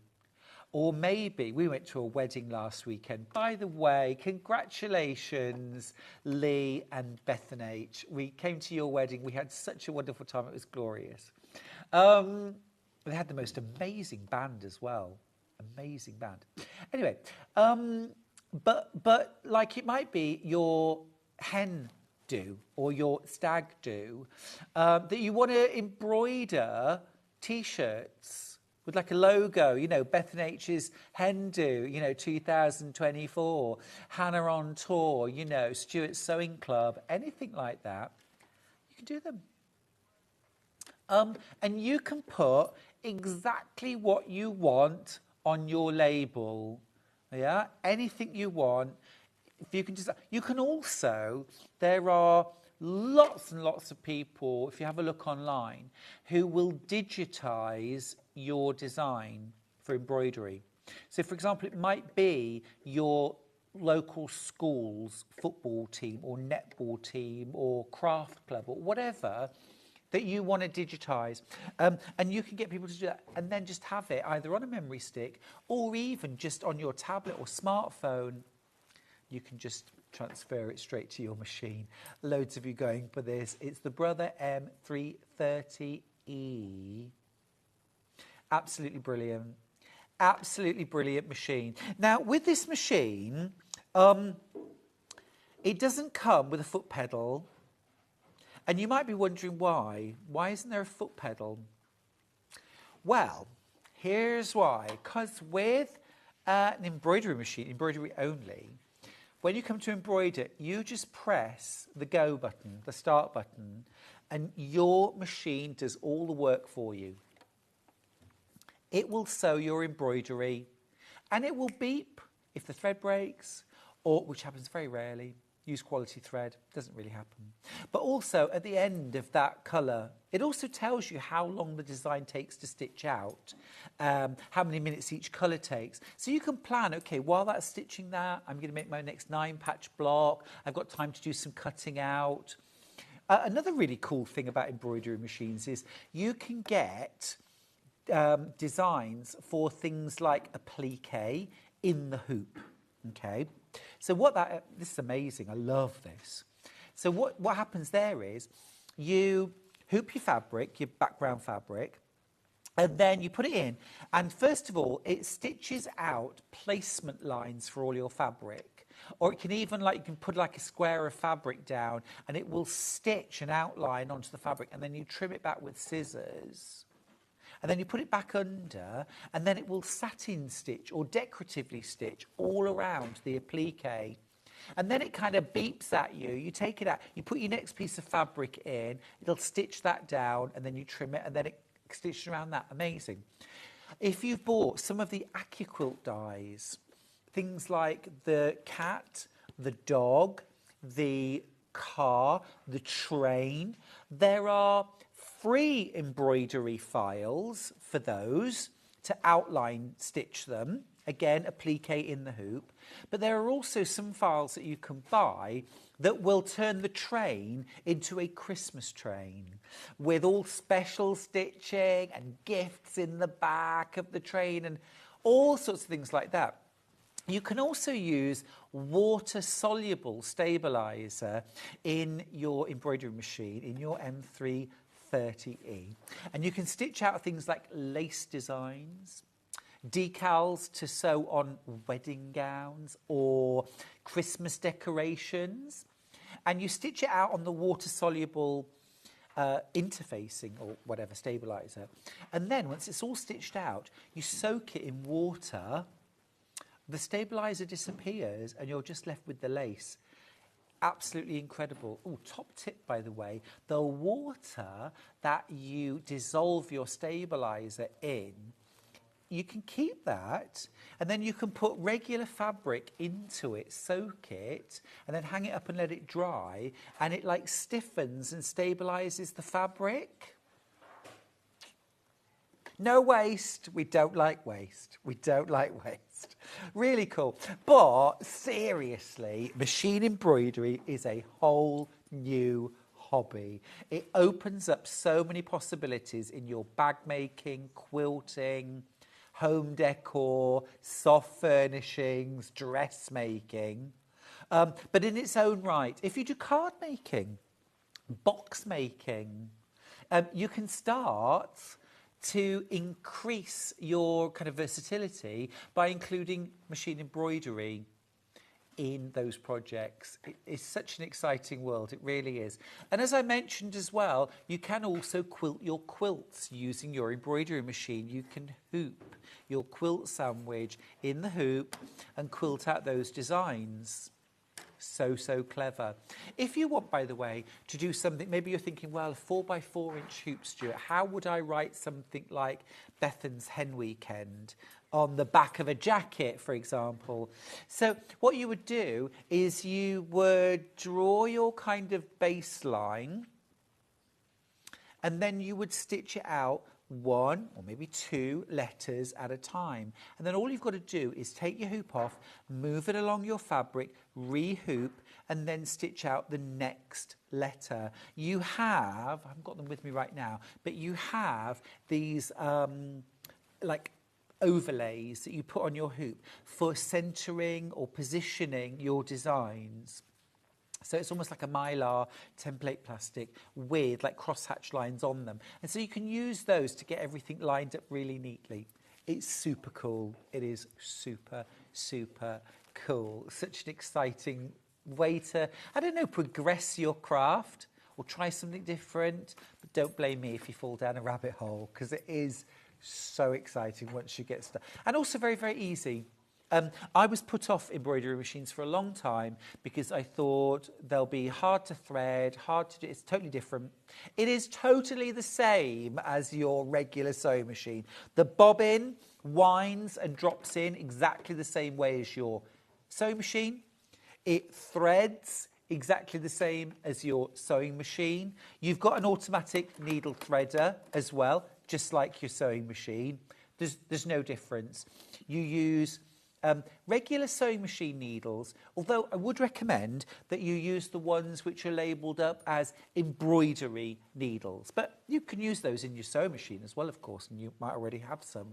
Or maybe, we went to a wedding last weekend. By the way, congratulations, Lee and Bethan H. We came to your wedding. We had such a wonderful time. It was glorious. They had the most amazing band as well. Amazing band. Anyway, but like it might be your hen do or your stag do that you want to embroider T-shirts with like a logo, you know, Bethan H's hen do, you know, 2024, Hannah on tour, you know, Stuart's Sewing Club, anything like that, you can do them. And you can put exactly what you want on your label, yeah? Anything you want. If you can just, you can also, there are lots and lots of people, if you have a look online, who will digitize your design for embroidery. So, for example, it might be your local school's football team or netball team or craft club or whatever. that you want to digitise. And you can get people to do that and then just have it either on a memory stick or even just on your tablet or smartphone. You can just transfer it straight to your machine. Loads of you going for this. It's the Brother M330E. Absolutely brilliant. Absolutely brilliant machine. Now, with this machine, it doesn't come with a foot pedal. And you might be wondering why. Why isn't there a foot pedal? Well, here's why. Because with an embroidery machine, embroidery only, when you come to embroider, you just press the go button, the start button, and your machine does all the work for you. It will sew your embroidery, and it will beep if the thread breaks, or, which happens very rarely. Use quality thread, doesn't really happen. But also at the end of that colour, it also tells you how long the design takes to stitch out, how many minutes each colour takes. So you can plan, okay, while that's stitching that, I'm going to make my next 9-patch block. I've got time to do some cutting out. Another really cool thing about embroidery machines is you can get designs for things like applique in the hoop, okay? So this is amazing, I love this. So what happens there is you hoop your fabric, your background fabric, and then you put it in, and first of all, it stitches out placement lines for all your fabric. Or it can even, you can put a square of fabric down, and it will stitch an outline onto the fabric, and then you trim it back with scissors. And then you put it back under, and then it will satin stitch or decoratively stitch all around the applique. And then it kind of beeps at you. You take it out, you put your next piece of fabric in, it'll stitch that down, and then you trim it, and then it stitches around that. Amazing. If you've bought some of the AccuQuilt dies, things like the cat, the dog, the car, the train, there are free embroidery files for those to outline stitch them. Again, applique in the hoop. But there are also some files that you can buy that will turn the train into a Christmas train with all special stitching and gifts in the back of the train and all sorts of things like that. You can also use water-soluble stabiliser in your embroidery machine, in your M330E. And you can stitch out things like lace designs, decals to sew on wedding gowns or Christmas decorations. And you stitch it out on the water-soluble interfacing or whatever, stabiliser. And then once it's all stitched out, you soak it in water. The stabiliser disappears and you're just left with the lace. Absolutely incredible. Oh, top tip, by the way, the water that you dissolve your stabiliser in, you can keep that and then you can put regular fabric into it, soak it, and then hang it up and let it dry, and it stiffens and stabilises the fabric. No waste. We don't like waste. We don't like waste. Really cool. But seriously, machine embroidery is a whole new hobby. It opens up so many possibilities in your bag making, quilting, home decor, soft furnishings, dressmaking. But in its own right, if you do card making, box making, you can start to increase your kind of versatility by including machine embroidery in those projects. It is such an exciting world, it really is. And as I mentioned as well, you can also quilt your quilts using your embroidery machine. You can hoop your quilt sandwich in the hoop and quilt out those designs. So clever. If you want, by the way, to do something, maybe you're thinking, well, a 4x4 inch hoop, Stuart, how would I write something like Bethan's Hen Weekend on the back of a jacket, for example? So what you would do is you would draw your kind of baseline and then you would stitch it out one or maybe two letters at a time. And then all you've got to do is take your hoop off, move it along your fabric, re-hoop, and then stitch out the next letter. You have, I haven't got them with me right now, but you have these like overlays that you put on your hoop for centering or positioning your designs. So it's almost like a mylar template plastic with like crosshatch lines on them. And so you can use those to get everything lined up really neatly. It's super cool. It is super, super cool. Such an exciting way to, I don't know, progress your craft or try something different. But don't blame me if you fall down a rabbit hole, because it is so exciting once you get started. And also very, very easy. I was put off embroidery machines for a long time because I thought they'll be hard to thread, hard to do. It's totally different. It is totally the same as your regular sewing machine. The bobbin winds and drops in exactly the same way as your sewing machine. It threads exactly the same as your sewing machine. You've got an automatic needle threader as well, just like your sewing machine. There's no difference. You use regular sewing machine needles, although I would recommend that you use the ones which are labelled up as embroidery needles. But you can use those in your sewing machine as well, of course, and you might already have some.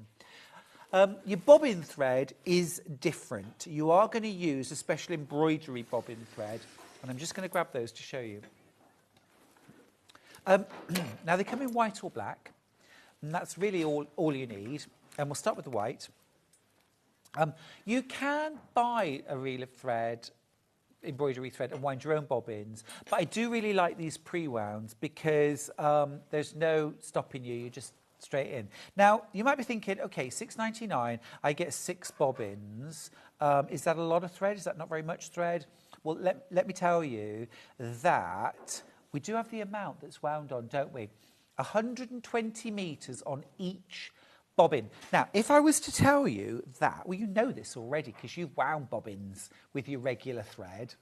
Your bobbin thread is different. You are going to use a special embroidery bobbin thread, and I'm just going to grab those to show you. Now, they come in white or black, and that's really all you need. And we'll start with the white. You can buy a reel of thread, embroidery thread, and wind your own bobbins, but I do really like these pre-wounds because there's no stopping you, you're just straight in. Now, you might be thinking, okay, $6.99, I get 6 bobbins. Is that a lot of thread? Is that not very much thread? Well, let me tell you that we do have the amount that's wound on, don't we? 120 metres on each bobbin. Now, if I was to tell you that, well, you know this already because you've wound bobbins with your regular thread,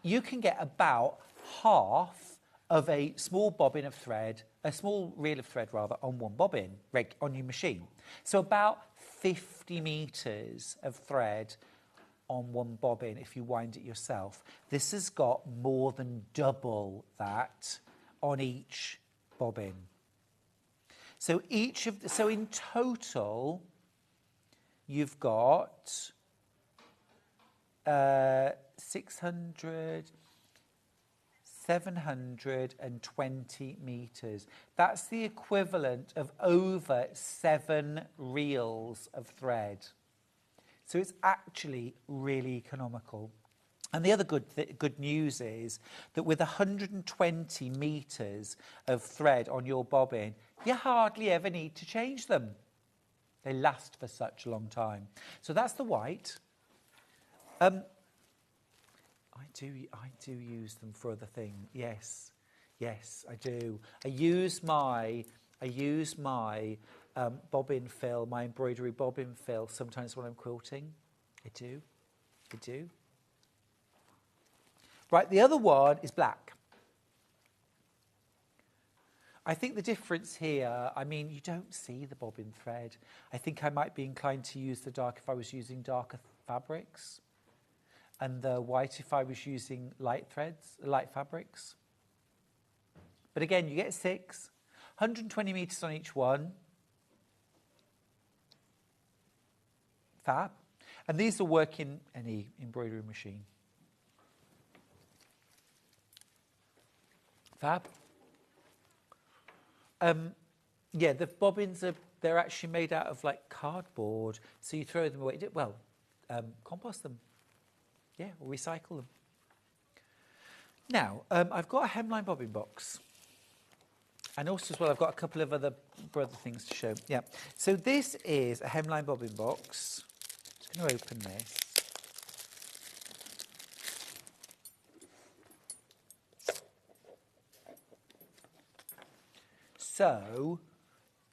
you can get about half of a small bobbin of thread, a small reel of thread rather, on one bobbin on your machine. So about 50 metres of thread on one bobbin if you wind it yourself. This has got more than double that on each bobbin. So in total, you've got 720 metres. That's the equivalent of over 7 reels of thread. So it's actually really economical. And the other good news is that with 120 metres of thread on your bobbin, you hardly ever need to change them. They last for such a long time. So that's the white. I do use them for other things. Yes, I do. I use my bobbin fill, my embroidery bobbin fill sometimes when I'm quilting. I do. Right, the other one is black. I think the difference here, I mean, you don't see the bobbin thread. I think I might be inclined to use the dark if I was using darker fabrics, and the white if I was using light fabrics. But again, you get 6, 120 metres on each one. Fab. And these will work in any embroidery machine. Fab. Yeah, the bobbins they're actually made out of like cardboard, so you throw them away. Well, compost them, yeah, or recycle them. Now, I've got a hemline bobbin box, and also as well, I've got a couple of other things to show. Yeah, so this is a hemline bobbin box. Just going to open this. So,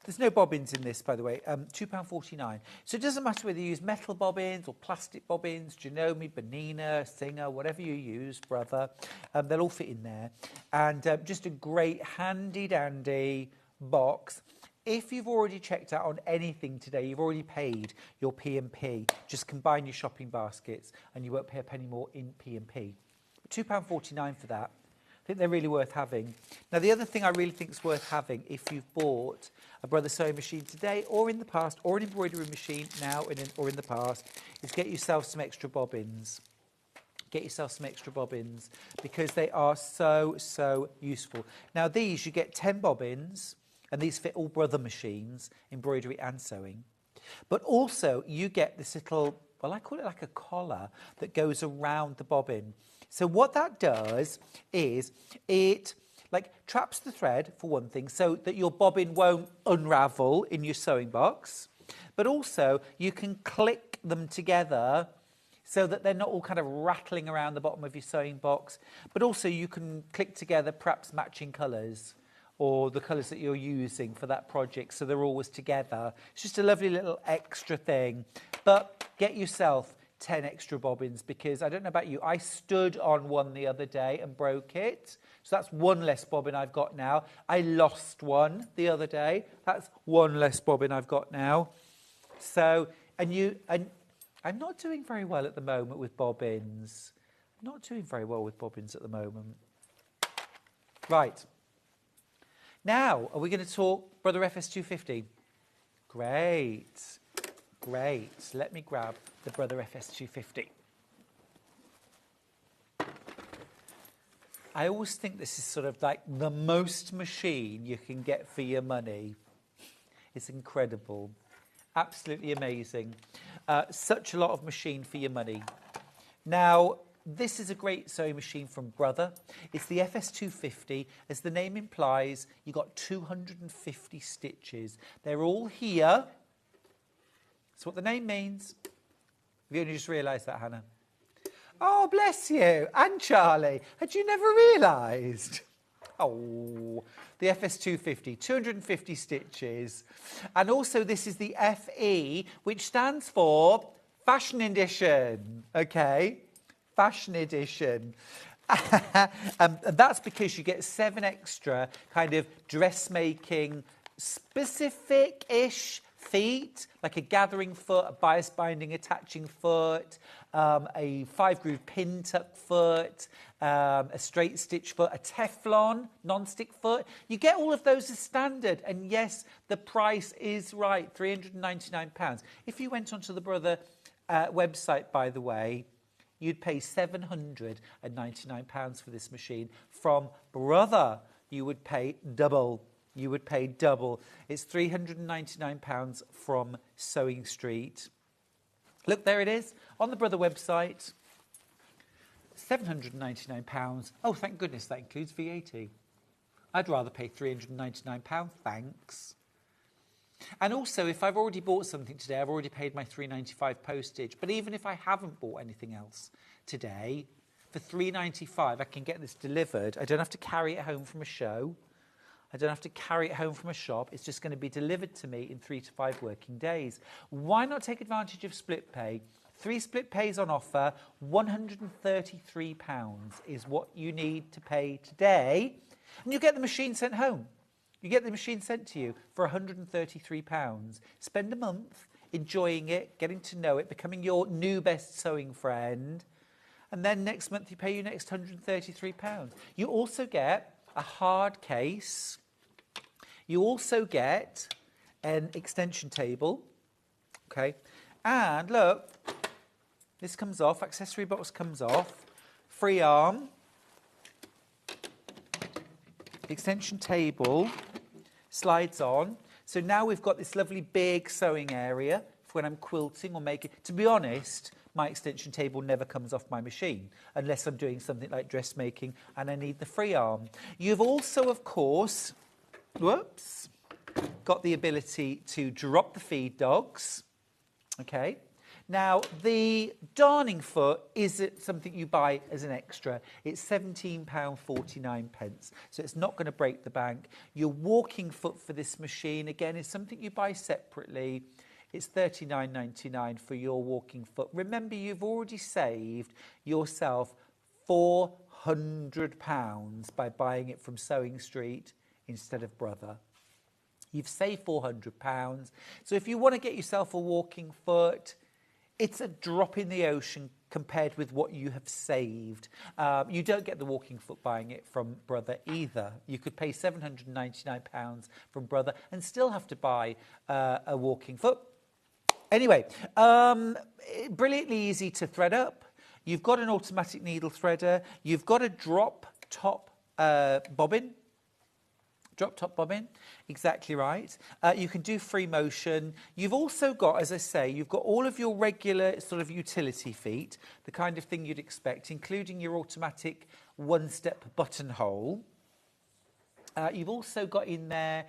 there's no bobbins in this, by the way, £2.49. So it doesn't matter whether you use metal bobbins or plastic bobbins, Janome, Bonina, Singer, whatever you use, brother, they'll all fit in there. And just a great handy-dandy box. If you've already checked out on anything today, you've already paid your P&P, just combine your shopping baskets and you won't pay a penny more in P&P. £2.49 for that. I think they're really worth having. Now, the other thing I really think is worth having if you've bought a Brother sewing machine today or in the past, or an embroidery machine now or in the past, is get yourself some extra bobbins. Get yourself some extra bobbins because they are so, so useful. Now, these, you get 10 bobbins, and these fit all Brother machines, embroidery and sewing. But also, you get this little, well, I call it like a collar that goes around the bobbin. So what that does is it like traps the thread, for one thing, so that your bobbin won't unravel in your sewing box. But also, you can click them together so that they're not all kind of rattling around the bottom of your sewing box. But also, you can click together perhaps matching colours or the colours that you're using for that project, so they're always together. It's just a lovely little extra thing. But get yourself 10 extra bobbins, because I don't know about you, I stood on one the other day and broke it. So that's one less bobbin I've got now. I lost one the other day. That's one less bobbin I've got now. So, and I'm not doing very well at the moment with bobbins. I'm not doing very well with bobbins at the moment. Right. Now, are we going to talk Brother FS250? Great. Great. Let me grab the Brother FS250. I always think this is sort of like the most machine you can get for your money. It's incredible. Absolutely amazing. Such a lot of machine for your money. Now, this is a great sewing machine from Brother. It's the FS250. As the name implies, you've got 250 stitches. They're all here. That's what the name means. Have you only just realised that, Hannah? Oh, bless you. And Charlie. Had you never realised? Oh, the FS250, 250 stitches. And also this is the FE, which stands for Fashion Edition. Okay? Fashion Edition. And that's because you get 7 extra kind of dressmaking specific-ish feet, like a gathering foot, a bias binding attaching foot, a 5-groove pin tuck foot, a straight stitch foot, a Teflon non-stick foot. You get all of those as standard. And yes, the price is right, £399. If you went onto the Brother website, by the way, you'd pay £799 for this machine. From Brother, you would pay double. You would pay double. It's £399 from Sewing Street. Look, there it is on the Brother website. £799. Oh, thank goodness that includes VAT. I'd rather pay £399, thanks. And also, if I've already bought something today, I've already paid my £3.95 postage. But even if I haven't bought anything else today, for £3.95, I can get this delivered. I don't have to carry it home from a show. I don't have to carry it home from a shop. It's just going to be delivered to me in 3 to 5 working days. Why not take advantage of split pay? 3 split pays on offer. £133 is what you need to pay today. And you get the machine sent home. You get the machine sent to you for £133. Spend a month enjoying it, getting to know it, becoming your new best sewing friend. And then next month you pay your next £133. You also get a hard case. You also get an extension table. Okay. And look, this comes off, accessory box comes off, free arm, extension table slides on. So now we've got this lovely big sewing area for when I'm quilting or making. To be honest, my extension table never comes off my machine unless I'm doing something like dressmaking and I need the free arm. You've also, of course, got the ability to drop the feed dogs. Okay. Now, the darning foot is something you buy as an extra. It's £17.49, so it's not going to break the bank. Your walking foot for this machine, again, is something you buy separately. It's £39.99 for your walking foot. Remember, you've already saved yourself £400 by buying it from Sewing Street instead of Brother. You've saved £400. So if you want to get yourself a walking foot, it's a drop in the ocean compared with what you have saved. You don't get the walking foot buying it from Brother either. You could pay £799 from Brother and still have to buy a walking foot. Anyway, brilliantly easy to thread up. You've got an automatic needle threader. You've got a drop top bobbin. Drop top bobbin, exactly right. You can do free motion. You've also got, as I say, you've got all of your regular sort of utility feet, the kind of thing you'd expect, including your automatic one-step buttonhole. You've also got in there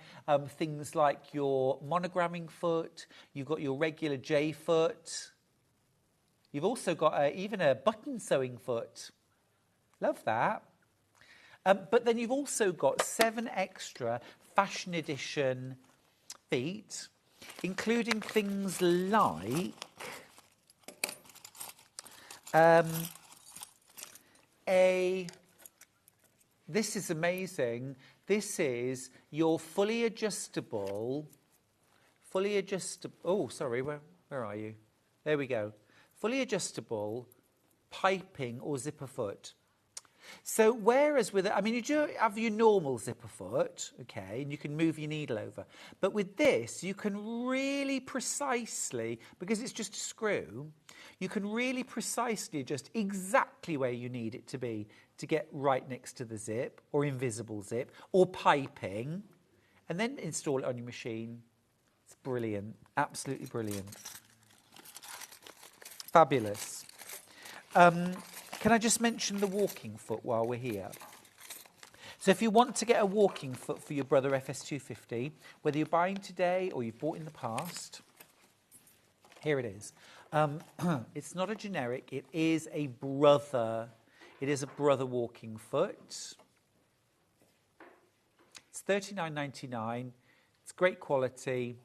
things like your monogramming foot. You've got your regular J foot. You've also got even a button sewing foot. Love that. But then you've also got 7 extra fashion edition feet, including things like this is amazing. This is your fully adjustable, oh, sorry, where are you? There we go. Fully adjustable piping or zipper foot. So whereas with it, I mean, you do have your normal zipper foot, okay, and you can move your needle over. But with this, you can really precisely, because it's just a screw, you can really precisely adjust exactly where you need it to be to get right next to the zip or invisible zip or piping, and then install it on your machine. It's brilliant, absolutely brilliant. Fabulous. Can I just mention the walking foot while we're here? So if you want to get a walking foot for your Brother FS250, whether you're buying today or you've bought in the past, here it is. It's not a generic, it is a Brother. It is a Brother walking foot. It's $39.99. It's great quality.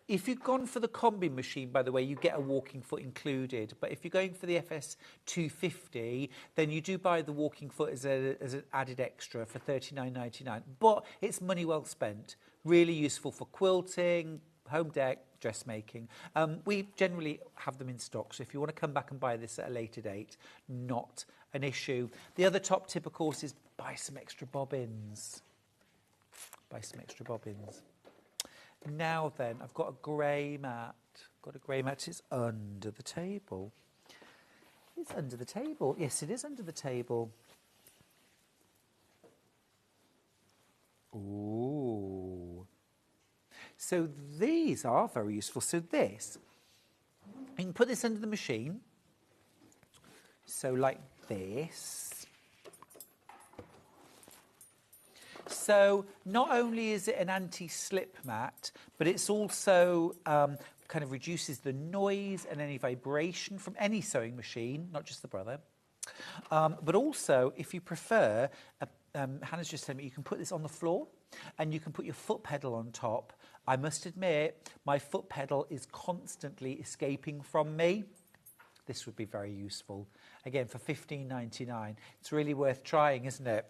If you've gone for the combi machine, by the way, you get a walking foot included. But if you're going for the FS250, then you do buy the walking foot as an added extra for $39.99. But it's money well spent. Really useful for quilting, home deck, dressmaking. We generally have them in stock. So if you want to come back and buy this at a later date, not an issue. The other top tip, of course, is buy some extra bobbins. Buy some extra bobbins. Now then, I've got a grey mat. It's under the table. It's under the table. Yes, it is under the table. Ooh. So these are very useful. So this, you can put this under the machine. So like this. So not only is it an anti-slip mat, but it's also kind of reduces the noise and any vibration from any sewing machine, not just the Brother. But also, if you prefer, Hannah's just told me you can put this on the floor and you can put your foot pedal on top. I must admit, my foot pedal is constantly escaping from me. This would be very useful. Again, for $15.99. It's really worth trying, isn't it?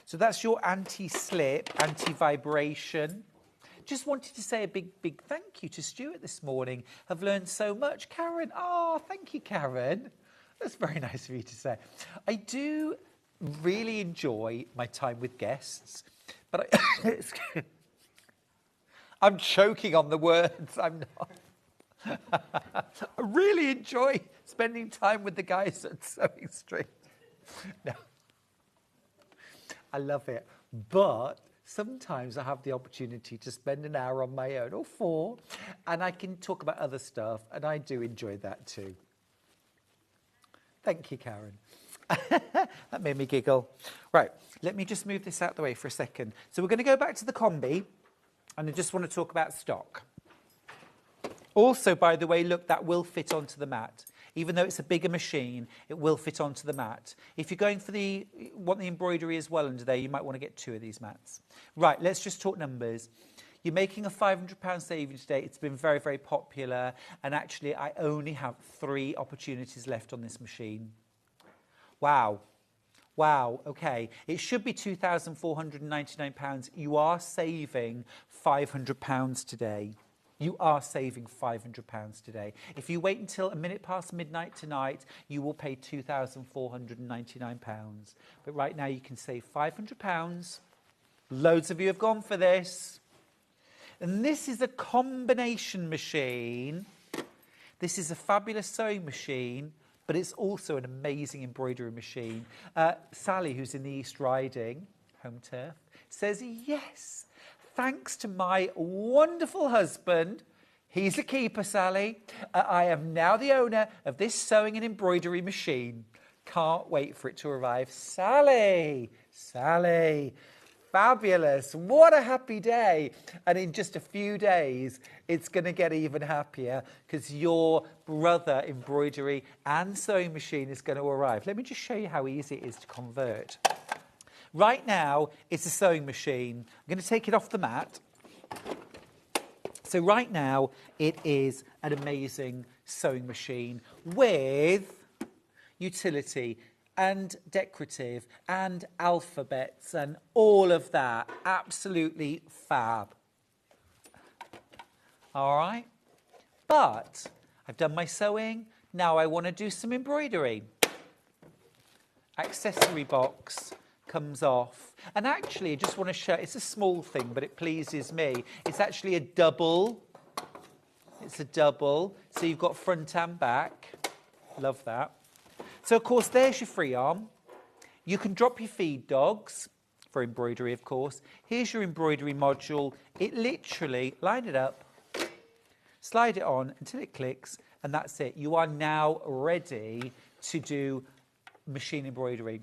So that's your anti-slip, anti-vibration. Just wanted to say a big thank you to Stuart this morning. I've learned so much. Karen, thank you, Karen. That's very nice of you to say. I do really enjoy my time with guests, but I'm choking on the words. I'm not. I really enjoy spending time with the guys at Sewing Street. No. I love it. But sometimes I have the opportunity to spend an hour on my own, or 4, and I can talk about other stuff, and I do enjoy that too. Thank you, Karen. That made me giggle. Right, let me just move this out the way for a second. So we're going to go back to the combi, and I just want to talk about stock. Also, by the way, look, that will fit onto the mat. Even though it's a bigger machine, it will fit onto the mat. If you're going for want the embroidery as well under there, you might want to get 2 of these mats. Right, let's just talk numbers. You're making a £500 saving today. It's been very, very popular. And actually, I only have 3 opportunities left on this machine. Wow. Wow, okay. It should be £2,499. You are saving £500 today. You are saving £500 today. If you wait until a minute past midnight tonight, you will pay £2,499. But right now you can save £500. Loads of you have gone for this. And this is a combination machine. This is a fabulous sewing machine, but it's also an amazing embroidery machine. Sally, who's in the East Riding, home turf, says, yes, thanks to my wonderful husband. He's a keeper, Sally. I am now the owner of this sewing and embroidery machine. Can't wait for it to arrive. Sally, Sally. Fabulous. What a happy day. And in just a few days, it's going to get even happier because your brother embroidery and sewing machine is going to arrive. Let me just show you how easy it is to convert. Right now, it's a sewing machine. I'm going to take it off the mat. So right now, it is an amazing sewing machine with utility and decorative and alphabets and all of that. Absolutely fab. All right. But I've done my sewing. Now I want to do some embroidery. Accessory box comes off. And actually, I just want to show, it's a small thing, but it pleases me. It's actually a double. It's a double. So you've got front and back. Love that. So, of course, there's your free arm. You can drop your feed dogs for embroidery, of course. Here's your embroidery module. It literally, line it up, slide it on until it clicks, and that's it. You are now ready to do machine embroidery.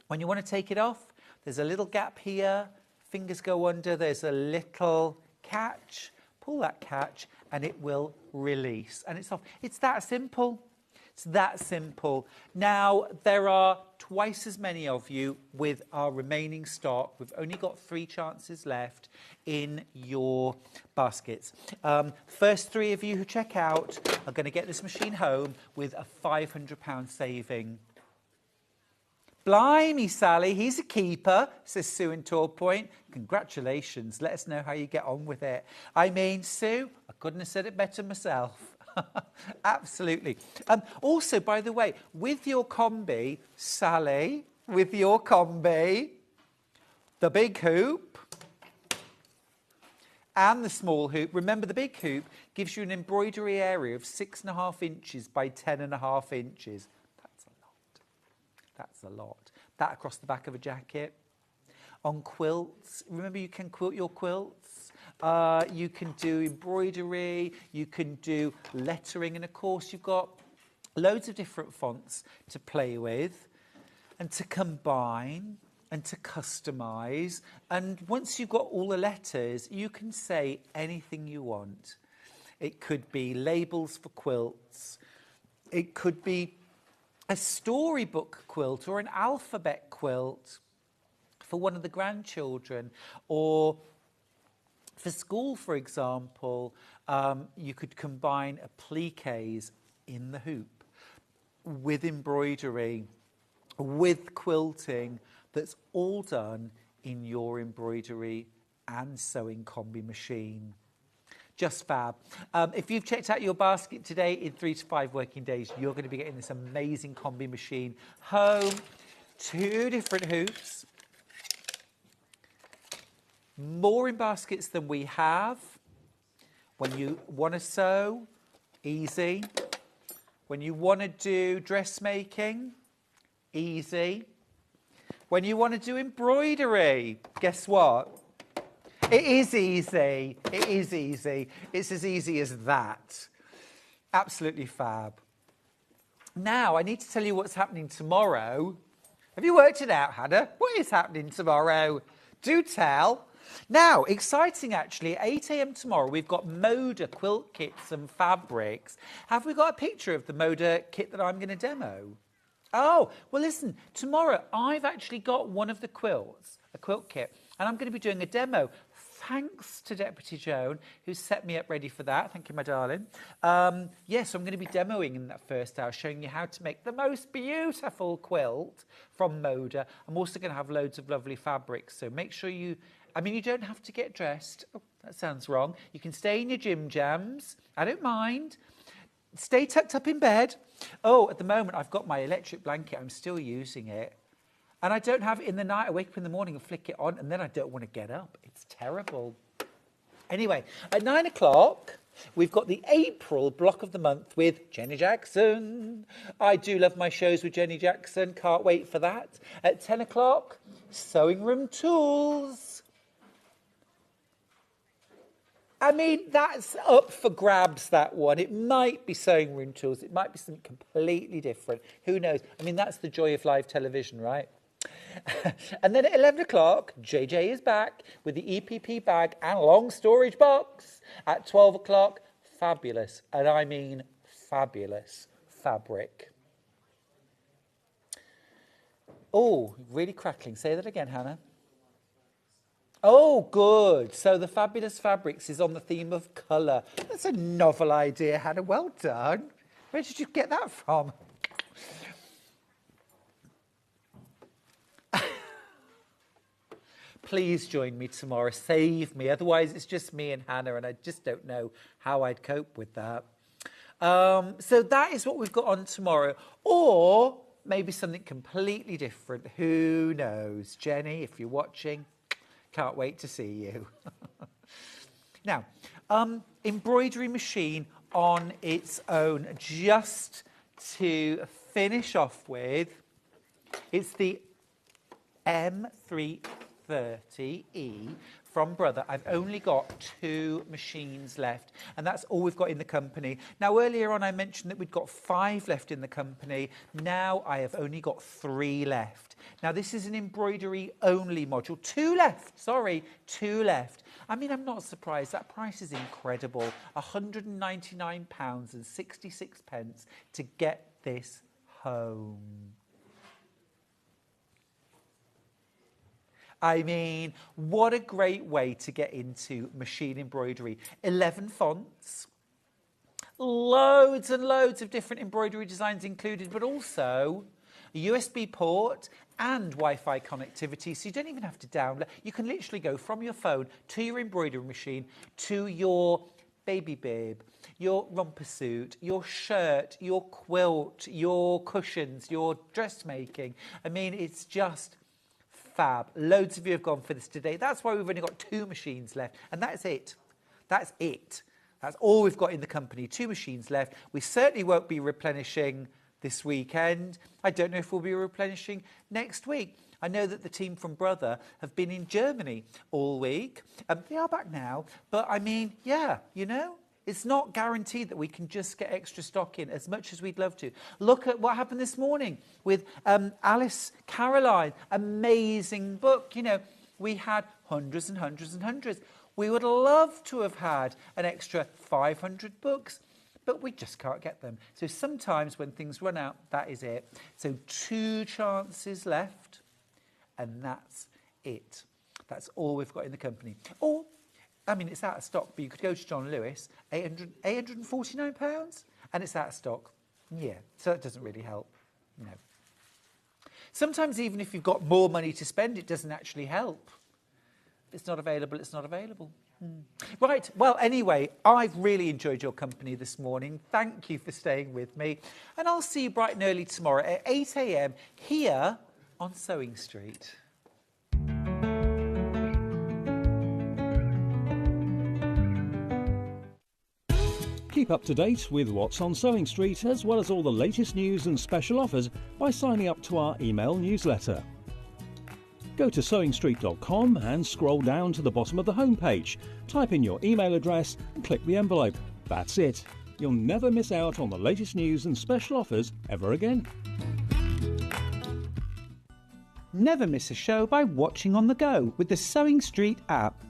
When you want to take it off, there's a little gap here. Fingers go under. There's a little catch. Pull that catch, and it will release. And it's off. It's that simple. It's that simple. Now, there are twice as many of you with our remaining stock. We've only got 3 chances left in your baskets. First 3 of you who check out are going to get this machine home with a £500 saving. Blimey, Sally, he's a keeper, says Sue in Torpoint. Congratulations. Let us know how you get on with it. I mean, Sue, I couldn't have said it better myself. Absolutely. Also, by the way, with your combi, Sally, with your combi, the big hoop and the small hoop. Remember, the big hoop gives you an embroidery area of 6.5 inches by 10.5 inches. That's a lot. That's a lot. That across the back of a jacket. On quilts, remember you can quilt your quilts. You can do embroidery, you can do lettering, and of course you've got loads of different fonts to play with and to combine and to customise. And once you've got all the letters, you can say anything you want. It could be labels for quilts. It could be a storybook quilt or an alphabet quilt for one of the grandchildren, or for school, for example, you could combine appliques in the hoop with embroidery, with quilting. That's all done in your embroidery and sewing combi machine. Just fab. If you've checked out your basket today, in 3 to 5 working days, you're going to be getting this amazing combi machine home. 2 different hoops. More in baskets than we have. When you want to sew, easy. When you want to do dressmaking, easy. When you want to do embroidery, guess what? It is easy. It is easy. It's as easy as that. Absolutely fab. Now, I need to tell you what's happening tomorrow. Have you worked it out, Hannah? What is happening tomorrow? Do tell. Now, exciting actually, at 8 a.m. tomorrow, we've got Moda quilt kits and fabrics. Have we got a picture of the Moda kit that I'm going to demo? Oh, well, listen, tomorrow I've actually got one of the quilts, a quilt kit, and I'm going to be doing a demo. thanks to Deputy Joan, who's set me up ready for that. Thank you, my darling. Yes, I'm going to be demoing in that first hour, showing you how to make the most beautiful quilt from Moda. I'm also going to have loads of lovely fabrics, so make sure you... I mean, you don't have to get dressed. Oh, that sounds wrong. You can stay in your gym jams. I don't mind. Stay tucked up in bed. Oh, at the moment, I've got my electric blanket. I'm still using it. And I don't have it in the night. I wake up in the morning and flick it on, and then I don't want to get up. It's terrible. Anyway, at 9 o'clock, we've got the April block of the month with Jenny Jackson. I do love my shows with Jenny Jackson. Can't wait for that. At 10 o'clock, sewing room tools. I mean, that's up for grabs, that one. It might be sewing room tools. It might be something completely different. Who knows? I mean, that's the joy of live television, right? And then at 11 o'clock, JJ is back with the EPP bag and long storage box. At 12 o'clock, fabulous, and I mean fabulous, fabric. Oh, really crackling. Say that again, Hannah. Oh, good. So the fabulous fabrics is on the theme of colour. That's a novel idea, Hannah. Well done. Where did you get that from? Please join me tomorrow. Save me. Otherwise, it's just me and Hannah, and I just don't know how I'd cope with that. So that is what we've got on tomorrow. Or maybe something completely different. Who knows? Jenny, if you're watching, can't wait to see you. Now, embroidery machine on its own. Just to finish off with, it's the M330E from Brother. I've only got 2 machines left, and that's all we've got in the company. Now, earlier on I mentioned that we'd got 5 left in the company. Now I have only got 3 left. Now, this is an embroidery only module. 2 left, sorry, 2 left. I mean, I'm not surprised. That price is incredible. £199.66 to get this home. I mean, what a great way to get into machine embroidery. 11 fonts, loads and loads of different embroidery designs included, but also a USB port and Wi-Fi connectivity, so you don't even have to download. You can literally go from your phone to your embroidery machine to your baby bib, your romper suit, your shirt, your quilt, your cushions, your dressmaking. I mean, it's just fab. Loads of you have gone for this today. That's why we've only got 2 machines left, and that's it. That's it. That's all we've got in the company. 2 machines left. We certainly won't be replenishing this weekend. I don't know if we'll be replenishing next week. I know that the team from Brother have been in Germany all week. They are back now, but I mean, yeah, you know, it's not guaranteed that we can just get extra stock in as much as we'd love to. Look at what happened this morning with Alice Caroline. Amazing book. You know, we had hundreds and hundreds and hundreds. We would love to have had an extra 500 books, but we just can't get them. So sometimes when things run out, that is it. So 2 chances left, and that's it. That's all we've got in the company. Or, I mean, it's out of stock, but you could go to John Lewis, £849, and it's out of stock. Yeah, so that doesn't really help. No. Sometimes even if you've got more money to spend, it doesn't actually help. If it's not available, it's not available. Right, well, anyway, I've really enjoyed your company this morning. Thank you for staying with me. And I'll see you bright and early tomorrow at 8 a.m. here on Sewing Street. Keep up to date with what's on Sewing Street, as well as all the latest news and special offers by signing up to our email newsletter. Go to sewingstreet.com and scroll down to the bottom of the homepage. Type in your email address and click the envelope. That's it. You'll never miss out on the latest news and special offers ever again. Never miss a show by watching on the go with the Sewing Street app.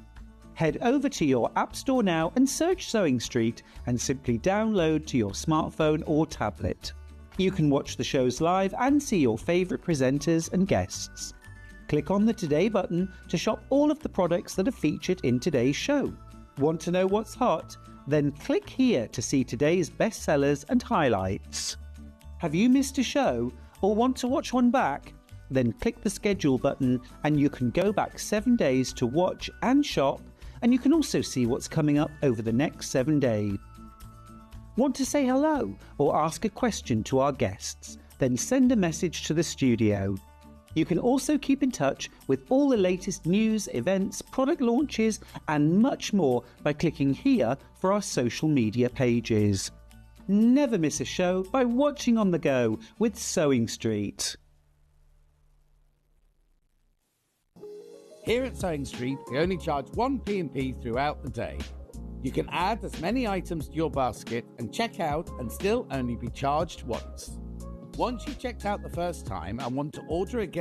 Head over to your app store now and search Sewing Street and simply download to your smartphone or tablet. You can watch the shows live and see your favourite presenters and guests. Click on the Today button to shop all of the products that are featured in today's show. Want to know what's hot? Then click here to see today's bestsellers and highlights. Have you missed a show or want to watch one back? Then click the schedule button and you can go back 7 days to watch and shop, and you can also see what's coming up over the next 7 days. Want to say hello or ask a question to our guests? Then send a message to the studio. You can also keep in touch with all the latest news, events, product launches and much more by clicking here for our social media pages. Never miss a show by watching on the go with Sewing Street. Here at Sewing Street, we only charge 1 P&P throughout the day. You can add as many items to your basket and check out and still only be charged once. Once you've checked out the first time and want to order again,